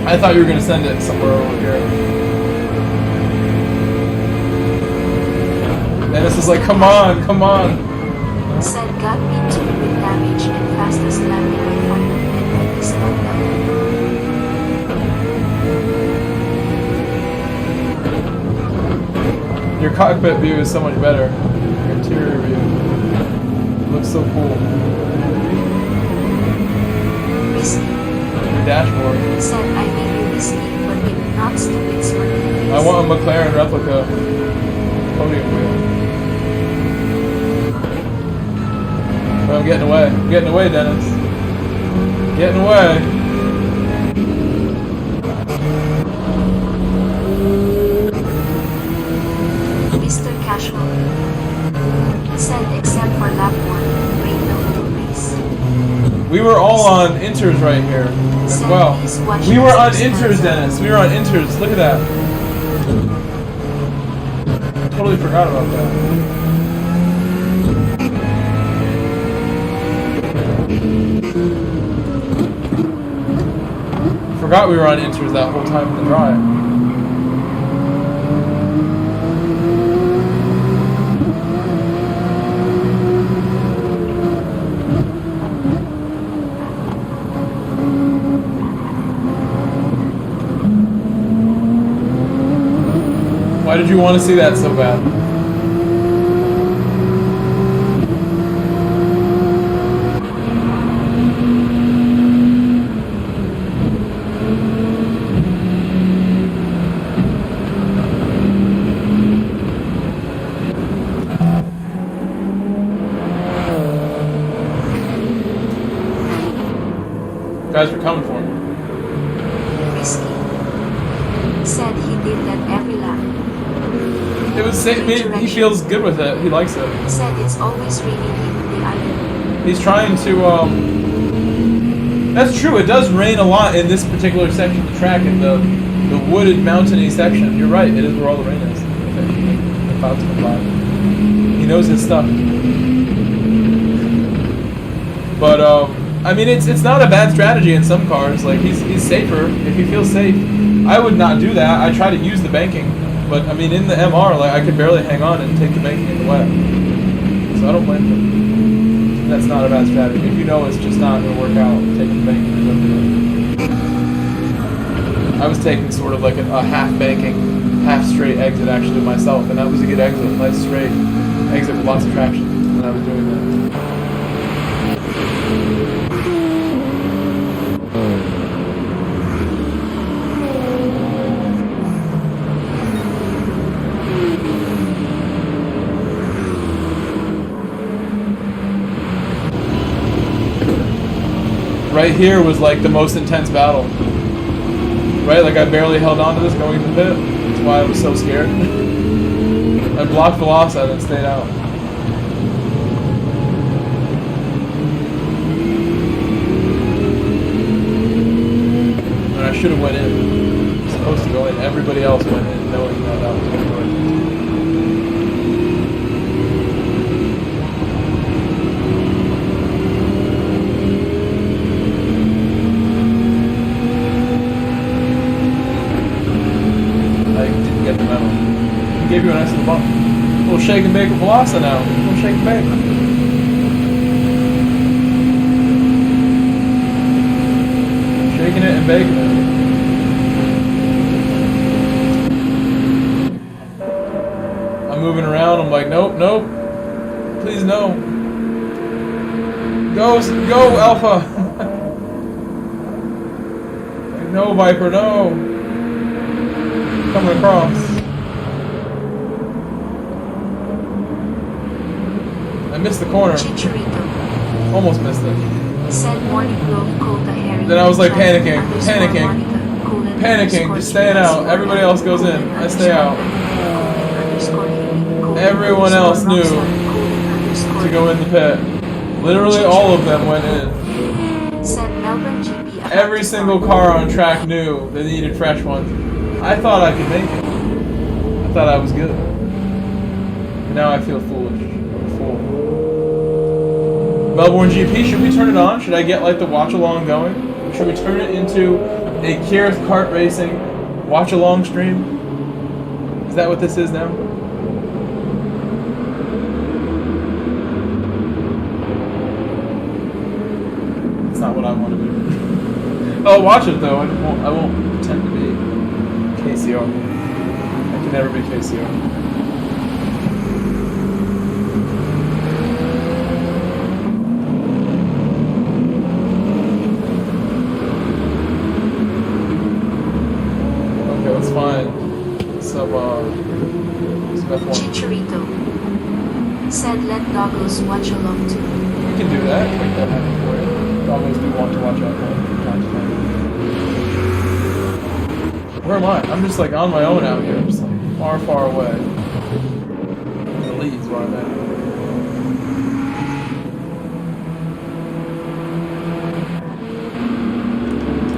I thought you were going to send it somewhere over here. Dennis is like, come on, come on. Said got me too with damage and fastest landing I fired and then he stopped up. Your cockpit view is so much better. Your interior view looks so cool. Risky. Your dashboard. Said I may be risky, but in not stupid smirk face. I want a McLaren replica podium wheel. Oh, I'm getting away. I'm getting away, Dennis. Getting away. Mr. Casual said except for lap 1, rain the whole race. We were all on inters right here as Said well. he's watching We were on six inters, months Dennis. We were on inters. Look at that. Totally forgot about that. Forgot we were on inters that whole time in the drive. Why did you want to see that so bad? Guys are coming for me. Risky. Said he did that every lap. It was he feels good with it. He likes it. Said it's always raining in the island. He's trying to that's true, it does rain a lot in this particular section of the track, in the wooded mountainy section. You're right, it is where all the rain is. The clouds come by. He knows his stuff. But I mean, it's not a bad strategy in some cars. Like he's safer if he feels safe. I would not do that. I try to use the banking, but I mean in the MR, like I could barely hang on and take the banking in the wet. So I don't blame him. That's not a bad strategy. If you know it's just not going to work out, taking the banking and don't do it. I was taking sort of like a half banking half straight exit actually myself, and that was a good exit, nice straight exit with lots of traction when I was doing that. Right here was like the most intense battle. Right, like I barely held on to this going to the pit. That's why I was so scared. I blocked the loss out and stayed out. And I should have went in. I was supposed to go in. Everybody else went in knowing that that was going to go in. Gave you a nice little bump. A little shake and bake with Velocity now. A little shake and bake. Shaking it and baking it. I'm moving around. I'm like, nope, nope. Please no. Go, Alpha. Like, no, Viper, no. Coming across. Missed the corner. Chicharito. Almost missed it. Said Morning Grove Kota Harry. Then I was like panicking, Monica, just staying out. Everybody else goes in. I stay out. Everyone else knew to go in the pit. Literally all of them went in. Said Melbourne GP. Every single car on track knew they needed fresh ones. I thought I could make it. I thought I was good. And now I feel foolish. Melbourne GP, should we turn it on? Should I get like the watch along going? Should we turn it into a Kirith kart racing watch along stream? Is that what this is now? It's not what I want to do. I'll watch it though. I won't pretend to be KCR. I can never be KCR. Chicharito. Said let doggos watch along too. You can do that. Make that happen for you. Doggos do want to watch out from time to time. Where am I? I'm just like on my own out here. I'm just like far, far away. The leads where I'm at.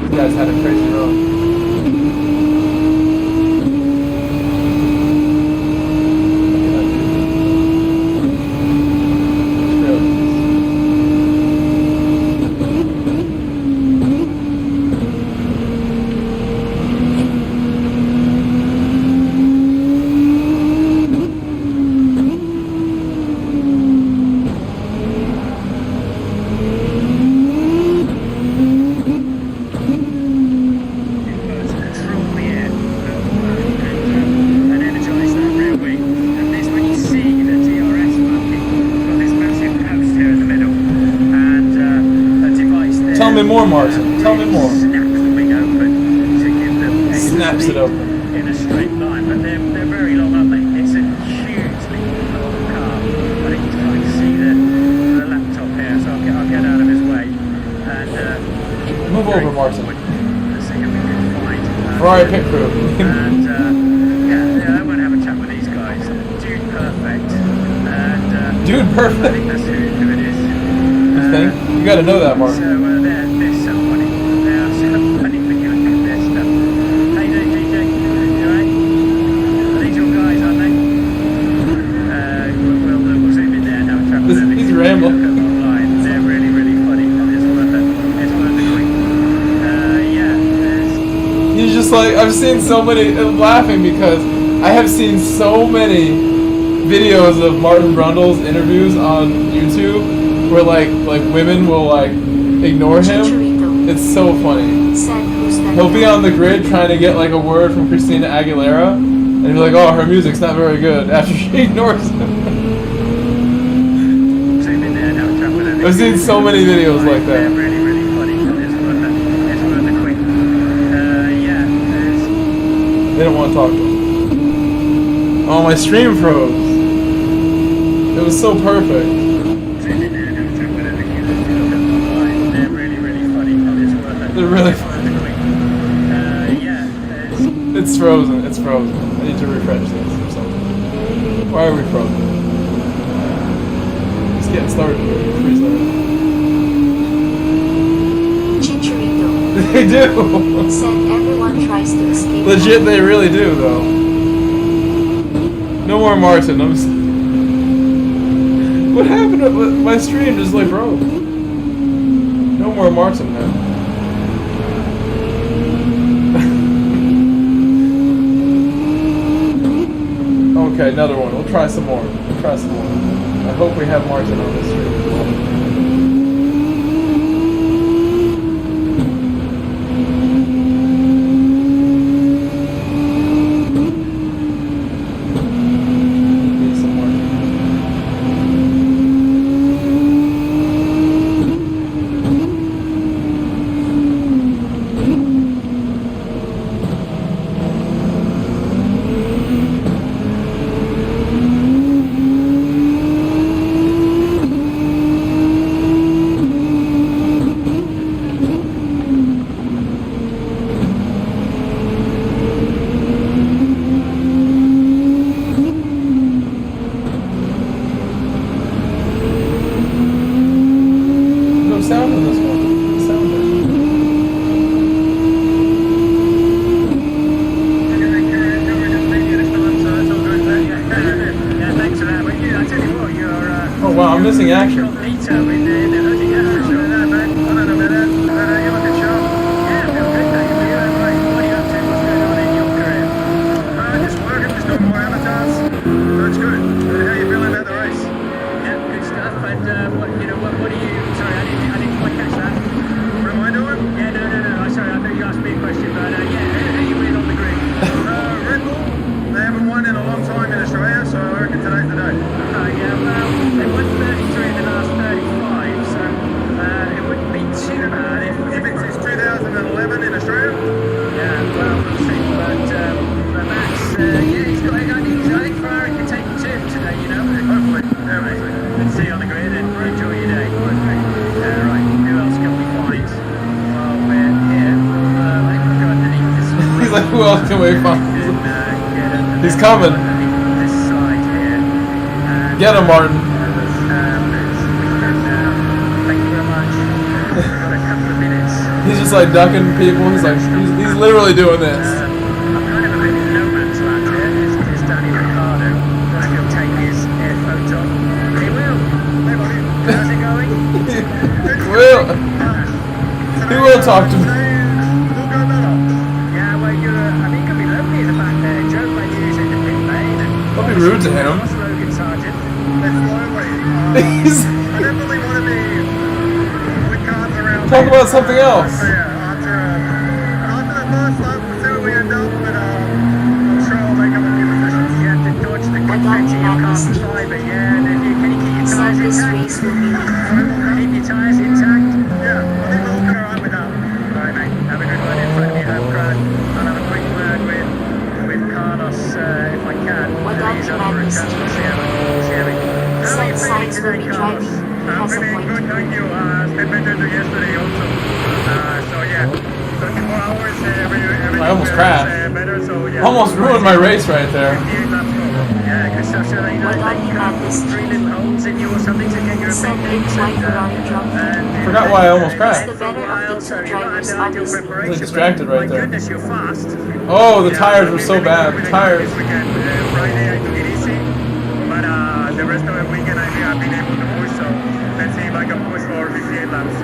You guys had a crazy run. Tell me more, Martin. Tell me more. Snaps the wing open to give them Snaps it open. in a straight line, but they're very long, aren't they? It's a hugely long car. I think he's trying to see the laptop here, so I'll get out of his way and move over, Martin. Let's see if we can find Ferrari pit crew. and yeah, I want to have a chat with these guys. Dude perfect. And Dude I perfect. think that's who it is. You think? You gotta know that, Martin. So there's somebody. There's somebody thinking at this stuff. How you doing, DJ? You alright? Are these your guys, aren't they? We'll zoom in there and have a chat with them. He's rambling. Look at them online. They're really, really funny. It's worth it. It's worth the quick. Yeah. He's just like, I've seen so many, I'm laughing because I have seen so many videos of Martin Brundle's interviews on YouTube where like women will like ignore him. Chicharito. It's so funny. Said who's that? He'll be on the grid trying to get like a word from Christina Aguilera, And you're like, oh, her music's not very good after she ignores it. Zoom in there, now chat with her. I've seen so many videos like They're that. really, really funny. It's worth a quick. Yeah, They don't want to talk to him. Oh, my stream froze. It was so perfect. zoom in there, now chat with her. They're really, really funny. It's worth a They're really quick. Yeah, It's frozen. It's frozen. I need to refresh this or something. Why are we frozen? It's getting started. Freeze Chicharito. They do. Said everyone tries to escape. Legit, they really do, though. No more Martin. What happened? My stream just like broke. No more Martin now. Okay, another one. We'll try some more. I hope we have Martin on this stream. Need some more. No sound in this one. No sound there. Yeah, thanks for that. But yeah, I tell you what, you're. Oh wow, I'm missing action. Incognito in the hoodie. Yeah, sure, man. I don't know about that. You look at show. Yeah, feel good, thank you. Yeah, right. What are you up to? What's going on in your career? Just working, just doing more avatars. That's good. How are you feeling about the race? Yeah, good stuff. And what do you? Sorry, I didn't quite catch that. What am I doing? Yeah, no. Sorry, I thought you asked me a question, but yeah, who are you with on the grid? Red Bull. They haven't won in a long time in Australia, so I reckon today's the day. Yeah, well, they won 33 in the last 35, so it wouldn't be too bad if it's 2011 in Australia. Yeah, well, we'll see. But Max, he's got. I think Ferrari can take him to him today, you know. Hopefully. Yeah, we'll see. Let's see you on the grid and enjoy your day. Right, who else can we find? Well, we're here. I think we'll go underneath this one. He's like, who else can we find? And, get underneath He's coming. this side here. And, Get him, Martin. thank you very much. We've got a couple of minutes. He's just like ducking people. He's like, he's literally doing this. I'm kind of a bit in no man's land here. Is Danny Ricciardo. I can take his earphones off. He will. How's it going? He will talk to me. Yeah, well, I think it'll be lovely in the back there. Joe might use it in the pit lane. Don't be rude to him. What's Logan Sargent? He's I definitely want to be with cars around. talk about something else. After the first lap, we'll see where we end up, but I'm sure I'll make up a few positions. You have to dodge the confetti you can't fly, but yeah, and then can you keep your Said tyres this intact? race will be Keep your tyres intact. Yeah, I think we're looking alright with that. Alright mate, have a good one in front of your home crowd. I'll have a quick word with Carlos if I can. What He's that up for a madness chat. to See how we how are you Said feeling Science will today, be Carlos? driving. Has a Feeling good, point. thank you. It's been better than yesterday also. So yeah, 24 hours, everything I almost is, crashed. better, so yeah. Almost ruined my race right there. 58 laps go. Yeah, good stuff. So they What like that madness to 3 little holes in you or something to get your Said effect it's like Ferrari drunk. Forgot why I almost crashed. The better of the two drivers, obviously. I was distracted right My there. goodness, you're fast. Oh, the tires were so bad. The tires. This weekend, Friday I took it easy, but the rest of the weekend I think I've been able to push, so let's see if I can push for 58 laps.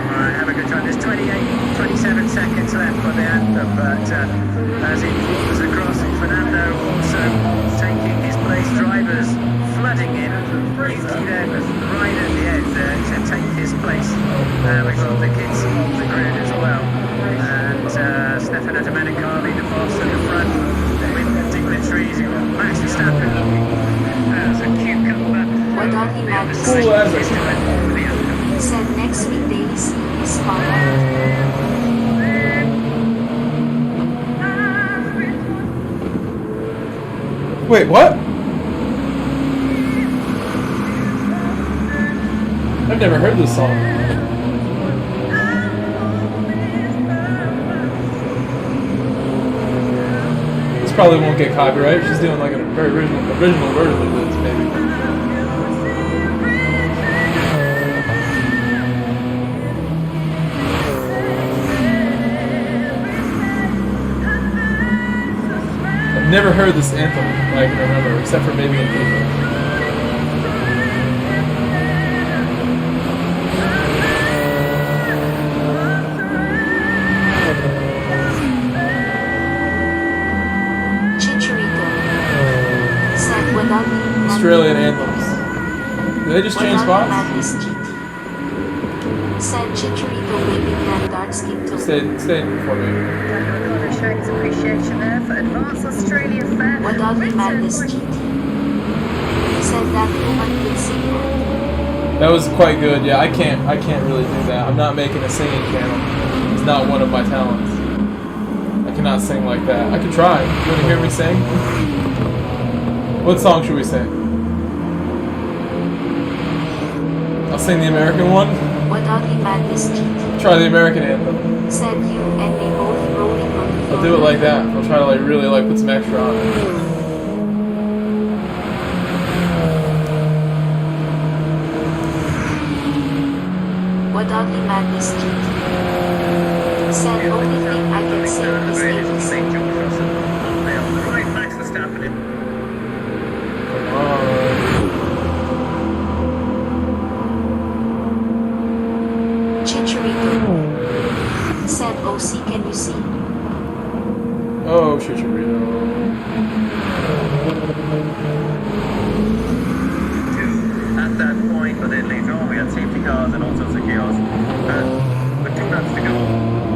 Have a good time. The's 27 seconds left for the anthem, but as it falls across, Fernando also taking his place. Drivers flooding in. Yuki then right at the end to take his place. We've got the kids on the grid as well. And Stefano Domenicali, the boss at the front, with dignitaries. You've got Wait, what? I've never heard this song. This probably won't get copyright. She's doing like a very original version of this, maybe. I've never heard this anthem that I can remember, except for maybe in FIFA. Australian anthems. Did they just change spots? Said Chicharito waving that dark skin tone. Stay for me. Daniel showing his appreciation there for Advanced Australia Fair. Wadali Madness GT. Said that woman could sing that. That was quite good. Yeah, I can't really do that. I'm not making a singing channel. It's not one of my talents. I cannot sing like that. I can try. You want to hear me sing? What song should we sing? I'll sing the American one. Wadali Madness GT. Try the American anthem. Said you and me both rolling on the floor. I'll do it like that. I'll try to like really like put some extra on it. Wadali Madness GT. Said only thing I can sing is ABC. Right, Max Verstappen. Chicharito. Said OC, can you see? Oh, Chicharito. At that point, but then later on we had safety cars and all sorts of chaos. With 2 laps to go,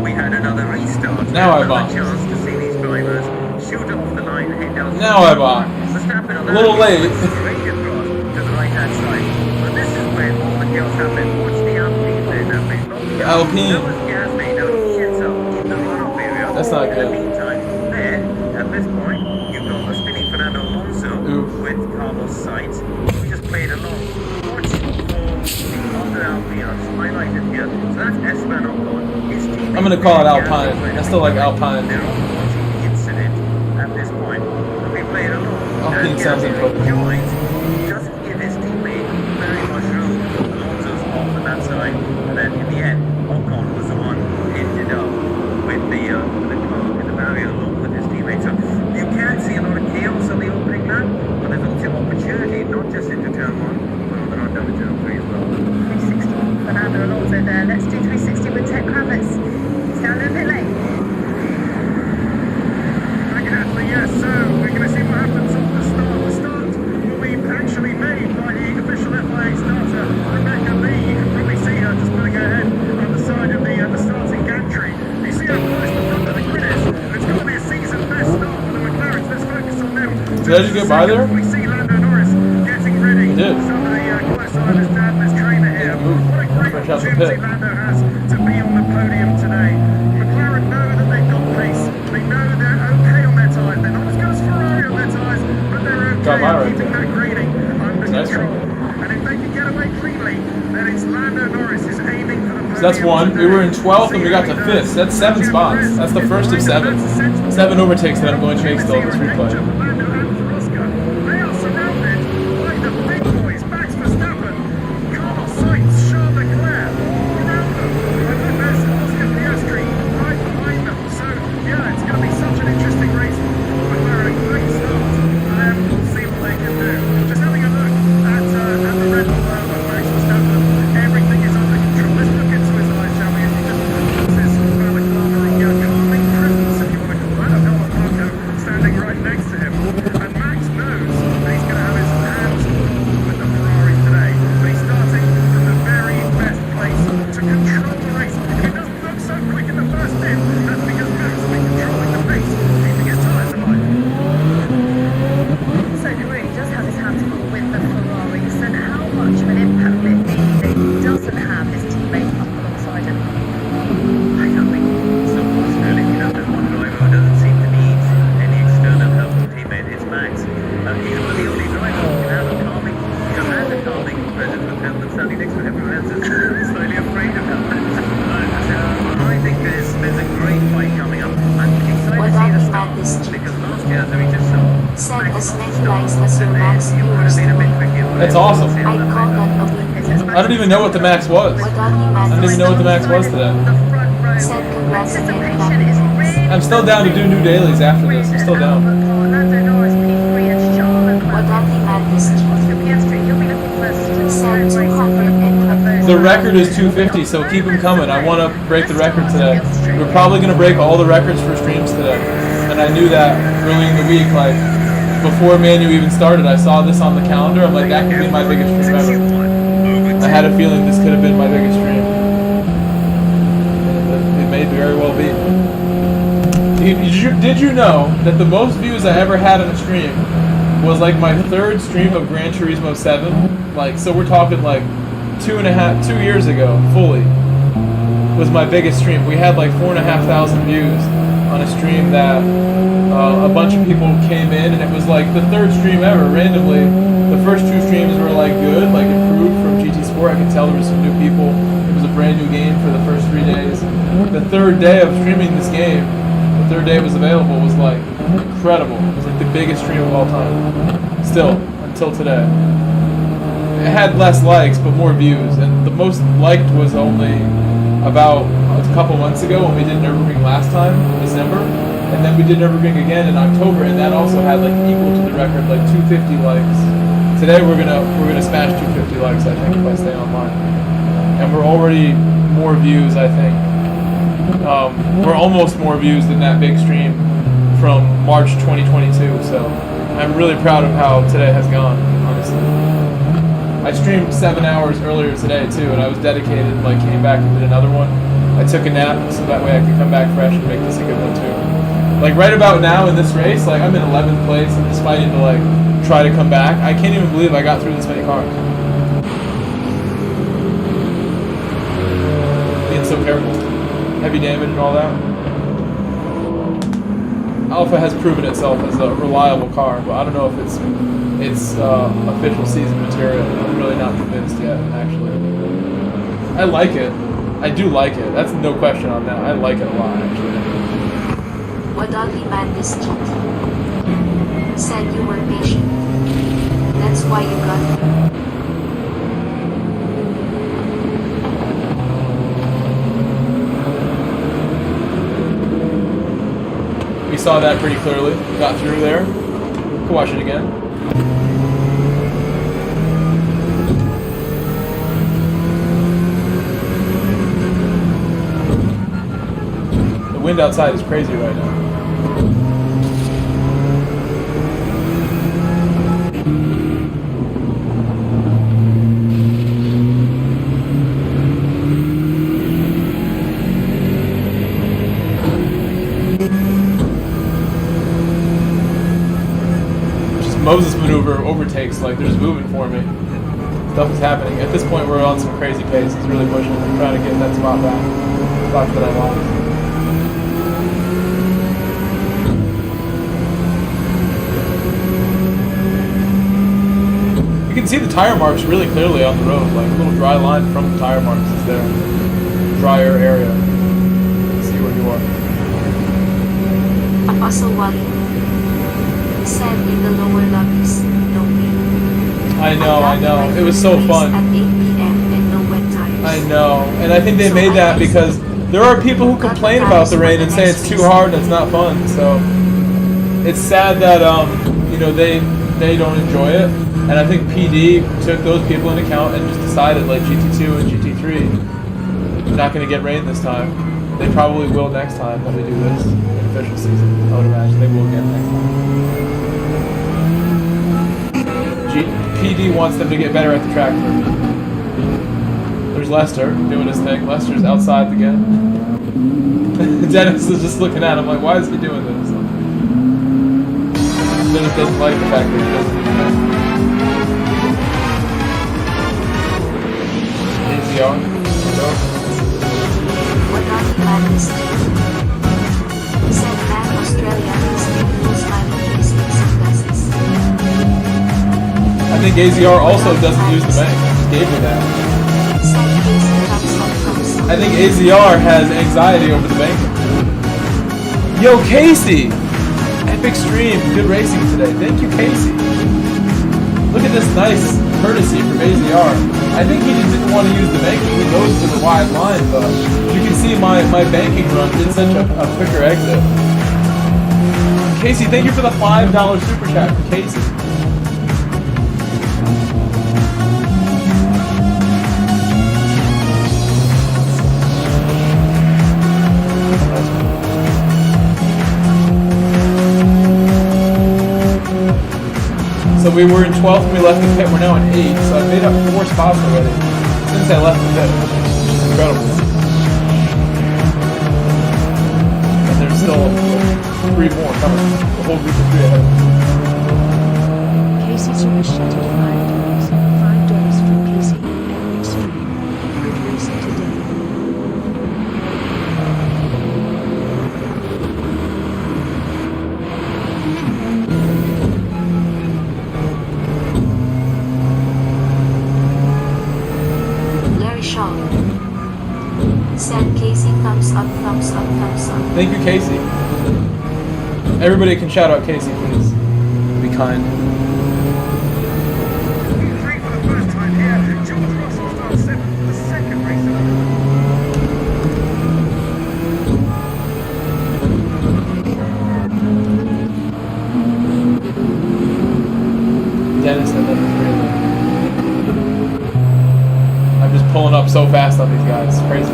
we had another restart. Now I Another bought. chance to see these drivers shoot off the line, head down. Now I bought. Verstappen on A little that late. straight across to the right-hand side. But this is where all the chaos happened. What's the Alpine there happening? The Alpine. That was Gasly. Now he ends up in the runoff area. That's not In good. the meantime, there, at this point, you've got a spinning Fernando Alonso Oof. with Carlos Sainz. We just played along. Watch for the other Alpine. I've highlighted here. So that's Esteban Ocon. His teammate I'm gonna call it Gasly Alpine. went I still like Alpine. They're all watching the incident at this point. So we played along. Alpine And sounds Gasly inappropriate. joins. He doesn't give his teammate very much room. Alonso's off on that side. And then in the end, Ocon was the one who ended up with the car in the barrier along with his teammate. So you can see a lot of chaos on the opening lap, but there's also opportunity, not just into turn 1, but on the run down to turn 3 as well. 360 Fernando Alonso there. Let's do 360 with Tech Kravitz. He's down a bit late. Thank you, Ashley. Yes, so we're going to see what happens on the start. The start will be actually made by the official FIA starter, Rebecca Lee. You can probably see her just pulling her head on the side of the starting gantry. You see how close the front of the grid is. It's going to be a season best start for the McLarens. Let's focus on them. Did I just get by there? We see Lando Norris getting ready. I did. So the close eye of his dad, his trainer here. What a great Fresh out the opportunity pit. Lando has to be on the podium today. McLaren know that they've got pace. They know they're okay on their tyres. They're not as good as Ferrari on their tyres, but they're Got okay by at right keeping there. that greening under Nice control. one. And if they can get away cleanly, then it's Lando Norris is aiming for the podium. So that's one. We were in 12th and we got to 5th. So that's 7 spots. That's the first of 7. 7 overtakes that I'm going to make still in this replay. Lando and Roscoe, they are surrounded by the big boys. Max Verstappen, Carlos Sainz, Charles Leclerc, around them. And then there's Oscar Piastri right behind them. So, yeah, it's going to be such an interesting race. McLaren, great start. And we'll see what they can do. Just having a look at the Red Bull of Max Verstappen. Everything is under control. Let's look into his eyes, shall we? As he just passes balaclava, calming presence, if you want to call that, of Helmut Marko standing right next to him. And is your max viewers doing? That's awesome. I call that a win. I don't even know what the max was. Wadati I don't even know what the max was today. Said congrats again, Anticipation is Captain. really I'm still down to do new dailies after this. I'm still down. Orlando Norris P3 and Charlotte Wadati Madness G. Oscar Piastri, you'll be looking first. Said 200 The record is 250, so keep them coming. I want to break the record today. We're probably going to break all the records for streams today. And I knew that early in the week, like, before Manu even started. I saw this on the calendar. I'm like, that could be my biggest stream ever. I had a feeling this could have been my biggest stream. It may very well be. Did you know that the most views I ever had on a stream was like my third stream of Gran Turismo 7? Like, so we're talking like 2 years ago, fully, was my biggest stream. We had like 4,500 views on a stream that a bunch of people came in, and it was like the third stream ever, randomly. The first 2 streams were like good, like improved from GT Sport. I could tell there was some new people. It was a brand new game for the first 3 days. The third day of streaming this game, the third day it was available, was like incredible. It was like the biggest stream of all time. Still, until today. It had less likes, but more views. And the most liked was only about a couple months ago when we did NURBURGRING last time, in December. And then we did NURBURGRING again in October, and that also had like equal to the record, like 250 likes. Today we're gonna smash 250 likes, I think, if I stay online. And we're already more views, I think. We're almost more views than that big stream from March 2022. So I'm really proud of how today has gone, honestly. I streamed 7 hours earlier today too, and I was dedicated. Like, came back and did another one. I took a nap so that way I could come back fresh and make this a good one too. Like right about now in this race, like I'm in 11th place. I'm just fighting to like try to come back. I can't even believe I got through this many cars. Being so careful. Heavy damage and all that. Alpha has proven itself as a reliable car, but I don't know if it's official season material. I'm really not convinced yet, actually. I like it. I do like it. That's no question on that. I like it a lot, actually. Wadati Madness G. Said you were patient. That's why you got it. We saw that pretty clearly. Got through there. We'll watch it again. The wind outside is crazy right now. Moses maneuver overtakes, like they're just moving for me. Stuff is happening. At this point we're on some crazy pace. He's really pushing. I'm trying to get that spot back. Spot that I lost. You can see the tire marks really clearly on the road, like a little dry line from the tire marks is there. Drier area. Let's see where you are. Apasawali. Said in the lower lobbies, no way. I know. It was so fun. At 8 p.m. and no wet tires. I know, and I think they made that because there are people who complain about the rain and say it's too hard and it's not fun. So it's sad that you know they don't enjoy it, and I think PD took those people into account and just decided like GT2 and GT3 not going to get rain this time. They probably will next time when we do this in official season. I would imagine they will again next time. PD wants them to get better at the track first. There's Lester doing his thing. Lester's outside again. Dennis is just looking at him like, why is he doing this? Dennis doesn't like the fact that he doesn't do that. ACR. Wadati Madness G. Said that Australia is making those final placement sunglasses. I think AZR also doesn't use the bank. Just gave me that. I think AZR has anxiety over the bank. Yo, Casey! Epic stream. Good racing today. Thank you, Casey. Look at this nice courtesy from AZR. I think he just didn't want to use the banking. He goes to the wide line, but you can see my banking run did such a quicker exit. Casey, thank you for the $5 super chat for Casey. So we were in 12th when we left the pit. We're now in 8th. So I've made up 4 spots already since I left the pit, which is incredible. And there's still 3 more coming. The whole group of 3 ahead. Casey super chatted $5. $5 from Casey. Eric Sue. Good racing today. Said Casey, thumbs up, thumbs up, thumbs up. Thank you, Casey. Everybody can shout out Casey, please. Be kind. Three for the first time here. George Russell starts 7th for the second race. Dennis, I love this really. I'm just pulling up so fast on these guys. It's crazy.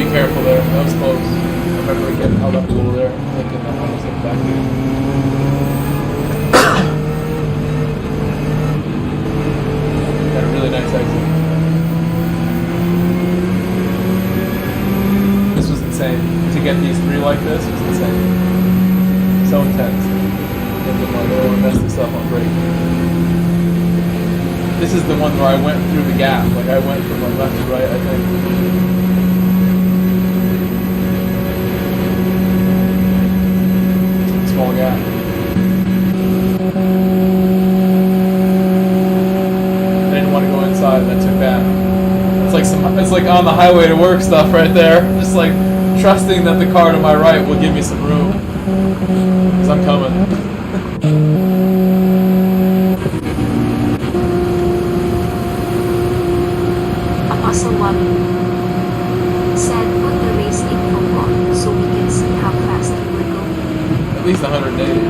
Careful there, that was close. I remember getting held up a little there, thinking that I was in back there. Got a really nice exit. This was insane. To get these 3 like this was insane. So intense. Thinking like, oh, I messed this up on brake. This is the one where I went through the gap. Like I went from left to right, I think. Small gap. I didn't want to go inside, and I took that. It's like on the highway to work stuff right there. Just like trusting that the car to my right will give me some room. Cause I'm coming. Apostle 1 said put the race info on so we can see how fast you were going. At least 180.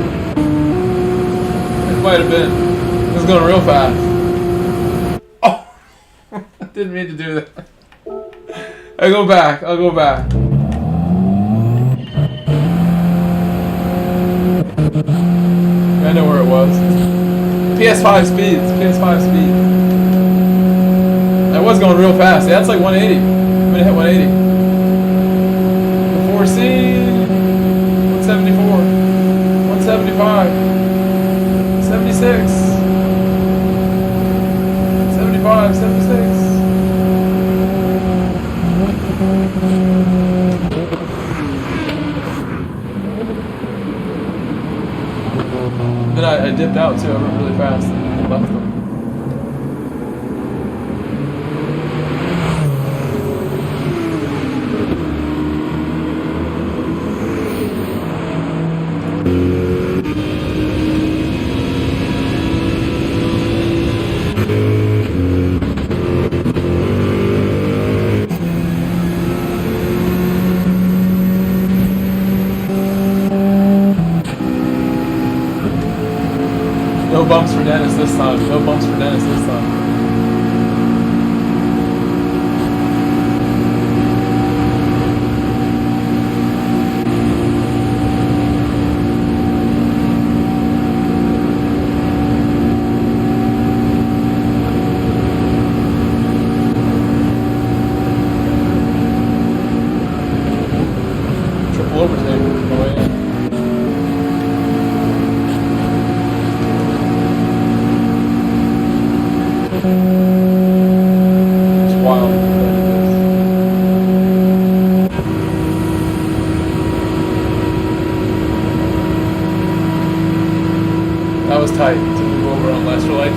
It might have been. It was going real fast. Oh! I didn't mean to do that. I'll go back. I know where it was. PS5 speeds. I was going real fast. Yeah, that's like 180. I'm gonna hit 180. The 4C. 174. 175. 76. 75. 76. Then I dipped out too. I went really fast and left them. No bumps for Dennis this time.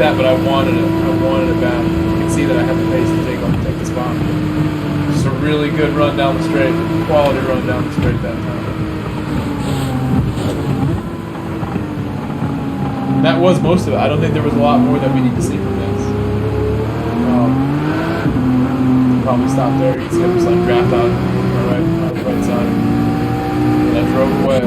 that, but I wanted it. I wanted it bad. You can see that I had the pace to take the spot. Just a really good run down the straight. Quality run down the straight that time. And that was most of it. I don't think there was a lot more that we need to see from this. Probably stop there. You can see him just like draft out on the right side. And I drove away.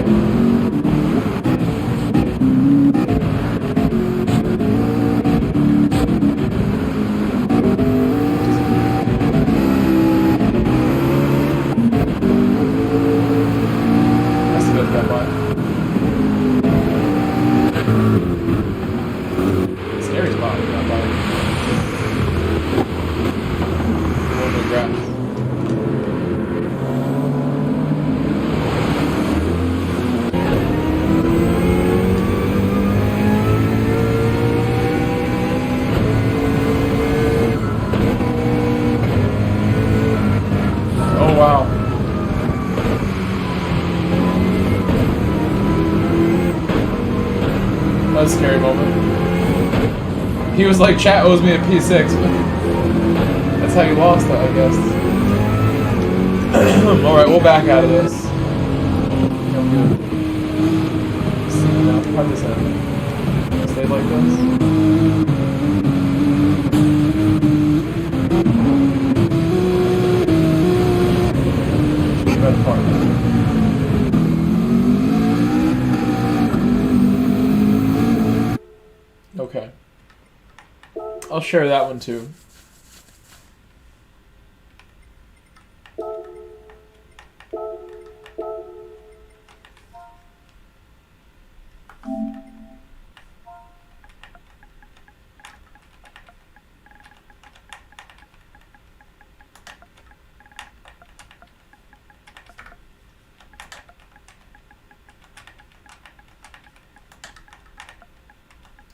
A scary moment. He was like, chat owes me a P6. That's how you lost that, I guess. Alright, we'll back out of this. Feel good. See now, how'd this end? Stay like this? Red part. Okay. I'll share that one too.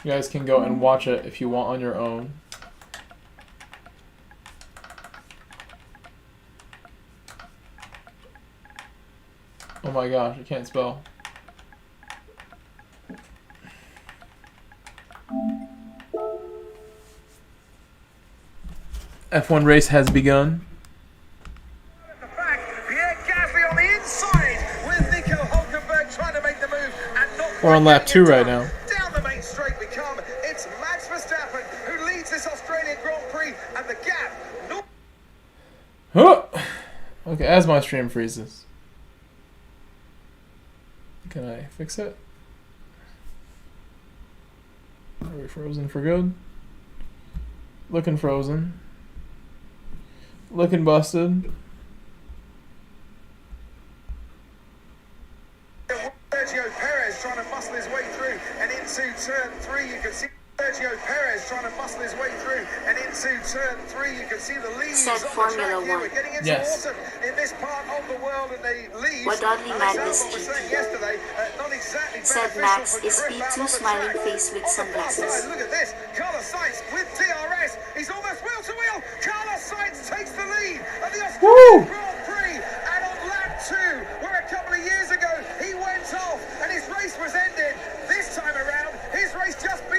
You guys can go and watch it if you want on your own. Oh my gosh, I can't spell. F1 race has begun. We're on lap 2 right now. Oh! Okay, as my stream freezes. Can I fix it? Are we frozen for good? Looking frozen. Looking busted. Sergio Perez trying to muscle his way through and into turn 3. You can see Sergio Perez trying to muscle his way through and into turn 3. You can see the leaves on the track here. We're getting into autumn in this part of the world, and the leaves. What oddly madness we were saying yesterday, not exactly said Max is P2 smiling face with sunglasses. Look at this, Carlos Sainz with DRS. He's almost wheel to wheel. Carlos Sainz takes the lead of the Australian Grand Prix, and on lap 2, where a couple of years ago he went off and his race was ended. This time around, his race just made.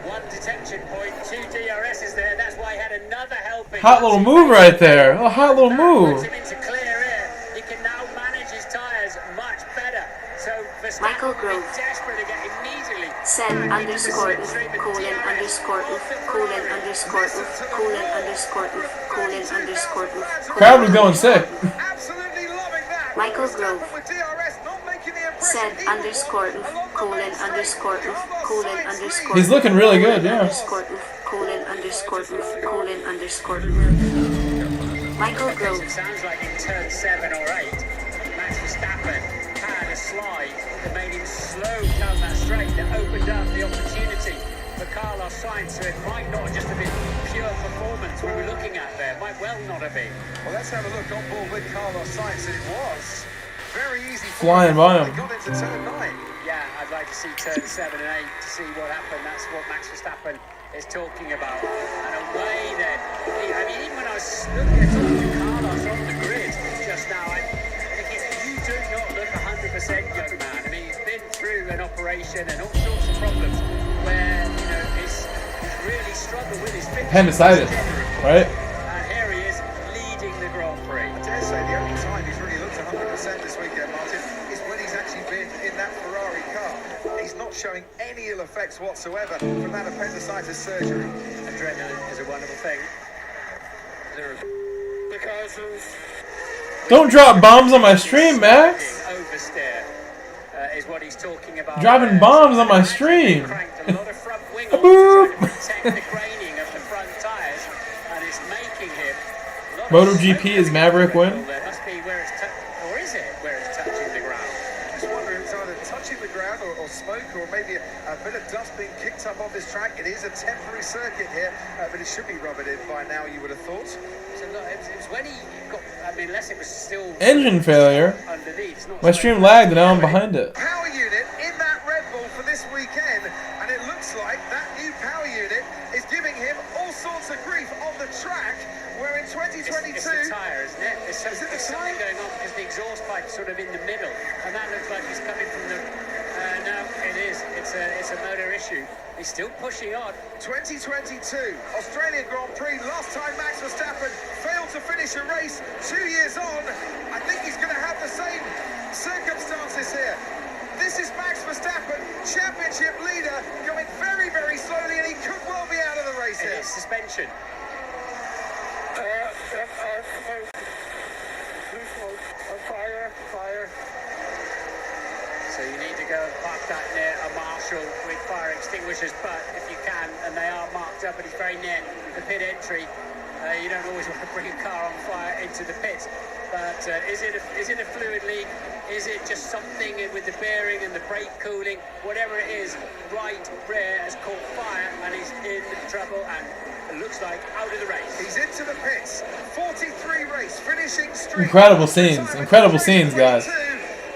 One detention point, 2 DRSs there. That's why he had another helping. Hot little move right there. A hot little move. Puts him into clear air. He can now manage his tyres much better. So Michael Grove desperate to get immediately. said underscore oof, colon underscore oof, colon underscore oof, colon underscore oof, colon underscore oof. Crowd was going sick. Absolutely loving that. Michael Grove with DRS not making the said underscore oof, colon underscore oof, colon underscore. He's looking really good, yeah. Underscore oof, colon underscore oof, colon underscore oof. Michael Grove. It sounds like in turn 7 or 8, Max Verstappen had a slide that made him slow down that straight, that opened up the opportunity for Carlos Sainz. So it might not just have been pure performance we were looking at there. Might well not have been. Well, let's have a look on board with Carlos Sainz. It was very easy. Flying by him. They got into turn 9. Yeah, I'd like to see turn 7 and 8 to see what happened. That's what Max Verstappen is talking about. And a way that, I mean, even when I was looking at Carlos on the grid just now, I'm thinking, you do not look 100% young man. I mean, he's been through an operation and all sorts of problems. where he's really struggled with his fitness. Appendicitis, right? And here he is leading the Grand Prix. I dare say the only time he's really looked 100% this weekend, Martin, is when he's actually been in that Ferrari car. He's not showing any ill effects whatsoever from that appendicitis surgery. Adrenaline is a wonderful thing. Because of Don't drop bombs on my stream, Max. oversteer is what he's talking about. Dropping bombs on my stream. Cranked a lot of front wing off Boop. to try to protect the graining of the front tyres, and it's making him. a lot of MotoGP smoke is Maverick win? There must be where it's or is it where it's touching the ground? Just wonder if it's either touching the ground or smoke or maybe a bit of dust being kicked up off this track. It is a temporary circuit here, but it should be rubbered in by now, you would have thought. So look, it was when he got. I mean, unless it was still Engine failure. underneath. It's not My stream lagged and now I'm behind it. Power unit in that Red Bull for this weekend, and it looks like that new power unit is giving him all sorts of grief on the track, where in 2022... It's the tyre, isn't it? There's Is it the something tyre? going on because the exhaust pipe's sort of in the middle, and that looks like it's coming from the. No, it is. It's a motor issue. He's still pushing on. 2022 Australian Grand Prix. Last time Max Verstappen failed to finish a race 2 years on. I think he's going to have the same circumstances here. This is Max Verstappen, championship leader, going very, very slowly, and he could well be out of the race It here. is suspension. Fire. So you need to go and park that near a marshal with fire extinguishers, but if you can, and they are marked up and it's very near the pit entry, you don't always want to bring a car on fire into the pits. But is it a fluid leak? Is it just something with the bearing and the brake cooling? Whatever it is, right rear has caught fire and he's in trouble and it looks like out of the race. He's into the pits. 43 race finishing streak. Incredible scenes, guys.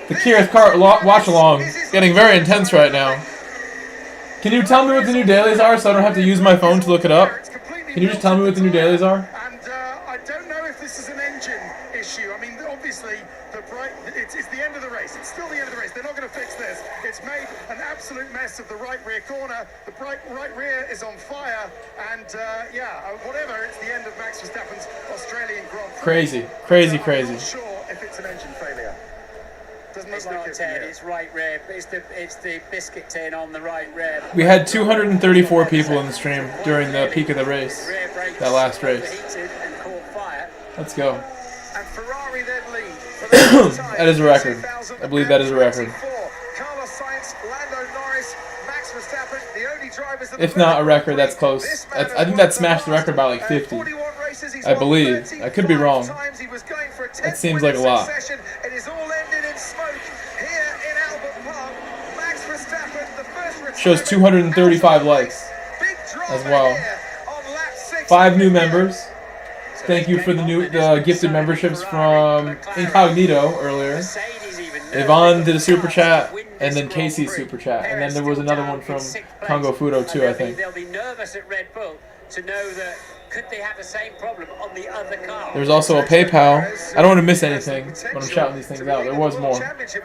The Kira's Kart watch along getting very intense right now. Can you tell me what the new dailies are so I don't have to use my phone to look it up? Can you just tell me what the new dailies are? And I don't know if this is an engine issue. I mean, obviously, it's the end of the race. It's still the end of the race. They're not going to fix this. It's made an absolute mess of the right rear corner. The right rear is on fire. And whatever, it's the end of Max Verstappen's Australian Grand Prix. Crazy. I'm not sure if it's an engine failure. Doesn't look It's like not it. Ted, it's right rear. It's the biscuit tin on the right rear. We had 234 people in the stream during the peak of the race. Rear brakes That last race. overheated and caught fire. Let's go. And Ferrari then lead for the first time That is a record. I believe that is a record. 2024. Carlos Sainz, Lando Norris, Max Verstappen, the only drivers that If not a record, that's close. I think that smashed the record by like 50. I believe. I could be wrong. That seems like a lot. It is all ended in smoke here in Albert Park. Max Verstappen, the first Shows 235 likes big as well. here on lap 6. 5 new members. Thank you for the gifted memberships from Incognito earlier. Mercedes even Yvonne did a super chat, and then Casey super chat, and then there was another one from Congo Fudo too, I think. They'll be nervous at Red Bull to know that could they have the same problem on the other car. There's also a PayPal. I don't want to miss anything when I'm shouting these things out. There was more.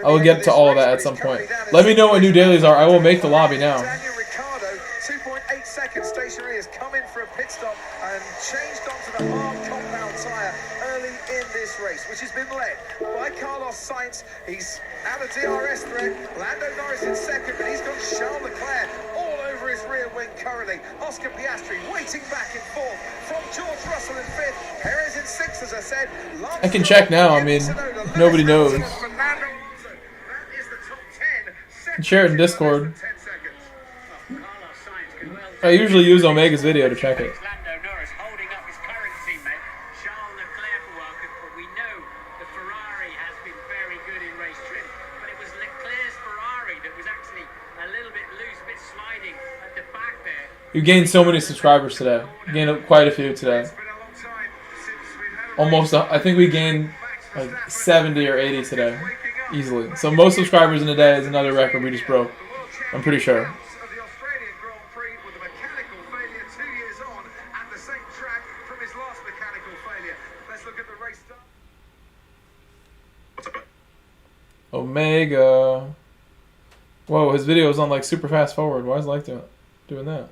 I will get to all of that at some point. Let me know what new dailies are. I will make the lobby now. Daniel Ricciardo, 2.8 seconds stationary, has come in for a pit stop and changed onto the hard compound tyre early in this race, which has been led by Carlos Sainz. He's out of DRS threat. Lando Norris in second, but he's got Charles Leclerc all over his rear wing currently. Oscar Piastri waiting back in fourth from George Russell in fifth. Perez in sixth, as I said. I can check now. I mean, nobody knows. Fernando Alonso. That is the top 10. Share it in Discord. 10 seconds. Carlos Sainz can well I usually use Omega's video to check it. Lando Norris holding up his current teammate, Charles Leclerc, for welcome, but we know the Ferrari has been very good in race trim. But it was Leclerc's Ferrari that was actually a little bit loose, a bit sliding at the back there. You gained so many subscribers today. You gained quite a few today. It's been a long time since we've had a Almost, I think we gained like 70 or 80 today. Easily. So most subscribers in a day is another record we just broke. I'm pretty sure. of the Australian Grand Prix with a mechanical failure 2 years on at the same track from his last mechanical failure. Let's look at the race start. Omega. Whoa, his video is on like super fast forward. Why is it like that? doing that.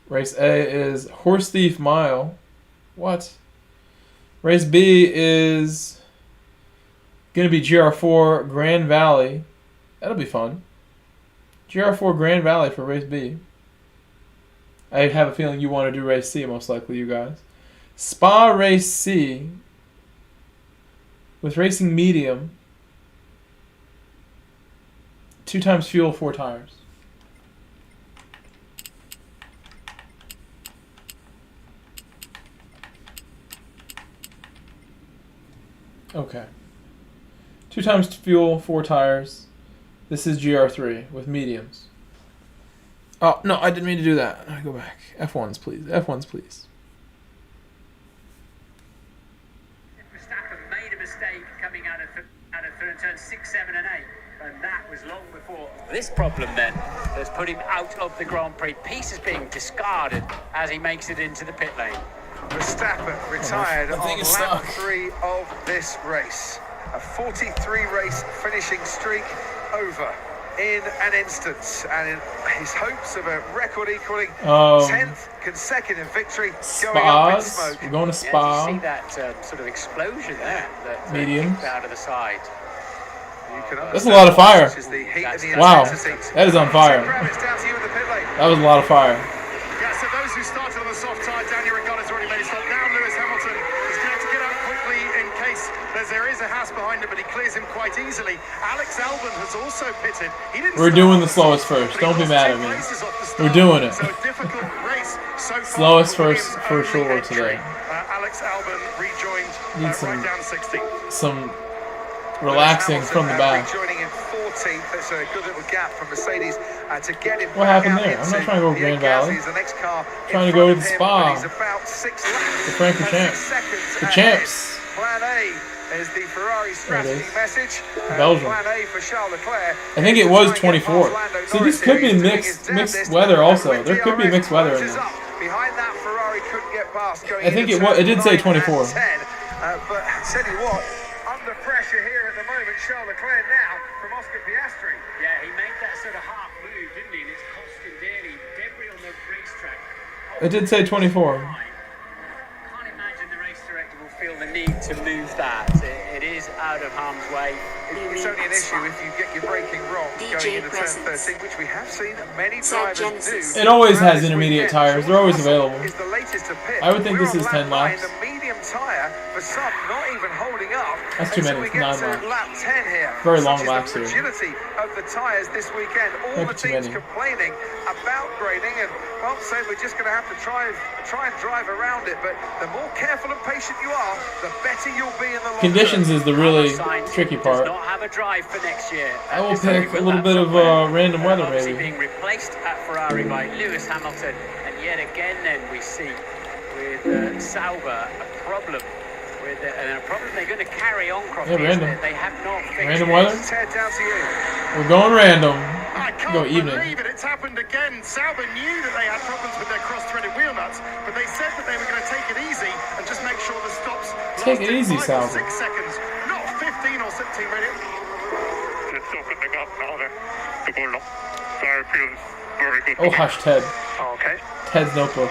Race A is Horse Thief Mile. What? Race B is going to be GR4 Grand Valley. That'll be fun. GR4 Grand Valley for race B. I have a feeling you want to do race C, most likely, you guys. Spa Race C with Racing Medium. 2 times fuel, 4 tires. Okay. 2 times fuel, 4 tires. This is GR3 with mediums. Oh, no, I didn't mean to do that. I go back. F1s, please. F1s, please. Verstappen made a mistake coming out of third turn 6, 7, and 8. And that was long before this problem then has put him out of the Grand Prix. Pieces being discarded as he makes it into the pit lane. Verstappen retired on lap 3 of this race. A 43 race finishing streak over in an instance, and his hopes of a record equaling 10th consecutive victory going up in smoke. We're going to Spa. Yeah, you see that sort of explosion there that mediums out of the side. That's a lot of fire. Wow, that is on fire. That was a lot of fire. Yeah, so those who started on the soft tire, Daniel Ricciardo's already made his stop. Now Lewis Hamilton is going to have to get out quickly in case there is a Haas behind him, but he clears him quite easily. Alex Albon has also pitted. We're doing the slowest first. Don't be mad at me. We're doing it. So a difficult race so far. Slowest first for sure today. Alex Albon rejoined right down 60. Some relaxing from the back. Rejoining in 14th. That's a good little gap from Mercedes to get him. What happened there? I'm not trying to go Grand Valley. I'm trying to go to the Spa. The Frankie Champs. The Champs. Plan A is the Ferrari strategy message. Belgium. Plan A for Charles Leclerc. I think it was 24. So this could be mixed weather also. There could be mixed weather in there. Behind that, Ferrari couldn't get past. I think it did say 24. But I tell you what, under pressure here at the moment, Charles Leclerc now from Oscar Piastri. Yeah, he made that sort of half move, didn't he? And it's cost him dearly. Debris on the racetrack. It did say 24. Can't imagine the race director will feel the need to move that. It is out of harm's way. It's only an issue if you get your braking wrong going into turn 13, which we have seen many drivers do. It always has intermediate tires. They're always available. I would think this is 10 laps. The medium tire for some not even holding up. That's too many. 9 laps. Lap 10 here. Very long laps here. The fragility of the tires this weekend. All the teams complaining about grading, and well, so we're just going to have to try and drive around it. But the more careful and patient you are, the better you'll be in the long Conditions term. is the really tricky part. Not have a drive for next year. I will pick a little bit of random weather, maybe. Being replaced at Ferrari by Lewis Hamilton, and yet again, then we see with Sauber a problem. And a problem they're going to carry on, Crofty. Random. They have not fixed Random weather? Ted, down to you. We're going random. I can't Go evening. believe it. It's happened again. Sauber knew that they had problems with their cross-threaded wheel nuts, but they said that they were going to take it easy and just make sure the stops Take it easy, 5 or Sauber. 6 seconds, not 15 or 16 minutes. Just opening up now the goal. Tire feels very good. Oh, hush, Ted. Okay. Ted's notebook.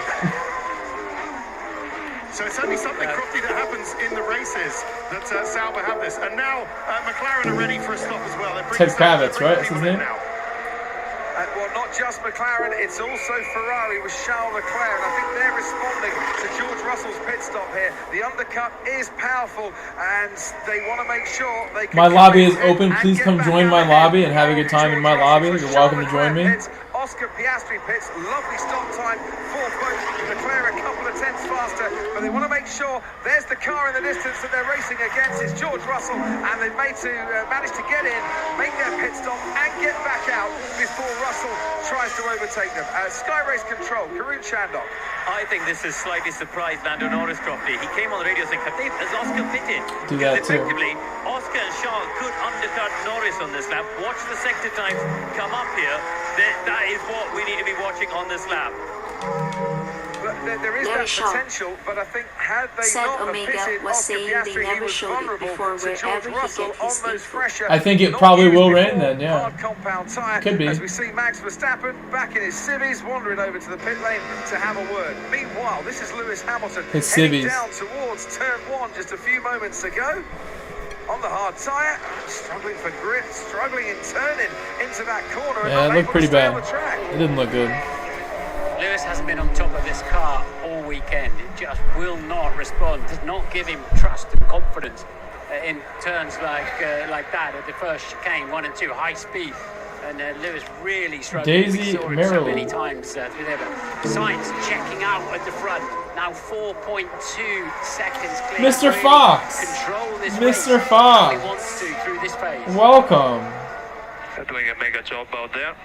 So it's only something, Crofty, that happens in the races that Sauber have this. And now McLaren are ready for a stop as well. Ted Kravitz, right? That's his name? Well, not just McLaren, it's also Ferrari with Charles Leclerc. And I think they're responding to George Russell's pit stop here. The undercut is powerful, and they want to make sure they can... My lobby is open. Please come join my lobby and have a good time in my lobby. You're welcome to join me. Oscar Piastri pits, lovely stop time for both. Leclerc a couple of tenths faster, but they want to make sure there's the car in the distance that they're racing against. It's George Russell, and they've managed to get in, make their pit stop, and get back out before Russell tries to overtake them. Sky Race Control, Karun Chandok. I think this is slightly surprised Lando Norris, Crofty. He came on the radio saying, has Oscar pitted? Do that too. Effectively, Oscar and Charles could undercut Norris on this lap. Watch the sector times come up here. That is what we need to be watching on this lap. there is Larry that Shaw potential, but I think had they said not Omega pitted was Oscar saying they Piastri, he never was showed it vulnerable before to George wherever he Russell get on his those info. fresher. I think it not probably used will before rain then, yeah. hard compound tyre. Could be. As we see Max Verstappen back in his civvies, wandering over to the pit lane to have a word. Meanwhile, this is Lewis Hamilton His heading civvies. down towards turn 1 just a few moments ago. On the hard tyre, struggling for grip, struggling in turning into that corner. and Yeah, not it looked able to pretty stay on bad. the track. It didn't look good. Lewis hasn't been on top of this car all weekend. It just will not respond. Does not give him trust and confidence in turns like that at the first chicane, 1 and 2, high speed. And Lewis really struggled. Daisy We saw it Merrill. so many times through there. But Sainz checking out at the front. Now 4.2 seconds clear. Mr. Really Fox. Control this Mr. race Fox. how he wants to through this phase. Welcome. They're doing a mega job out there.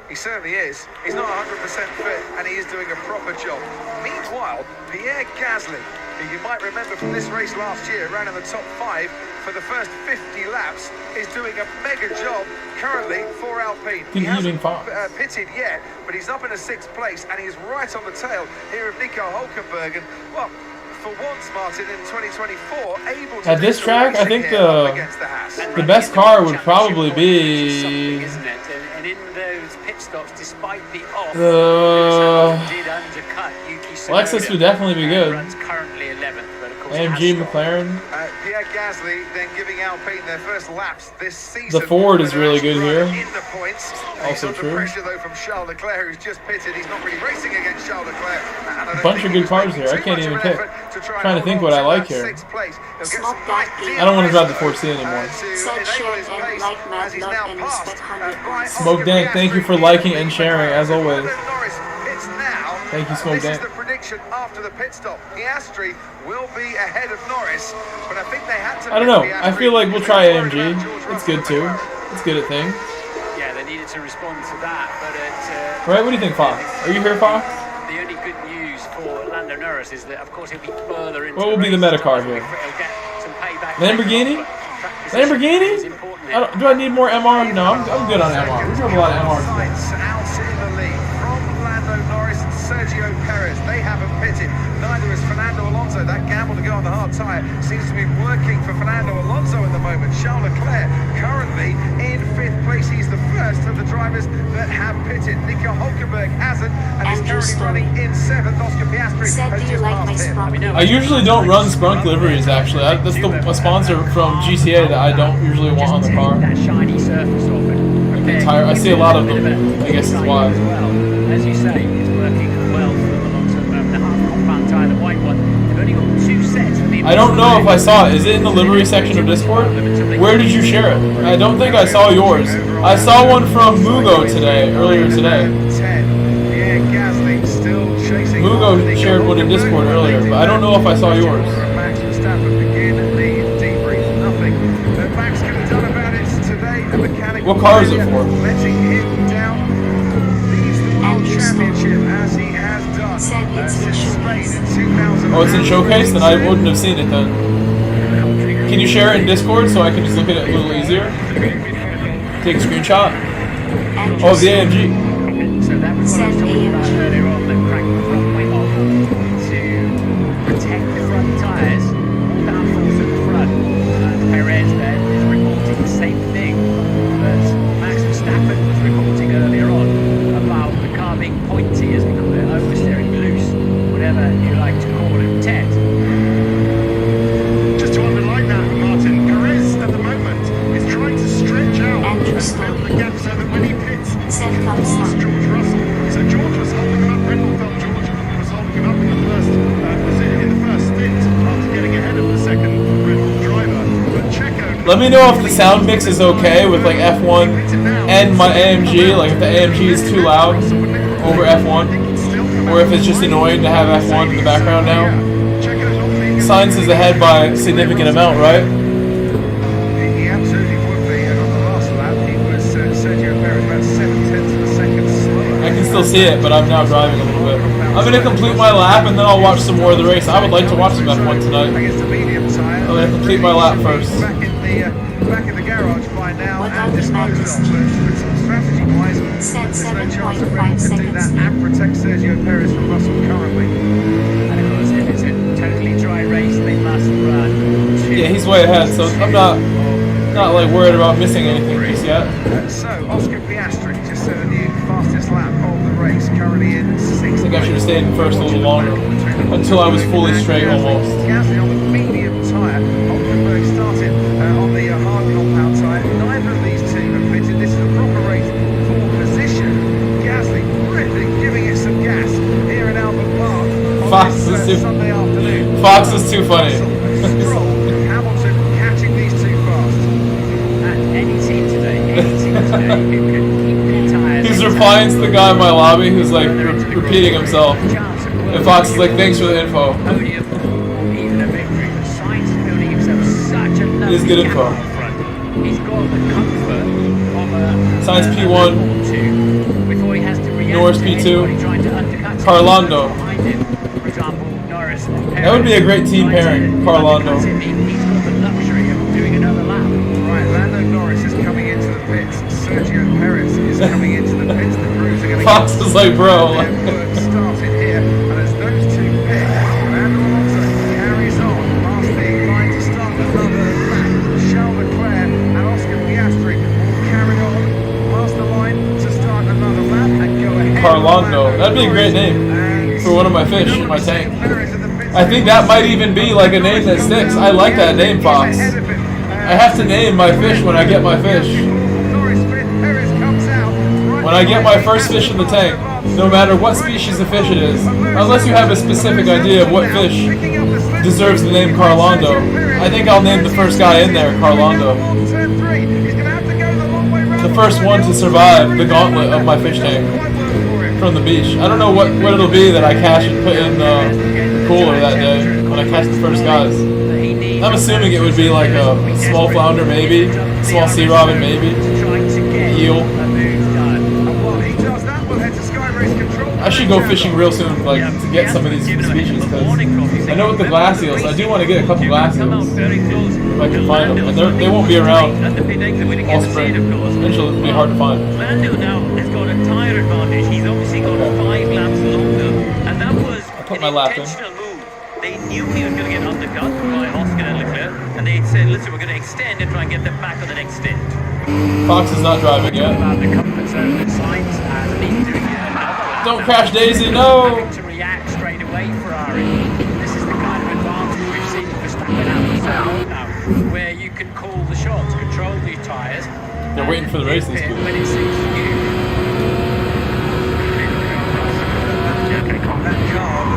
He certainly is. He's not 100% fit, and he is doing a proper job. Meanwhile, Pierre Gasly, who you might remember from this race last year, ran in the top 5 for the first 50 laps, is doing a mega job currently for Alpine. He hasn't pitted yet, but he's up in a 6th place, and he's right on the tail here of Nico Hülkenberg. And, well, for once, Martin, in 2024, able to At this track, I think the best car would probably be Isn't it? And in those pit stops, despite the off, did undercut Yuki Tsunoda. Lexus would definitely be good. Runs currently 11th, but of course AMG McLaren. Pierre Gasly then giving Alpine their first laps this season. The Ford is really good here. In the points. Also He's true. under pressure though from Charles Leclerc, who's just pitted. He's not really racing against Charles Leclerc. A bunch of good cars here. I can't even pick. Trying to think what I like here. Smoke that game. I don't want to drive the 4C anymore. Said share and like Mad Love and respect 100 points. Smoke Dank, thank you for liking and sharing as always. Thank you, Smoke This is Dank. the prediction after the pit stop. Piastri will be ahead of Norris, but I think they had to. I don't know. I feel like we'll try AMG. It's good too. It's good at things. Yeah, they needed to respond to that, but it, Right? What do you think, Fox? Are you here, Fox? the only good news for Lando Norris is that, of course, he'll be further into What will be the race. meta car here? He'll get some payback. Lamborghini? Track position Lamborghini? is important here. Do I need more MR? No, I'm good on MR. We drove a lot of MR. Sainz out in the lead from Lando Norris and Sergio Perez. They haven't pitted. Neither is Fernando Alonso. That gamble to go on the hard tyre seems to be working for Fernando Alonso at the moment. Charles Leclerc currently in 5th place. He's the first of the drivers that have pitted. Nico Hülkenberg hasn't and is currently running in 7th. Oscar Piastri Said, has do you just like my passed him. sprunk? I usually don't run Sprunk liveries, actually. That's a sponsor from GTA that I don't usually want on the car. That shiny surface off it. I see a lot of them. I guess that's why. As you say, it's working well for Alonso at the moment. The half compound tyre, the white one. They've only got 2 sets for the. I don't know if I saw it. Is it in the livery section of Discord? Where did you share it? I don't think I saw yours. I saw one from Mugo earlier today. Mugo shared one in Discord earlier, but I don't know if I saw yours. Max Verstappen begin the debrief. Nothing that Max could have done about it today. A mechanical What car is it for? letting him down. Leaves the World Championship as he has done. Said it's in Since Spain showcase. in 2000. Oh, it's in Showcase? Then I wouldn't have seen it then. Can you share it in Discord so I can just look at it a little easier? Take a screenshot? Oh, the AMG. So that was what I was talking about earlier on. They cranked the front wing off to protect the front tyres. All downforce at the front. And Perez then is reporting the same thing that Max Verstappen was reporting earlier on about the car being pointy, as we call it, oversteering, loose, whatever you like to call it. Ted. Just to underline that, Martin, Perez at the moment is trying to stretch out and fill the gap so that when he pits, Said he thumbs passes up. George Russell. So George was holding him up. Red Bull felt George was holding him up in the first stint after getting ahead of the second Red Bull driver. But Checo. Let me know if the sound mix is okay with like F1 and my AMG, like if the AMG is too loud over F1, or if it's just annoying to have F1 in the background now. Sainz is ahead by a significant amount, right? He absolutely would be. And on the last lap, he was Sergio Perez about 7/10 of a second slower. I can still see it, but I'm now driving a little bit. I'm gonna complete my lap and then I'll watch some more of the race. I would like to watch some F1 tonight. Against the medium tyre. I'm gonna complete my lap first. Back in the garage by now What and about the disposed of. Majesty? But strategy-wise, Said there's no chance of 7.5 Red Bull can do that seconds. and protect Sergio Perez from Russell currently. And of course, if it's a totally dry race, they must run. Yeah, he's way ahead, so I'm not like worried about missing anything just yet. So, Oscar Piastri just set a new fastest lap of the race, currently in 6th. I think I should have stayed in first a little longer, until I was fully straight almost. Gasly on the medium tyre, Hulkenberg started on the hard compound tyre. Neither of these two have fitted. This is a proper race for position. Gasly really giving it some gas here in Albert Park on Fox this is too- Sunday afternoon. Fox is too funny. Stroll, Hamilton catching these two fast. And any team today who can keep their tyres. He's replying to the guy in my lobby who's like repeating himself. And Fox is like, thanks for the info. Podium or even a victory. Sainz is building himself such a Here's good lovely info. gap up front. He's got the comfort of a Sainz P1, before he has to react Norris to P2, anybody trying to undercut him. Carlando. Behind him, for example, Norris or That would be a great team pairing, Carlando. He's got the luxury of doing another lap. Right, Lando Norris is coming into the pits. Sergio Perez is coming into the pits. The crews are going to Fox is like, bro. work started here, and as those two pit, Fernando Alonso carries on past the line to start another lap. Charles Leclerc and Oscar Piastri will carry on past the line to start another lap and go ahead. Carlando. That'd be a great name for one of my fish in my tank. I think that might even be like a name that sticks. I like that name, Fox. I have to name my fish when I get my fish. When I get my first fish in the tank, no matter what species of fish it is, unless you have a specific idea of what fish deserves the name Carlando, I think I'll name the first guy in there Carlando. The first one to survive the gauntlet of my fish tank from the beach. I don't know what it'll be that I catch and put in the cooler that day when I catch the first guys. I'm assuming it would be like a small flounder maybe, small sea robin maybe, eel. I should go fishing real soon, like to get some of these species, because I know with the glass eels, I do want to get a couple glass eels if I can find them, and they won't be around all spring. Eventually it'll be hard to find. Lando now has got a tyre advantage. He's obviously got 5 laps longer, and that was put an my lap in. intentional move. They knew he was going to get undercut by Oscar and Leclerc, and they said, listen, we're going to extend and try and get them back on the next stint. Fox is not driving yet. About the comfort zone that Sainz has been doing another lap. Don't crash Daisy, no! Having to react straight away, Ferrari. This is the kind of advantage we've seen Verstappen have for so long now, where you can call the shots, control the tyres. They're waiting for the race this week. When it suits you. That car that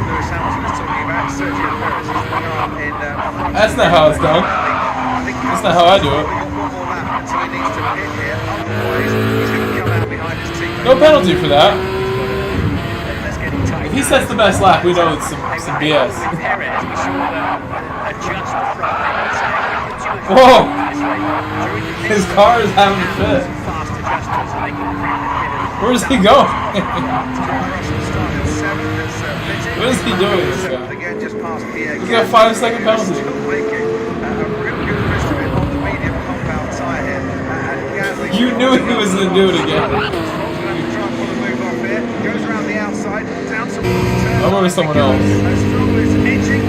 Lewis Hamilton was talking about, Sergio Perez, is the car in front. That's not how it's done. That's not how I do it. We've got one more lap until he needs to pit here. Otherwise, he's going to come out behind his teammate. No penalty for that. Let's get it tight. If he sets the best lap, we know it's some BS. Perez, we saw them adjust the front end. So it puts you at Whoa! this way. During the His car is having a fit. fast adjusters, and they can crack the pit. Where's he going? Russell started 7th. What is he doing, this guy? Again, just past Pierre. He's got a 5-second penalty. Still making a real good rest of it on the medium compound tyre here. And Gasly. You knew he was going to do it again. Try and pull a move off here. Goes around the outside, down to turn. I'm over someone else. Stroll is edging,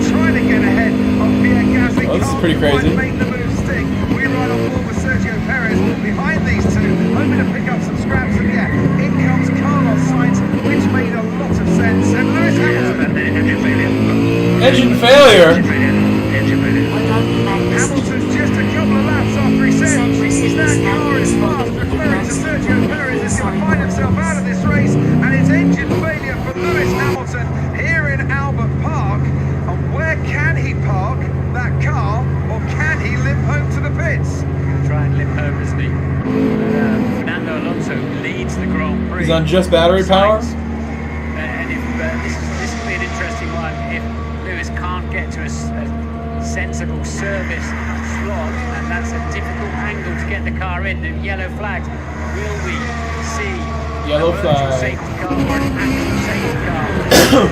trying to get ahead of Pierre Gasly. Oh, this is pretty crazy. Can't quite make the move stick. We're right on board with Sergio Perez behind these two, hoping to pick up some scraps. And yeah, in comes Carlos Sainz, which made a lot of sense. And Lewis Hamilton. Engine failure? Hamilton's just a couple of laps after he said he's that car is fast, referring to Sergio Perez is going to find himself out of this race, and it's engine failure for Lewis Hamilton here in Albert Park. And where can he park that car, or can he limp home to the pits? Try and limp home, isn't he? Fernando Alonso leads the Grand Prix. He's on just battery power? And if this will be an interesting one. If Lewis can't get to a sensible service slot, and that's a difficult angle to get the car in, the yellow flags, will we see Yellow a virtual flag. safety car or an actual safety car?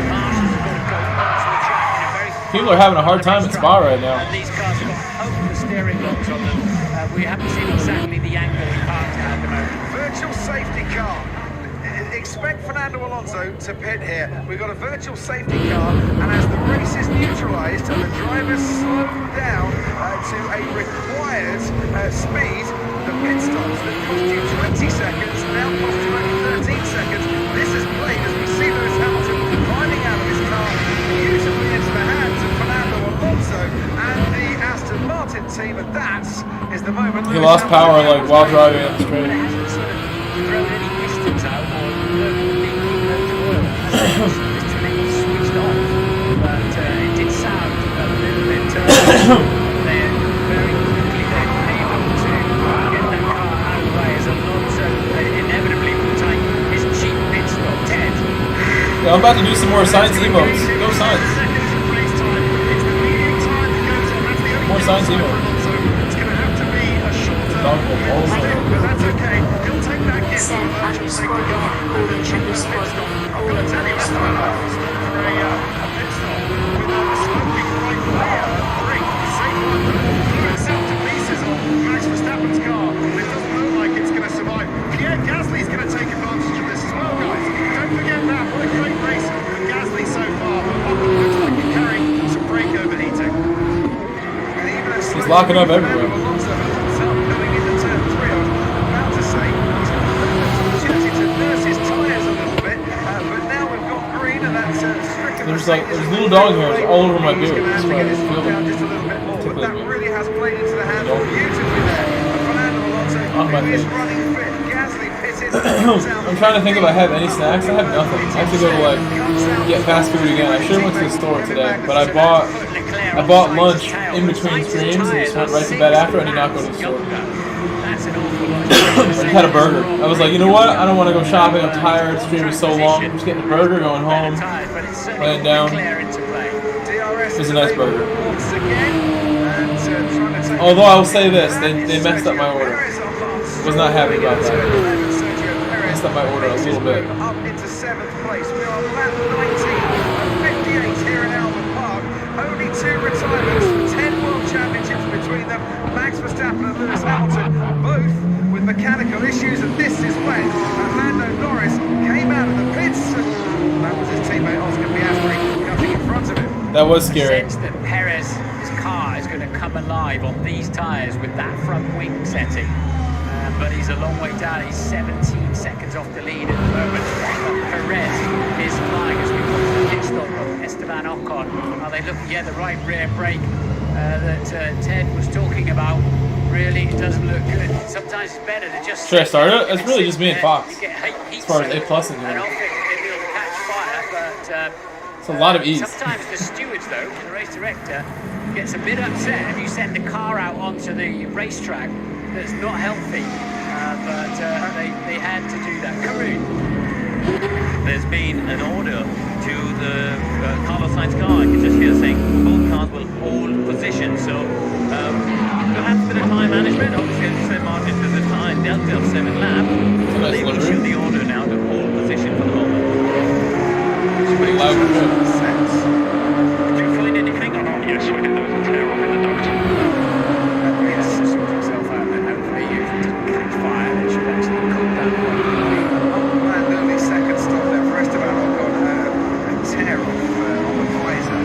Marshall's got to go onto the track in a very People are having a hard time at Spa right now. and these cars have got hopeless steering locks on them. We haven't seen exactly the angle he parked at the moment. safety car. Expect Fernando Alonso to pit here. We've got a virtual safety car, and as the race is neutralised and the drivers slow down to a required speed, the pit stops that cost you 20 seconds now cost you only 13 seconds. This is played as we see Lewis Hamilton climbing out of his car beautifully into the hands of Fernando Alonso and the Aston Martin team, and that is the moment. He lost power like while driving up the straight. Thrown any pistons out or leaking loads of oil. It's switched off, but it did sound a little bit they're very quickly able to get that car out of the way as Alonso inevitably will take his cheap pit stop. Ted. Yeah, I'm about to do some more science emotes. Go science. More science emotes. It's going to have to be a shorter but that's okay. He'll take that gift. Send underscore Coolidge underscore I'm going to tell you, that's not for a pit stop with a sloping right rear brake. Same one blew itself to pieces on Max Verstappen's car. It doesn't look like it's going to survive. Pierre Gasly's going to take advantage of this as well, guys. Don't forget that. What a great race from Gasly so far. But looks like he's carrying some brake overheating. And even a He's locking up everywhere. Alonso holds up going into turn 3. I was about to say he's got an opportunity to nurse his tyres a little bit, but now we've got green and that's stricken. There's little dog hairs all over my beard. He's That's going why to have to get I his feel foot down them. just a little bit more, but that really has played into the hand beautifully there. Fernando Alonso, On my who is face. running fit. Gasly pitted. I'm trying to think if I have any snacks. I have nothing. I have to go to like get fast food again. I should have went to the store today, but I bought lunch in between streams and just went right to bed after. I did not go to the store. I just had a burger. I was like, you know what? I don't want to go shopping. I'm tired. The stream is so long. I'm just getting a burger, going home, laying down. It was a nice burger. Although I will say this, they messed up my order. Was not happy about that. Messed up my order a little bit. Up into 7th place. We are on lap 19 of 58 here in Albert Park. Only 2 retirements, 10 World Championships between them. Max Verstappen and Lewis Hamilton, both with mechanical issues, and this is when Lando Norris came out of the pits. That was his teammate Oscar Piastri cutting in front of him. That was scary. Sense that Perez's car is going to come alive on these tyres with that front wing setting. But he's a long way down. He's 17 seconds off the lead at the moment. Perez is flying as we come to the pit stop of Esteban Ocon. Are they looking? Yeah, the right rear brake that Ted was talking about. Really, it doesn't look good. Sometimes it's better to just. Should I start it? It's really just me and Fox. As far as A plus in and here. off it'll catch fire, but. It's a lot of ease. Sometimes the stewards, though, the race director, gets a bit upset if you send a car out onto the racetrack that's not healthy, but they had to do that. Karun. There's been an order to the Carlos Sainz car. I can just hear saying both cars will hold position. So perhaps a bit of time management. Obviously, as you said, Martin, there's a time delta of 7 laps. So they will issue the order now to hold position for the moment. It's pretty loud. Did you find anything? Yes, we did. There was a tear off in the duct. He has to sort himself out, and hopefully if it doesn't catch fire, it should actually cool down. Unplanned early second stop there for Esteban Ocon. A tear off on the visor.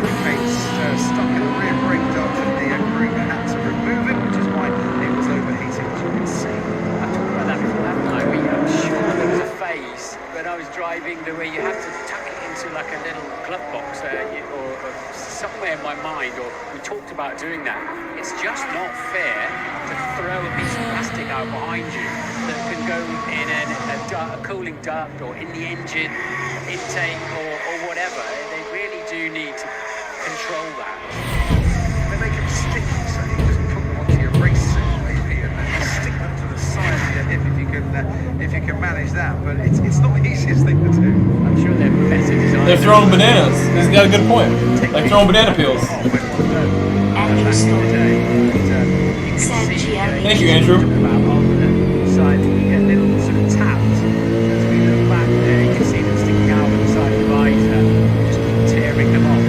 The mate's stuck in the rear brake duct, and the crew had to remove it, which is why it was overheating, as you can see. I talked about that before, haven't I? I'm sure there was a phase when I was driving the way you have to tuck it into like a little glove box or somewhere in my mind, or we talked about doing that. It's just not fair to throw a piece of plastic out behind you that can go in a cooling duct or in the engine intake or whatever. They really do need to control that. They make them sticky, so you just put them onto your race suit maybe and then stick them to the side of your hip if you can manage that. But it's not the easiest thing to do. I'm sure they're better designed. They're throwing bananas. He's got a good point. Like throwing banana peels. Andrew Stone. Said GRE. Thank you, Andrew. Side, you get little sort of taps. As we look back there, you can see them sticking out on the side of the visor, just tearing them off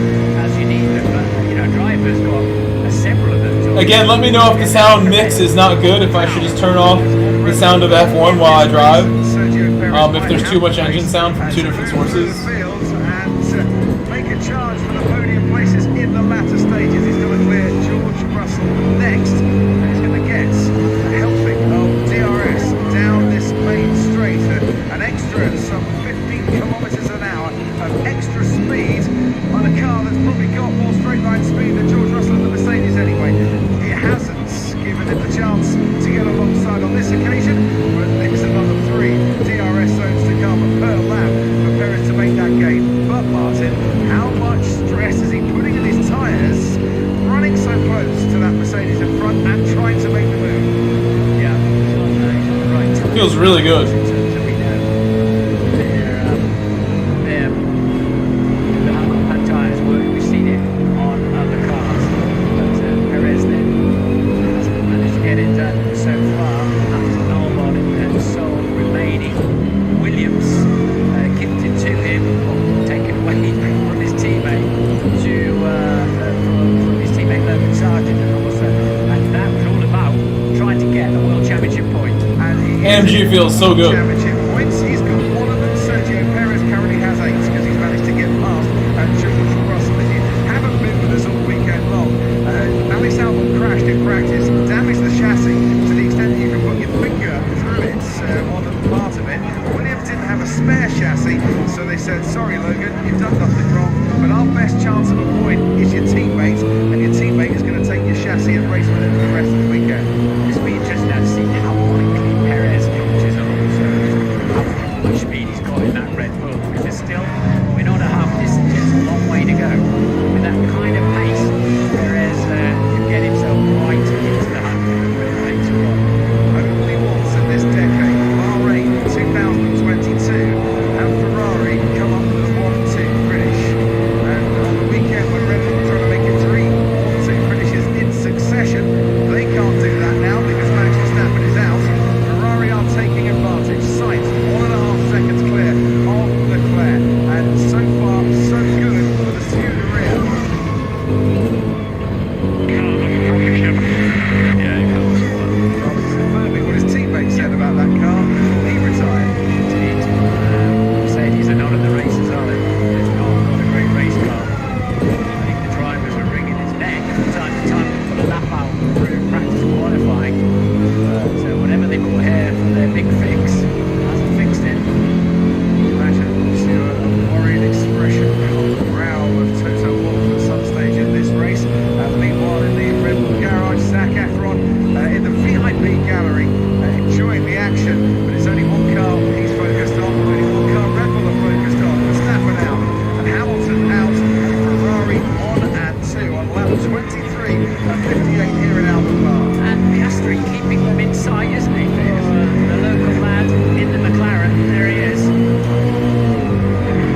as you need them. But you know, drivers got several of them. Again, let me know if the sound mix is not good. If I should just turn off the sound of F1 while I drive. Sergio Perez If there's too much engine sound from two different sources. And make a charge for the podium places in the latter stages. He's going to clear George Russell next, and he's going to get a helping of DRS down this main straight. An extra some 15 kilometers an hour of extra speed on a car that's probably got more straight line speed than George Russell and the Mercedes anyway. It hasn't given him the chance to get alongside on this occasion, but there's another 3 DRS zones to come per lap for Perez to make that gain. But Martin, how much stress is he putting in his tyres, running so close to that Mercedes in front and trying to make the move? Yeah, right. Feels really good. AMG feels so good. Championship points. He's got one of them. Sergio Perez currently has 8 because he's managed to get past George Russell. If you haven't been with us all weekend long, Alex Albon crashed in practice, damaged the chassis to the extent that you can put your finger through it on the part of it. Williams didn't have a spare chassis, so they said, sorry Logan, you've done nothing wrong, but our best chance of a point is your teammate, and your teammate is going to take your chassis and race with it for the rest of the weekend. It's been interesting to see how quickly Perez coaches Alonso, how much speed he's got in that Red Bull, because there's still, we're not at half distance, it's a long way to go. With that kind of pace, Perez can get himself right into the hunt later on. Only once in this decade, Bahrain 2022, and Ferrari come up with a 1-2 finish. And on the weekend when Red Bull trying to make it 3 1-2 finishes in succession, they can't do that now because Max Verstappen is out. Ferrari are taking advantage. Sainz 1.5 seconds clear of Leclerc, and so far so good for the Scuderia. Confirming what his teammate said about that car before he retired. Mercedes are not in the races, are they? It's not a great race car. I think the drivers are wringing his neck from time to time to put a lap out through practice qualifying. So whatever they put here for their big fix hasn't fixed it. Imagine also a worried expression on the brow of Toto Wolff at some stage in this race. Meanwhile, in the Red Bull garage, Zac Efron in the VIP gallery, enjoying the action. But it's only one car he's focused on, only one car Red Bull are focused on. Verstappen out, and Hamilton out, and Ferrari 1 and 2 on lap 23 and 58 here in Albon Park. And Piastri keeping them in sight, isn't he? The local lad in the McLaren, there he is.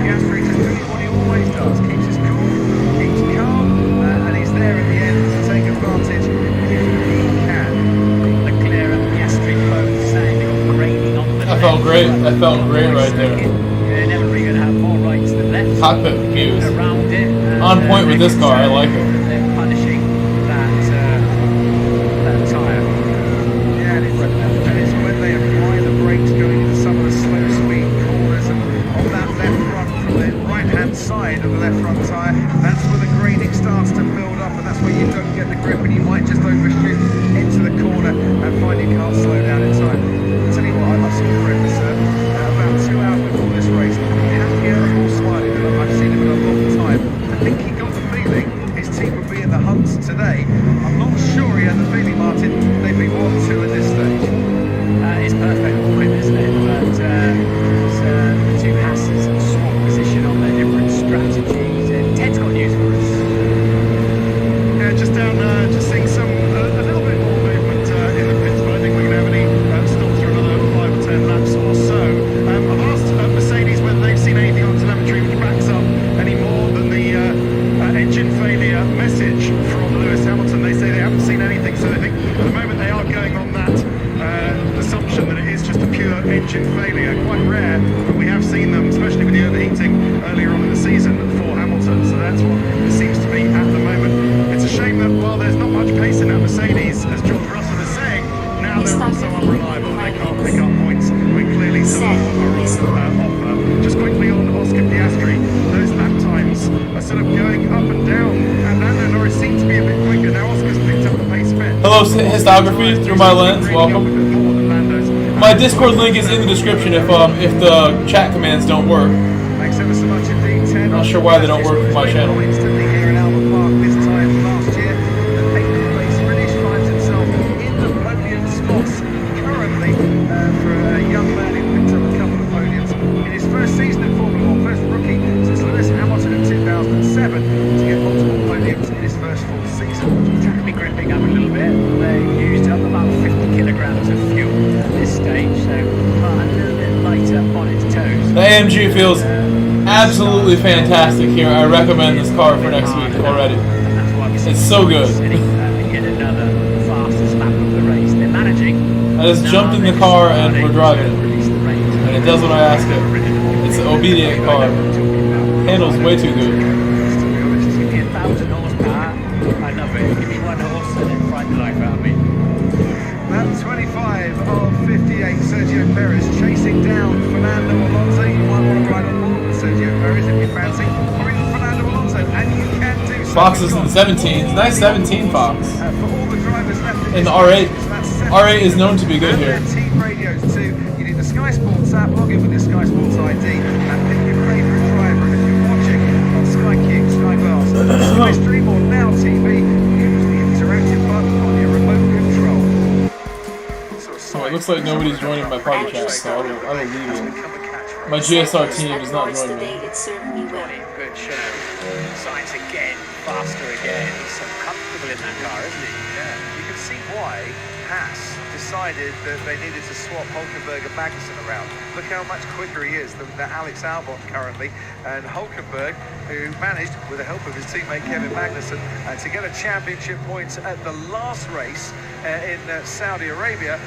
Piastri just doing what he always does, keeps his cool, keeps calm, and he's there at the end to take advantage if he can. Leclerc and Piastri both saying they got grading on the That felt great. That felt great right there. They're never really going to have more rights than left. Cockpit views. Around it. On point with this car, I like it. They're punishing that tyre. Yeah, and it's when they apply the brakes going into some of the slow speed corners and on that left front from the right hand side of the left front tyre, that's where the grading starts to build up, and that's where you don't get the grip and you might just overshoot into the corner and find you can't slow down in time. I'll tell you what, I saw Fred about 2 hours before this race, happier and more smiling than I've seen him in a long time. I think he got the feeling his team would be in the hunt today. I'm not sure he had the feeling, Martin, they'd be 1-2 at this stage. It's perfect point, isn't it? But the two Hasses swap position on their different strategies. Ted's got news for us. Yeah, just down, just seeing a little bit more movement in the pits, but I think we're going to have any stops for another 5 or 10 laps or so. I've asked Mercedes whether they've seen anything on telemetry which backs up any more than the engine failure message from Lewis Hamilton. They say they haven't seen anything, so they think at the moment they are going on that assumption that it is just a pure engine failure. Quite rare, but we have seen them, especially with the overheating earlier on in the season for Hamilton, so that's what it seems to be at the moment. It's a shame that while there's not much pace in that Mercedes, as George Russell is saying, now they're also unreliable. They can't Hello, histography through my lens. Welcome. My Discord link is in the description if the chat commands don't work. Thanks ever so much indeed, Ted. Not sure why they don't work for my channel. Instantly here in Albert Park this time last year. The 8th place finish finds itself in the podium spots currently for a young man who picked up a couple of podiums in his first season in Formula 1, first rookie since Lewis Hamilton in 2007 to get multiple podiums in his first full season. Exactly, gripping up a little bit. They used up about 50 kilograms of fuel at this stage, so a little bit lighter on its toes. The AMG feels absolutely fantastic here. I recommend this car for next week already. It's so good. Yet another fastest lap of the race. They're managing. I just jumped in the car and we're driving it. And it does what I ask it. It's an obedient car. Handles way too good. Give me 1,000 horsepower. I love it. Give me 1 horse and then frighten the life out of me. Lap 25 of 58, Sergio Perez chasing down Fernando Alonso. You might want to ride on board with Sergio Perez if you fancy, or even Fernando Alonso, and you can do so. Fox is in the 17s. Nice 17 Fox. For all the drivers left In the R8. R8 is known to be good here. And team radios too. You need the Sky Sports app, log in with your Sky Sports ID, and pick your favourite driver. And if you're watching on Sky Q, Sky Glass, Sky Stream or Now TV, use the interactive button on your remote control. So it looks like nobody's joining my party chat, so I will leave it. My GSR team is not joining me. It served me well. Good show. Science again, faster again. He's so comfortable in that car, isn't he? Yeah, you can see why Haas decided that they needed to swap Hulkenberg and Magnussen around. Look how much quicker he is than Alex Albon currently. And Hulkenberg, who managed, with the help of his teammate Kevin Magnussen, to get a championship points at the last race in Saudi Arabia,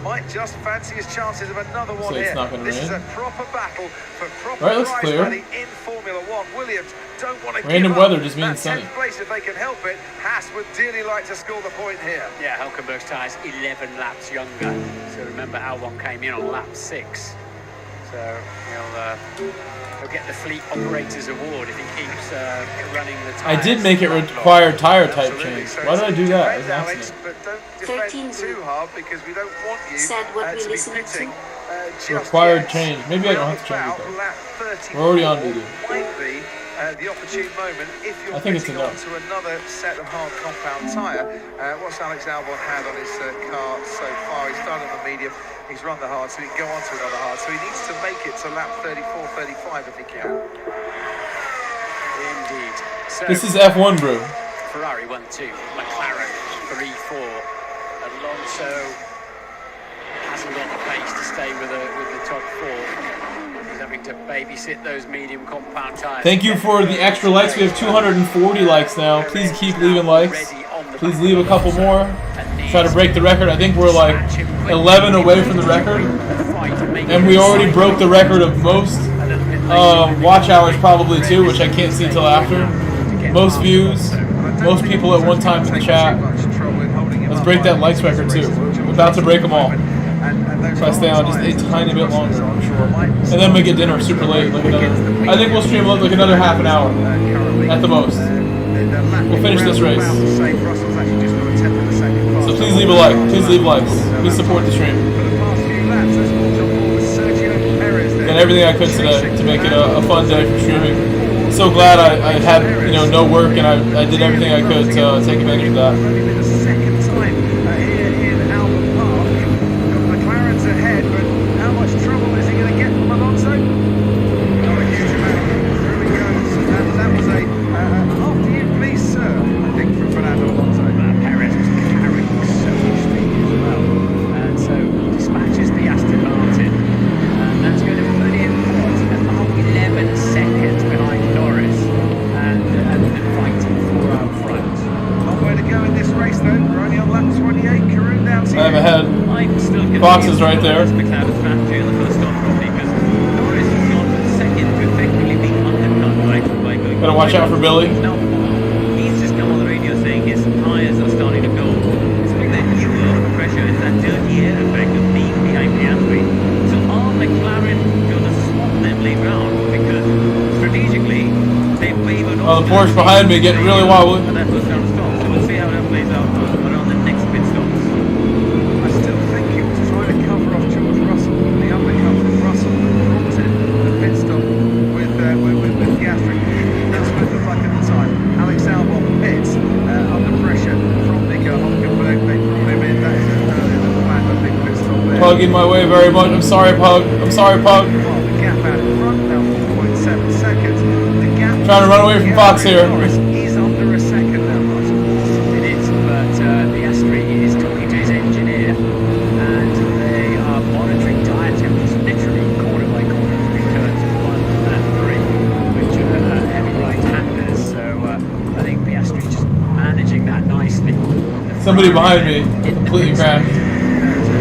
might just fancy his chances of another one So it's here. not gonna This rain? is a proper battle for proper Right, looks prize clear. money in Formula One. Williams don't want to Random give up weather just means that 10th sunny. place if they can help it. Haas would dearly like to score the point here. Yeah, Hulkenberg's tyres 11 laps younger. So remember, Albon came in on lap 6. So he'll get the Fleet Operators Award if he keeps running the I tyres. did make it require tire type Absolutely. change. So Why did I do that? It was defend, an Alex, accident. but don't 13 defend too hard because we don't want you Said what we to be listening to? pitting just Required yet. change. Maybe I don't have to change it Round though. about lap 34 We're already on video. might be the opportune moment if you're I think it's pitting enough. onto another set of hard compound tyre. What's Alex Albon had on his car so far? He started on the medium, he's run the hard, so he can go on to another hard. So he needs to make it to lap 34, 35 if he can. Indeed. So This is F1 brew. Ferrari 1-2, McLaren 3-4. Alonso hasn't got the pace to stay with the top 4. He's having to babysit those medium compound tyres. Thank you for the extra likes. We have 240 likes now. Please keep leaving likes. Please leave a couple more. Try to break the record. I think we're like 11 away from the record. And we already broke the record of most watch hours probably too, which I can't see till after. Most views, most people at one time in the chat. Let's break that likes record too. We're about to break them all. If I stay on just a tiny bit longer, I'm sure. And then we get dinner super late, like another. I think we'll stream like another half an hour at the most. We'll finish this race. So please leave a like. Please leave likes. Please support the stream. Done everything I could today to make it a fun day for streaming. So glad I had no work and I did everything I could to take advantage of that. Ahead, but how much trouble is he going to get from Alonso? Not a huge amount. Through he goes. That was a after you please, sir, I think, from Fernando Alonso. Perez was carrying so much speed as well. And so he dispatches the Aston Martin. And that's going to put him about 11 seconds behind Norris. And fighting for out front. Long way to go in this race, though. We're only on lap 28. Karun down to I'm ahead. I'm still Fox is right there. McLaren strategy on the first stop probably because Norris has gone second to effectively being undercut by going. Gotta watch out for Billy. Now, he's just come on the radio saying his tyres are starting to go. It's like that new pressure is that dirty air effect of being behind Piastri. So are McLaren going to swap them later on? Because strategically, they've wavered Oh, off. the Porsche behind me getting really wobbly. And that was down to stop. So we'll see how that plays out around the next pit stop. Pug in my way very much. I'm sorry, Pug. I'm sorry, Pug. Well, the gap out in front now 4.7 seconds. The gap Trying to run away from Fox here. Norris is under a second now, Russell. It is, but Piastri is talking to his engineer, and they are monitoring tyre temperatures literally corner by corner through turns 1 and 3, which are heavy right-handers. So I think Piastri just managing that nicely. Somebody behind me completely crashed.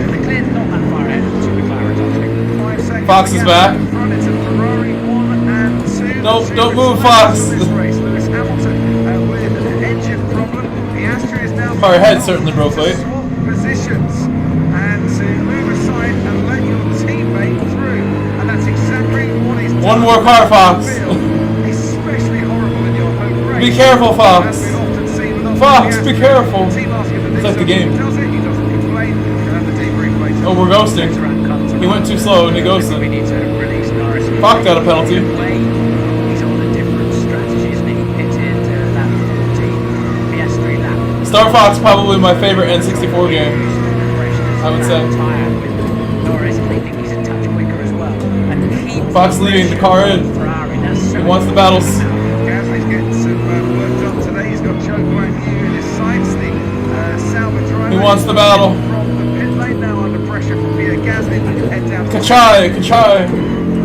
Leclerc's not that far ahead of the two McLarens, actually. 5 seconds. Fox is back. In front, it's a Ferrari 1 and 2. Nope, The two don't move, exciting Fox. for this race. Lewis Hamilton with an engine problem. Piastri is now Car ahead certainly broke late. swap positions and to move aside and let your teammate through. And that's exactly what he's done. One more car, Fox. Especially horrible in your home race. Be careful, Fox. As we've often seen with other Fox, be Piastri. careful. Team asking for It's like the this, game. he does it, he doesn't complain. And the debrief later. Oh, we're ghosting. He went too slow and he We ghosted. need to release Norris. Fox got a penalty. He's on a different strategy, isn't he? Pitted lap 14, Piastri lap. Star Fox probably my favorite N64 game. I would say. Norris, I think he's a touch quicker as well. And keep Fox leading the car in. Ferrari. That's so He wants the battles. Gasly's getting some work done today. He's got Joe Guan Yu in his sights. The Sauber driver. He wants the battle. From the pit lane now under pressure from Pierre Gasly. Heads out. Kachai, Kachai.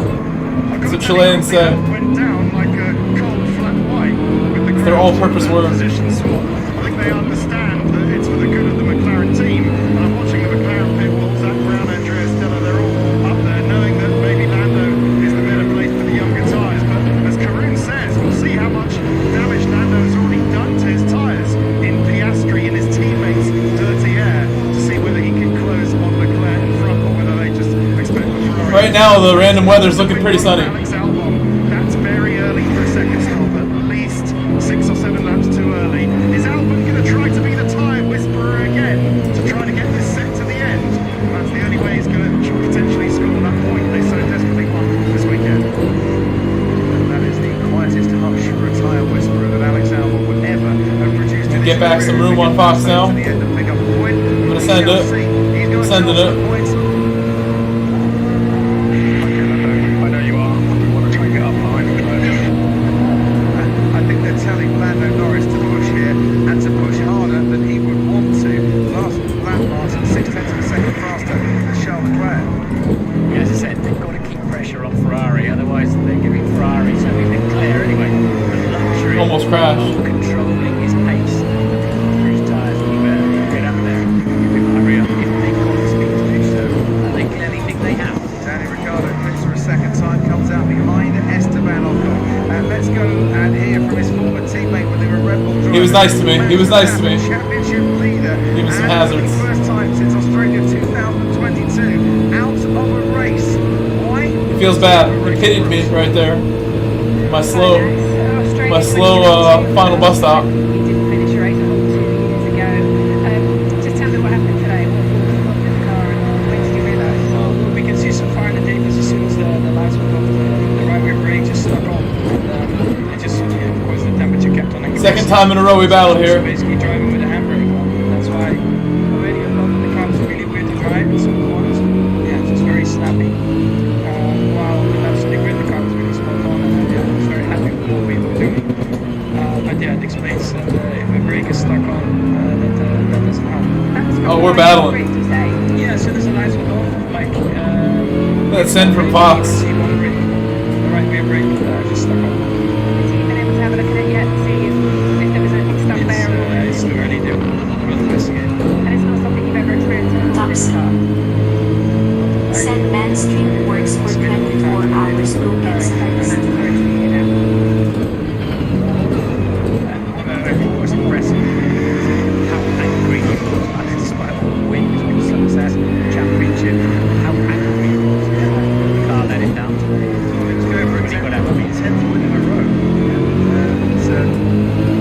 That's what Chileans say. Went down like a cold flat white. With the Their all-purpose word. position swap. I think they understand that it's for the good of the McLaren team. And I'm watching the McLaren pit wall. Zach Brown, Andrea Stella, they're all up there, knowing that maybe Lando is the better place for the younger tyres. But as Karun says, we'll see how much damage Lando has already done to his tyres in Piastri and his teammates' dirty air to see whether he can close on Leclerc in front or whether they just expect the Ferrari. Right now, the random weather's looking pretty sunny. Alex Albon, that's very early for a second stop, at least 6 or 7 laps too early. Is Albon going to try to be the tyre whisperer again to try to get this set to the end? That's the only way he's going to potentially score that point they so desperately want this weekend. And that is the quietest hush for a tyre whisperer that Alex Albon would ever have produced. In Get his back career. some If room he on can Fox pass now. to the end and pick up a point, I'm gonna we send shall it. see. He's got Sending himself it. some points. I know you are. You want to try and get up behind the I think they're telling Lando Norris to push here and to push harder than he would want to. Last lap, Martin, 6/10 of a second faster than Charles Leclerc. Yeah, as I said, they've got to keep pressure on Ferrari, otherwise they're giving Ferrari, certainly Leclerc anyway, the luxury Almost crashed. of controlling his pace. His tyres, he better get up there and hurry up if they've got the speed to do so, and they clearly think they have. Danny Ricciardo moves for a second time, comes out behind Esteban Ocon. Let's go and hear from his former teammate when they were Red Bull drivers. He was nice to me. He was nice to me. Championship leader. Give me some And hazards. For the first time since Australia 2022, out of a race. Why? It feels bad. He pitted me right there. My slow final bus stop. He didn't finish a race 2 years ago. Just tell me what happened today. What happened in the car and when did you realise? Well, we can see some fire in the tape as soon as the lights went off. The right rear brake just stuck on. And it just, of course, the temperature kept on increasing. Second time in a row we battled So here. basically driving with a handbrake on. That's why already a lot of the car was really weird to drive in some corners. Yeah, just very snappy. While the laps on the grid, the car was really spot on. And yeah, I was very happy with what we were doing. But yeah, it explains that if a brake is stuck on, that doesn't help. Oh, we're battling. Yeah, as soon as the lights went off, like Let's send from Fox. the right rear brake just stuck on. Have you been able to have a look at it yet and see if there was anything stuck there? Or, It's too early to investigate. and it's not something you've ever experienced in a Fox. car? Said Manstream works for 24 hours, no gets fixed. It was impressive how angry he was, and despite all the wins and success, championship, how angry he was. The car let him down today. It's going for Really got out of his 10th win in a row.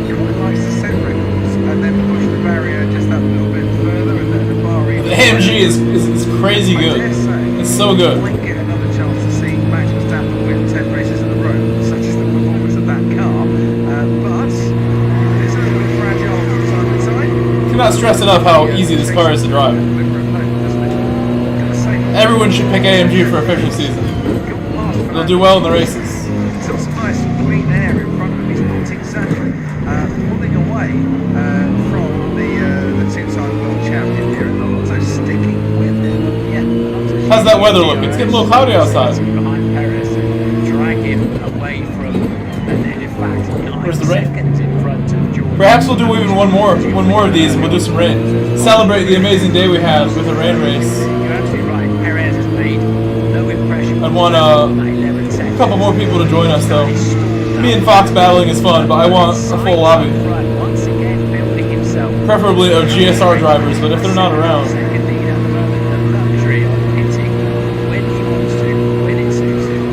He quite likes to set records and then push the barrier just that little bit further and then the bar The AMG is crazy I good. dare say, It's so good. might get another chance to see Max Verstappen win 10 races in a row, such as the performance of that car. But it's a little bit fragile from time to time. Cannot stress enough how easy this car is to drive. Deliver a note, doesn't it? I'm going to say everyone should pick AMG for official season. They'll do well in the races. Still some nice clean air in front of him. He's not exactly pulling away from the two-time world champion here, and Alonso sticking with him. Yeah. How's that weather look? It's getting a little cloudy outside. Behind Perez and drag him away from, and in fact, 9 Where's the rain? seconds in front of George. Perhaps we'll do even one more of these, and we'll do some rain. Celebrate the amazing day we had with the rain race. You're absolutely right. Perez has made no impression. I want a couple more people to join us, though. Me and Fox battling is fun, but I want a full lobby. Once again, building himself. Preferably of GSR drivers, but if they're not around. Second lead at the moment, the luxury of hitting when he wants to, when it suits him.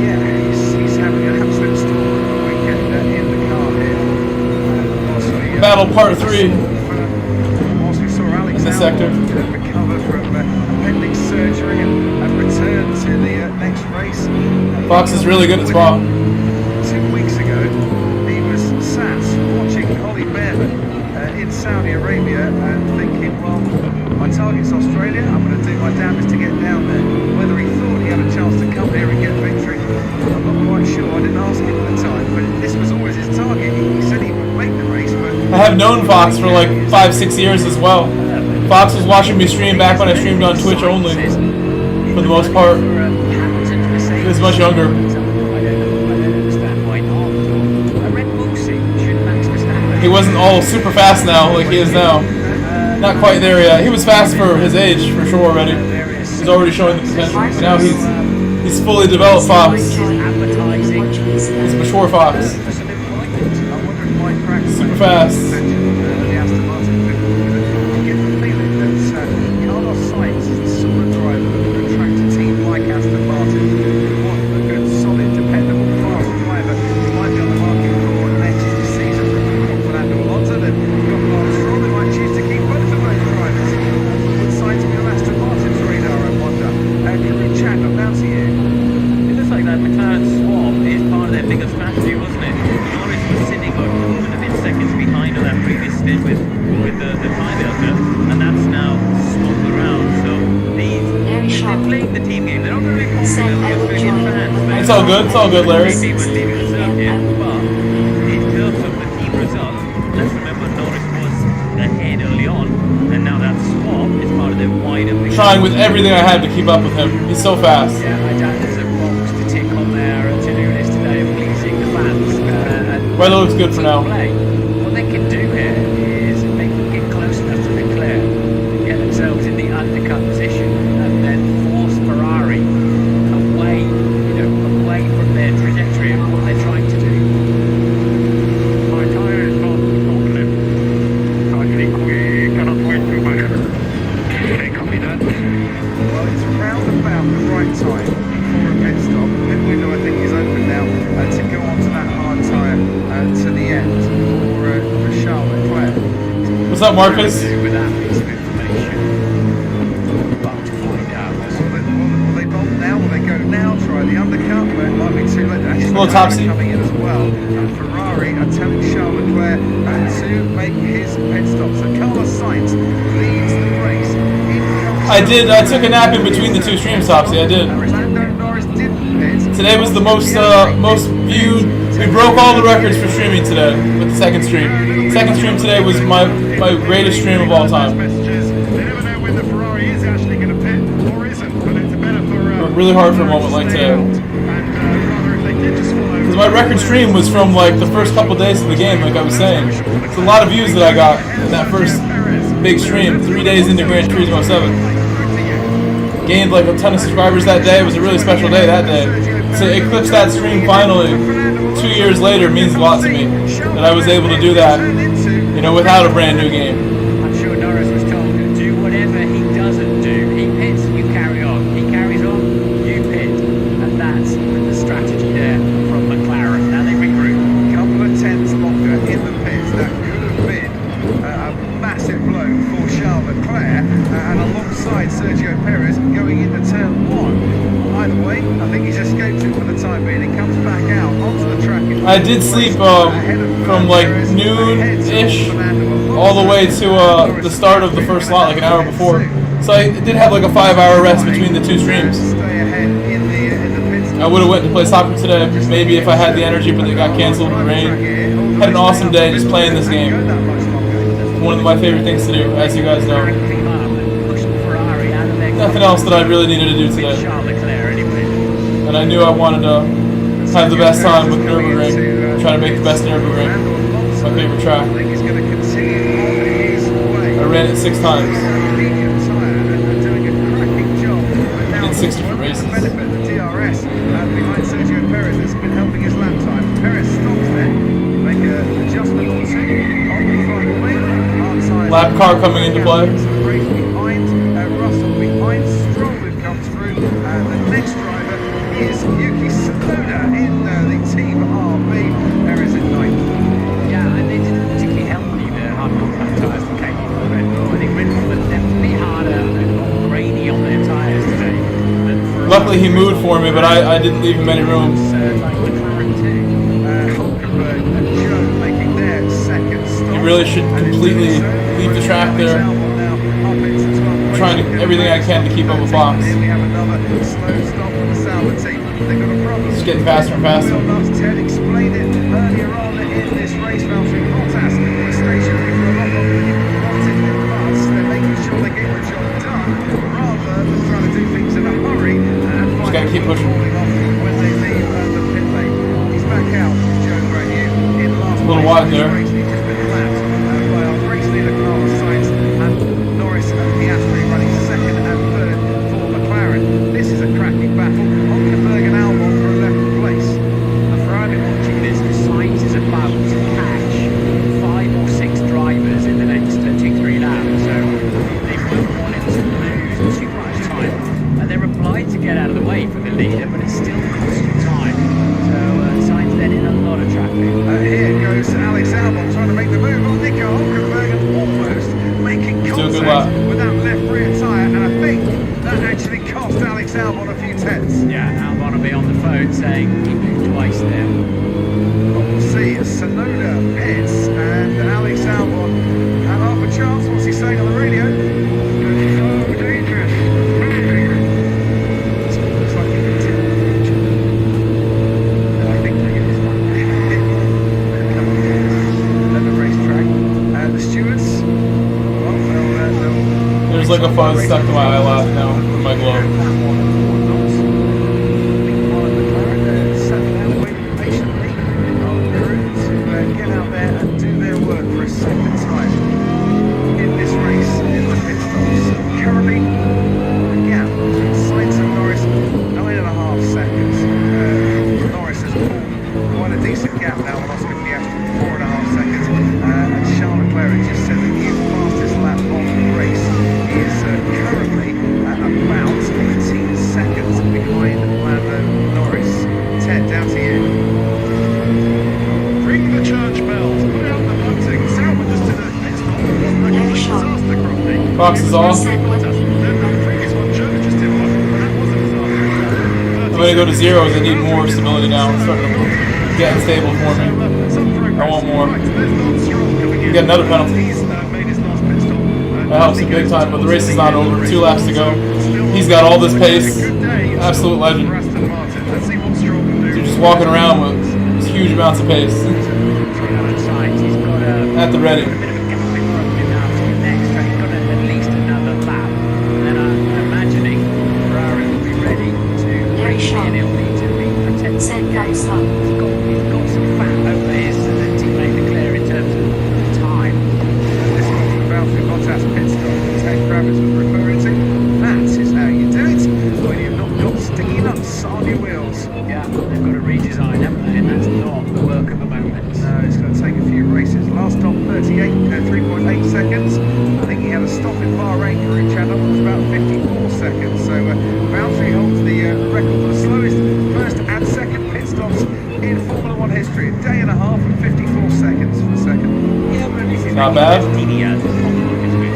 Yeah, he's having an absolute storm of a weekend in the car here. Battle part 3 Whilst we saw Alex in this sector. recover from appendix surgery and return to the next race. Fox is really good at Spa. 2 weeks ago, he was sat watching Ollie Behrman in Saudi Arabia and thinking, well, my target's Australia, I'm going to do my damnedest to get down there. Whether he thought he had a chance to come here and get victory, I'm not quite sure. I didn't ask him at the time, but this was always his target. He said he would make the race, but... I have known Fox for like 5-6 years as well. Fox was watching me stream back when I streamed on Twitch only, for the most part. He was much younger. He wasn't all super fast now like he is now. Not quite there yet. He was fast for his age, for sure already. He's already showing the potential. But now he's fully developed Fox. He's mature Fox. Super fast. It's all good, Larry. In terms of the team result, let's remember Norris was ahead early on, and now that swap is part of their wider picture. Trying with everything I had to keep up with him. He's so fast. Yeah, I doubt there's a box to tick on their to-do list today of pleasing the fans. Weather looks good for now. What they can do here is if they can get close enough to Leclerc, get themselves in the undercut position, and then force Ferrari away from their trajectory of what they're trying to do. My tyre is not opening. I think we cannot wait too much. Okay, copy that. Well, it's round about the right time for a pit stop. Pit window, I think, is open now to go on to that hard tyre to the end for Charles Leclerc. What's up, Marcus? With that piece of information, about to find out. Will they bolt now? Will they go now? Try the undercut? But it might be too late. Actually, Well, topsy. coming in as well. And Ferrari are telling Charles Leclerc to make his pit stop. So Carlos Sainz leads the race. I took a nap in between the two streams, Topsy. I did. Lando Norris didn't pit. Today was the most viewed. We broke all the records for streaming today with the second stream. Second stream today was my greatest stream of all time. Messages. They never know when the Ferrari is actually going to pit or isn't, but it's better for Worked really hard for a moment like today. and rather if they did just follow. Because my record stream was from like the first couple days of the game, like I was saying. It's a lot of views that I got in that first big stream, 3 days into Gran Turismo 7. Gained like a ton of subscribers that day. It was a really special day that day. To eclipse that stream finally 2 years later means a lot to me. That I was able to do that, without a brand new game. I'm sure Norris was told to do whatever he doesn't do. He pits, you carry on. He carries on, you pit. And that's the strategy there from McLaren. Now they regroup. Couple of tenths longer in the pits. That could have been a massive blow for Charles Leclerc and alongside Sergio Perez going into turn 1. Either way, I think he's escaped it for the time being. He comes back out onto the track. I did sleep from like noon-ish all the way to the start of the first slot, like an hour before. So I did have like a 5-hour rest between the two streams. Stay ahead in the pits. I would have went to play soccer today, maybe if I had the energy, but it got canceled in the rain. Had an awesome day just playing this game. One of my favorite things to do, as you guys know. Nothing else that I really needed to do today. And I knew I wanted to have the best time with Nürburgring. Try to make the best Nürburgring. My favorite track. I ran it 6 times. In 6 different races. The DRS behind Sergio Perez has been helping his lap time. Perez stops there, make an adjustment or two on the front wing. Lap car coming into play. Behind Russell, behind Stroll who comes through. The next driver is Yuki Tsunoda in the Team RB. Perez in 9th. Yeah, and they didn't particularly help me, the hardcore tyres that came off Red Bull. I think Red Bull was definitely harder and more grainy on their tyres today. Luckily he moved for me, but I didn't leave him any room. He really should completely leave the track there. I'm trying to everything I can to keep up with Fox. It's getting faster and faster. Ted explained it earlier on in this race. Valtteri Bottas was stationary for a lot longer than you wanted, but they're making sure they get the job done rather than trying to do things in a hurry and Just gotta keep pushing. falling off when they leave the pit lane. He's back out, Joe Grenier, in last A little place wide in this there. race. He's just been lapped by our race leader Carlos Sainz and Norris and Piastri running second and third for McLaren. This is a cracking battle. Hulkenberg and Albon for 11th place. And for I've been watching this, Sainz is about to catch 5 or 6 drivers in the next 2-3 laps. So they won't want him to lose too much time. And they're obliged to get out of the way for the leader, but it still costs you time. So Sainz then in a lot of traffic. Here goes Alex Albon trying to make the move on Nico Hulkenberg and almost making Do a good contact lap. with that left rear tyre, and I think that actually cost Alex Albon a few tenths. Yeah, Albon will be on the phone saying he moved twice there. But we'll see. Tsunoda pits and Alex Albon have half a chance. What's he saying on the radio? So dangerous. Looks like he can tip. I think they get this one. At the racetrack. The stewards. Well, they'll There's like a fuzz stuck to my eyelash now from my glove. Get out there and do their work for a second time in this race in the pit stops. Currently, the gap between Sainz and Norris, 9.5 seconds. Norris has pulled quite a decent gap now on Oscar Piastri, 4.5 seconds. And Charles Leclerc just said the new fastest lap of the race is currently at about 18 seconds behind Lando Norris. Ted, down to you. Ring the church bells, put out the bunting, salvage us to the pit stop. What a disaster, Crofty. Fox is off. Said what he The previous one, Joe just did one, but that was a disaster. I'm gonna go to 0 as I need more stability now. It's starting to get unstable for me. I want more. You get another penalty. That helps him big time, but the race is not over. 2 laps to go. He's got all this pace. Absolute legend. He's just walking around with huge amounts of pace. At the ready. said thumbs up. He's got some fat over his teammate Leclerc in terms of time. This is Valtteri Bottas pit stop Ted Kravitz was referring to. That is how you do it when you've not got sticky nuts on your wheels. Yeah, they've got to redesign, haven't they? And that's not the work of the moment. No, it's going to take a few races. Last stop 3.8 seconds. I think he had a stop in Bahrain for each other, was about 54 seconds. So Valtteri holds the record for the slowest first and second pit stops in Formula One history. A day and a half and 54 seconds for the second. Yeah, but at least he's Not making bad. less DDS on the market with.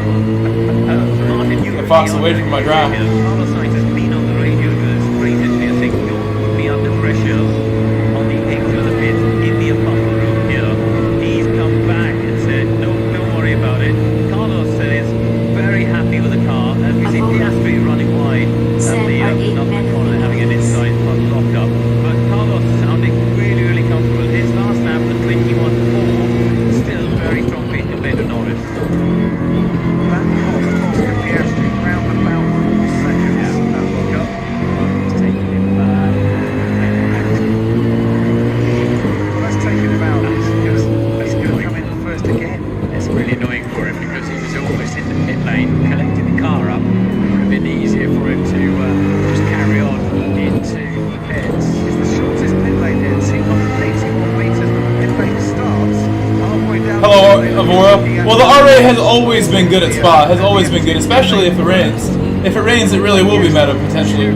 Martin, you Get Fox away from my draft. Carlos Sainz has been on the radio to the sprint engineer saying you would be under pressure on the exit of the pit in the buffer room here. He's come back and said, no, don't worry about it. Carlos says very happy with the car. And Avoid Avora. Well, the R8 has always been good at Spa. Has always been good, especially if it rains. If it rains, it really will be meta potentially.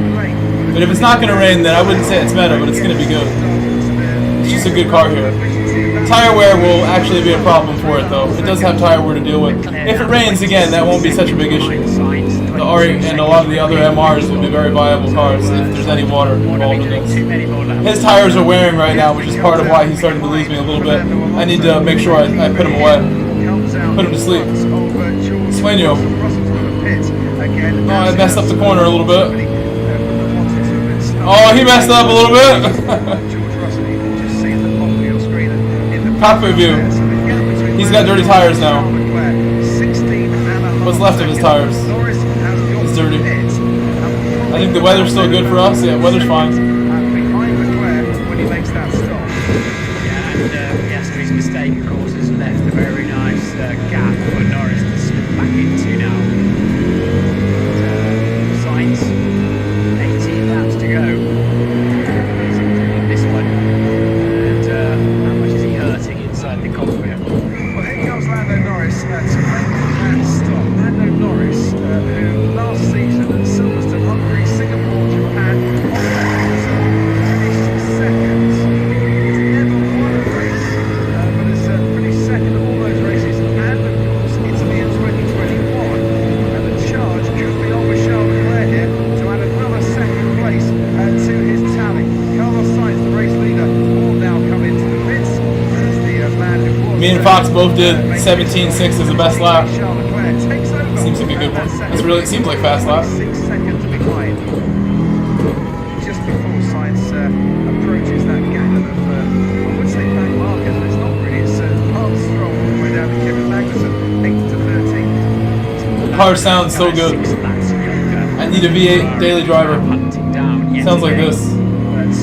But if it's not going to rain, then I wouldn't say it's meta, but it's going to be good. It's just a good car here. Tire wear will actually be a problem for it, though. It does have tire wear to deal with. If it rains, again, that won't be such a big issue. The R8 and a lot of the other MRs will be very viable cars if there's any water involved in this. His tires are wearing right now, which is part of why he's starting to lose me a little bit. I need to make sure I put him away. Put him to sleep. Sueño. Oh, I messed up the corner a little bit. Oh, he messed up a little bit. Cockpit view. He's got dirty tires now. What's left of his tires? It's dirty. I think the weather's still good for us. Yeah, weather's fine. Piastri's mistake, of course, has left a very nice gap for Norris to slip back into now. Sainz, 18 laps to go. He's including this one. And how much is he hurting inside the cockpit? Well, here comes Lando Norris to make that stop. Lando Norris, who last season at Silverstone, Hungary, Singapore, Japan, finished second. Never won a race, but it's pretty second at all those races. And of course, Italy in 2021. And the charge could be on with Charles Leclerc here to add another second place to his tally. Carlos Sainz, the race leader, will now come into the pits as the man who was. Me and Fox both did 17.6 as the best lap. Seems like a good one. It really seems like fast lap. 6 seconds behind. Just before Sainz approaches that gangler of, I would say back markers, but it's not really. It's Mark Stroll all the way down to Kevin Magnussen, 8 to 13. The car sounds so good. I need a V8 daily driver. Sounds like this.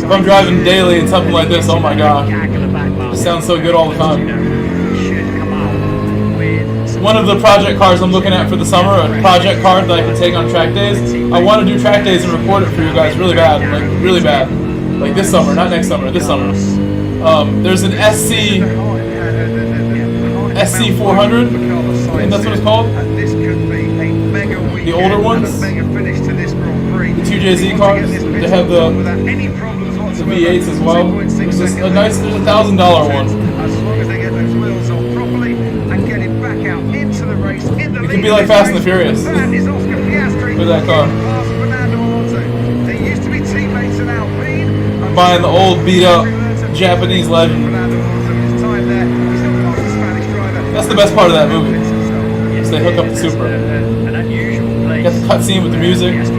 If I'm driving daily and something like this, oh my god. It sounds so good all the time. One of the project cars I'm looking at for the summer, a project car that I can take on track days. I want to do track days and record it for you guys really bad. Like, really bad. Like this summer, not next summer, this summer. There's an SC400. I think that's what it's called. The older ones. The 2JZ cars. They have the V8s as well. There's a $1,000 one. It could be like Fast and the Furious with that car. I'm buying the old beat up Japanese Legend. That's the best part of that movie. Is they hook up the Supra. Got the cutscene with the music. So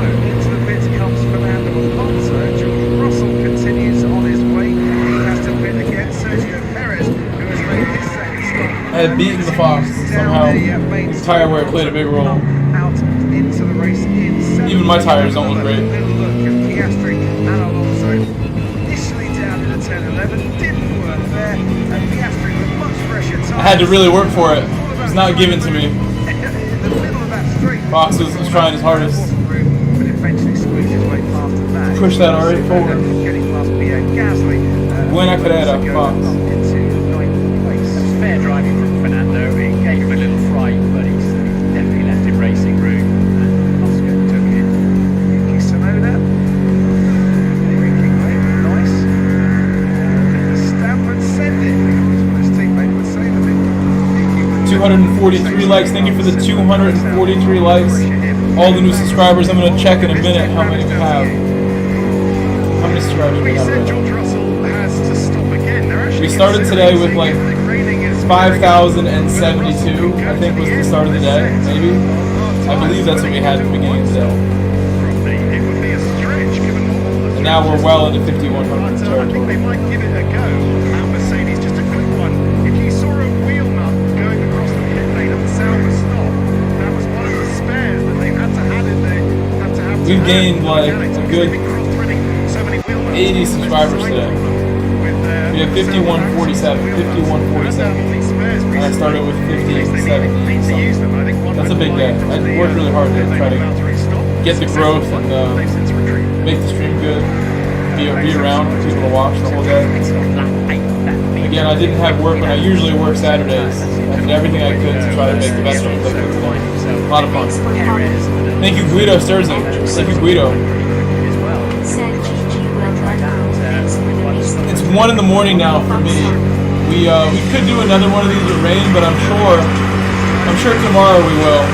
into the pits comes Fernando Alonso. George Russell continues on his way. He has to pit again. Sergio Perez, who has made his second stop. I had beaten the Fox somehow. Tire wear played a big role. Out into the race in Even my tires don't look great. Little look at Piastri and Alonso. Initially down in the 10-11, didn't work there. And Piastri with much fresher tires. I had to really work for it. It was not given to me. In the middle of that straight. Fox was trying his hardest. But eventually squeezed his way past the back. Push that R8 forward. Getting past Pierre Gasly. Buena carrera, Fox. Into ninth place. It was fair driving from Fernando. It gave him a little fright, but he's definitely left him racing room. And Oscar took it. Yuki Tsunoda. Making nice. The stamp and send it. That's what his teammate would say. I think Yuki would 243 likes. Thank you for the 243 likes. All the new subscribers. I'm going to check in a minute how many we have. How many subscribers we have right now? George Russell has to stop again. We started today with like 5,072, I think was the start of the day, maybe. I believe that's what we had at the beginning of the day. It would be a stretch given all And now we're well into 5,100 I think they territory. might give it a go. Mercedes, just a quick one. If you saw a wheel nut going across the pit lane at the Sauber stop, that was one of the spares that they've had to have in there. We've gained like a good 80 subscribers today. We have 5147. 5147. And I started with 50, 70 something. That's a big day. I worked really hard to try to get the growth and make the stream good. Be around for people to watch the whole day. again, I didn't have work when I usually work Saturdays. I did everything I could to try to make the best streams I could today. A lot of fun. Thank you, Guido Sturzing. Thank you, Guido. Said GG, well done. Thanks for the reason. It's 1 in the morning now for me. We could do another one of these with rain, but I'm sure tomorrow we will.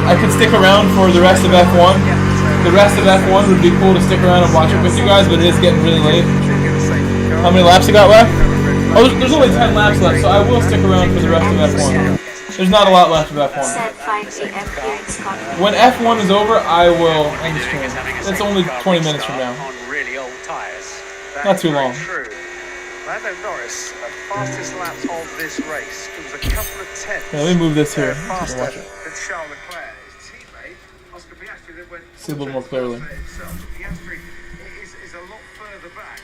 I could stick around for the rest of F1. The rest of F1 would be cool to stick around and watch it with you guys, but it is getting really late. How many laps you got left? Oh, there's only 10 laps left, so I will stick around for the rest of F1. There's not a lot left of F1. Said 5 AM here in Scotland. When F1 is over, I will end the stream. It's only 20 minutes from now. On really old tyres. Not too long. True. Lando Norris, the fastest laps of this race. It was a couple of tenths. Yeah, let me move this here so you faster can watch it. than Charles Leclerc. His teammate, Oscar Piastri, that went See a little more clearly. Piastri is a lot further back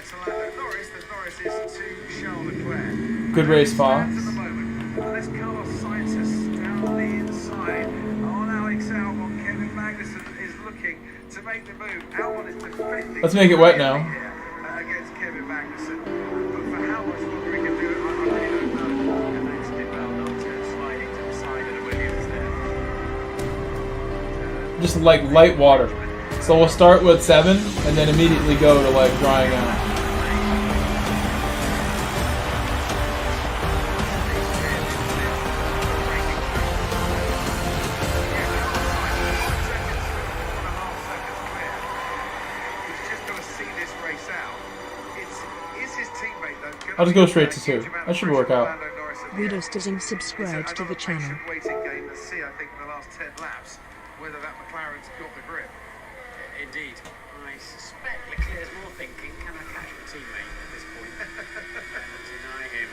to Lando Norris than Norris is to Charles Leclerc. Good race, Fox. At the moment, unless Carlos Sainz is down the inside on Alex Albon, Kevin Magnussen is looking to make the move. Albon is defending. Let's make it wet now. Against Kevin Magnussen. But for how much longer he can do it, I really don't know. And Max did well not to slide into the side of the Williams there. Just like light water. So we'll start with 7 and then immediately go to like drying out. I'll just go straight to 2. That should work out. Guido Sturzing subscribed to the channel. Waiting game to see, I think, in the last 10 laps, whether that McLaren's got the grip. Indeed. I suspect Leclerc's more thinking, can I catch my teammate at this point? And deny him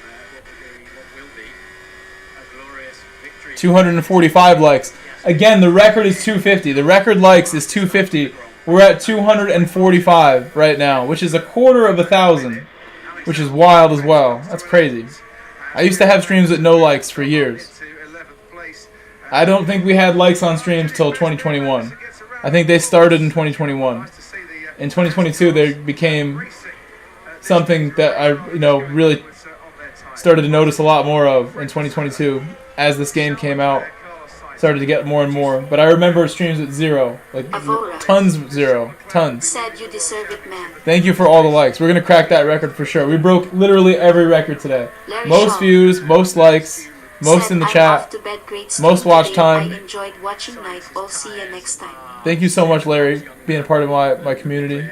what will be a glorious victory. 245 likes. Again, the record is 250. The record likes is 250. We're at 245 right now, which is a quarter of 1,000. Which is wild as well. That's crazy. I used to have streams with no likes for years. I don't think we had likes on streams till 2021. I think they started in 2021. In 2022, they became something that I, really started to notice a lot more of in 2022 as this game came out. Started to get more and more. But I remember streams with 0. Like, tons of 0. Tons. Said you deserve it, man. Thank you for all the likes. We're going to crack that record for sure. We broke literally every record today. Most views, most likes, most in the chat, most watch time. I enjoyed watching Night. I'll see you next time. Thank you so much, Larry, being a part of my community,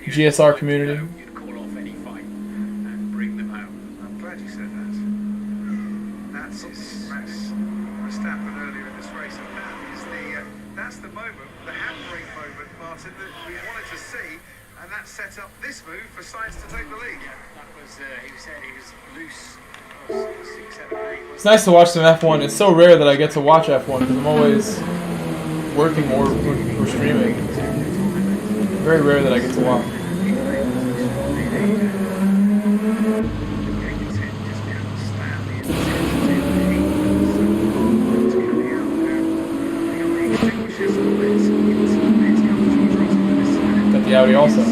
GSR community. Call off any fight and bring them home. I'm glad you said that. That's Max Verstappen earlier in this race, and that's the moment, the handbrake moment, Martin, that we wanted to see, and that set up this move for Sainz to take the lead. Yeah, that was, he said he was loose. 6, 7, 8. It's nice to watch some F1. It's so rare that I get to watch F1 because I'm always working or streaming. Very rare that I get to watch. Got the Audi also.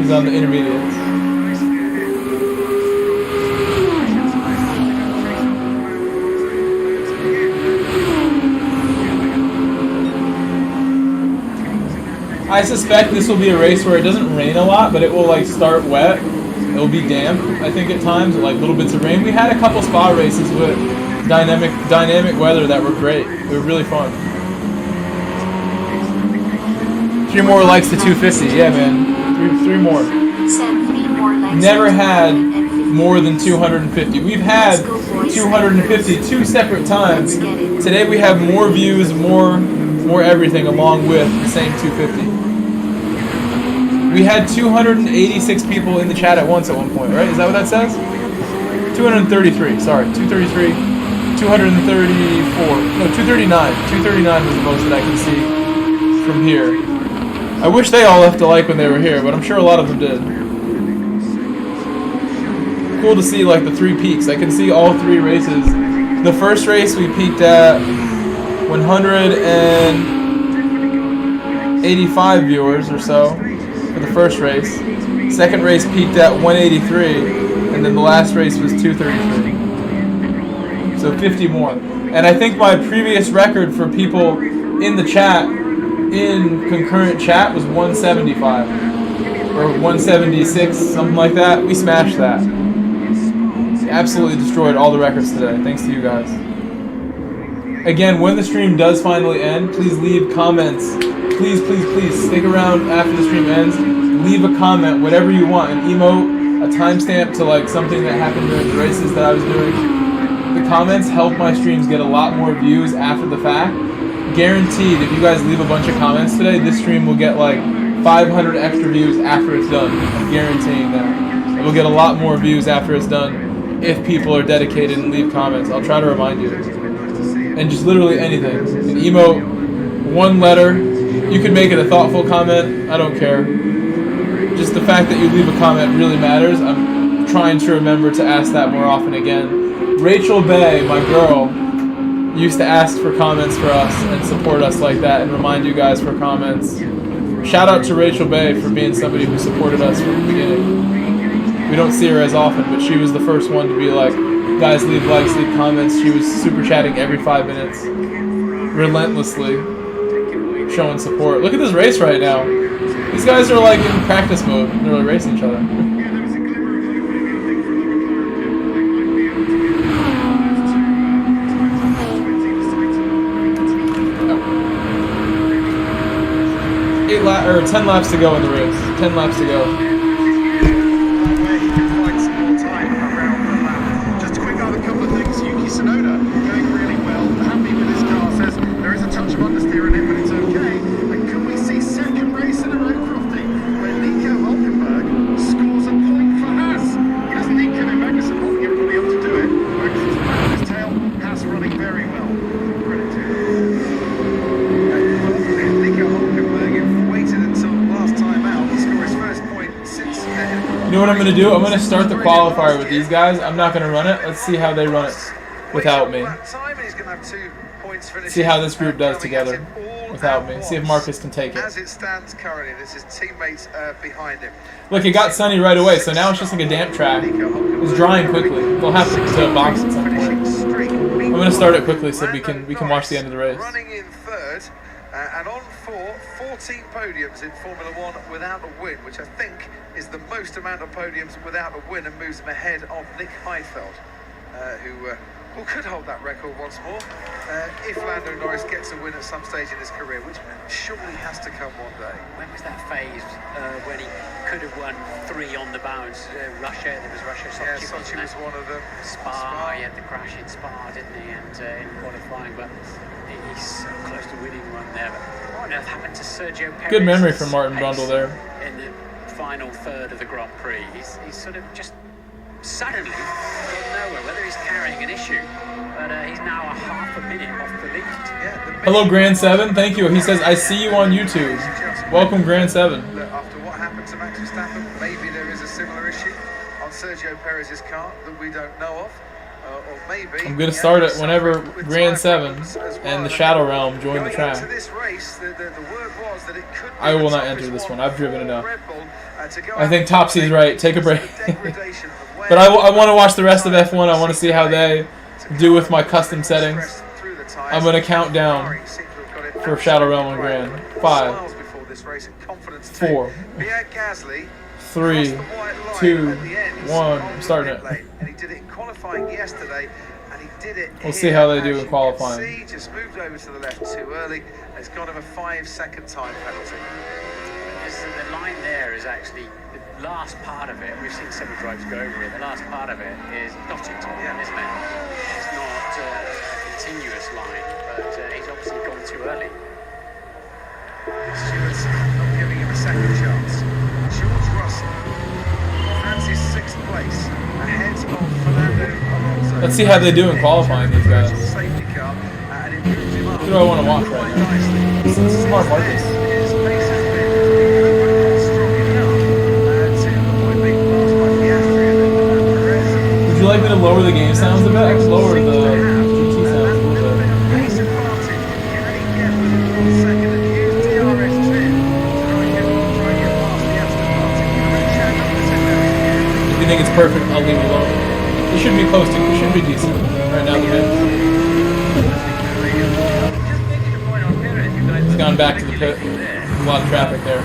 He's on the intermediates. I suspect this will be a race where it doesn't rain a lot, but it will like start wet. It'll be damp, I think, at times, like little bits of rain. We had a couple spa races with dynamic weather that were great. They were really fun. 3 more likes to 250. Yeah, man. 3 more. Said 3 more likes. Never had more than 250. We've had 250 2 separate times. Today we have more views, more everything along with the same 250. We had 286 people in the chat at once at one point, right? Is that what that says? 233, sorry. 233, 234, no, 239. 239 was the most that I can see from here. I wish they all left a like when they were here, but I'm sure a lot of them did. Cool to see like the 3 peaks. I can see all 3 races. The first race we peaked at 185 viewers or so for the first race. Second race peaked at 183, and then the last race was 233. So 50 more. And I think my previous record for people in the chat, in concurrent chat, was 175 or 176, something like that. We smashed that. Absolutely destroyed all the records today. Thanks to you guys. Again, when the stream does finally end, please leave comments. Please, please, please stick around after the stream ends. Leave a comment, whatever you want, an emote, a timestamp to like something that happened during the races that I was doing. The comments help my streams get a lot more views after the fact. Guaranteed, if you guys leave a bunch of comments today, this stream will get like 500 extra views after it's done. I'm guaranteeing that. It will get a lot more views after it's done if people are dedicated and leave comments. I'll try to remind you. And just literally anything. An emote, one letter. You can make it a thoughtful comment. I don't care. Just the fact that you leave a comment really matters. I'm trying to remember to ask that more often again. Rachel Bay, my girl, used to ask for comments for us and support us like that and remind you guys for comments. Shout out to Rachel Bay for being somebody who supported us from the beginning. We don't see her as often, but she was the first one to be like, guys, leave likes, leave comments. She was super chatting every 5 minutes, relentlessly showing support. Look at this race right now. These guys are like in practice mode. They're like racing each other. Or 10 laps to go in the race. 10 laps to go. Just to quick up a couple of things. Yuki Tsunoda going really well. Happy with his car. Says there is a touch of understeer in it, but it's okay. And can we see second race in a row, Crofty, where Nico Hulkenberg scores a point for Haas? He doesn't need Kevin Magnussen holding everybody up to do it. Magnussen's running his tail. Haas running very well. Credit to him. Nico Hulkenberg waited until last time out to score his first point since You know what I'm going to do? I'm going to start the qualifier with these guys. I'm not going to run it. Let's see how they run it without me. See how this group does together without me. See if Marcus can take it. As it stands currently, this is teammates behind him. Look, it got sunny right away, so now it's just like a damp track. It's drying quickly. They'll have to box at some point. I'm going to start it quickly so we can watch the end of the race. Running in third. And on 14 podiums in Formula 1 without a win, which I think is the most amount of podiums without a win and moves him ahead of Nick Heidfeld, who could hold that record once more if Lando Norris gets a win at some stage in his career, which surely has to come one day. When was that phase when he could have won 3 on the bounce? Russia, there was Russia, Sochi, Yeah, Sochi was one of them. Spa, he had the crash in Spa, didn't he? And in qualifying, but he's so close to winning one there. But what on earth happened to Sergio Perez? Good memory from Martin Brundle there. In the final third of the Grand Prix, he's sort of just suddenly out of nowhere, whether he's carrying an issue, but he's now a half a minute off the lead. Yeah, Hello, Grand 7. Thank you. He says, I see you on YouTube. Welcome, Grand 7. Look, after what happened to Max Verstappen, maybe there is a similar issue on Sergio Perez's car that we don't know of. Or maybe I'm going to start it whenever Grand 7 and the Shadow Realm join the track. I will not enter this one. I've driven enough. I think Topsy's right. Take a break. But I want to watch the rest of F1. I want to see how they do with my custom settings. I'm going to count down for Shadow Realm and Grand. 5, 4, 3, 2, 1. I'm starting it. And he did it in qualifying yesterday, and he did it. We'll see how they do in qualifying. Just moved over to the left too early. It's got him a 5-second time penalty. The line there is actually the last part of it. We've seen several drivers go over it. The last part of it is dotted, isn't it? It's not a continuous line, but he's obviously gone too early. Stewart's not giving him a second chance. George Russell, fancies 6th place, ahead of Fernando Alonso. Let's see how they do in qualifying, these guys. Safety car, and it moves him up. Who do I want to watch right now? This is Smart Marcus. His pace has been not strong enough to avoid being passed by Piastri and Perez. Would you like me to lower the game sounds a bit? I can lower the GT sounds a little bit. Pace advantage posting? It should be decent right now. He's gone back to the pit. A lot of traffic there.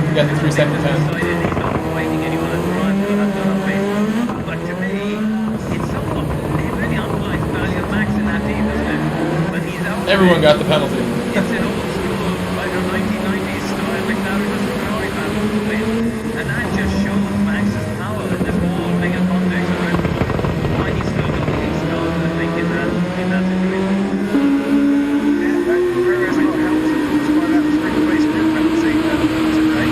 We got the 3-second pen. But to me, it's somewhat, it really underlines the value of Max in that team, doesn't it? But he's out. Everyone got the penalty. It's an old school, like a 1990s style McLaren versus Ferrari battle win. And that just shows Max's power in this whole bigger context of why he's still doing stuff, I think, in that situation. Yeah, that Perez got helped, of course, by that sprint race group penalty today.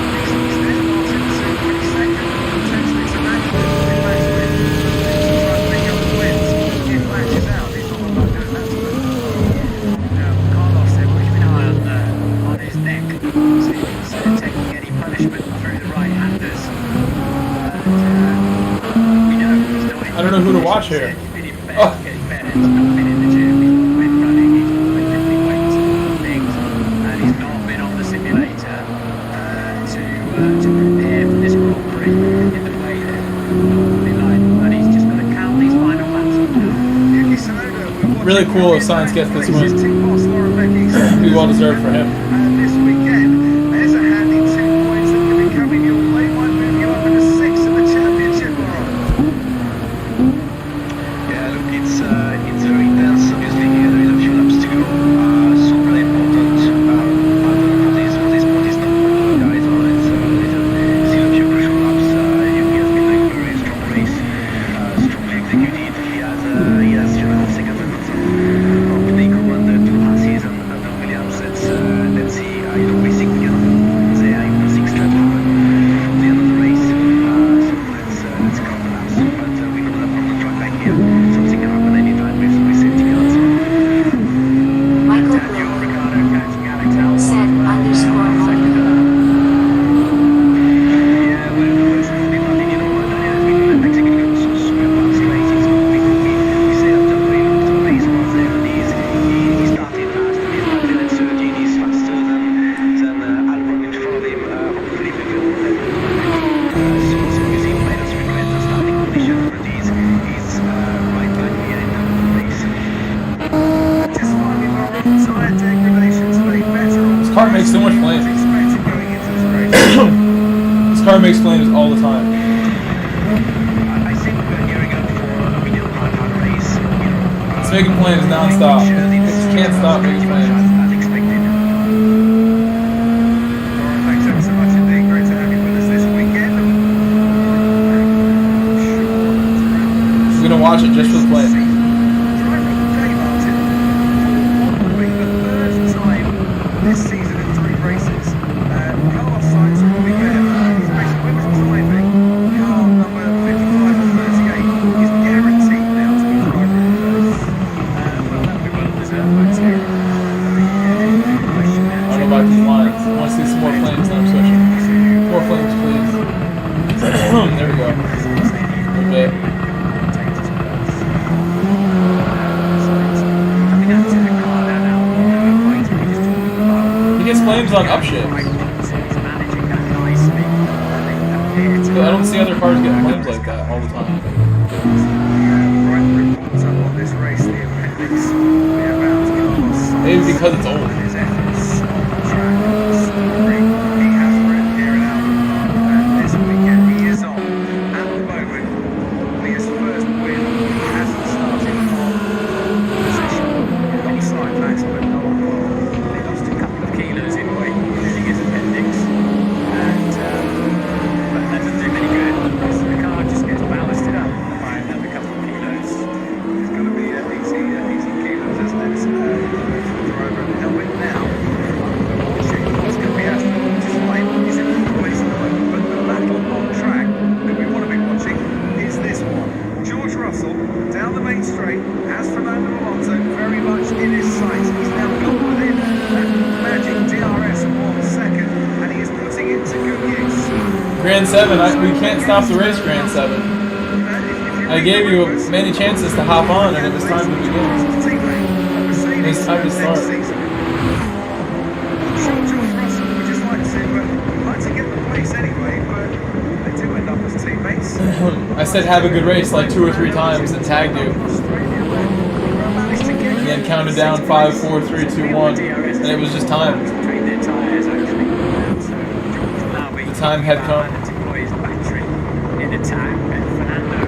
He's then Martin to 22nd, potentially to Max with Max win. To try and pick up the wins. If Max is out, he's not about doing that to them. Now, Carlos said we keep an eye on his neck. See if he's taking any punishment through the right-handers. We know he's not. I don't know who to watch here. He's been in bed, getting better. He's not been in the gym. He's not been running. He's not been lifting weights and things. And he's not been on the simulator to prepare for this Grand Prix in the way that we like. And he's just got to count these final laps up now. Yuki Tsunoda, we're watching Really cool if Sainz gets this races. one. Team boss Laura Becky's Be well deserved for him. this weekend, there's a handy 2 points that could be coming your way. Might move you up into 6th in the championship, Laura. Yeah, look, it's very intense. Obviously, there is a few laps to go. Super important. For this sport is not guys. It's still a few crucial laps. Yuki has been like a very strong race, strongly executed. He has 2.5 seconds of Nico and 2 passes and Williams. Let's see. Racing we can say 6 laps for the end of the race. So let's count the laps. But we know that from the track back here, something can happen anytime with safety cars. Michael Daniel Bloom Ricciardo catching Alex Albon. said underscore Molly. Yeah, well, it's not been nothing, you know, Daniel has been executing also super fast racing, so we say that the race was there, and he started fast, and he's not in 13, he's faster than Albon in front of him. Hopefully we will so using minus regret the starting condition, but he's right back here in the race. Just finding our own tyre degradation today. Better on This car makes so much flame. expected going into this race. This car makes flames all the time. I think we're gearing up for a medium hard race, you know. It's making flames non-stop. It just can't stop making flames. As expected. Laura, thanks ever so much indeed. Great to have you with us this weekend. I'm gonna watch it just for the flames. Driver of the day, Martin. Will be the 3rd time this season in 3 races. Carlos Sainz will be there. He's basically was driving car number 55 or 38. He's guaranteed now to be driver of the day. Well, that'll be well deserved, thanks, Gary. I don't know about these lines. I want to see some more flames, then I'm switching. More flames, please. There we go. Okay. He gets flames on upshifts. But I don't see other cars getting flames like that all the time. Maybe because it's old. Down the main straight, as Fernando Alonso very much in his sights. He's now got within that magic DRS of 1 second, and he is putting it to good use. Grand 7, we can't stop the race, Grand 7. I gave you many chances to hop on, and it was time to begin. It's time to start. I'm sure George Russell would just like to get the place anyway, but they do end up as teammates. said have a good race like 2 or 3 times and tagged you. And then counted down 5, 4, 3, 2, 1. And it was just time. The time had come. In attack, and Fernando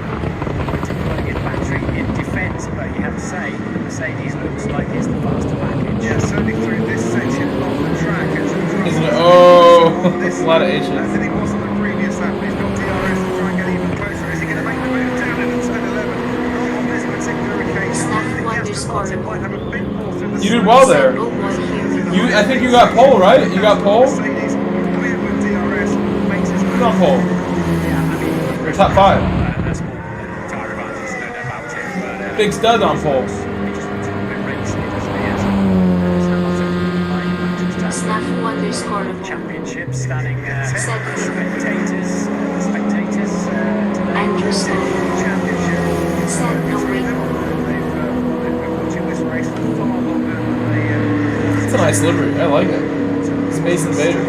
deploying his battery in defence, but you have to say, the Mercedes looks like it's the faster package. Yeah, certainly through this section of the track. Isn't it? Oh, that's a lot of H's. As he was on the previous lap, he's got DRS to try and get even closer. Is he going to make the move down into 10-11? Not on this particular occasion. You did well there. I think you got pole, right? You got pole? Who's on pole? You're top 5. Big stud on pole. Championship stunning spectators Andrew Stone. championship. Said no wait. They've watching this race for far longer than they It's a nice livery. I like it. Space Invaders.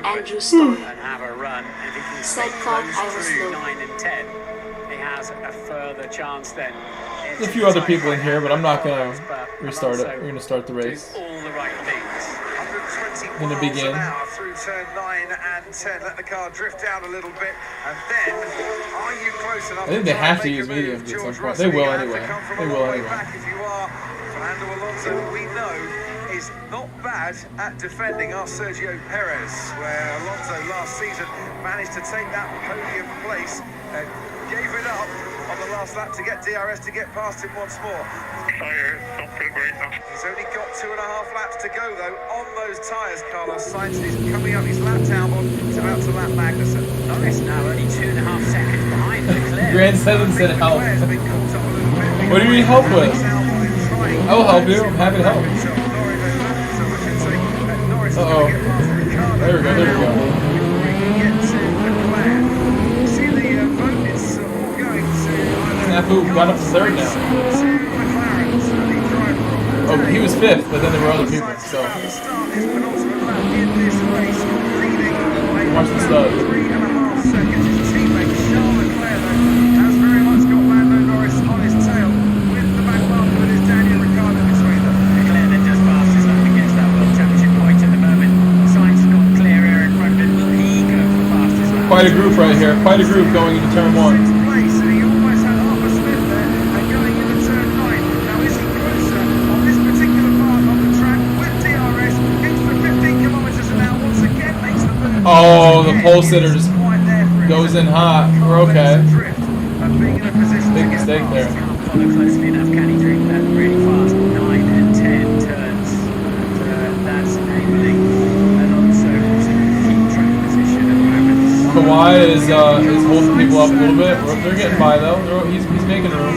Andrew Stone. and have a run. If he can Said stay thought close I was through low. 9 and 10, he has a further chance then. There's a few other people in here, but I'm not going to restart it. We're going to start the race. All the right things. 120 Gonna miles begin. an hour through turn 9 and 10. Let the car drift out a little bit, and then are you close enough? I think they try have and to make use a move? mediums at some George point. Russell, They will you're gonna have to anyway. come from They a will long way anyway. back if you are. Fernando Alonso, we know, is not bad at defending our Sergio Perez, where Alonso last season managed to take that podium place, gave it up on the last lap to get DRS to get past him once more. Tires don't feel great now. He's only got 2.5 laps to go though on those tyres, Carlos Sainz. He's coming up, he's lapped Albon, he's about to lap Magnussen. Norris now only 2.5 seconds behind Leclerc. Grand 7 said help. Leclerc's been caught up a little bit. What do you need help with? Albon in trying I will help you. I'm happy to help. Norris Uh-oh. is going to get past Ricciardo. There we go, there we go. Before he can get to Leclerc. See the vote is all going to Snafu got up to 3rd now. Oh, he was 5th, but then there were other people, so. Watch the stud. 3.5 seconds. His teammate Charles Leclerc, though, has very much got Lando Norris on his tail with the back marker that is Daniel Ricciardo between them. Leclerc then just passes his lap and gets that World Championship point at the moment. Sainz has got clear air in front of him. Will he go for fastest lap? Quite a group right here. Quite a group going into turn 1. Sixth place, and he almost had half a spin there and going into turn 9. Now is he closer on this particular part of the track with DRS into the 15 kilometers an hour once again makes the move. Oh, the pole sitter just goes in hot. We're okay. Big mistake there. Follow closely enough. Can he drink that really fast? 9 and 10 turns. That's enabling Alonso to keep track position at the moment. Kawhi is holding people up a little bit. They're getting by though. He's making room.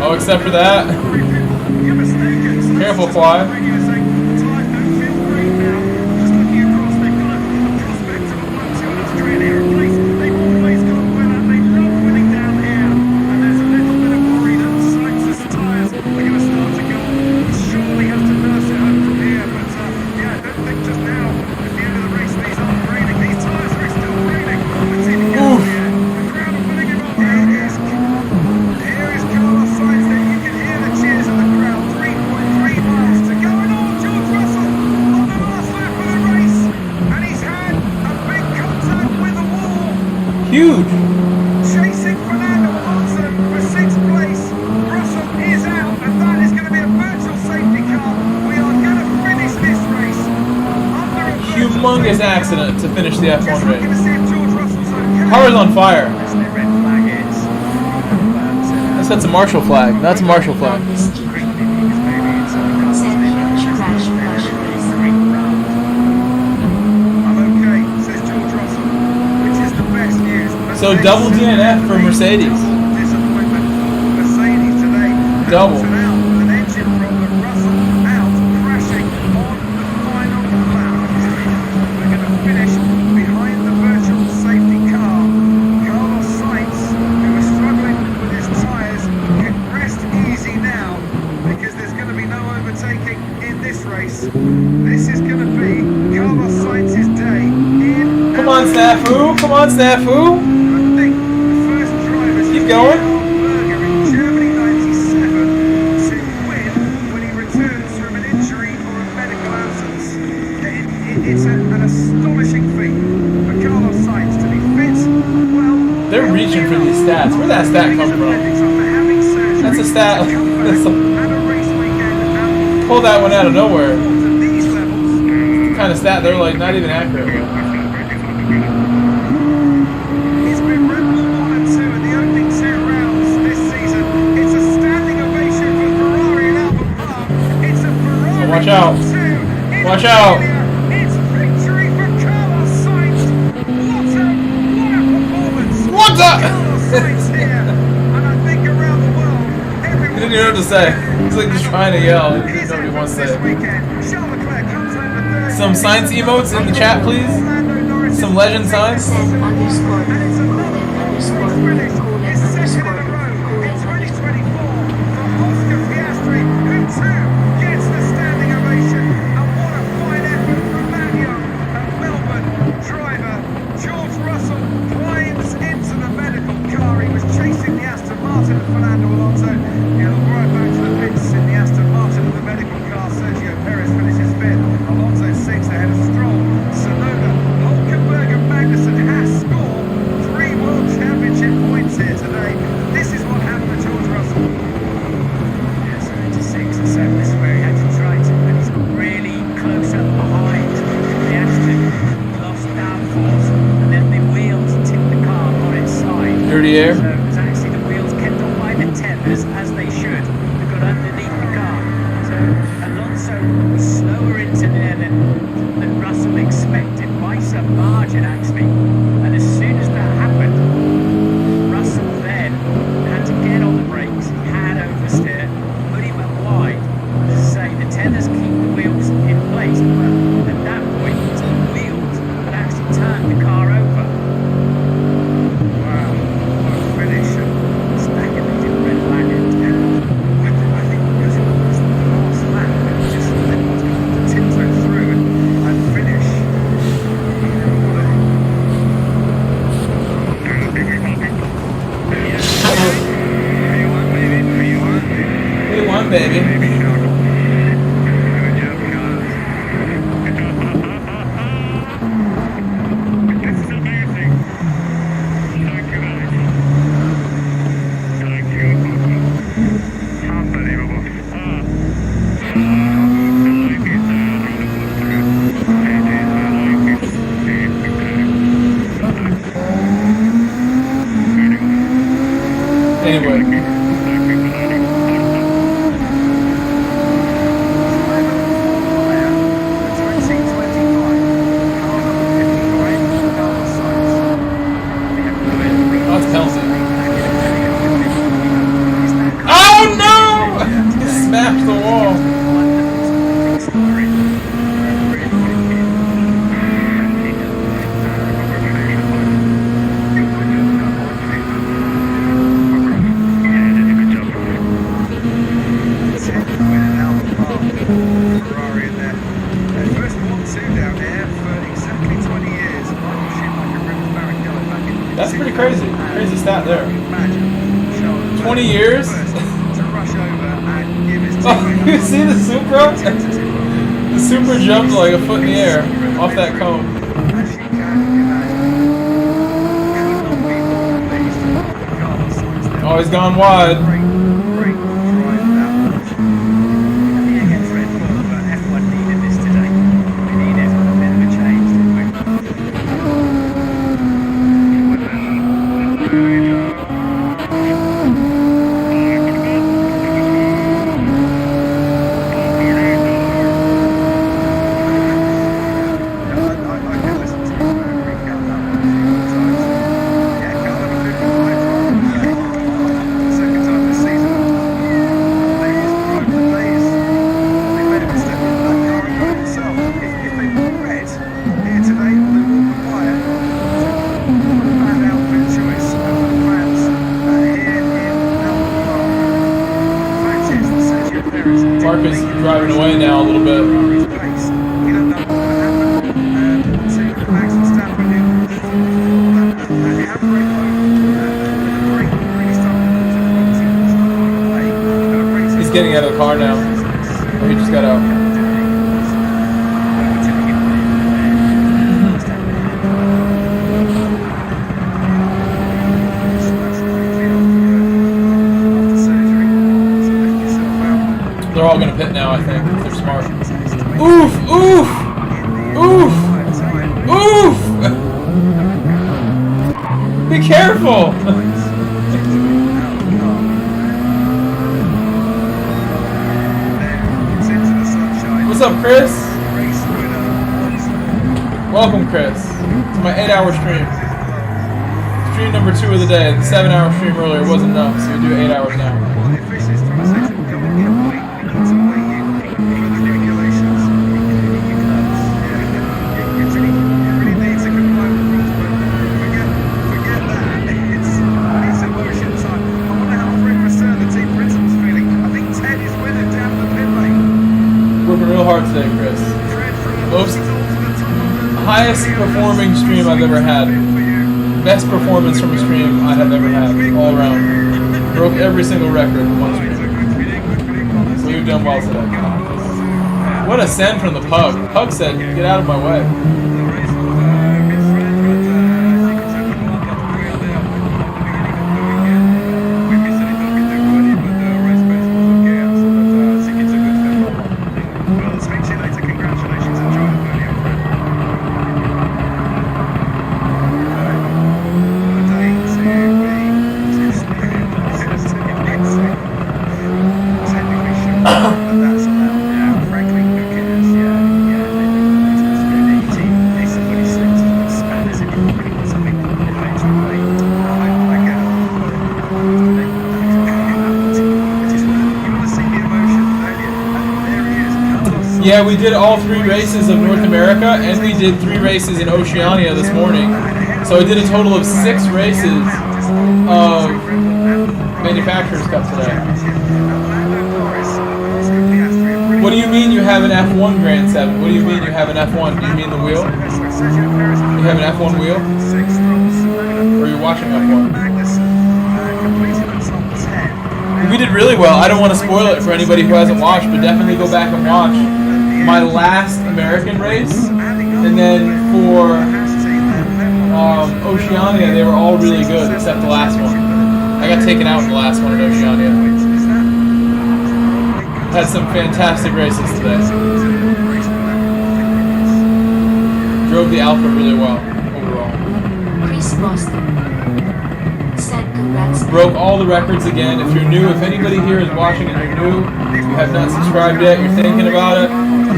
Oh, except for that. Careful, Kawhi. Huge. Chasing Fernando Alonso for 6th place. Russell is out, and that is going to be a virtual safety car. We are going to finish this race under a Humongous accident to finish the F1 Just looking to race. see if George Russell's okay. Car's on fire. That's the red flag is. That's a Marshall flag. That's a Marshall flag. Said huge crash Russia. I'm okay, says George Russell, which is the best news. So double DNF for Mercedes. Disappointment. Mercedes today. Double. Hamilton out with an engine problem. Russell out, crashing on the final lap. We're going to finish behind the Snafu, come on, Snafu. I think the first driver Keep going. Berger in Germany 97 to win when he returns from an injury or a medical absence. It's an astonishing feat for Carlos Sainz to be fit. Well, They're reaching for these stats. Where'd that stat come from? That's a stat. Pull that one out of nowhere. The kind of stat they're like not even accurate with. It's been Red Bull 1 and 2 in the opening 2 rounds this season. It's a standing ovation for Ferrari and Albert Park. It's a Ferrari. So watch out. 2 in Watch out. Australia. It's victory for Carlos Sainz. What a performance. What the? Carlos Sainz here. And I think around the world, everyone. He didn't even know what to say. He's like just trying to yell. He doesn't know what he wants to say. Some science emotes in the chat, please. Some legend signs. Gets the standing ovation, and what a fine effort from that young Melbourne driver. George Russell climbs into the medical car. He was chasing the Aston Martin of Fernando Alonso. He'll right back to the pits in the Aston Martin of the medical car. Sergio Perez finishes 5th. Alonso 6th ahead of Stroll. Sonoda, Hulkenberg and Magnussen has scored 3 World Championship points here today. This is what happened to George Russell. Yeah, so into 6 and 7, this is where he had to try to, and he's got really close up behind the Aston, lost downforce, and then the wheels tipped the car on its side. Dirty air. So it was actually the wheels kept on by the tethers as they should. They got underneath the car. So Alonso was slower into there than Russell expected by some margin actually. And as soon as that happened, Russell then had to get on the brakes. He had oversteer, put him up wide. As I say, the tethers keep the wheels in place, but at that point, the wheels had actually turned the car over. Wow, what a finish. It's back in the red flag end. I think because it was the last lap, it was just everyone's going to tiptoe through and finish. What a Hey, one baby. This is amazing. Thank you, guys. Thank you. Unbelievable. Anyway. Oh, it's penalty. Oh no! He smashed the wall. Ferrari in there. First 1-2 down there for exactly 20 years. Michael Schumacher, Rivers Barrichello back in. That's pretty crazy. Crazy stat there. Imagine Charles 20 years? first to rush over and give his Oh, teammate you see the Supra? The Supra jumped like a foot in the air off that cone. as you can imagine. Could not be more pleased with Carlos Sainz there. Oh, he's gone wide. Great drive that much. Yeah, against Red Bull, but F1 needed this today. We needed a bit of a change, didn't we? I can listen to you recount that one a few times. Yeah, Carlo was doing fine for second time this season. They was right for days. They made him step into that car and got it himself. If they were red here today, or they were quiet, what a bad outfit choice of the fans here in Albert Park. The fact is that Sergio Perez didn't Mark is make it driving away now a little bit. Ferrari's pace. You don't know what will happen to Max Verstappen, who getting out of the car now. Or he just got out. They're all gonna pit now, I think. They're smart. Oof! Oof! Oof! Oof! Be careful! What's up, Chris? Welcome, Chris, to my 8-hour stream. Stream number 2 of the day. The 7-hour stream earlier wasn't enough, so we do 8 hours now. Working real hard today, Chris. Most highest performing stream I've ever had. Best performance from a stream I have ever had, all around. Broke every single record in one stream. So we've done well today. What a send from the Pug. Pug said, get out of my way. Yeah, we did all 3 races of North America, and we did 3 races in Oceania this morning. So I did a total of 6 races of Manufacturers Cup today. What do you mean you have an F1 Grand 7? What do you mean you have an F1? Do you mean the wheel? You have an F1 wheel? Or are you watching F1? We did really well. I don't want to spoil it for anybody who hasn't watched, but definitely go back and watch my last American race, and then for Oceania, they were all really good except the last one. I got taken out in the last one in Oceania. Had some fantastic races today. Drove the Alpha really well overall. Chris Boston said congrats. Broke all the records again. If you're new, if anybody here is watching and you're new, you have not subscribed yet, you're thinking about it,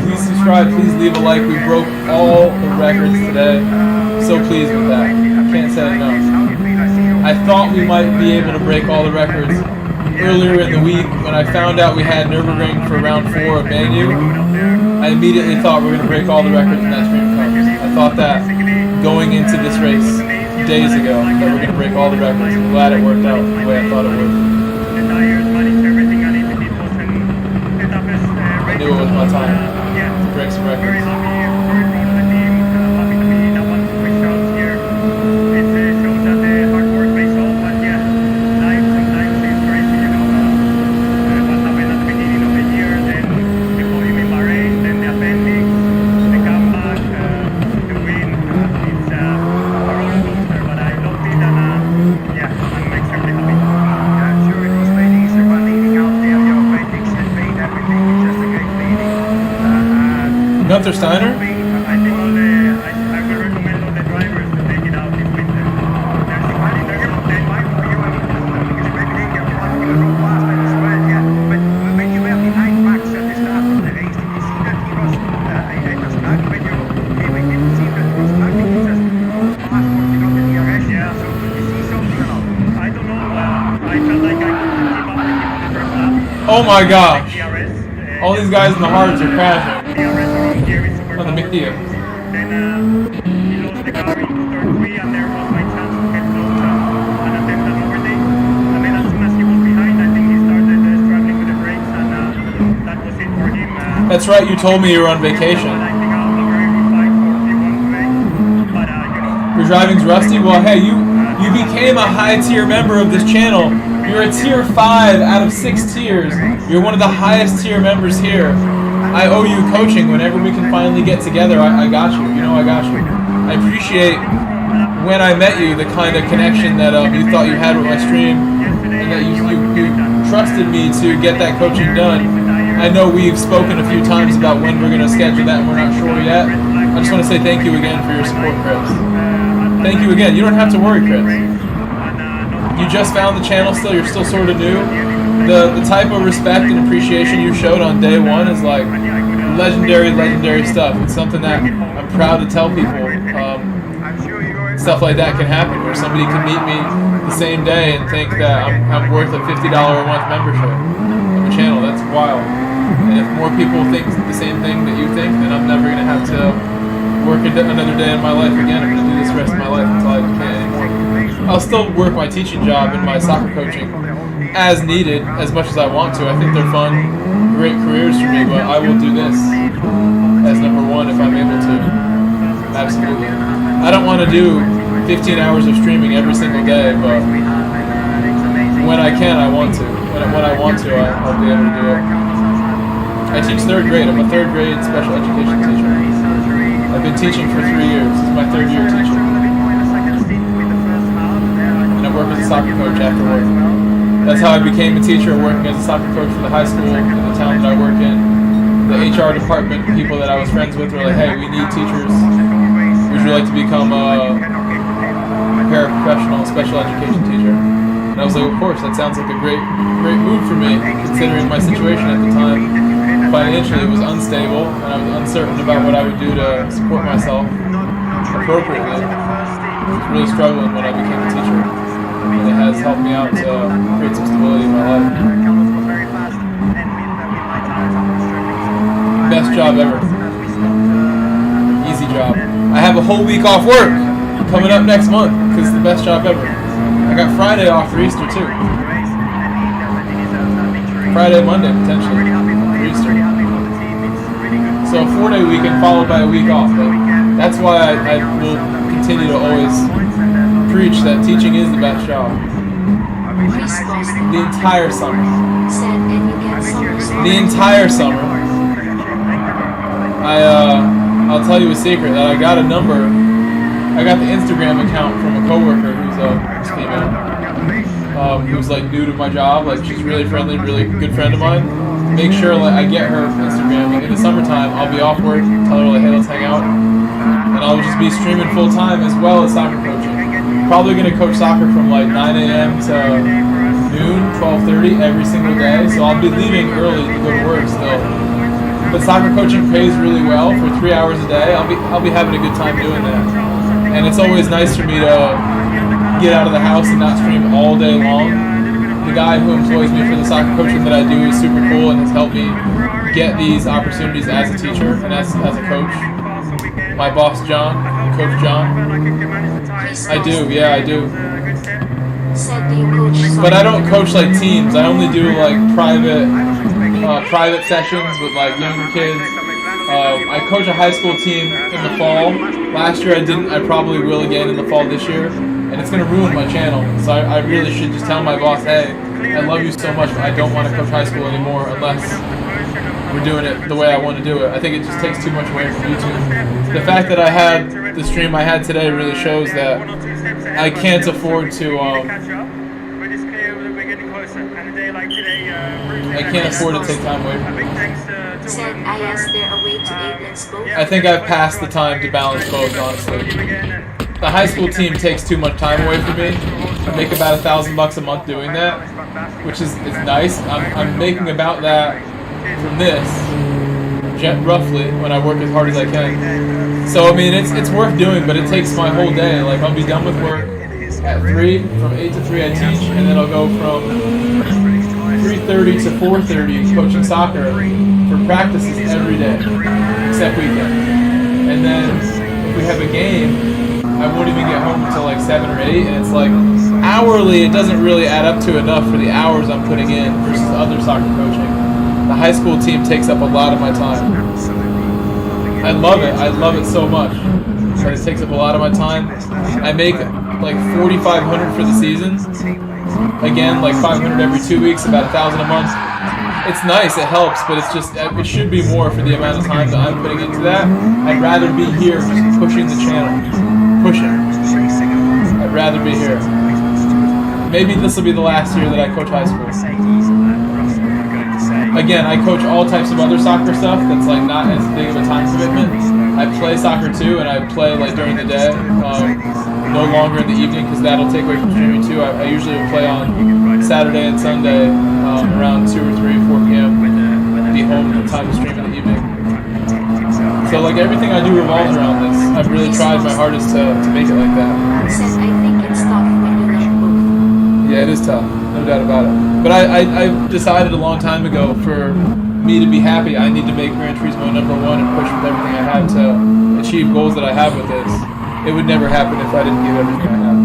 please subscribe, please leave a like. We broke all the records today. So pleased with that. Can't say it enough. I thought we might be able to break all the records earlier in the week. When I found out we had Nürburgring for round 4 of Manu, I immediately thought we were going to break all the records when that stream comes. I thought that going into this race days ago, that we're going to break all the records. I'm glad it worked out the way I thought it would. I knew it was my time to break some records. Gunther Steiner? I will recommend all the drivers to take it out this winter. I don't know, I felt like I couldn't keep up with him on the first lap. Oh my gosh! All these guys in the hards are crashing. On the medium. Then he lost the car into turn 3, and there was my chance to get close and attempt an overtake. And then as soon as he was behind, I think he started struggling with the brakes, and that was it for him. That's right, you told me you were on vacation. I think a very good fight for P1 today. But, Your driving's rusty? Well, hey, you You became a high tier member of this channel. You're a tier 5 out of 6 tiers. You're one of the highest tier members here. I owe you coaching whenever we can finally get together. I got you. You know I got you. I appreciate when I met you the kind of connection that you thought you had with my stream, and that you trusted me to get that coaching done. I know we've spoken a few times about when we're going to schedule that and we're not sure yet. I just want to say thank you again for your support, Chris. Thank you again. You don't have to worry, Chris. You just found the channel still. You're still sort of new. The type of respect and appreciation you showed on day one is like legendary stuff. It's something that I'm proud to tell people. Stuff like that can happen where somebody can meet me the same day and think that I'm worth a $50 a month membership of the channel. That's wild. And if more people think the same thing that you think, then I'm never going to have to work another day in my life again. I'm going to do this the rest of my life until I can't anymore. I'll still work my teaching job and my soccer coaching as needed, as much as I want to. I think they're fun, great careers for me, but I will do this as number one if I'm able to. Absolutely. I don't want to do 15 hours of streaming every single day, but when I can, I want to. When I want to, I'll be able to do it. I teach 3rd grade. I'm a 3rd grade special education teacher. I've been teaching for 3 years. This is my 3rd year teaching. And I work as a soccer coach after work. That's how I became a teacher, working as a soccer coach for the high school in the town that I work in. The HR department, people that I was friends with were like, hey, we need teachers. Would you like to become a paraprofessional special education teacher? And I was like, of course, that sounds like a great move for me, considering my situation at the time. Financially, it was unstable, and I was uncertain about what I would do to support myself appropriately. I was really struggling when I became a teacher, and it has helped me out to create some stability in my life. Best job ever. Easy job. I have a whole week off work coming up next month because it's the best job ever. I got Friday off for Easter too. Friday, Monday potentially for Easter. So a 4-day weekend followed by a week off. But that's why I will continue to always preach that teaching is the best job. The entire summer. The entire summer. I'll tell you a secret that I got a number. I got the Instagram account from a coworker who's female, who's like new to my job. Like she's really friendly, really good friend of mine. Make sure like I get her Instagram. Like in the summertime, I'll be off work. Tell her like, hey, let's hang out, and I'll just be streaming full time as well as soccer coaching. Probably gonna coach soccer from like 9 a.m. to noon, 12:30 every single day. So I'll be leaving early to go to work still. But soccer coaching pays really well for 3 hours a day. I'll be having a good time doing that. And it's always nice for me to get out of the house and not stream all day long. The guy who employs me for the soccer coaching that I do is super cool and has helped me get these opportunities as a teacher and as a coach. My boss, John, Coach John. I do, yeah, I do. But I don't coach like teams. I only do like private sessions with like younger kids. I coach a high school team in the fall. Last year I didn't. I probably will again in the fall this year, and it's gonna ruin my channel. So I really should just tell my boss, hey, I love you so much, but I don't want to coach high school anymore unless we're doing it the way I want to do it. I think it just takes too much away from YouTube. The fact that I had the stream I had today really shows that I can't afford to. I can't afford to take time away from it. I think I've passed the time to balance both, honestly. The high school team takes too much time away from me. I make about $1,000 a month doing that, which is nice. I'm making about that from this, roughly, when I work as hard as I can. So I mean, it's worth doing, but it takes my whole day. Like I'll be done with work at 3, from 8 to 3 I teach, and then I'll go from 3:30 to 4:30 coaching soccer for practices every day, except weekend. And then if we have a game, I won't even get home until like 7 or 8, and it's like hourly, it doesn't really add up to enough for the hours I'm putting in versus other soccer coaching. The high school team takes up a lot of my time. I love it so much, but it takes up a lot of my time. I make like 4,500 for the season. Again, like 500 every 2 weeks, about 1,000 a month. It's nice, it helps, but it's just, it should be more for the amount of time that I'm putting into that. I'd rather be here just pushing the channel. Pushing. I'd rather be here. Maybe this will be the last year that I coach high school. Again, I coach all types of other soccer stuff that's like not as big of a time commitment. I play soccer too, and I play like during the day, no longer in the evening because that'll take away from streaming too. I usually would play on Saturday and Sunday around 2 or 3, 4 p.m. Be home in time to stream in the evening. So like everything I do revolves around this. I've really tried my hardest to make it like that. Says I think it's tough when you learn both. Yeah, it is tough, no doubt about it. But I decided a long time ago for me to be happy, I need to make Gran Turismo #1 and push with everything I have to achieve goals that I have with this. It would never happen if I didn't give everything I have.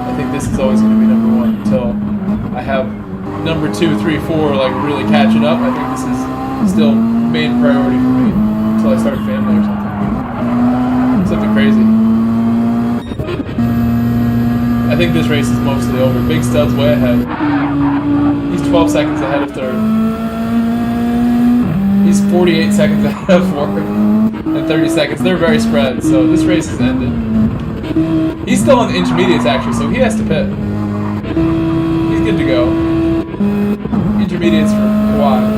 I think this is always going to be #1 until I have number 2, 3, 4 like really catching up. I think this is still main priority for me until I start a family or something. Something crazy. I think this race is mostly over. Big Stud's way ahead. He's 12 seconds ahead of third. He's 48 seconds ahead of fourth. And 30 seconds. They're very spread, so this race is ended. He's still on the intermediates actually, so he has to pit. He's good to go. Intermediates for a while.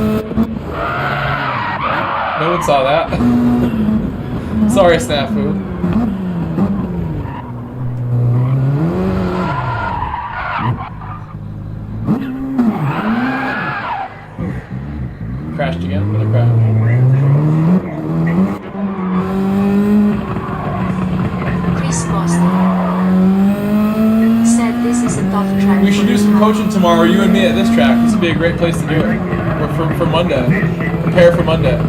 No one saw that. Sorry, Snafu. Crashed again, another crash. Chris Boston said this is a tough track. We should do some coaching tomorrow, you and me at this track. This would be a great place to do it. Or for Monday. Prepare for Monday.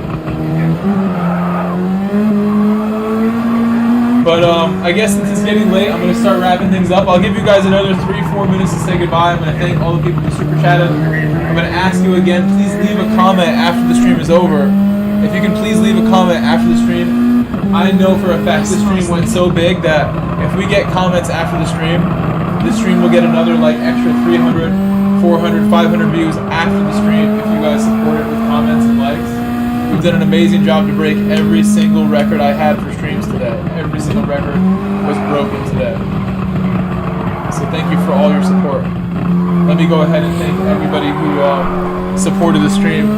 But I guess since it's getting late, I'm going to start wrapping things up. I'll give you guys another 3-4 minutes to say goodbye. I'm going to thank all the people who super chatted. I'm going to ask you again, please leave a comment after the stream is over. If you can please leave a comment after the stream. I know for a fact this stream went so big that if we get comments after the stream will get another like extra 300, 400, 500 views after the stream if you guys support it with comments and likes. We've done an amazing job to break every single record I had for streams today. Every single record was broken today. So thank you for all your support. Let me go ahead and thank everybody who supported the stream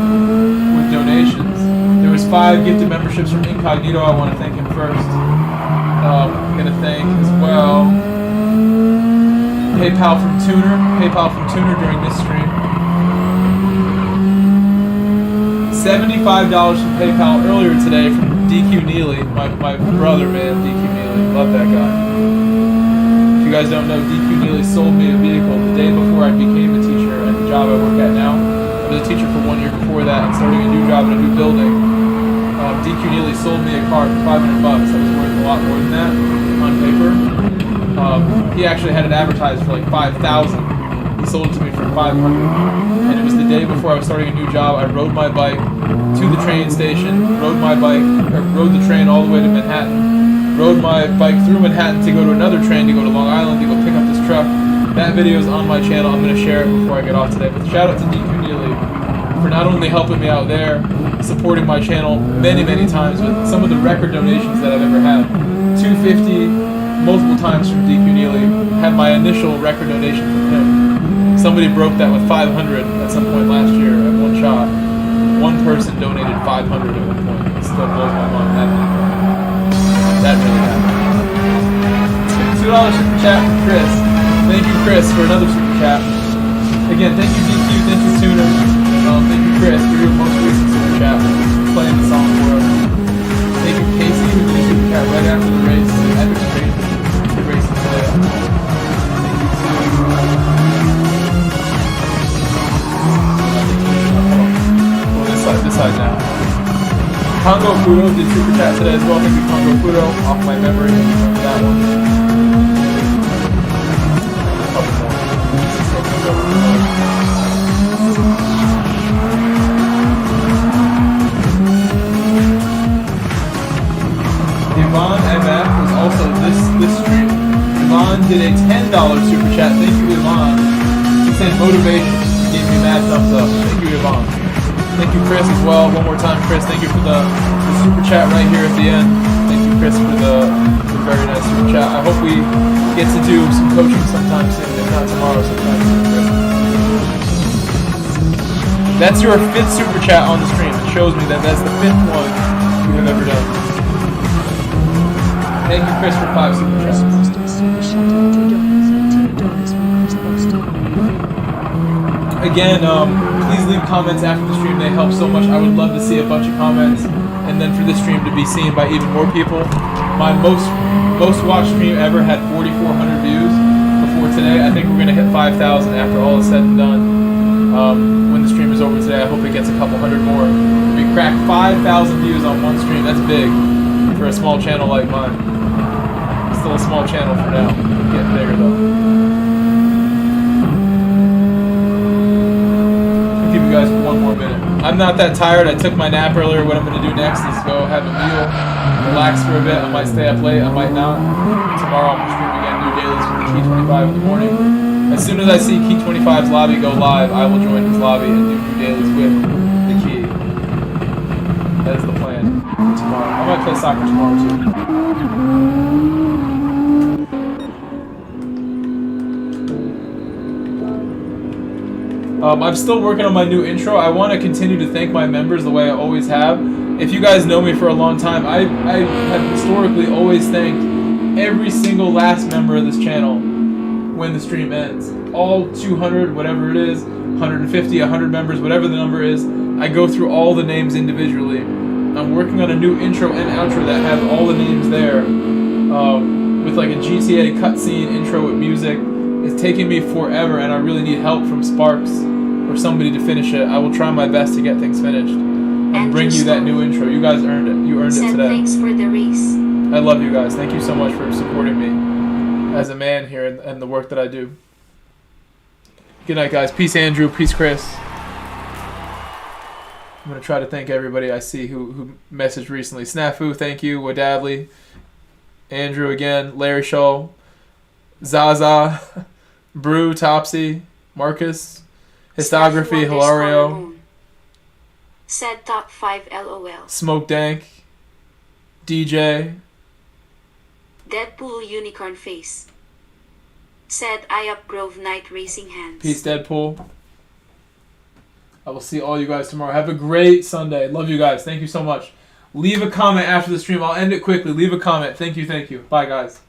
with donations. There was 5 gifted memberships from Incognito. I want to thank him first. I'm going to thank as well PayPal from Tuner during this stream. $75 from PayPal earlier today from DQ Neely, my brother, man, DQ Neely, love that guy. If you guys don't know, DQ Neely sold me a vehicle the day before I became a teacher at the job I work at now. I was a teacher for 1 year before that and starting a new job in a new building. DQ Neely sold me a car for $500. That was worth a lot more than that on paper. He actually had it advertised for like $5,000. He sold it to me for $500, and it was the day before I was starting a new job. I rode my bike to the train station, rode the train all the way to Manhattan, rode my bike through Manhattan to go to another train to go to Long Island to go pick up this truck. That video is on my channel. I'm going to share it before I get off today. But shout out to DQ Neely for not only helping me out there, supporting my channel many, many times with some of the record donations that I've ever had. $250 multiple times from DQ Neely. Had my initial record donation from him. Somebody broke that with 500 at some point last year at one shot. One person donated 500 at one point. It still blows my mind. That really happened. $2 super chat from Chris. Thank you, Chris, for another super chat. Again, thank you, DQ. Thank you, Tuner. Thank you, Chris, for your most recent super chat. Playing the song for us. Thank you, Casey, who did a super chat right after the race. Epic stream. The race is today. This side now. Congo Fudo did super chat today as well. Thank you, Congo Fudo, off my memory. Remember that one. Yvonne MF was also this stream. Yvonne motivation. Gave me mad thumbs up. Thank you, Yvonne. Thank you, Chris, as well. One more time, Chris. Thank you for the super chat right here at the end. Thank you, Chris, for the very nice super chat. I hope we get to do some coaching sometime soon, if not tomorrow, sometime soon, Chris. That's your 5th super chat on the stream. It shows me that that's the 5th one you have ever done. Thank you, Chris, for 5 super chats. Again, please leave comments after the stream. They help so much. I would love to see a bunch of comments, and then for this stream to be seen by even more people. My most watched stream ever had 4,400 views before today. I think we're gonna hit 5,000 after all is said and done. When the stream is over today, I hope it gets a couple hundred more. We cracked 5,000 views on one stream. That's big for a small channel like mine. Still a small channel for now. Getting bigger though. Give you guys one more minute. I'm not that tired. I took my nap earlier. What I'm going to do next is go have a meal, relax for a bit. I might stay up late. I might not. Tomorrow I'm streaming again new dailies for the Key 25 in the morning. As soon as I see Key 25's lobby go live, I will join his lobby and do new dailies with the Key. That is the plan for tomorrow. I might play soccer tomorrow too. I'm still working on my new intro. I want to continue to thank my members the way I always have. If you guys know me for a long time, I have historically always thanked every single last member of this channel when the stream ends. All 200, whatever it is, 150, 100 members, whatever the number is, I go through all the names individually. I'm working on a new intro and outro that has all the names there, with like a GTA cutscene intro with music. It's taking me forever, and I really need help from Sparks or somebody to finish it. I will try my best to get things finished and bring you that new intro. You guys earned it. You earned it today. Thanks for the race. I love you guys. Thank you so much for supporting me as a man here and the work that I do. Good night, guys. Peace, Andrew. Peace, Chris. I'm going to try to thank everybody I see who messaged recently. Snafu, thank you. Wadadley. Andrew again. Larry Shaw. Zaza. Brew, Topsy. Marcus. Histography, Hilario. Said top 5 LOL. Smoke Dank. DJ. Deadpool Unicorn Face. Said I up Grove Night Racing Hands. Peace, Deadpool. I will see all you guys tomorrow. Have a great Sunday. Love you guys. Thank you so much. Leave a comment after the stream. I'll end it quickly. Leave a comment. Thank you, thank you. Bye, guys.